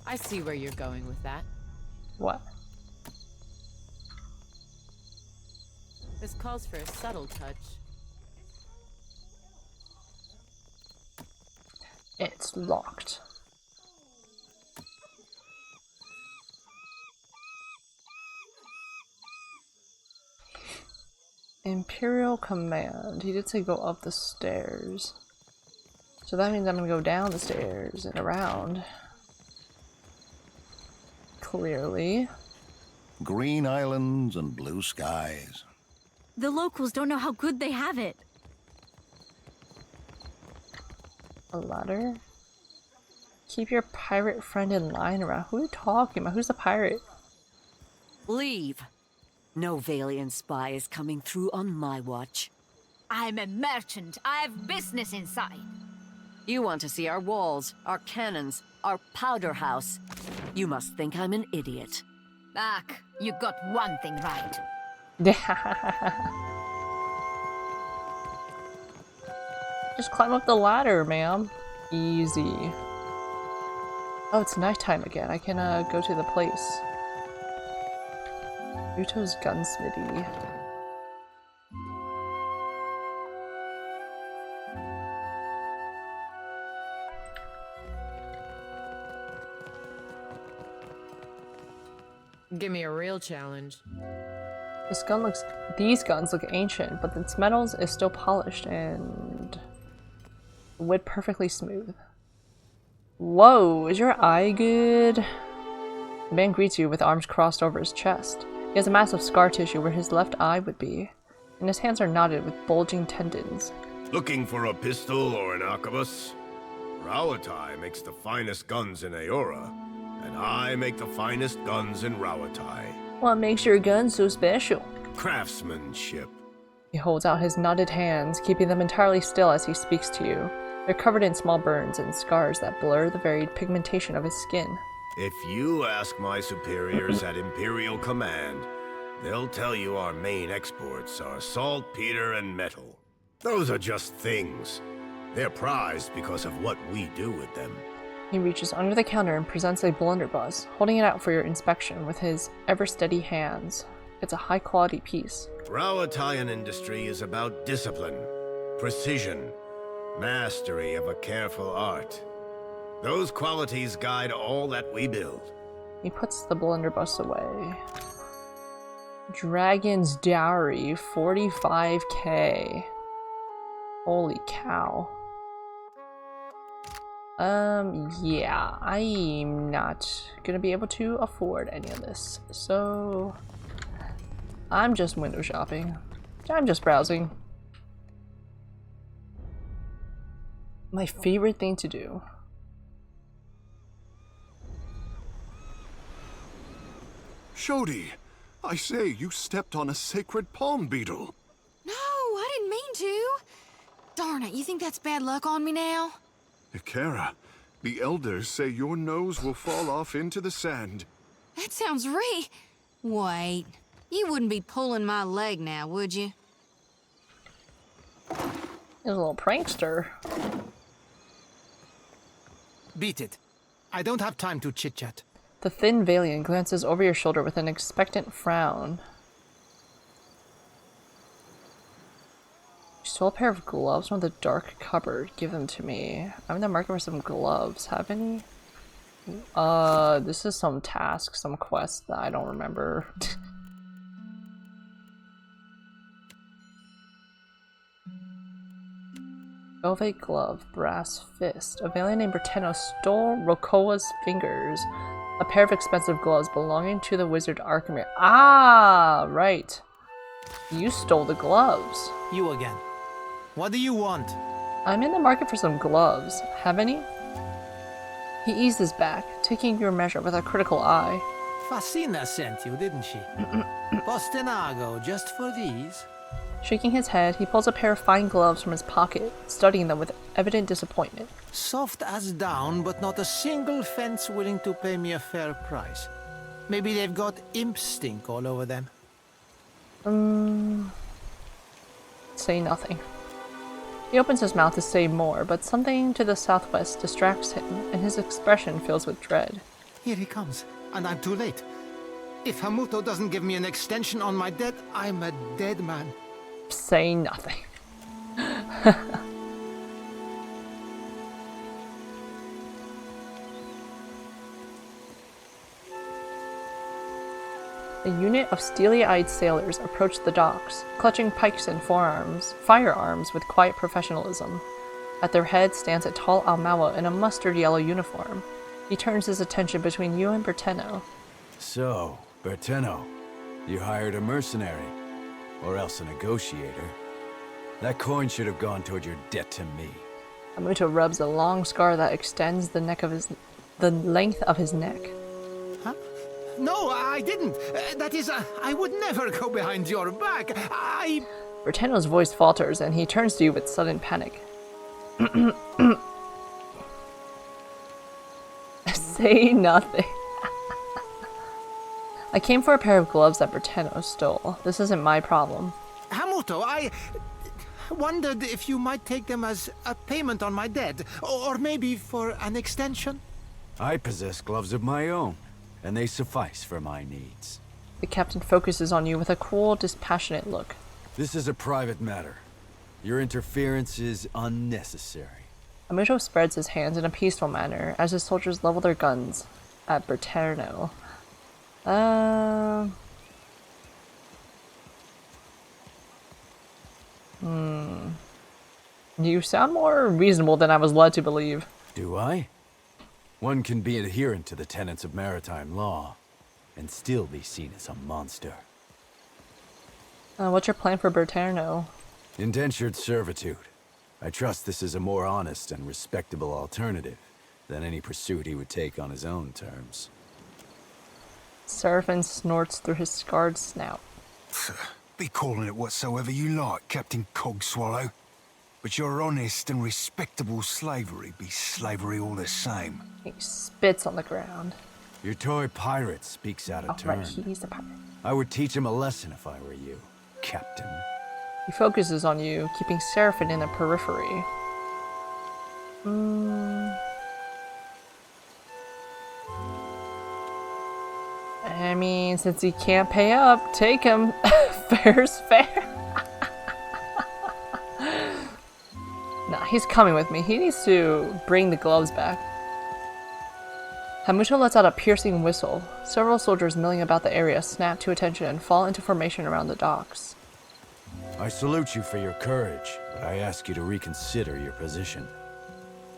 I see where you're going with that. What? This calls for a subtle touch. It's locked. Imperial Command. He did say go up the stairs. So that means I'm gonna go down the stairs and around. Clearly. Green islands and blue skies. The locals don't know how good they have it. A ladder? Keep your pirate friend in line around. Who are you talking about? Who's the pirate? Leave. No Valiant spy is coming through on my watch. I'm a merchant. I have business inside. You want to see our walls, our cannons, our powder house. You must think I'm an idiot. Ak, you got one thing right. Just climb up the ladder, ma'am. Easy. Oh, it's nighttime again. I can go to the place. Uto's gunsmithy. Give me a real challenge. These guns look ancient, but its metals is still polished and wood perfectly smooth. Whoa, is your eye good? The man greets you with arms crossed over his chest. He has a massive scar tissue where his left eye would be, and his hands are knotted with bulging tendons. Looking for a pistol or an arquebus? Rawatai makes the finest guns in Aora, and I make the finest guns in Rawatai. What makes your gun so special? Craftsmanship. He holds out his knotted hands, keeping them entirely still as he speaks to you. They're covered in small burns and scars that blur the varied pigmentation of his skin. If you ask my superiors at Imperial Command, they'll tell you our main exports are saltpeter and metal. Those are just things. They're prized because of what we do with them. He reaches under the counter and presents a blunderbuss, holding it out for your inspection with his ever-steady hands. It's a high-quality piece. Rawataian industry is about discipline, precision, mastery of a careful art. Those qualities guide all that we build. He puts the blunderbuss away. Dragon's Dowry, 45k. Holy cow. Yeah, I'm not gonna be able to afford any of this, so I'm just window shopping. I'm just browsing. My favorite thing to do. Shodi, I say, you stepped on a sacred palm beetle. No, I didn't mean to. Darn it, you think that's bad luck on me now? Ikera, the elders say your nose will fall off into the sand. That sounds Wait, you wouldn't be pulling my leg now, would you? He's a little prankster. Beat it. I don't have time to chit-chat. The thin Valian glances over your shoulder with an expectant frown. stole a pair of gloves from the dark cupboard. Give them to me. I'm in the market for some gloves. Have any? This is some task, some quest that I don't remember. Velvet glove, brass fist. A valiant named Berteno stole Rokoa's fingers. A pair of expensive gloves belonging to the wizard Arkemyr. Ah, right. You stole the gloves. You again. What do you want? I'm in the market for some gloves. Have any? He eased his back, taking your measure with a critical eye. Fasina sent you, didn't she? Postenago, just for these? Shaking his head, he pulls a pair of fine gloves from his pocket, studying them with evident disappointment. Soft as down, but not a single fence willing to pay me a fair price. Maybe they've got imp stink all over them. Say nothing. He opens his mouth to say more, but something to the southwest distracts him, and his expression fills with dread. Here he comes, and I'm too late. If Hamuto doesn't give me an extension on my debt, I'm a dead man. Say nothing. A unit of steely-eyed sailors approached the docks, clutching pikes and firearms with quiet professionalism. At their head stands a tall Almawa in a mustard yellow uniform. He turns his attention between you and Berteno. So, Berteno, you hired a mercenary, or else a negotiator. That coin should have gone toward your debt to me. Hamuto rubs a long scar that extends the length of his neck. Huh? No, I didn't. That is, I would never go behind your back. Berteno's voice falters, and he turns to you with sudden panic. Say nothing. I came for a pair of gloves that Berteno stole. This isn't my problem. Hamuto, I wondered if you might take them as a payment on my debt, or maybe for an extension. I possess gloves of my own, and they suffice for my needs. The captain focuses on you with a cool, dispassionate look. This is a private matter. Your interference is unnecessary. Hamuto spreads his hands in a peaceful manner as his soldiers level their guns at Berteno. You sound more reasonable than I was led to believe. Do I? One can be adherent to the tenets of maritime law and still be seen as a monster. What's your plan for Berteno? Indentured servitude. I trust this is a more honest and respectable alternative than any pursuit he would take on his own terms. Serpent snorts through his scarred snout. Be calling it whatsoever you like, Captain Cogswallow. But your honest and respectable slavery be slavery all the same. He spits on the ground. Your toy pirate speaks out of turn. Right, he's the pirate. I would teach him a lesson if I were you, Captain. He focuses on you, keeping Seraphin in the periphery. I mean, since he can't pay up, take him. Fair's fair. Nah, he's coming with me. He needs to bring the gloves back. Hamuto lets out a piercing whistle. Several soldiers milling about the area snap to attention and fall into formation around the docks. I salute you for your courage, but I ask you to reconsider your position.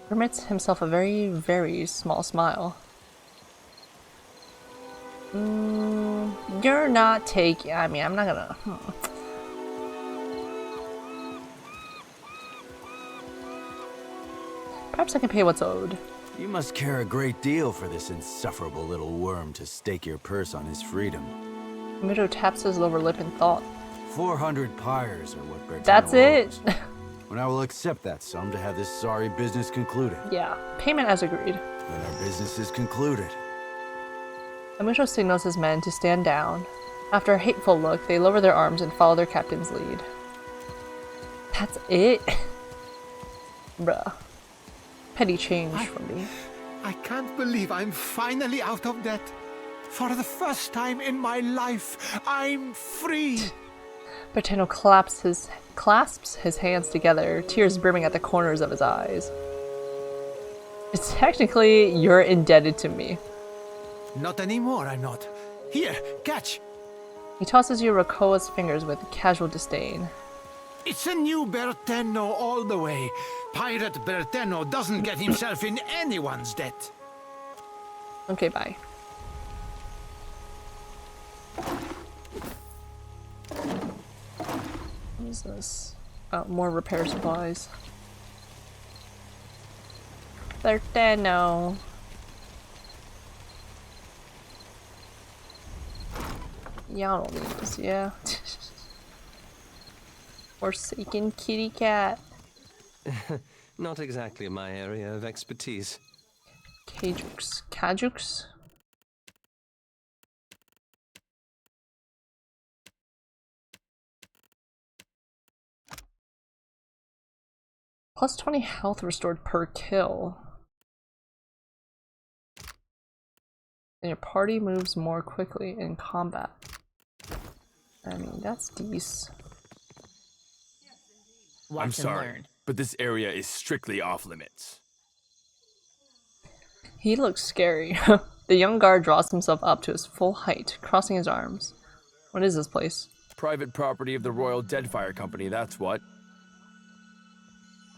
Permits himself a very, very small smile. You're not taking... I mean, I'm not gonna... Perhaps I can pay what's owed. You must care a great deal for this insufferable little worm to stake your purse on his freedom. Hamuto taps his lower lip in thought. 400 pyres are what Berteno That's it! When I will accept that sum to have this sorry business concluded. Yeah, payment as agreed. Then our business is concluded. Hamuto signals his men to stand down. After a hateful look, they lower their arms and follow their captain's lead. That's it? Bruh. Petty change from me. I can't believe I'm finally out of debt. For the first time in my life, I'm free. Berteno clasps his hands together, tears brimming at the corners of his eyes. It's technically, you're indebted to me. Not anymore, I'm not. Here, catch! He tosses you Rakoa's fingers with casual disdain. It's a new Berteno all the way. Pirate Berteno doesn't get himself in anyone's debt. Okay, bye. What is this? Oh, more repair supplies. Berteno. Y'all don't need this, yeah. Forsaken kitty cat. Not exactly my area of expertise. Kajux. Kajux? Plus 20 health restored per kill. And your party moves more quickly in combat. I mean, that's decent. I'm sorry, but this area is strictly off limits. He looks scary. The young guard draws himself up to his full height, crossing his arms. What is this place? Private property of the Royal Deadfire Company, that's what.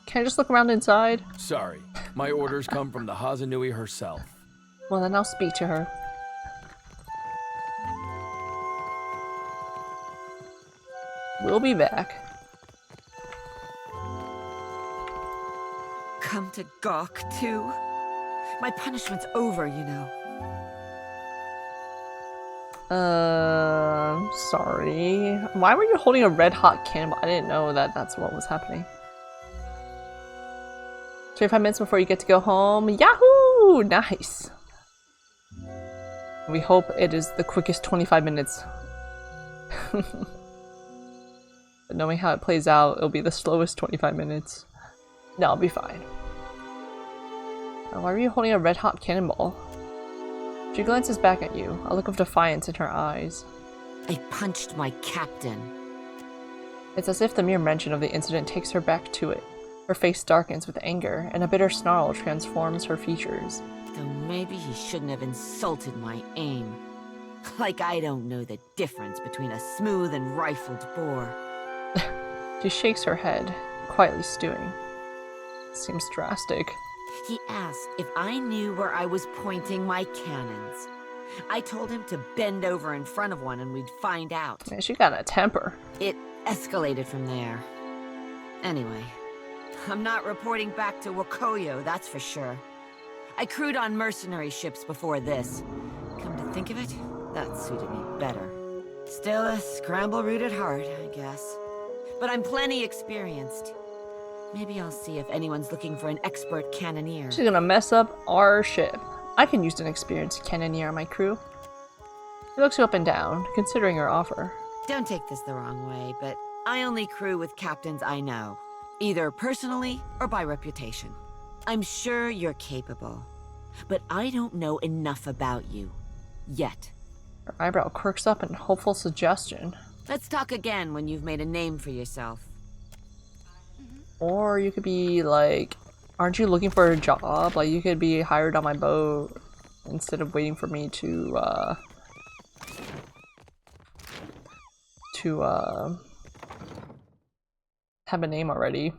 Can I just look around inside? Sorry, my orders come from the Hazanui herself. Well, then I'll speak to her. We'll be back. Come to gawk, too? My punishment's over, you know. Sorry. Why were you holding a red-hot cannonball? I didn't know that that's what was happening. 25 minutes before you get to go home. Yahoo! Nice. We hope it is the quickest 25 minutes. But knowing how it plays out, it'll be the slowest 25 minutes. No, I'll be fine. Why were you holding a red-hot cannonball? She glances back at you, a look of defiance in her eyes. I punched my captain. It's as if the mere mention of the incident takes her back to it. Her face darkens with anger, and a bitter snarl transforms her features. Though maybe he shouldn't have insulted my aim. Like I don't know the difference between a smooth and rifled bore. She shakes her head, quietly stewing. Seems drastic. He asked if I knew where I was pointing my cannons. I told him to bend over in front of one and we'd find out. Man, she got a temper. It escalated from there. Anyway, I'm not reporting back to Wakoyo, that's for sure. I crewed on mercenary ships before this. Come to think of it, that suited me better. Still a scramble root at heart, I guess. But I'm plenty experienced. Maybe I'll see if anyone's looking for an expert cannoneer. She's gonna mess up our ship. I can use an experienced cannoneer on my crew. He looks you up and down, considering her offer. Don't take this the wrong way, but I only crew with captains I know. Either personally or by reputation. I'm sure you're capable. But I don't know enough about you. Yet. Her eyebrow quirks up in hopeful suggestion. Let's talk again when you've made a name for yourself. Or you could be like, aren't you looking for a job? Like, you could be hired on my boat instead of waiting for me to have a name already.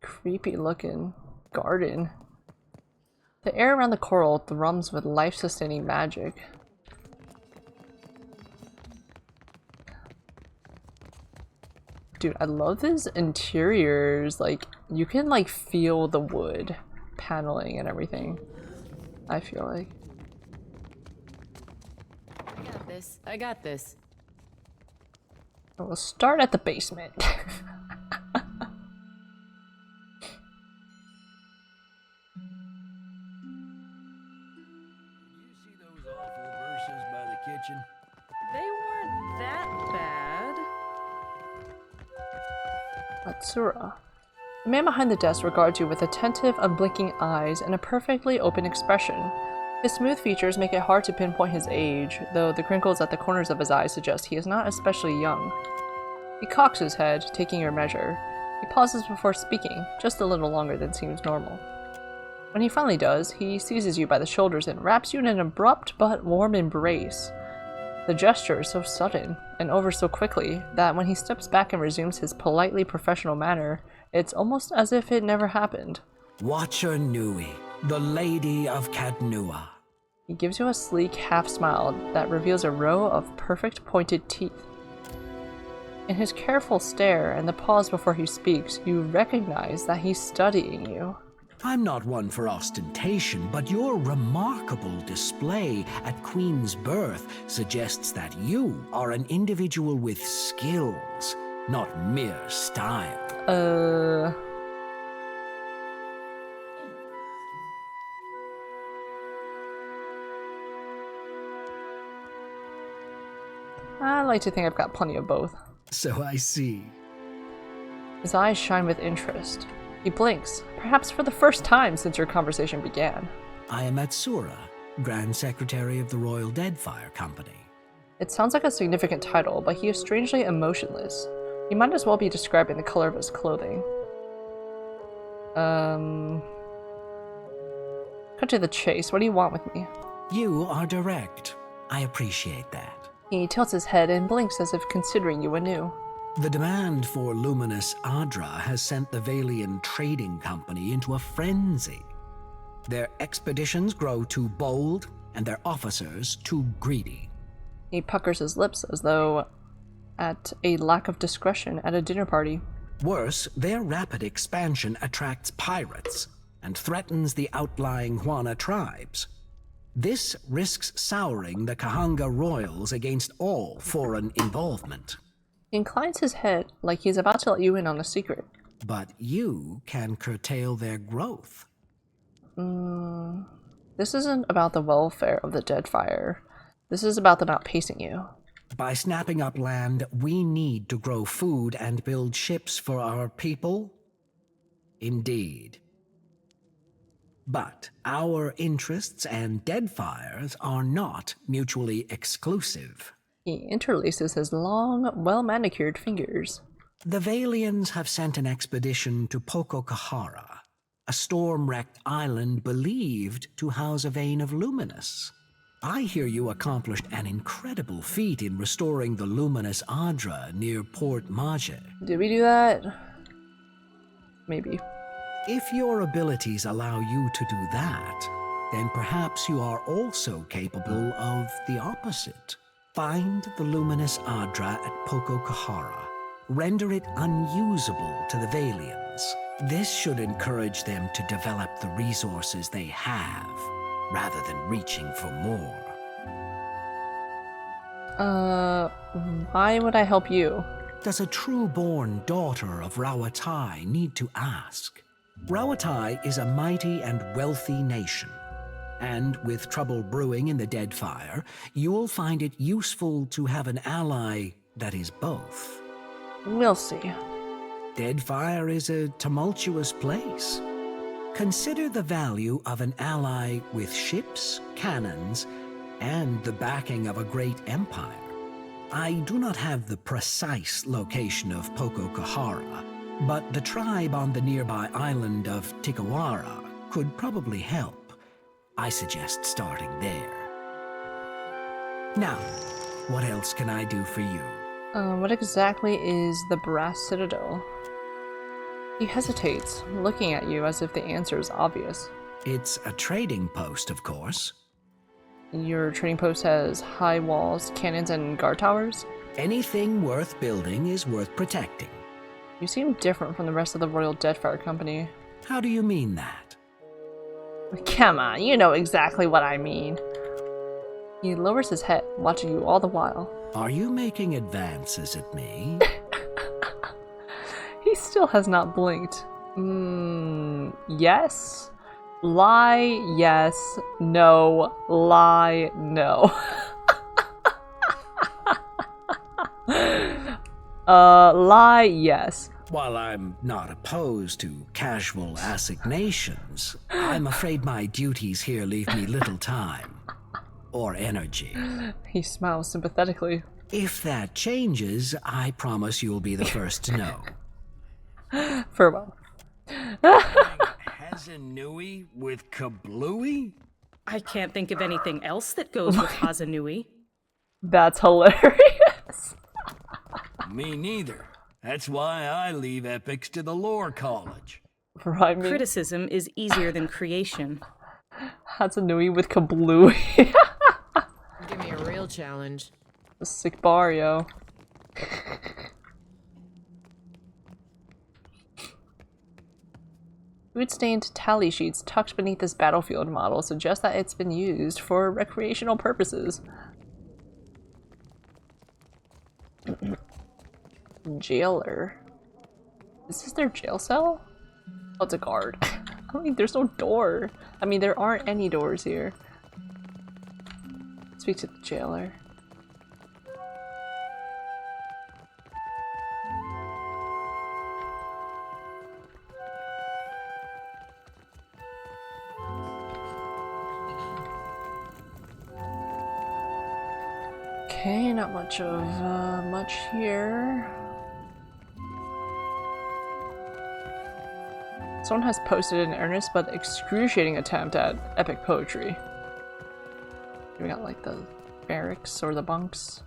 Creepy looking garden. The air around the coral thrums with life-sustaining magic. Dude, I love his interiors. Like, you can like feel the wood paneling and everything. I feel like. I got this. I got this. We'll start at the basement. Kitchen. They weren't that bad. Matsura. The man behind the desk regards you with attentive, unblinking eyes and a perfectly open expression. His smooth features make it hard to pinpoint his age, though the crinkles at the corners of his eyes suggest he is not especially young. He cocks his head, taking your measure. He pauses before speaking, just a little longer than seems normal. When he finally does, he seizes you by the shoulders and wraps you in an abrupt but warm embrace. The gesture is so sudden, and over so quickly, that when he steps back and resumes his politely professional manner, it's almost as if it never happened. Watcher Nui, the Lady of Cadnua. He gives you a sleek half-smile that reveals a row of perfect pointed teeth. In his careful stare and the pause before he speaks, you recognize that he's studying you. I'm not one for ostentation, but your remarkable display at Queen's birth suggests that you are an individual with skills, not mere style. I like to think I've got plenty of both. So I see. His eyes shine with interest. He blinks, perhaps for the first time since your conversation began. I am Atsura, Grand Secretary of the Royal Deadfire Company. It sounds like a significant title, but he is strangely emotionless. He might as well be describing the color of his clothing. Cut to the chase. What do you want with me? You are direct. I appreciate that. He tilts his head and blinks as if considering you anew. The demand for luminous Adra has sent the Valian Trading Company into a frenzy. Their expeditions grow too bold, and their officers too greedy. He puckers his lips as though at a lack of discretion at a dinner party. Worse, their rapid expansion attracts pirates and threatens the outlying Huana tribes. This risks souring the Kahanga royals against all foreign involvement. He inclines his head like he's about to let you in on a secret. But you can curtail their growth. This isn't about the welfare of the Deadfire. This is about them outpacing you. By snapping up land we need to grow food and build ships for our people? Indeed. But our interests and Deadfire's are not mutually exclusive. He interlaces his long, well-manicured fingers. The Valians have sent an expedition to Pokokahara, a storm-wrecked island believed to house a vein of luminous. I hear you accomplished an incredible feat in restoring the luminous Adra near Port Maje. Did we do that? Maybe. If your abilities allow you to do that, then perhaps you are also capable of the opposite. Find the luminous Adra at Pokokahara. Render it unusable to the Valians. This should encourage them to develop the resources they have, rather than reaching for more. Why would I help you? Does a true-born daughter of Rawatai need to ask? Rawatai is a mighty and wealthy nation, and with trouble brewing in the Deadfire, you'll find it useful to have an ally that is both. We'll see. Deadfire is a tumultuous place. Consider the value of an ally with ships, cannons, and the backing of a great empire. I do not have the precise location of Pokokahara, but the tribe on the nearby island of Tikawara could probably help. I suggest starting there. Now, what else can I do for you? What exactly is the Brass Citadel? He hesitates, looking at you as if the answer is obvious. It's a trading post, of course. Your trading post has high walls, cannons, and guard towers? Anything worth building is worth protecting. You seem different from the rest of the Royal Deadfire Company. How do you mean that? Come on, you know exactly what I mean. He lowers his head, watching you all the while. Are you making advances at me? He still has not blinked. Yes? Lie, yes. No. Lie, no. Lie, yes. While I'm not opposed to casual assignations, I'm afraid my duties here leave me little time or energy. He smiles sympathetically. If that changes, I promise you'll be the first to know. Farewell. Hazanui with kablooey? I can't think of anything else that goes with Hazanui. That's hilarious. Me neither. That's why I leave epics to the lore college. Right, Criticism is easier than creation. Hazanui with kablooey. Give me a real challenge. A sick bar, yo. Food-stained tally sheets tucked beneath this battlefield model suggest that it's been used for recreational purposes. Jailer. Is this their jail cell? Oh, it's a guard. I mean, there's no door. I mean, there aren't any doors here. Speak to the jailer. Okay, not much of much here. Someone has posted an earnest but excruciating attempt at epic poetry. We got like the barracks or the bunks.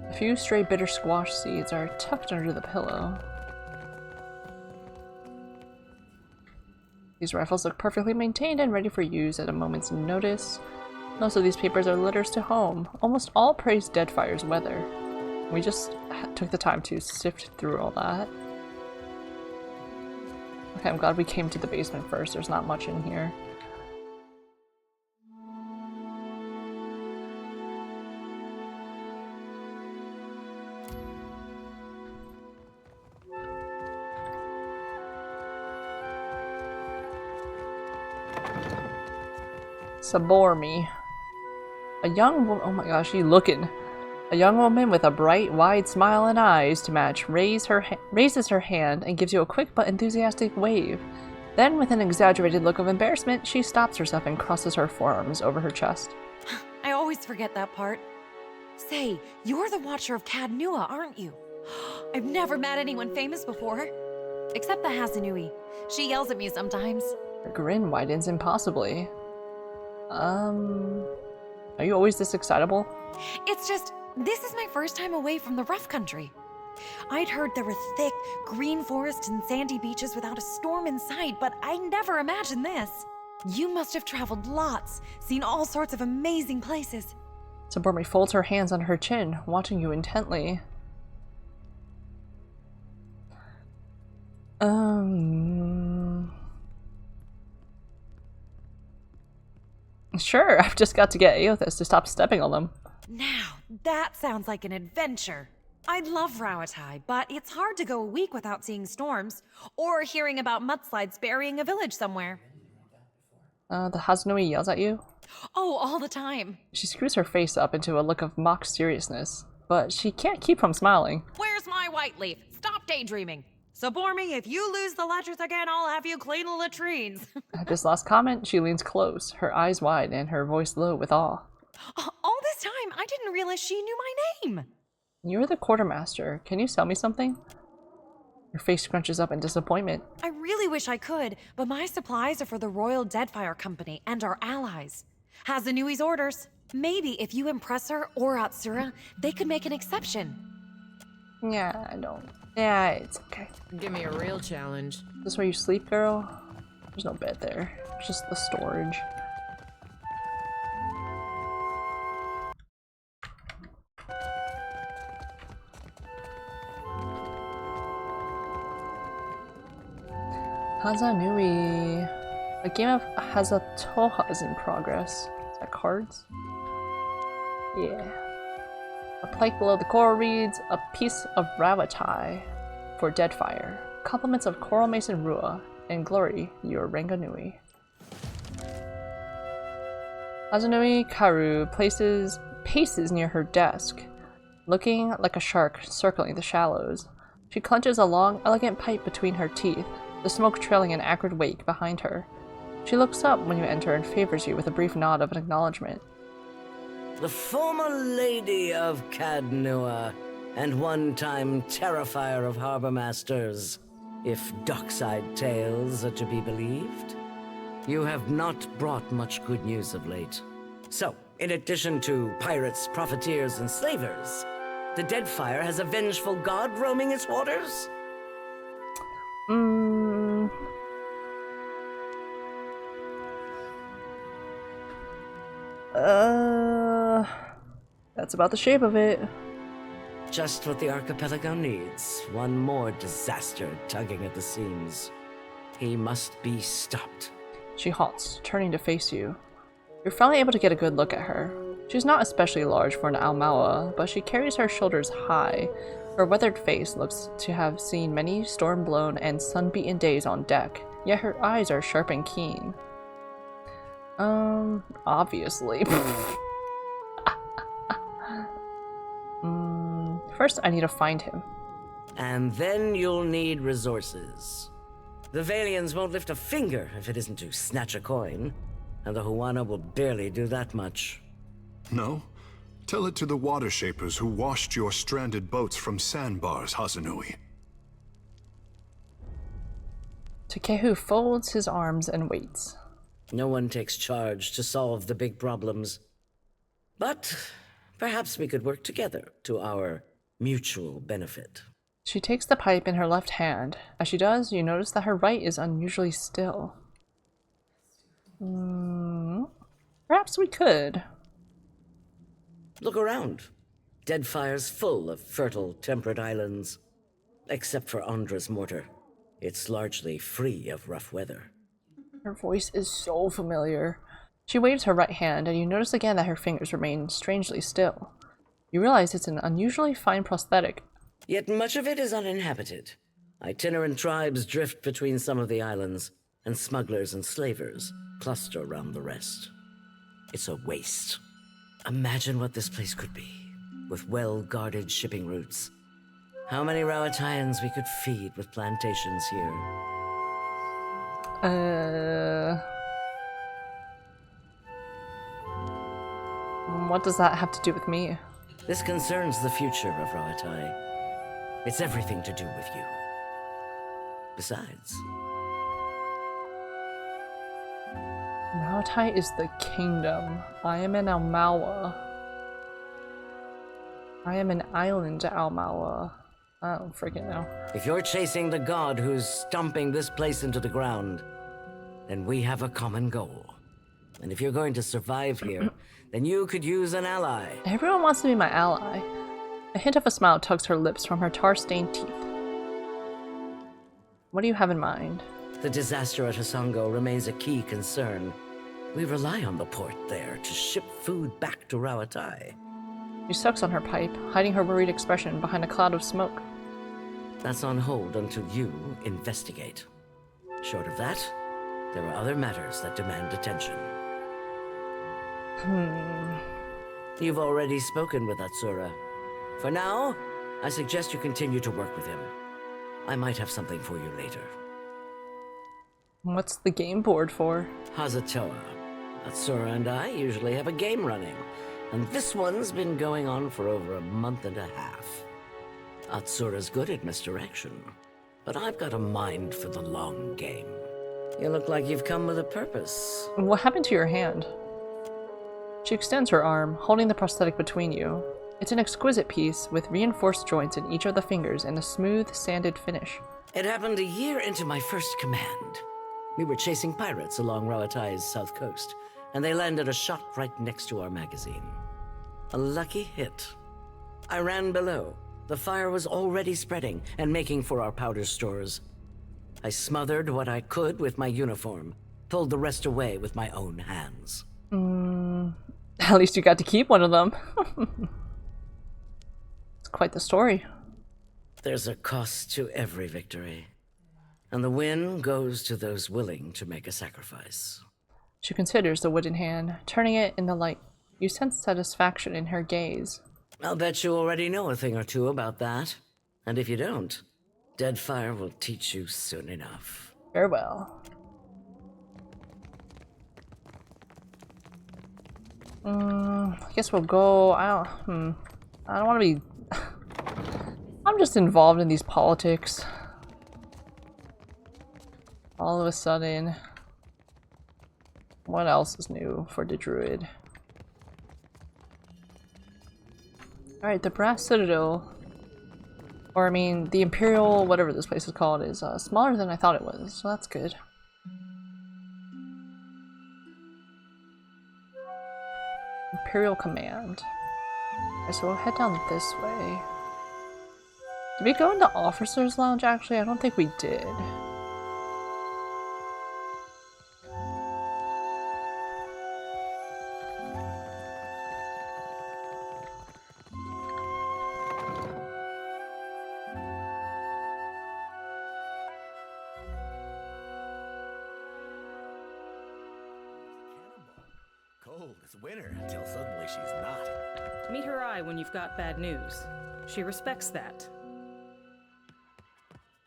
A few stray bitter squash seeds are tucked under the pillow. These rifles look perfectly maintained and ready for use at a moment's notice. Most of these papers are letters to home. Almost all praise Deadfire's weather. We just took the time to sift through all that. Okay, I'm glad we came to the basement first. There's not much in here. Sabor me. A young woman, oh my gosh, she's looking. A young woman with a bright, wide smile and eyes to match raises her hand and gives you a quick but enthusiastic wave. Then, with an exaggerated look of embarrassment, she stops herself and crosses her forearms over her chest. I always forget that part. Say, you're the Watcher of Cadnua, aren't you? I've never met anyone famous before. Except the Hazanui. She yells at me sometimes. Her grin widens impossibly. Are you always this excitable? It's just, this is my first time away from the rough country. I'd heard there were thick, green forests and sandy beaches without a storm in sight, but I never imagined this. You must have traveled lots, seen all sorts of amazing places. Sabormi folds her hands on her chin, watching you intently. Sure, I've just got to get Aothas to stop stepping on them. Now, that sounds like an adventure. I'd love Rawatai, but it's hard to go a week without seeing storms, or hearing about mudslides burying a village somewhere. The Hazanui yells at you? Oh, all the time. She screws her face up into a look of mock seriousness, but she can't keep from smiling. Where's my white leaf? Stop daydreaming. Bormy, if you lose the ledgers again, I'll have you clean the latrines. At this last comment, she leans close, her eyes wide and her voice low with awe. All this time, I didn't realize she knew my name. You're the quartermaster. Can you sell me something? Your face scrunches up in disappointment. I really wish I could, but my supplies are for the Royal Deadfire Company and our allies. Hazanui's orders. Maybe if you impress her or Atsura, they could make an exception. Yeah, I don't. Yeah, it's okay. Give me a real challenge. Is this where you sleep, girl? There's no bed there. It's just the storage. Hazanui. A game of Hazatoha is in progress. Is that cards? Yeah. A plaque below the coral reads, a piece of Rawatai for Deadfire. Compliments of Coral Mason Rua, and glory your Ranganui. Hazanui Karu paces near her desk, looking like a shark circling the shallows. She clenches a long, elegant pipe between her teeth, the smoke trailing an acrid wake behind her. She looks up when you enter and favors you with a brief nod of acknowledgement. The former Lady of Cadnua, and one-time Terrifier of Harbor Masters, if dockside tales are to be believed. You have not brought much good news of late. So, in addition to pirates, profiteers, and slavers, the Deadfire has a vengeful god roaming its waters? That's about the shape of it. Just what the archipelago needs. One more disaster tugging at the seams. He must be stopped. She halts, turning to face you. You're finally able to get a good look at her. She's not especially large for an Almawa, but she carries her shoulders high. Her weathered face looks to have seen many storm-blown and sun-beaten days on deck, yet her eyes are sharp and keen. Obviously. First, I need to find him. And then you'll need resources. The Valians won't lift a finger if it isn't to snatch a coin, and the Huana will barely do that much. No? Tell it to the water shapers who washed your stranded boats from sandbars, Hazanui. Takehu folds his arms and waits. No one takes charge to solve the big problems. But perhaps we could work together to our mutual benefit. She takes the pipe in her left hand. As she does, you notice that her right is unusually still. Perhaps we could. Look around. Deadfire's full of fertile, temperate islands. Except for Andra's mortar. It's largely free of rough weather. Her voice is so familiar. She waves her right hand, and you notice again that her fingers remain strangely still. You realize it's an unusually fine prosthetic. Yet much of it is uninhabited. Itinerant tribes drift between some of the islands, and smugglers and slavers cluster around the rest. It's a waste. Imagine what this place could be, with well-guarded shipping routes. How many Rawatayans we could feed with plantations here. What does that have to do with me? This concerns the future of Rawatai. It's everything to do with you. Besides, Rawatai is the kingdom. I am an Almawa. I am an island Almawa. I don't freaking know. if you're chasing the god who's stomping this place into the ground, then we have a common goal. And if you're going to survive here, then you could use an ally. Everyone wants to be my ally. A hint of a smile tugs her lips from her tar-stained teeth. What do you have in mind? The disaster at Hasango remains a key concern. We rely on the port there to ship food back to Rawatai. She sucks on her pipe, hiding her worried expression behind a cloud of smoke. That's on hold until you investigate. Short of that, there are other matters that demand attention. You've already spoken with Atsura. For now, I suggest you continue to work with him. I might have something for you later. What's the game board for? Hazatoa. Atsura and I usually have a game running, and this one's been going on for over a month and a half. Atsura's good at misdirection, but I've got a mind for the long game. You look like you've come with a purpose. What happened to your hand? She extends her arm, holding the prosthetic between you. It's an exquisite piece with reinforced joints in each of the fingers and a smooth, sanded finish. It happened a year into my first command. We were chasing pirates along Rawatai's south coast, and they landed a shot right next to our magazine. A lucky hit. I ran below. The fire was already spreading and making for our powder stores. I smothered what I could with my uniform, pulled the rest away with my own hands. At least you got to keep one of them. It's quite the story. There's a cost to every victory, and the win goes to those willing to make a sacrifice. She considers the wooden hand, turning it in the light. You sense satisfaction in her gaze. I'll bet you already know a thing or two about that. And if you don't, Deadfire will teach you soon enough. Farewell. I guess we'll go. I don't want to be. I'm just involved in these politics. All of a sudden. What else is new for the druid? Alright, the Brass Citadel. Or I mean, the Imperial, whatever this place is called, is smaller than I thought it was, so that's good. Imperial Command. Okay, so we'll head down this way. Did we go into Officer's Lounge actually? I don't think we did. It's winter until suddenly she's not. Meet her eye when you've got bad news. She respects that.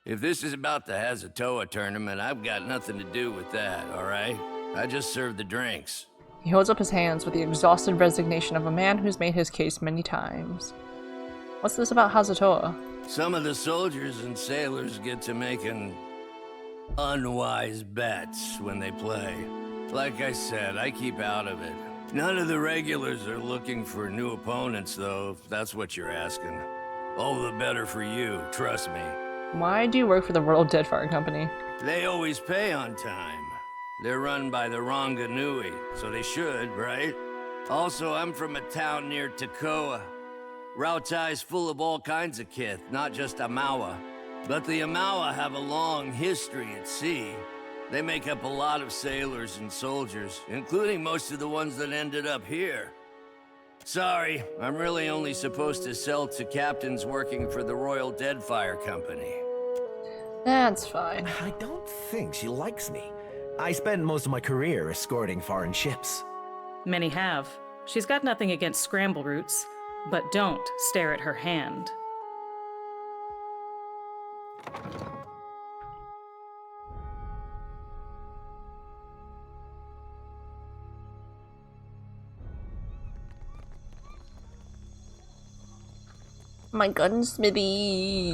If this is about the Hazatoa tournament, I've got nothing to do with that, alright? I just serve the drinks. He holds up his hands with the exhausted resignation of a man who's made his case many times. What's this about Hazatoa? Some of the soldiers and sailors get to making unwise bets when they play. Like I said, I keep out of it. None of the regulars are looking for new opponents, though, if that's what you're asking. All the better for you, trust me. Why do you work for the World Deadfire Company? They always pay on time. They're run by the Ranganui, so they should, right? Also, I'm from a town near Tekoa. Rautai's full of all kinds of kith, not just Amawa. But the Amawa have a long history at sea. They make up a lot of sailors and soldiers, including most of the ones that ended up here. Sorry, I'm really only supposed to sell to captains working for the Royal Deadfire Company. That's fine. I don't think she likes me. I spent most of my career escorting foreign ships. Many have. She's got nothing against scramble roots, but don't stare at her hand. My gunsmithy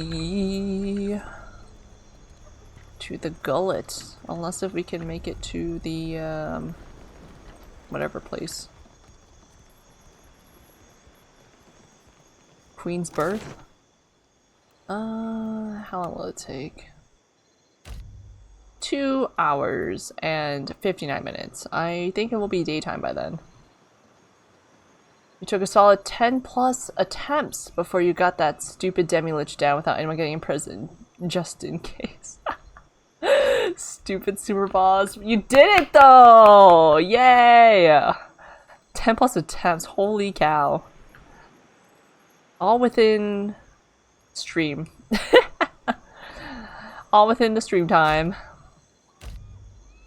to the Gullet, unless if we can make it to the whatever place. Queen's Birth. How long will it take? 2 hours and 59 minutes. I think it will be daytime by then. You took a solid 10 plus attempts before you got that stupid demi-lich down without anyone getting imprisoned, just in case. Stupid super boss. You did it though! Yay! 10 plus attempts, holy cow. All within stream. All within the stream time.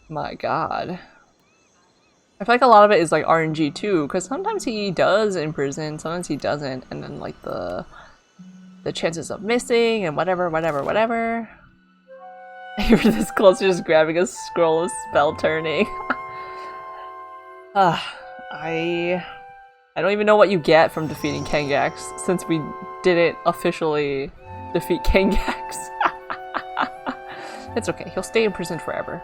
My god. I feel like a lot of it is like RNG too, because sometimes he does imprison, sometimes he doesn't, and then like the chances of missing and whatever. You're this close to just grabbing a scroll of spell turning. I don't even know what you get from defeating Kengax, since we didn't officially defeat Kengax. It's okay, he'll stay in prison forever.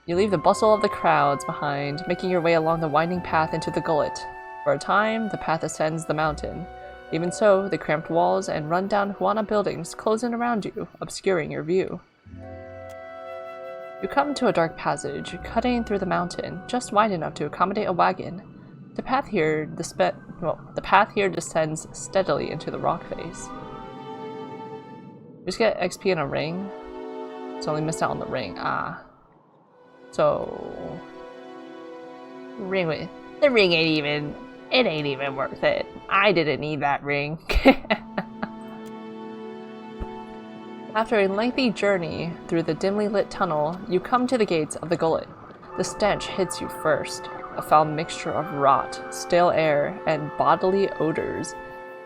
You leave the bustle of the crowds behind, making your way along the winding path into the Gullet. For a time, the path ascends the mountain. Even so, the cramped walls and run-down Huana buildings close in around you, obscuring your view. You come to a dark passage, cutting through the mountain, just wide enough to accommodate a wagon. The path here descends steadily into the rock face. You just get XP and a ring. It's only missed out on the ring. So, the ring ain't even worth it. I didn't need that ring. After a lengthy journey through the dimly lit tunnel, you come to the gates of the Gullet. The stench hits you first, a foul mixture of rot, stale air, and bodily odors.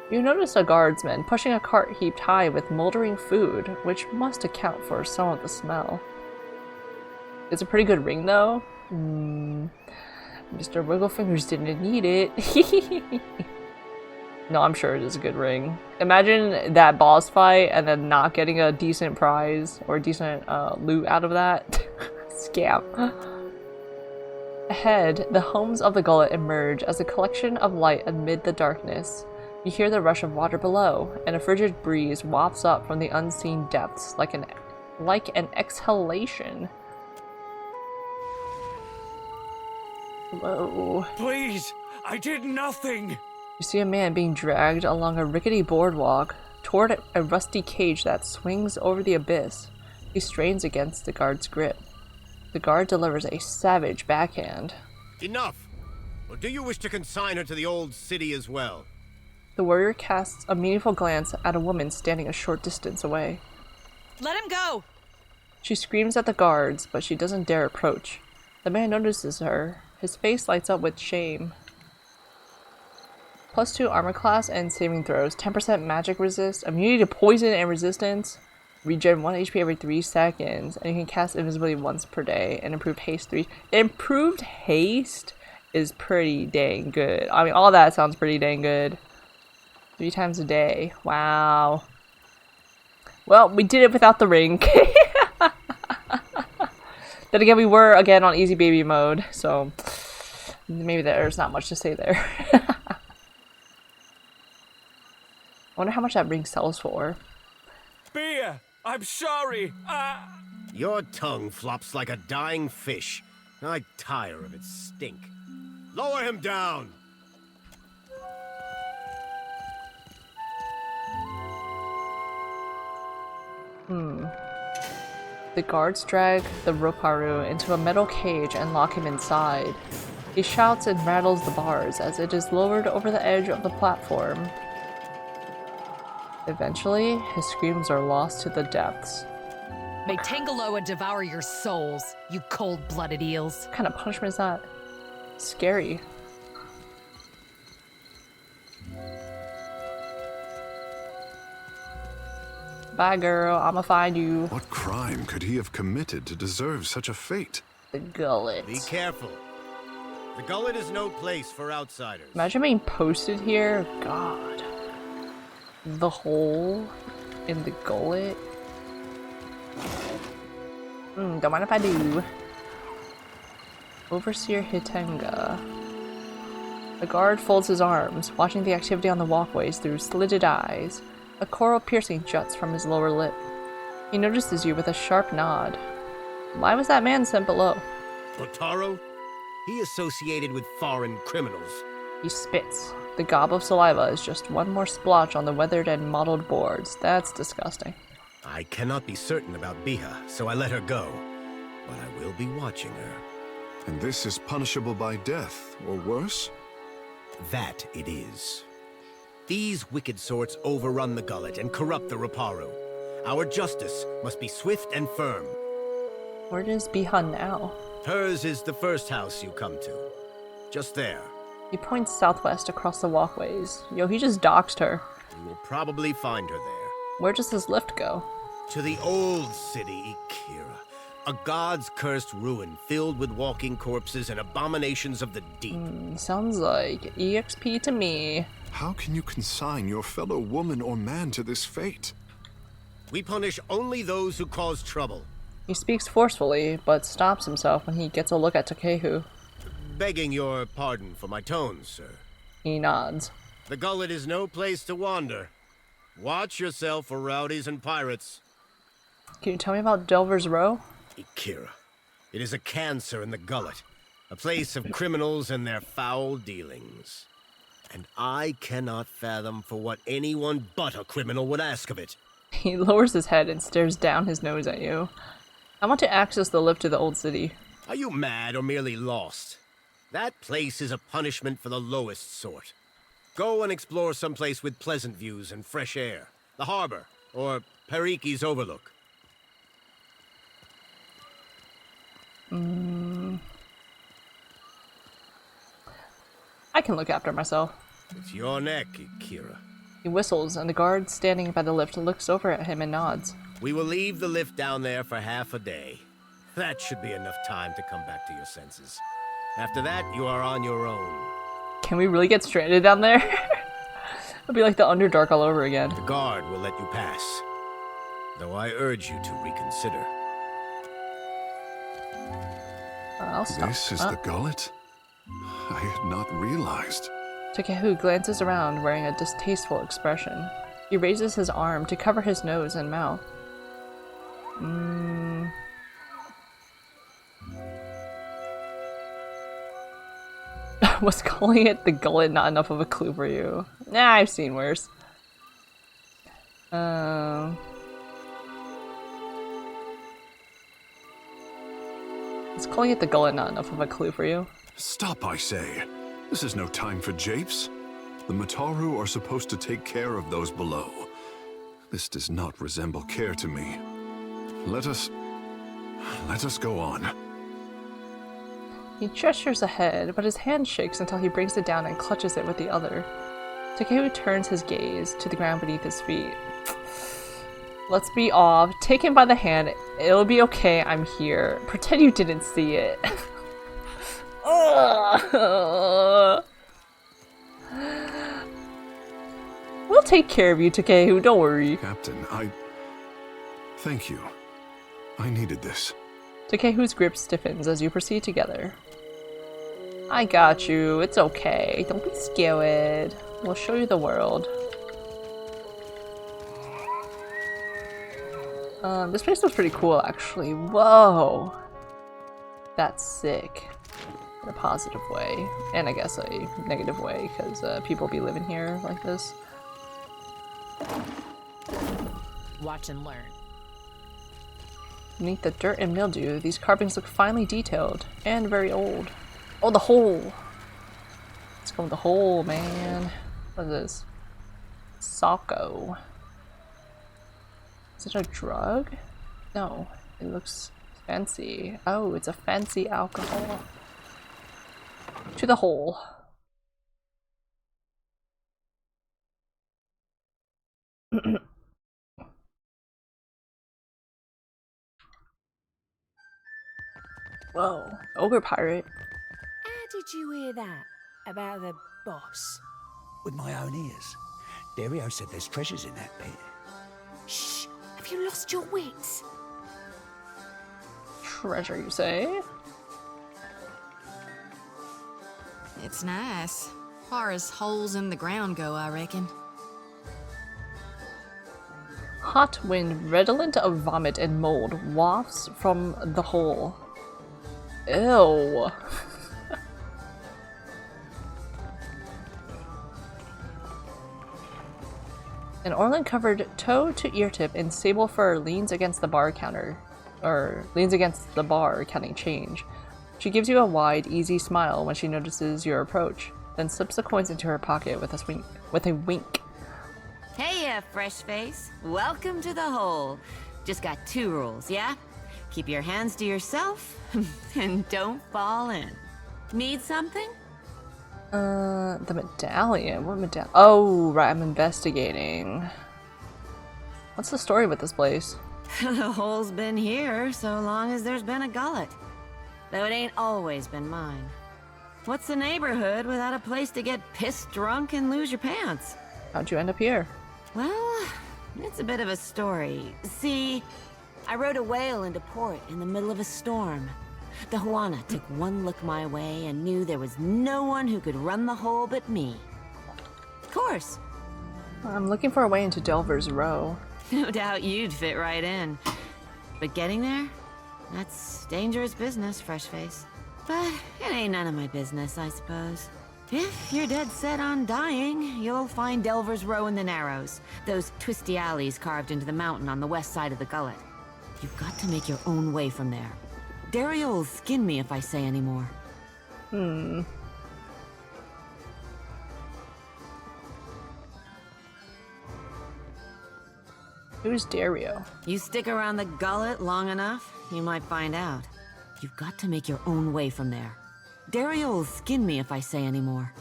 You notice a guardsman pushing a cart heaped high with moldering food, which must account for some of the smell. It's a pretty good ring, though. Mr. Wigglefingers didn't need it. No, I'm sure it is a good ring. Imagine that boss fight and then not getting a decent prize or decent loot out of that. Scam. Ahead, the homes of the Gullet emerge as a collection of light amid the darkness. You hear the rush of water below, and a frigid breeze wafts up from the unseen depths like an exhalation. Whoa. Please, I did nothing. You see a man being dragged along a rickety boardwalk toward a rusty cage that swings over the abyss. He strains against the guard's grip. The guard delivers a savage backhand. Enough! Or do you wish to consign her to the old city as well? The warrior casts a meaningful glance at a woman standing a short distance away. Let him go! She screams at the guards, but she doesn't dare approach. The man notices her. His face lights up with shame. +2 armor class and saving throws, 10% magic resist, immunity to poison and resistance, regen 1 HP every 3 seconds, and you can cast invisibility once per day, and improved haste 3. Improved haste is pretty dang good. I mean, all that sounds pretty dang good. 3 times a day. Wow. Well, we did it without the ring. Then again, we were again on easy baby mode, so maybe there's not much to say there. I wonder how much that ring sells for. Beer! I'm sorry! Your tongue flops like a dying fish. I tire of its stink. Lower him down! The guards drag the Roparu into a metal cage and lock him inside. He shouts and rattles the bars as it is lowered over the edge of the platform. Eventually, his screams are lost to the depths. May Tangaloa devour your souls, you cold-blooded eels. What kind of punishment is that? Scary. Bye, girl. I'ma find you. What crime could he have committed to deserve such a fate? The Gullet. Be careful. The Gullet is no place for outsiders. Imagine being posted here. God. The hole in the Gullet. Don't mind if I do. Overseer Hitenga. The guard folds his arms, watching the activity on the walkways through slitted eyes. A coral piercing juts from his lower lip. He notices you with a sharp nod. Why was that man sent below? Otaro? He associated with foreign criminals. He spits. The gob of saliva is just one more splotch on the weathered and mottled boards. That's disgusting. I cannot be certain about Biha, so I let her go. But I will be watching her. And this is punishable by death, or worse? That it is. These wicked sorts overrun the Gullet and corrupt the Roparu. Our justice must be swift and firm. Where does Biha now? Hers is the first house you come to. Just there. He points southwest across the walkways. Yo, he just doxed her. You will probably find her there. Where does this lift go? To the old city, Ikira. A god's cursed ruin filled with walking corpses and abominations of the deep. Sounds like EXP to me. How can you consign your fellow woman or man to this fate? We punish only those who cause trouble. He speaks forcefully, but stops himself when he gets a look at Takehu. Begging your pardon for my tones, sir. He nods. The Gullet is no place to wander. Watch yourself for rowdies and pirates. Can you tell me about Delver's Row? Ikira. It is a cancer in the Gullet. A place of criminals and their foul dealings. And I cannot fathom for what anyone but a criminal would ask of it. He lowers his head and stares down his nose at you. I want to access the lift to the old city. Are you mad or merely lost? That place is a punishment for the lowest sort. Go and explore someplace with pleasant views and fresh air. The harbor, or Periki's Overlook. I can look after myself. It's your neck, Ikira. He whistles, and the guard standing by the lift looks over at him and nods. We will leave the lift down there for half a day. That should be enough time to come back to your senses. After that, you are on your own. Can we really get stranded down there? It'll be like the Underdark all over again. The guard will let you pass, though I urge you to reconsider. I'll stop. This is the Gullet? I had not realized. Takehu glances around wearing a distasteful expression. He raises his arm to cover his nose and mouth. Was calling it the Gullet not enough of a clue for you? Nah, I've seen worse. Is calling it the Gullet not enough of a clue for you? Stop, I say. This is no time for japes. The Mataru are supposed to take care of those below. This does not resemble care to me. Let us go on. He gestures ahead, but his hand shakes until he brings it down and clutches it with the other. Takehu turns his gaze to the ground beneath his feet. Let's be off. Take him by the hand. It'll be okay, I'm here. Pretend you didn't see it. We'll take care of you, Takehu, don't worry. Captain, thank you. I needed this. Takehu's grip stiffens as you proceed together. I got you. It's okay. Don't be scared. We'll show you the world. This place was pretty cool, actually. Whoa! That's sick. In a positive way. And I guess a negative way, because people be living here like this. Watch and learn. Beneath the dirt and mildew, these carvings look finely detailed and very old. Oh, the hole! Let's go with the hole, man. What is this? Sako. Is it a drug? No, it looks fancy. Oh, it's a fancy alcohol. To the hole. Whoa, ogre pirate. How did you hear that about the boss? With my own ears. Dario said there's treasures in that pit. Shh! Have you lost your wits? Treasure, you say? It's nice. Far as holes in the ground go, I reckon. Hot wind redolent of vomit and mold wafts from the hole. Ew. An Orlin-covered toe to ear tip in sable fur leans against the bar counter, counting change. She gives you a wide, easy smile when she notices your approach, then slips the coins into her pocket with a wink. Hey, fresh face. Welcome to the hole. Just got 2 rules, yeah? Keep your hands to yourself, and don't fall in. Need something? The medallion. What medallion? Oh, right, I'm investigating. What's the story with this place? The hole's been here so long as there's been a Gullet. Though it ain't always been mine. What's the neighborhood without a place to get pissed drunk and lose your pants? How'd you end up here? Well, it's a bit of a story. See, I rode a whale into port in the middle of a storm. The Juana took one look my way and knew there was no one who could run the hole but me. Of course. I'm looking for a way into Delver's Row. No doubt you'd fit right in. But getting there? That's dangerous business, fresh face. But it ain't none of my business, I suppose. If you're dead set on dying, you'll find Delver's Row in the Narrows. Those twisty alleys carved into the mountain on the west side of the Gullet. You've got to make your own way from there. Dario will skin me if I say any more. Who's Dario? You stick around the Gullet long enough, you might find out. You've got to make your own way from there. Dario will skin me if I say any more.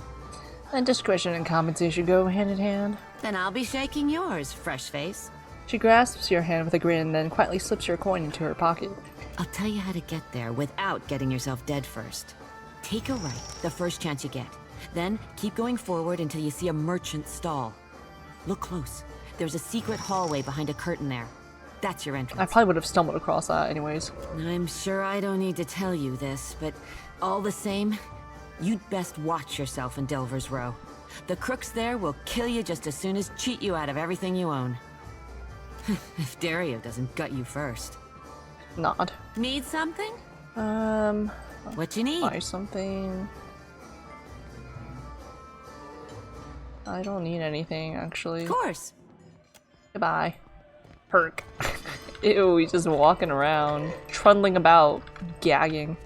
And discretion and compensation go hand in hand. Then I'll be shaking yours, fresh face. She grasps your hand with a grin, then quietly slips your coin into her pocket. I'll tell you how to get there without getting yourself dead first. Take a right the first chance you get. Then keep going forward until you see a merchant stall. Look close. There's a secret hallway behind a curtain there. That's your entrance. I probably would have stumbled across that anyways. I'm sure I don't need to tell you this, but all the same, you'd best watch yourself in Delver's Row. The crooks there will kill you just as soon as cheat you out of everything you own. If Dario doesn't gut you first. Nod. Need something? What you need? Buy something. I don't need anything, actually. Of course. Goodbye. Perk. Ew, he's just walking around, trundling about, gagging.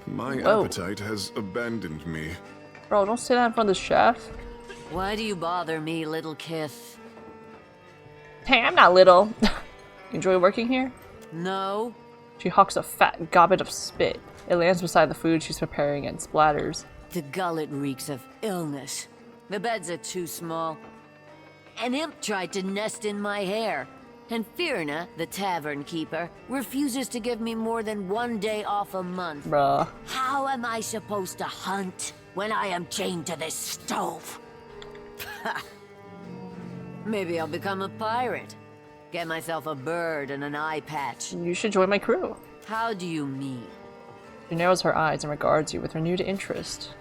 My appetite has abandoned me. Bro, don't say that in front of the chef. Why do you bother me, little kith? Hey, I'm not little. You enjoy working here? No. She hawks a fat gobbet of spit. It lands beside the food she's preparing and splatters. The gullet reeks of illness. The beds are too small. An imp tried to nest in my hair. And Firna, the tavern keeper, refuses to give me more than 1 day off a month. Bruh. How am I supposed to hunt when I am chained to this stove? Maybe I'll become a pirate. Get myself a bird and an eye patch. You should join my crew. How do you mean? She narrows her eyes and regards you with renewed interest.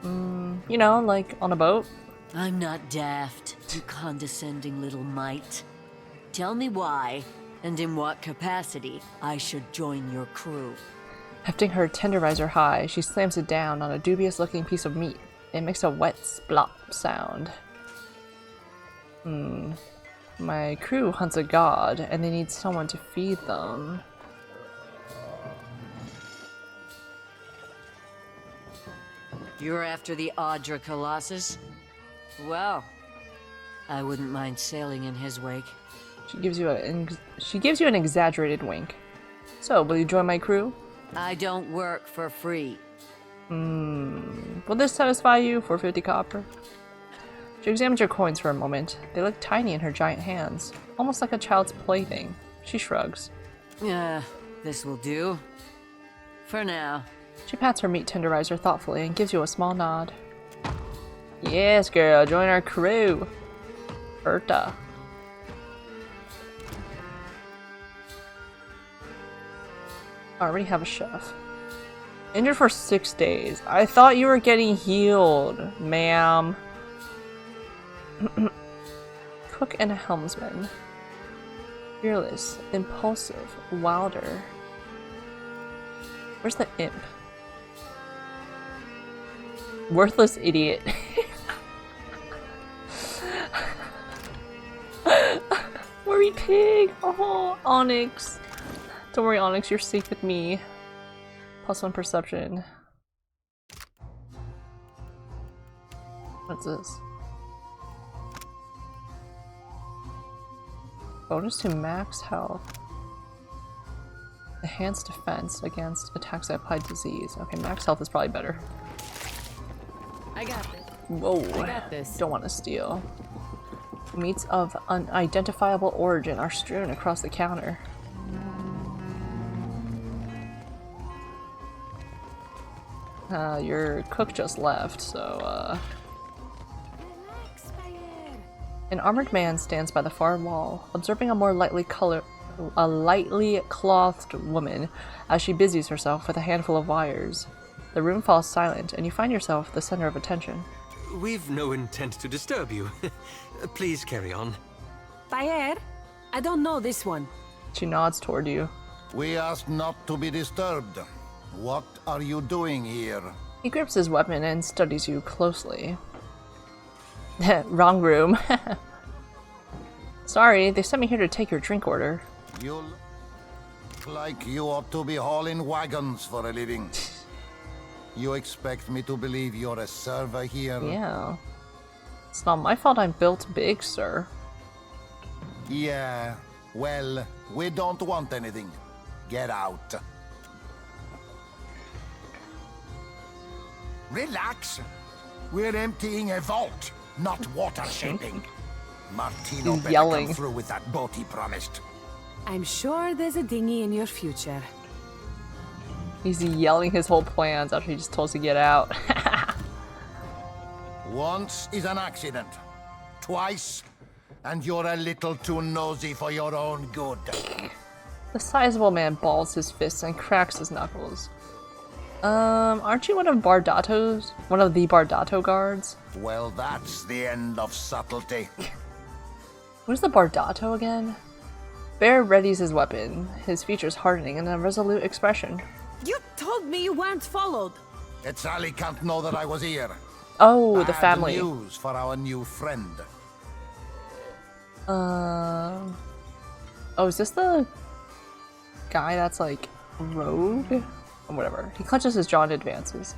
You know, like on a boat? I'm not daft, you condescending little mite. Tell me why, and in what capacity, I should join your crew. Hefting her tenderizer high, she slams it down on a dubious-looking piece of meat. It makes a wet splop sound. My crew hunts a god, and they need someone to feed them. You're after the Audra Colossus? Well, I wouldn't mind sailing in his wake. She gives you an exaggerated wink. So, will you join my crew? I don't work for free. Will this satisfy you for 50 copper? She examines your coins for a moment. They look tiny in her giant hands, almost like a child's plaything. She shrugs. This will do. For now. She pats her meat tenderizer thoughtfully and gives you a small nod. Yes, girl, join our crew. Berta. I already have a chef. Injured for 6 days. I thought you were getting healed, ma'am. Cook and a helmsman. Fearless, impulsive, wilder. Where's the imp? Worthless idiot. Worry pig! Oh, Onyx. Don't worry, Onyx, you're safe with me. +1 perception. What's this? Bonus to max health. Enhanced defense against attacks that apply disease. Okay, max health is probably better. I got this. Whoa. I got this. Don't want to steal. Meats of unidentifiable origin are strewn across the counter. Your cook just left, so, An armored man stands by the far wall, observing a more lightly clothed woman as she busies herself with a handful of wires. The room falls silent, and you find yourself the center of attention. We've no intent to disturb you. Please carry on. Bayer, I don't know this one. She nods toward you. We asked not to be disturbed. What are you doing here? He grips his weapon and studies you closely. Wrong room. Sorry, they sent me here to take your drink order. You look like you ought to be hauling wagons for a living. You expect me to believe you're a server here? Yeah. It's not my fault I'm built big, sir. Yeah, well, we don't want anything. Get out. Relax. We're emptying a vault, not water shaping. Martino He's better yelling. come through with that boat he promised. I'm sure there's a dinghy in your future. He's yelling his whole plans after he just told us to get out. Once is an accident. Twice, and you're a little too nosy for your own good. The sizable man balls his fists and cracks his knuckles. Aren't you one of Bardato's? One of the Bardato guards? Well, that's the end of subtlety. What is the Bardato again? Bear readies his weapon, his features hardening in a resolute expression. You told me you weren't followed. Sally can't know that I was here. Oh, the Bad family. news for our new friend. Oh, is this the guy that's like rogue? Or whatever. He clenches his jaw and advances.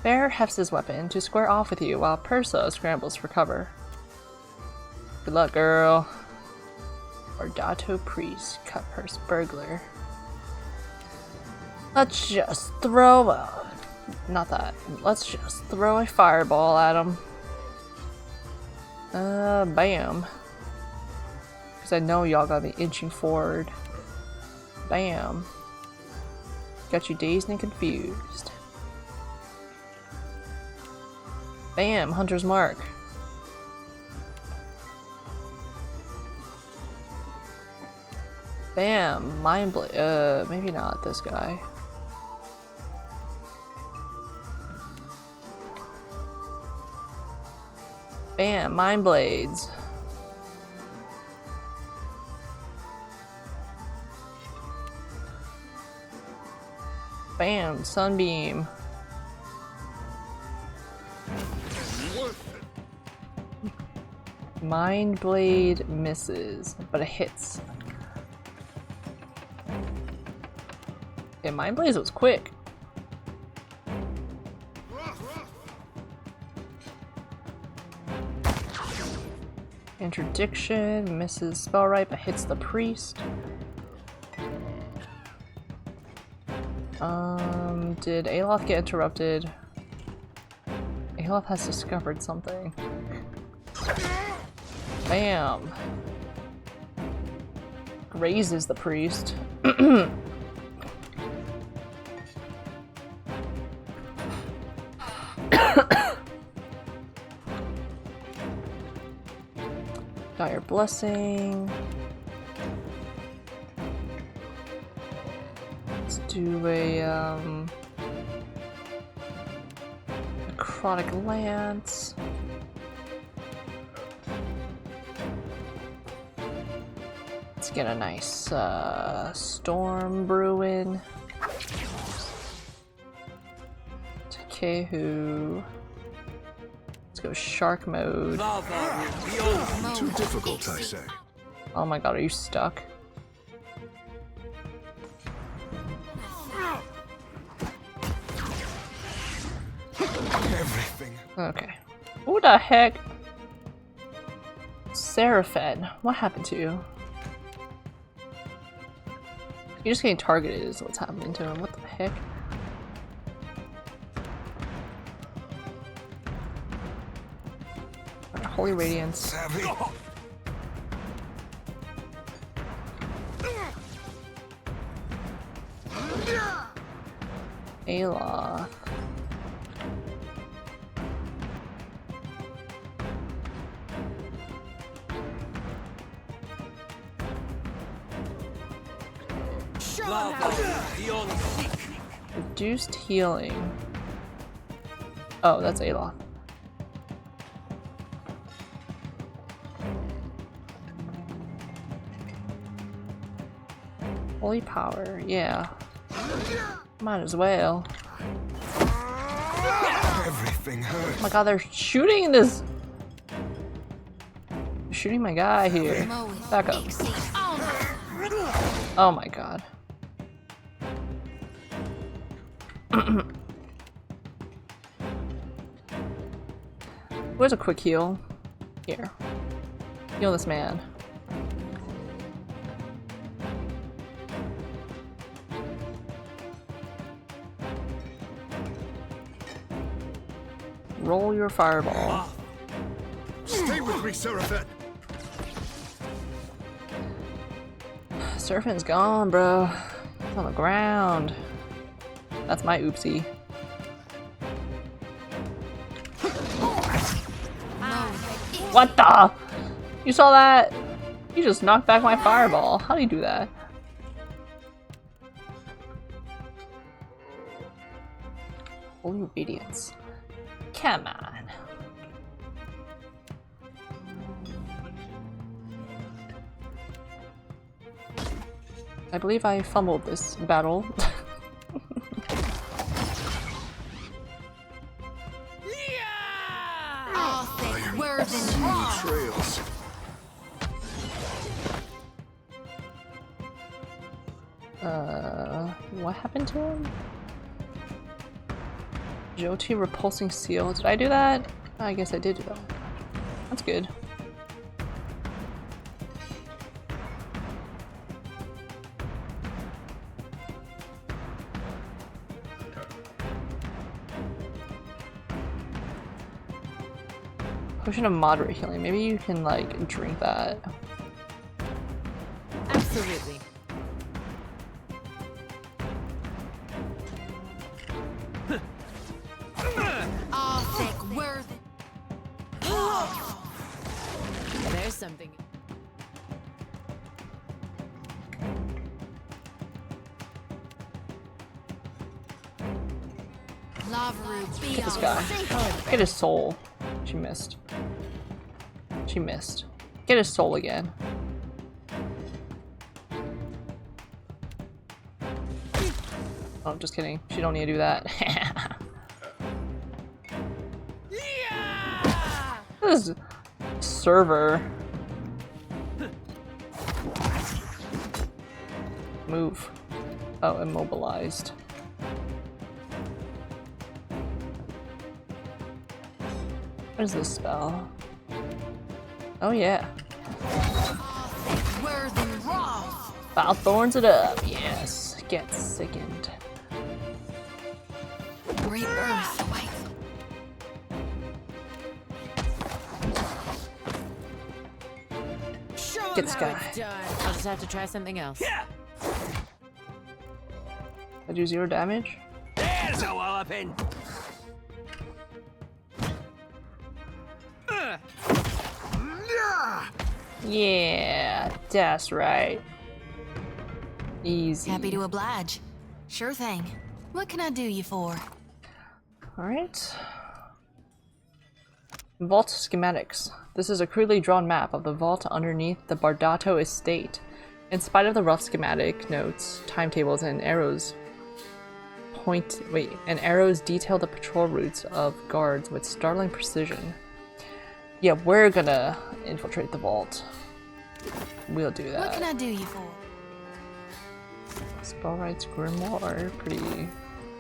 Bear hefts his weapon to square off with you while Persa scrambles for cover. Good luck, girl. Bardato priest, cut purse burglar. Let's just throw a... Not that. Let's just throw a fireball at him. Bam. Because I know y'all gotta be inching forward. Bam. Got you dazed and confused. Bam, Hunter's Mark. Bam, Mind Blade. Maybe not this guy. Bam, Mind Blades. Bam, Sunbeam. Mind Blade misses, but it hits. Yeah, Mind Blade was quick. Interdiction misses spell right, but hits the priest. Did Aloth get interrupted? Aloth has discovered something. Bam! Grazes the priest. Dire Blessing. Let's do a Necrotic Lance. Let's get a nice Storm Brewing. Takehu. Let's go Shark Mode. Too difficult, I say. Oh my god, are you stuck? Everything. Okay. Who the heck? Seraphen, what happened to you? You're just getting targeted is what's happening to him. What the heck? Holy Radiance. Aloth. Reduced healing. Oh, that's Aloth. Holy power, yeah. Might as well. Everything hurts. Oh my god, they're shooting this. They're shooting my guy here. Back up. Oh my god. Where's a quick heal? Here. Heal this man. Roll your fireball. Stay with me, Serpent. Serpent's gone, bro. It's on the ground. That's my oopsie. What the? You saw that? You just knocked back my fireball. How do you do that? Holy obedience. Come on. I believe I fumbled this battle. Trails. What happened to him? Jyoti repulsing seal. Did I do that? I guess I did do that. That's good. Potion of moderate healing. Maybe you can like drink that. Absolutely. There's something. Get this guy. Get his soul. She missed. She missed. Get his soul again. Oh, just kidding. She don't need to do that. This is server. Move. Oh, immobilized. What is this spell? Oh yeah. Foul thorns it up. Yes. Get sickened. Rebirth awaits. Get this guy. I'll just have to try something else. I do 0 damage. There's a walloping. Yeah, that's right. Easy. Happy to oblige. Sure thing. What can I do you for? Alright. Vault schematics. This is a crudely drawn map of the vault underneath the Bardato estate. In spite of the rough schematic notes, timetables, and arrows detail the patrol routes of guards with startling precision. Yeah, we're gonna infiltrate the vault. We'll do that. What can I do you for? Spell rights grimoire, pretty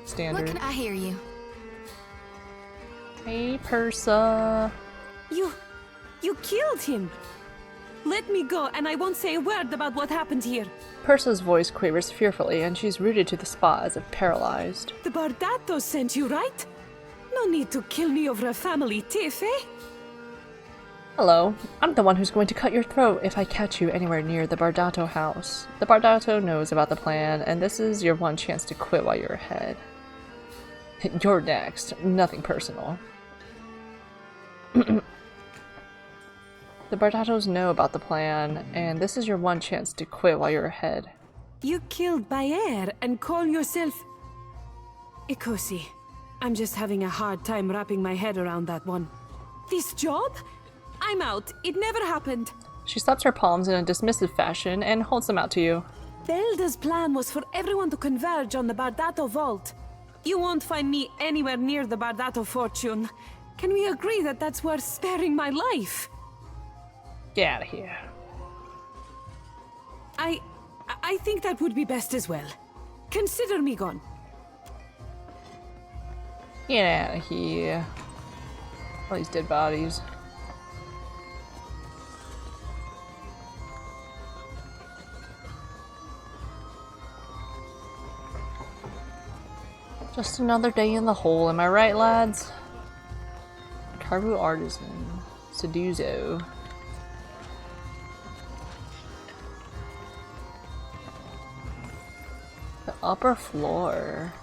standard. What can I hear you? Hey, Persa. You killed him. Let me go, and I won't say a word about what happened here. Persa's voice quavers fearfully, and she's rooted to the spot as if paralyzed. The Bardato sent you, right? No need to kill me over a family tiff, eh? Hello, I'm the one who's going to cut your throat if I catch you anywhere near the Bardato house. The Bardato knows about the plan, and this is your one chance to quit while you're ahead. You're next. Nothing personal. The Bardatos know about the plan, and this is your one chance to quit while you're ahead. You killed Bayer and call yourself... Ikosi. I'm just having a hard time wrapping my head around that one. This job? I'm out. It never happened. She slaps her palms in a dismissive fashion and holds them out to you. The Elder's plan was for everyone to converge on the Bardato vault. You won't find me anywhere near the Bardato fortune. Can we agree that that's worth sparing my life? Get out of here. I think that would be best as well. Consider me gone. Get out of here. All these dead bodies. Just another day in the hole, am I right, lads? Tarbu Artisan. Seduzo. The upper floor.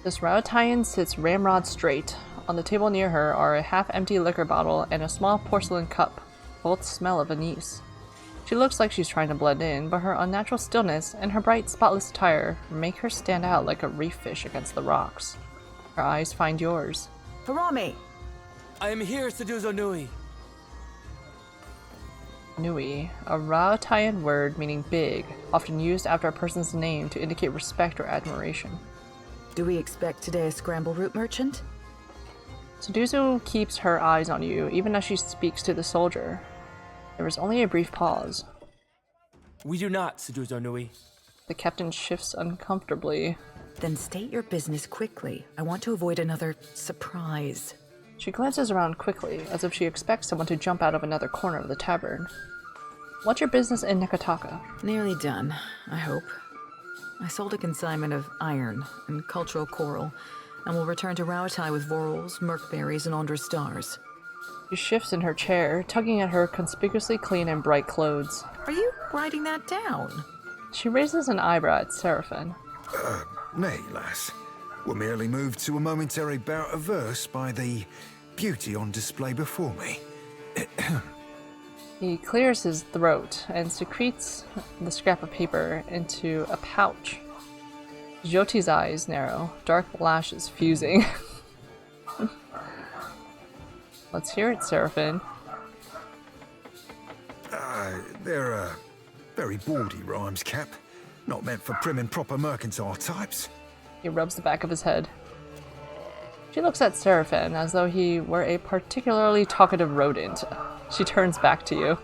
This Rautian sits ramrod straight. On the table near her are a half-empty liquor bottle and a small porcelain cup. Both smell of anise. She looks like she's trying to blend in, but her unnatural stillness and her bright, spotless attire make her stand out like a reef fish against the rocks. Her eyes find yours. Harami! I am here, Seduzo Nui. Nui, a Rautian word meaning big, often used after a person's name to indicate respect or admiration. Do we expect today a scramble root merchant? Seduzo keeps her eyes on you, even as she speaks to the soldier. There was only a brief pause. We do not, Seduzo Nui. The captain shifts uncomfortably. Then state your business quickly. I want to avoid another surprise. She glances around quickly, as if she expects someone to jump out of another corner of the tavern. What's your business in Neketaka? Nearly done, I hope. I sold a consignment of iron and cultural coral, and will return to Rauatai with vorals, merkberries, and Andra stars. She shifts in her chair, tugging at her conspicuously clean and bright clothes. Are you writing that down? She raises an eyebrow at Seraphin. Nay, lass. We're merely moved to a momentary bout of verse by the beauty on display before me. He clears his throat and secretes the scrap of paper into a pouch. Jyoti's eyes narrow, dark lashes fusing. Let's hear it, Seraphin. They're very bawdy rhymes, Cap. Not meant for prim and proper mercantile types. He rubs the back of his head. She looks at Seraphin as though he were a particularly talkative rodent. She turns back to you.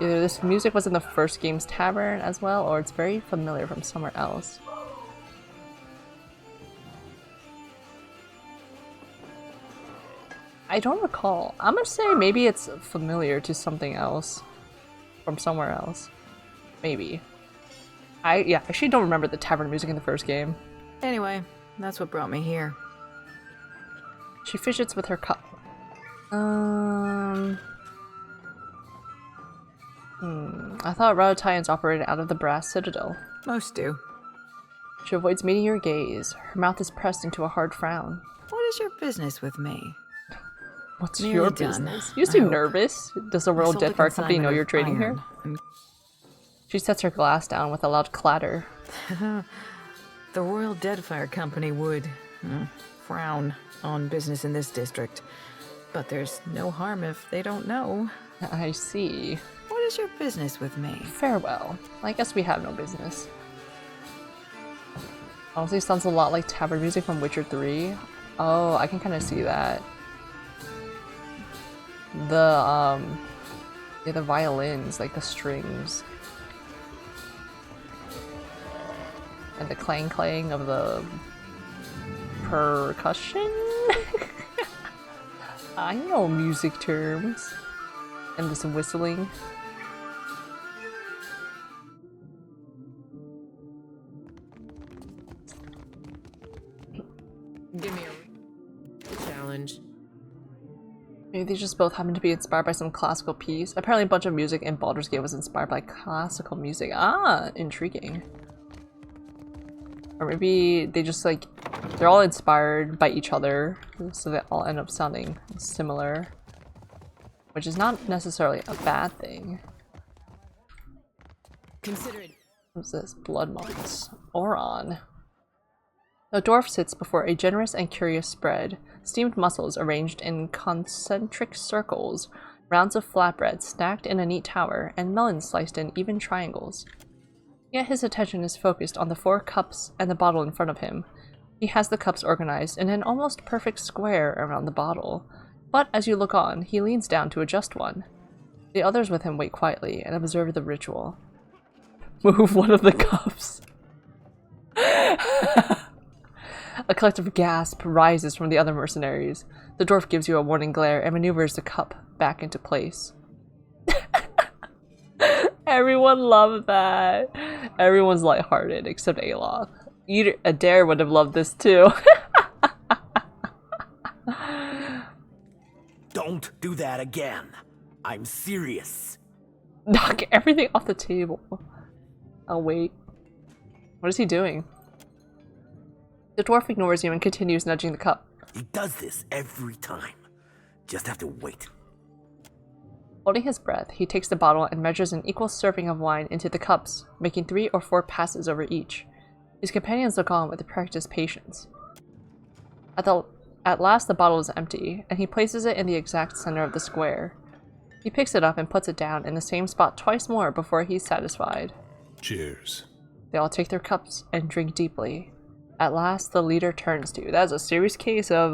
Either this music was in the first game's tavern as well, or it's very familiar from somewhere else. I don't recall. I'm gonna say maybe it's familiar to something else. From somewhere else. Maybe. I actually don't remember the tavern music in the first game. Anyway, that's what brought me here. She fidgets with her cup. I thought Rautians operated out of the Brass Citadel. Most do. She avoids meeting your gaze. Her mouth is pressed into a hard frown. What is your business with me? What's Nearly your done, business? You seem nervous. Does the Royal Deadfire Company know you're trading here? She sets her glass down with a loud clatter. The Royal Deadfire Company would frown on business in this district. But there's no harm if they don't know. I see. What is your business with me? Farewell. I guess we have no business. Honestly, sounds a lot like tavern music from Witcher 3. Oh, I can kind of see that. The violins, like the strings. And the clang of the percussion? I know music terms. And this whistling. Give me a challenge. Maybe they just both happen to be inspired by some classical piece. Apparently a bunch of music in Baldur's Gate was inspired by classical music. Ah, intriguing. Or maybe they just like, they're all inspired by each other, so they all end up sounding similar. Which is not necessarily a bad thing. Consider it. What's this? Blood moths. Oron. A dwarf sits before a generous and curious spread. Steamed mussels arranged in concentric circles, rounds of flatbread stacked in a neat tower, and melons sliced in even triangles. Yet his attention is focused on the 4 cups and the bottle in front of him. He has the cups organized in an almost perfect square around the bottle. But as you look on, he leans down to adjust one. The others with him wait quietly and observe the ritual. Move one of the cups. A collective gasp rises from the other mercenaries. The dwarf gives you a warning glare and maneuvers the cup back into place. Everyone loved that. Everyone's lighthearted except Aloth. Adair would have loved this too. Don't do that again. I'm serious. Knock everything off the table. Oh wait. What is he doing? The dwarf ignores you and continues nudging the cup. He does this every time. Just have to wait. Holding his breath, he takes the bottle and measures an equal serving of wine into the cups, making 3 or 4 passes over each. His companions look on with practiced patience. At last the bottle is empty, and he places it in the exact center of the square. He picks it up and puts it down in the same spot twice more before he's satisfied. Cheers. They all take their cups and drink deeply. At last, the leader turns to you. That is a serious case of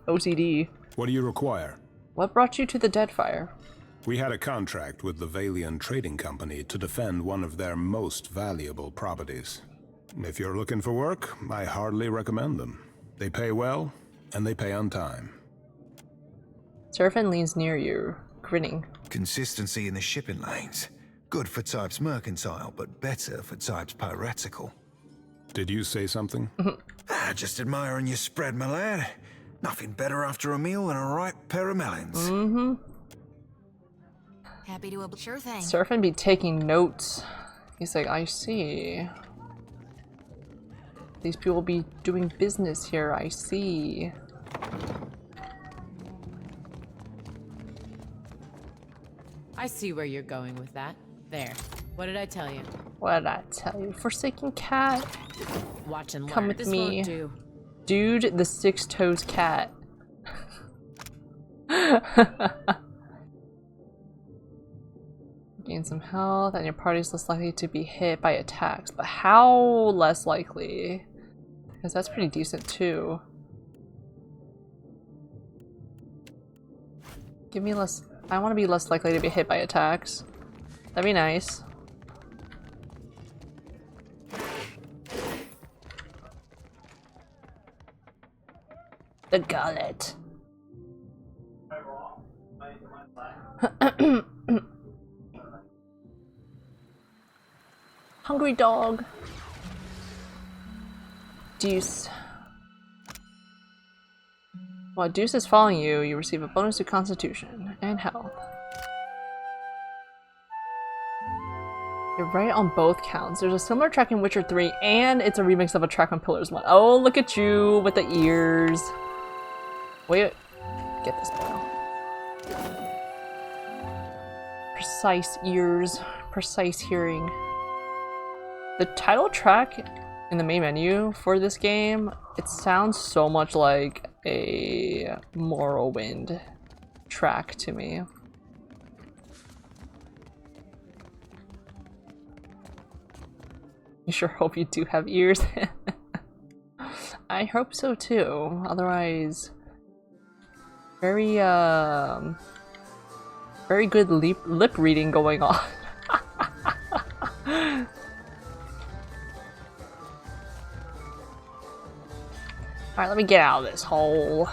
OCD. What do you require? What brought you to the Deadfire? We had a contract with the Valian Trading Company to defend one of their most valuable properties. If you're looking for work, I hardly recommend them. They pay well, and they pay on time. Serpent leans near you, grinning. Consistency in the shipping lanes. Good for types mercantile, but better for types piratical. Did you say something? Just admiring your spread, my lad. Nothing better after a meal than a ripe pair of melons. Happy to sure thing. Serpent be taking notes. He's like, I see. These people be doing business here, I see. I see where you're going with that. There. What did I tell you? What did I tell you? Forsaken cat. Watch and learn. Come with this me. Won't do. Dude, the 6-toes cat. Gain some health, and your party's less likely to be hit by attacks. But how less likely? Because that's pretty decent too. Give me less. I want to be less likely to be hit by attacks. That'd be nice. The Gullet. Hungry dog. Deuce. While Deuce is following you, you receive a bonus to Constitution and Health. You're right on both counts. There's a similar track in Witcher 3, and it's a remix of a track on Pillars 1. Oh, look at you with the ears. Wait, get this bell. Precise ears, precise hearing. The title track in the main menu for this game, it sounds so much like a Morrowind track to me. You sure hope you do have ears. I hope so too. Otherwise, very good lip reading going on. Alright, let me get out of this hole.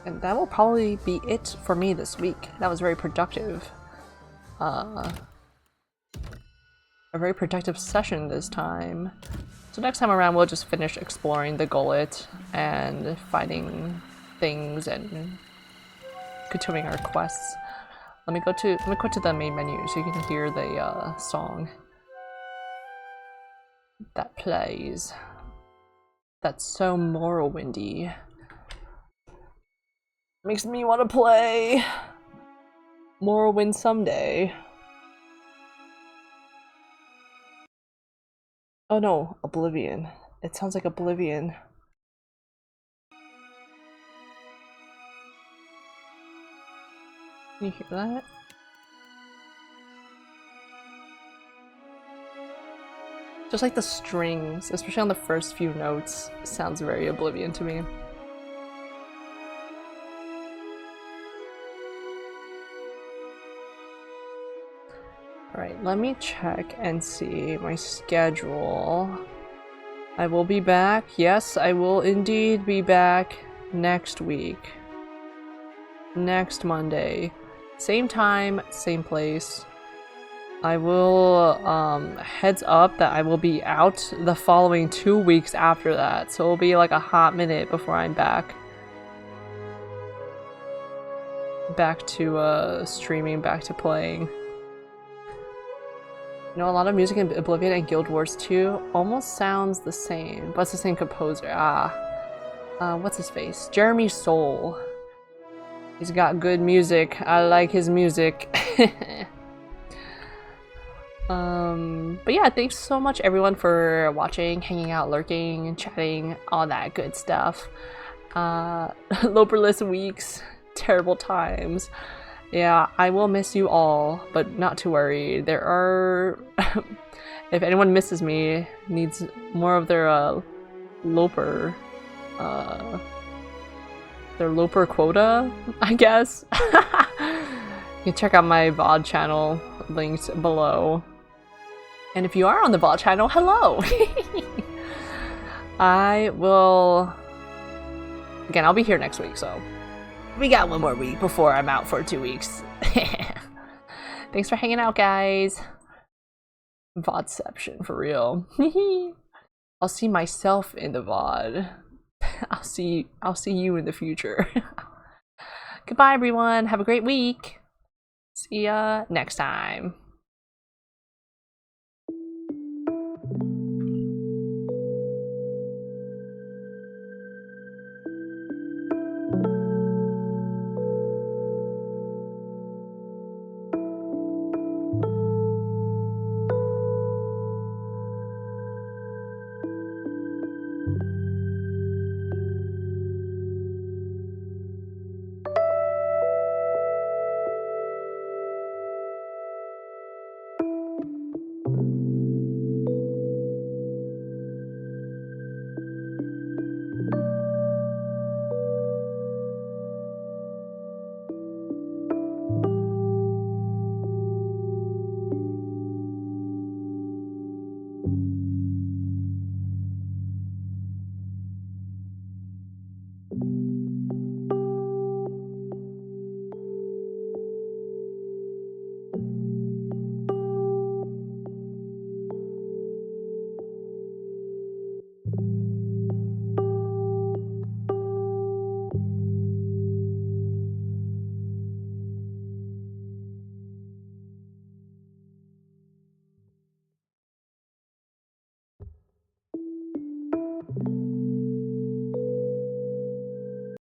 And that will probably be it for me this week. That was very productive. A very productive session this time. So next time around we'll just finish exploring the Gullet and finding things and continuing our quests. Let me go to the main menu so you can hear the song that plays. That's so Morrowindy. Makes me want to play Morrowind someday. Oh no, Oblivion. It sounds like Oblivion. Can you hear that? Just like the strings, especially on the first few notes, sounds very Oblivion to me. Alright, let me check and see my schedule. I will be back. Yes, I will indeed be back next week. next Monday. Same time, same place. I will, heads up that I will be out the following 2 weeks after that. So it'll be like a hot minute before I'm back. Back to, streaming, back to playing. You know, a lot of music in Oblivion and Guild Wars 2 almost sounds the same, but it's the same composer. What's his face? Jeremy Soule. He's got good music. I like his music. But yeah, thanks so much everyone for watching, hanging out, lurking, chatting, all that good stuff. Loperless weeks, terrible times. Yeah, I will miss you all, but not to worry. There are... if anyone misses me, needs more of their, Loper... their Loper quota, I guess? You can check out my VOD channel, linked below. And if you are on the VOD channel, hello! I will... Again, I'll be here next week, so... We got one more week before I'm out for 2 weeks. Thanks for hanging out, guys. VODception, for real. I'll see myself in the VOD. I'll see you in the future. Goodbye, everyone. Have a great week. See ya next time.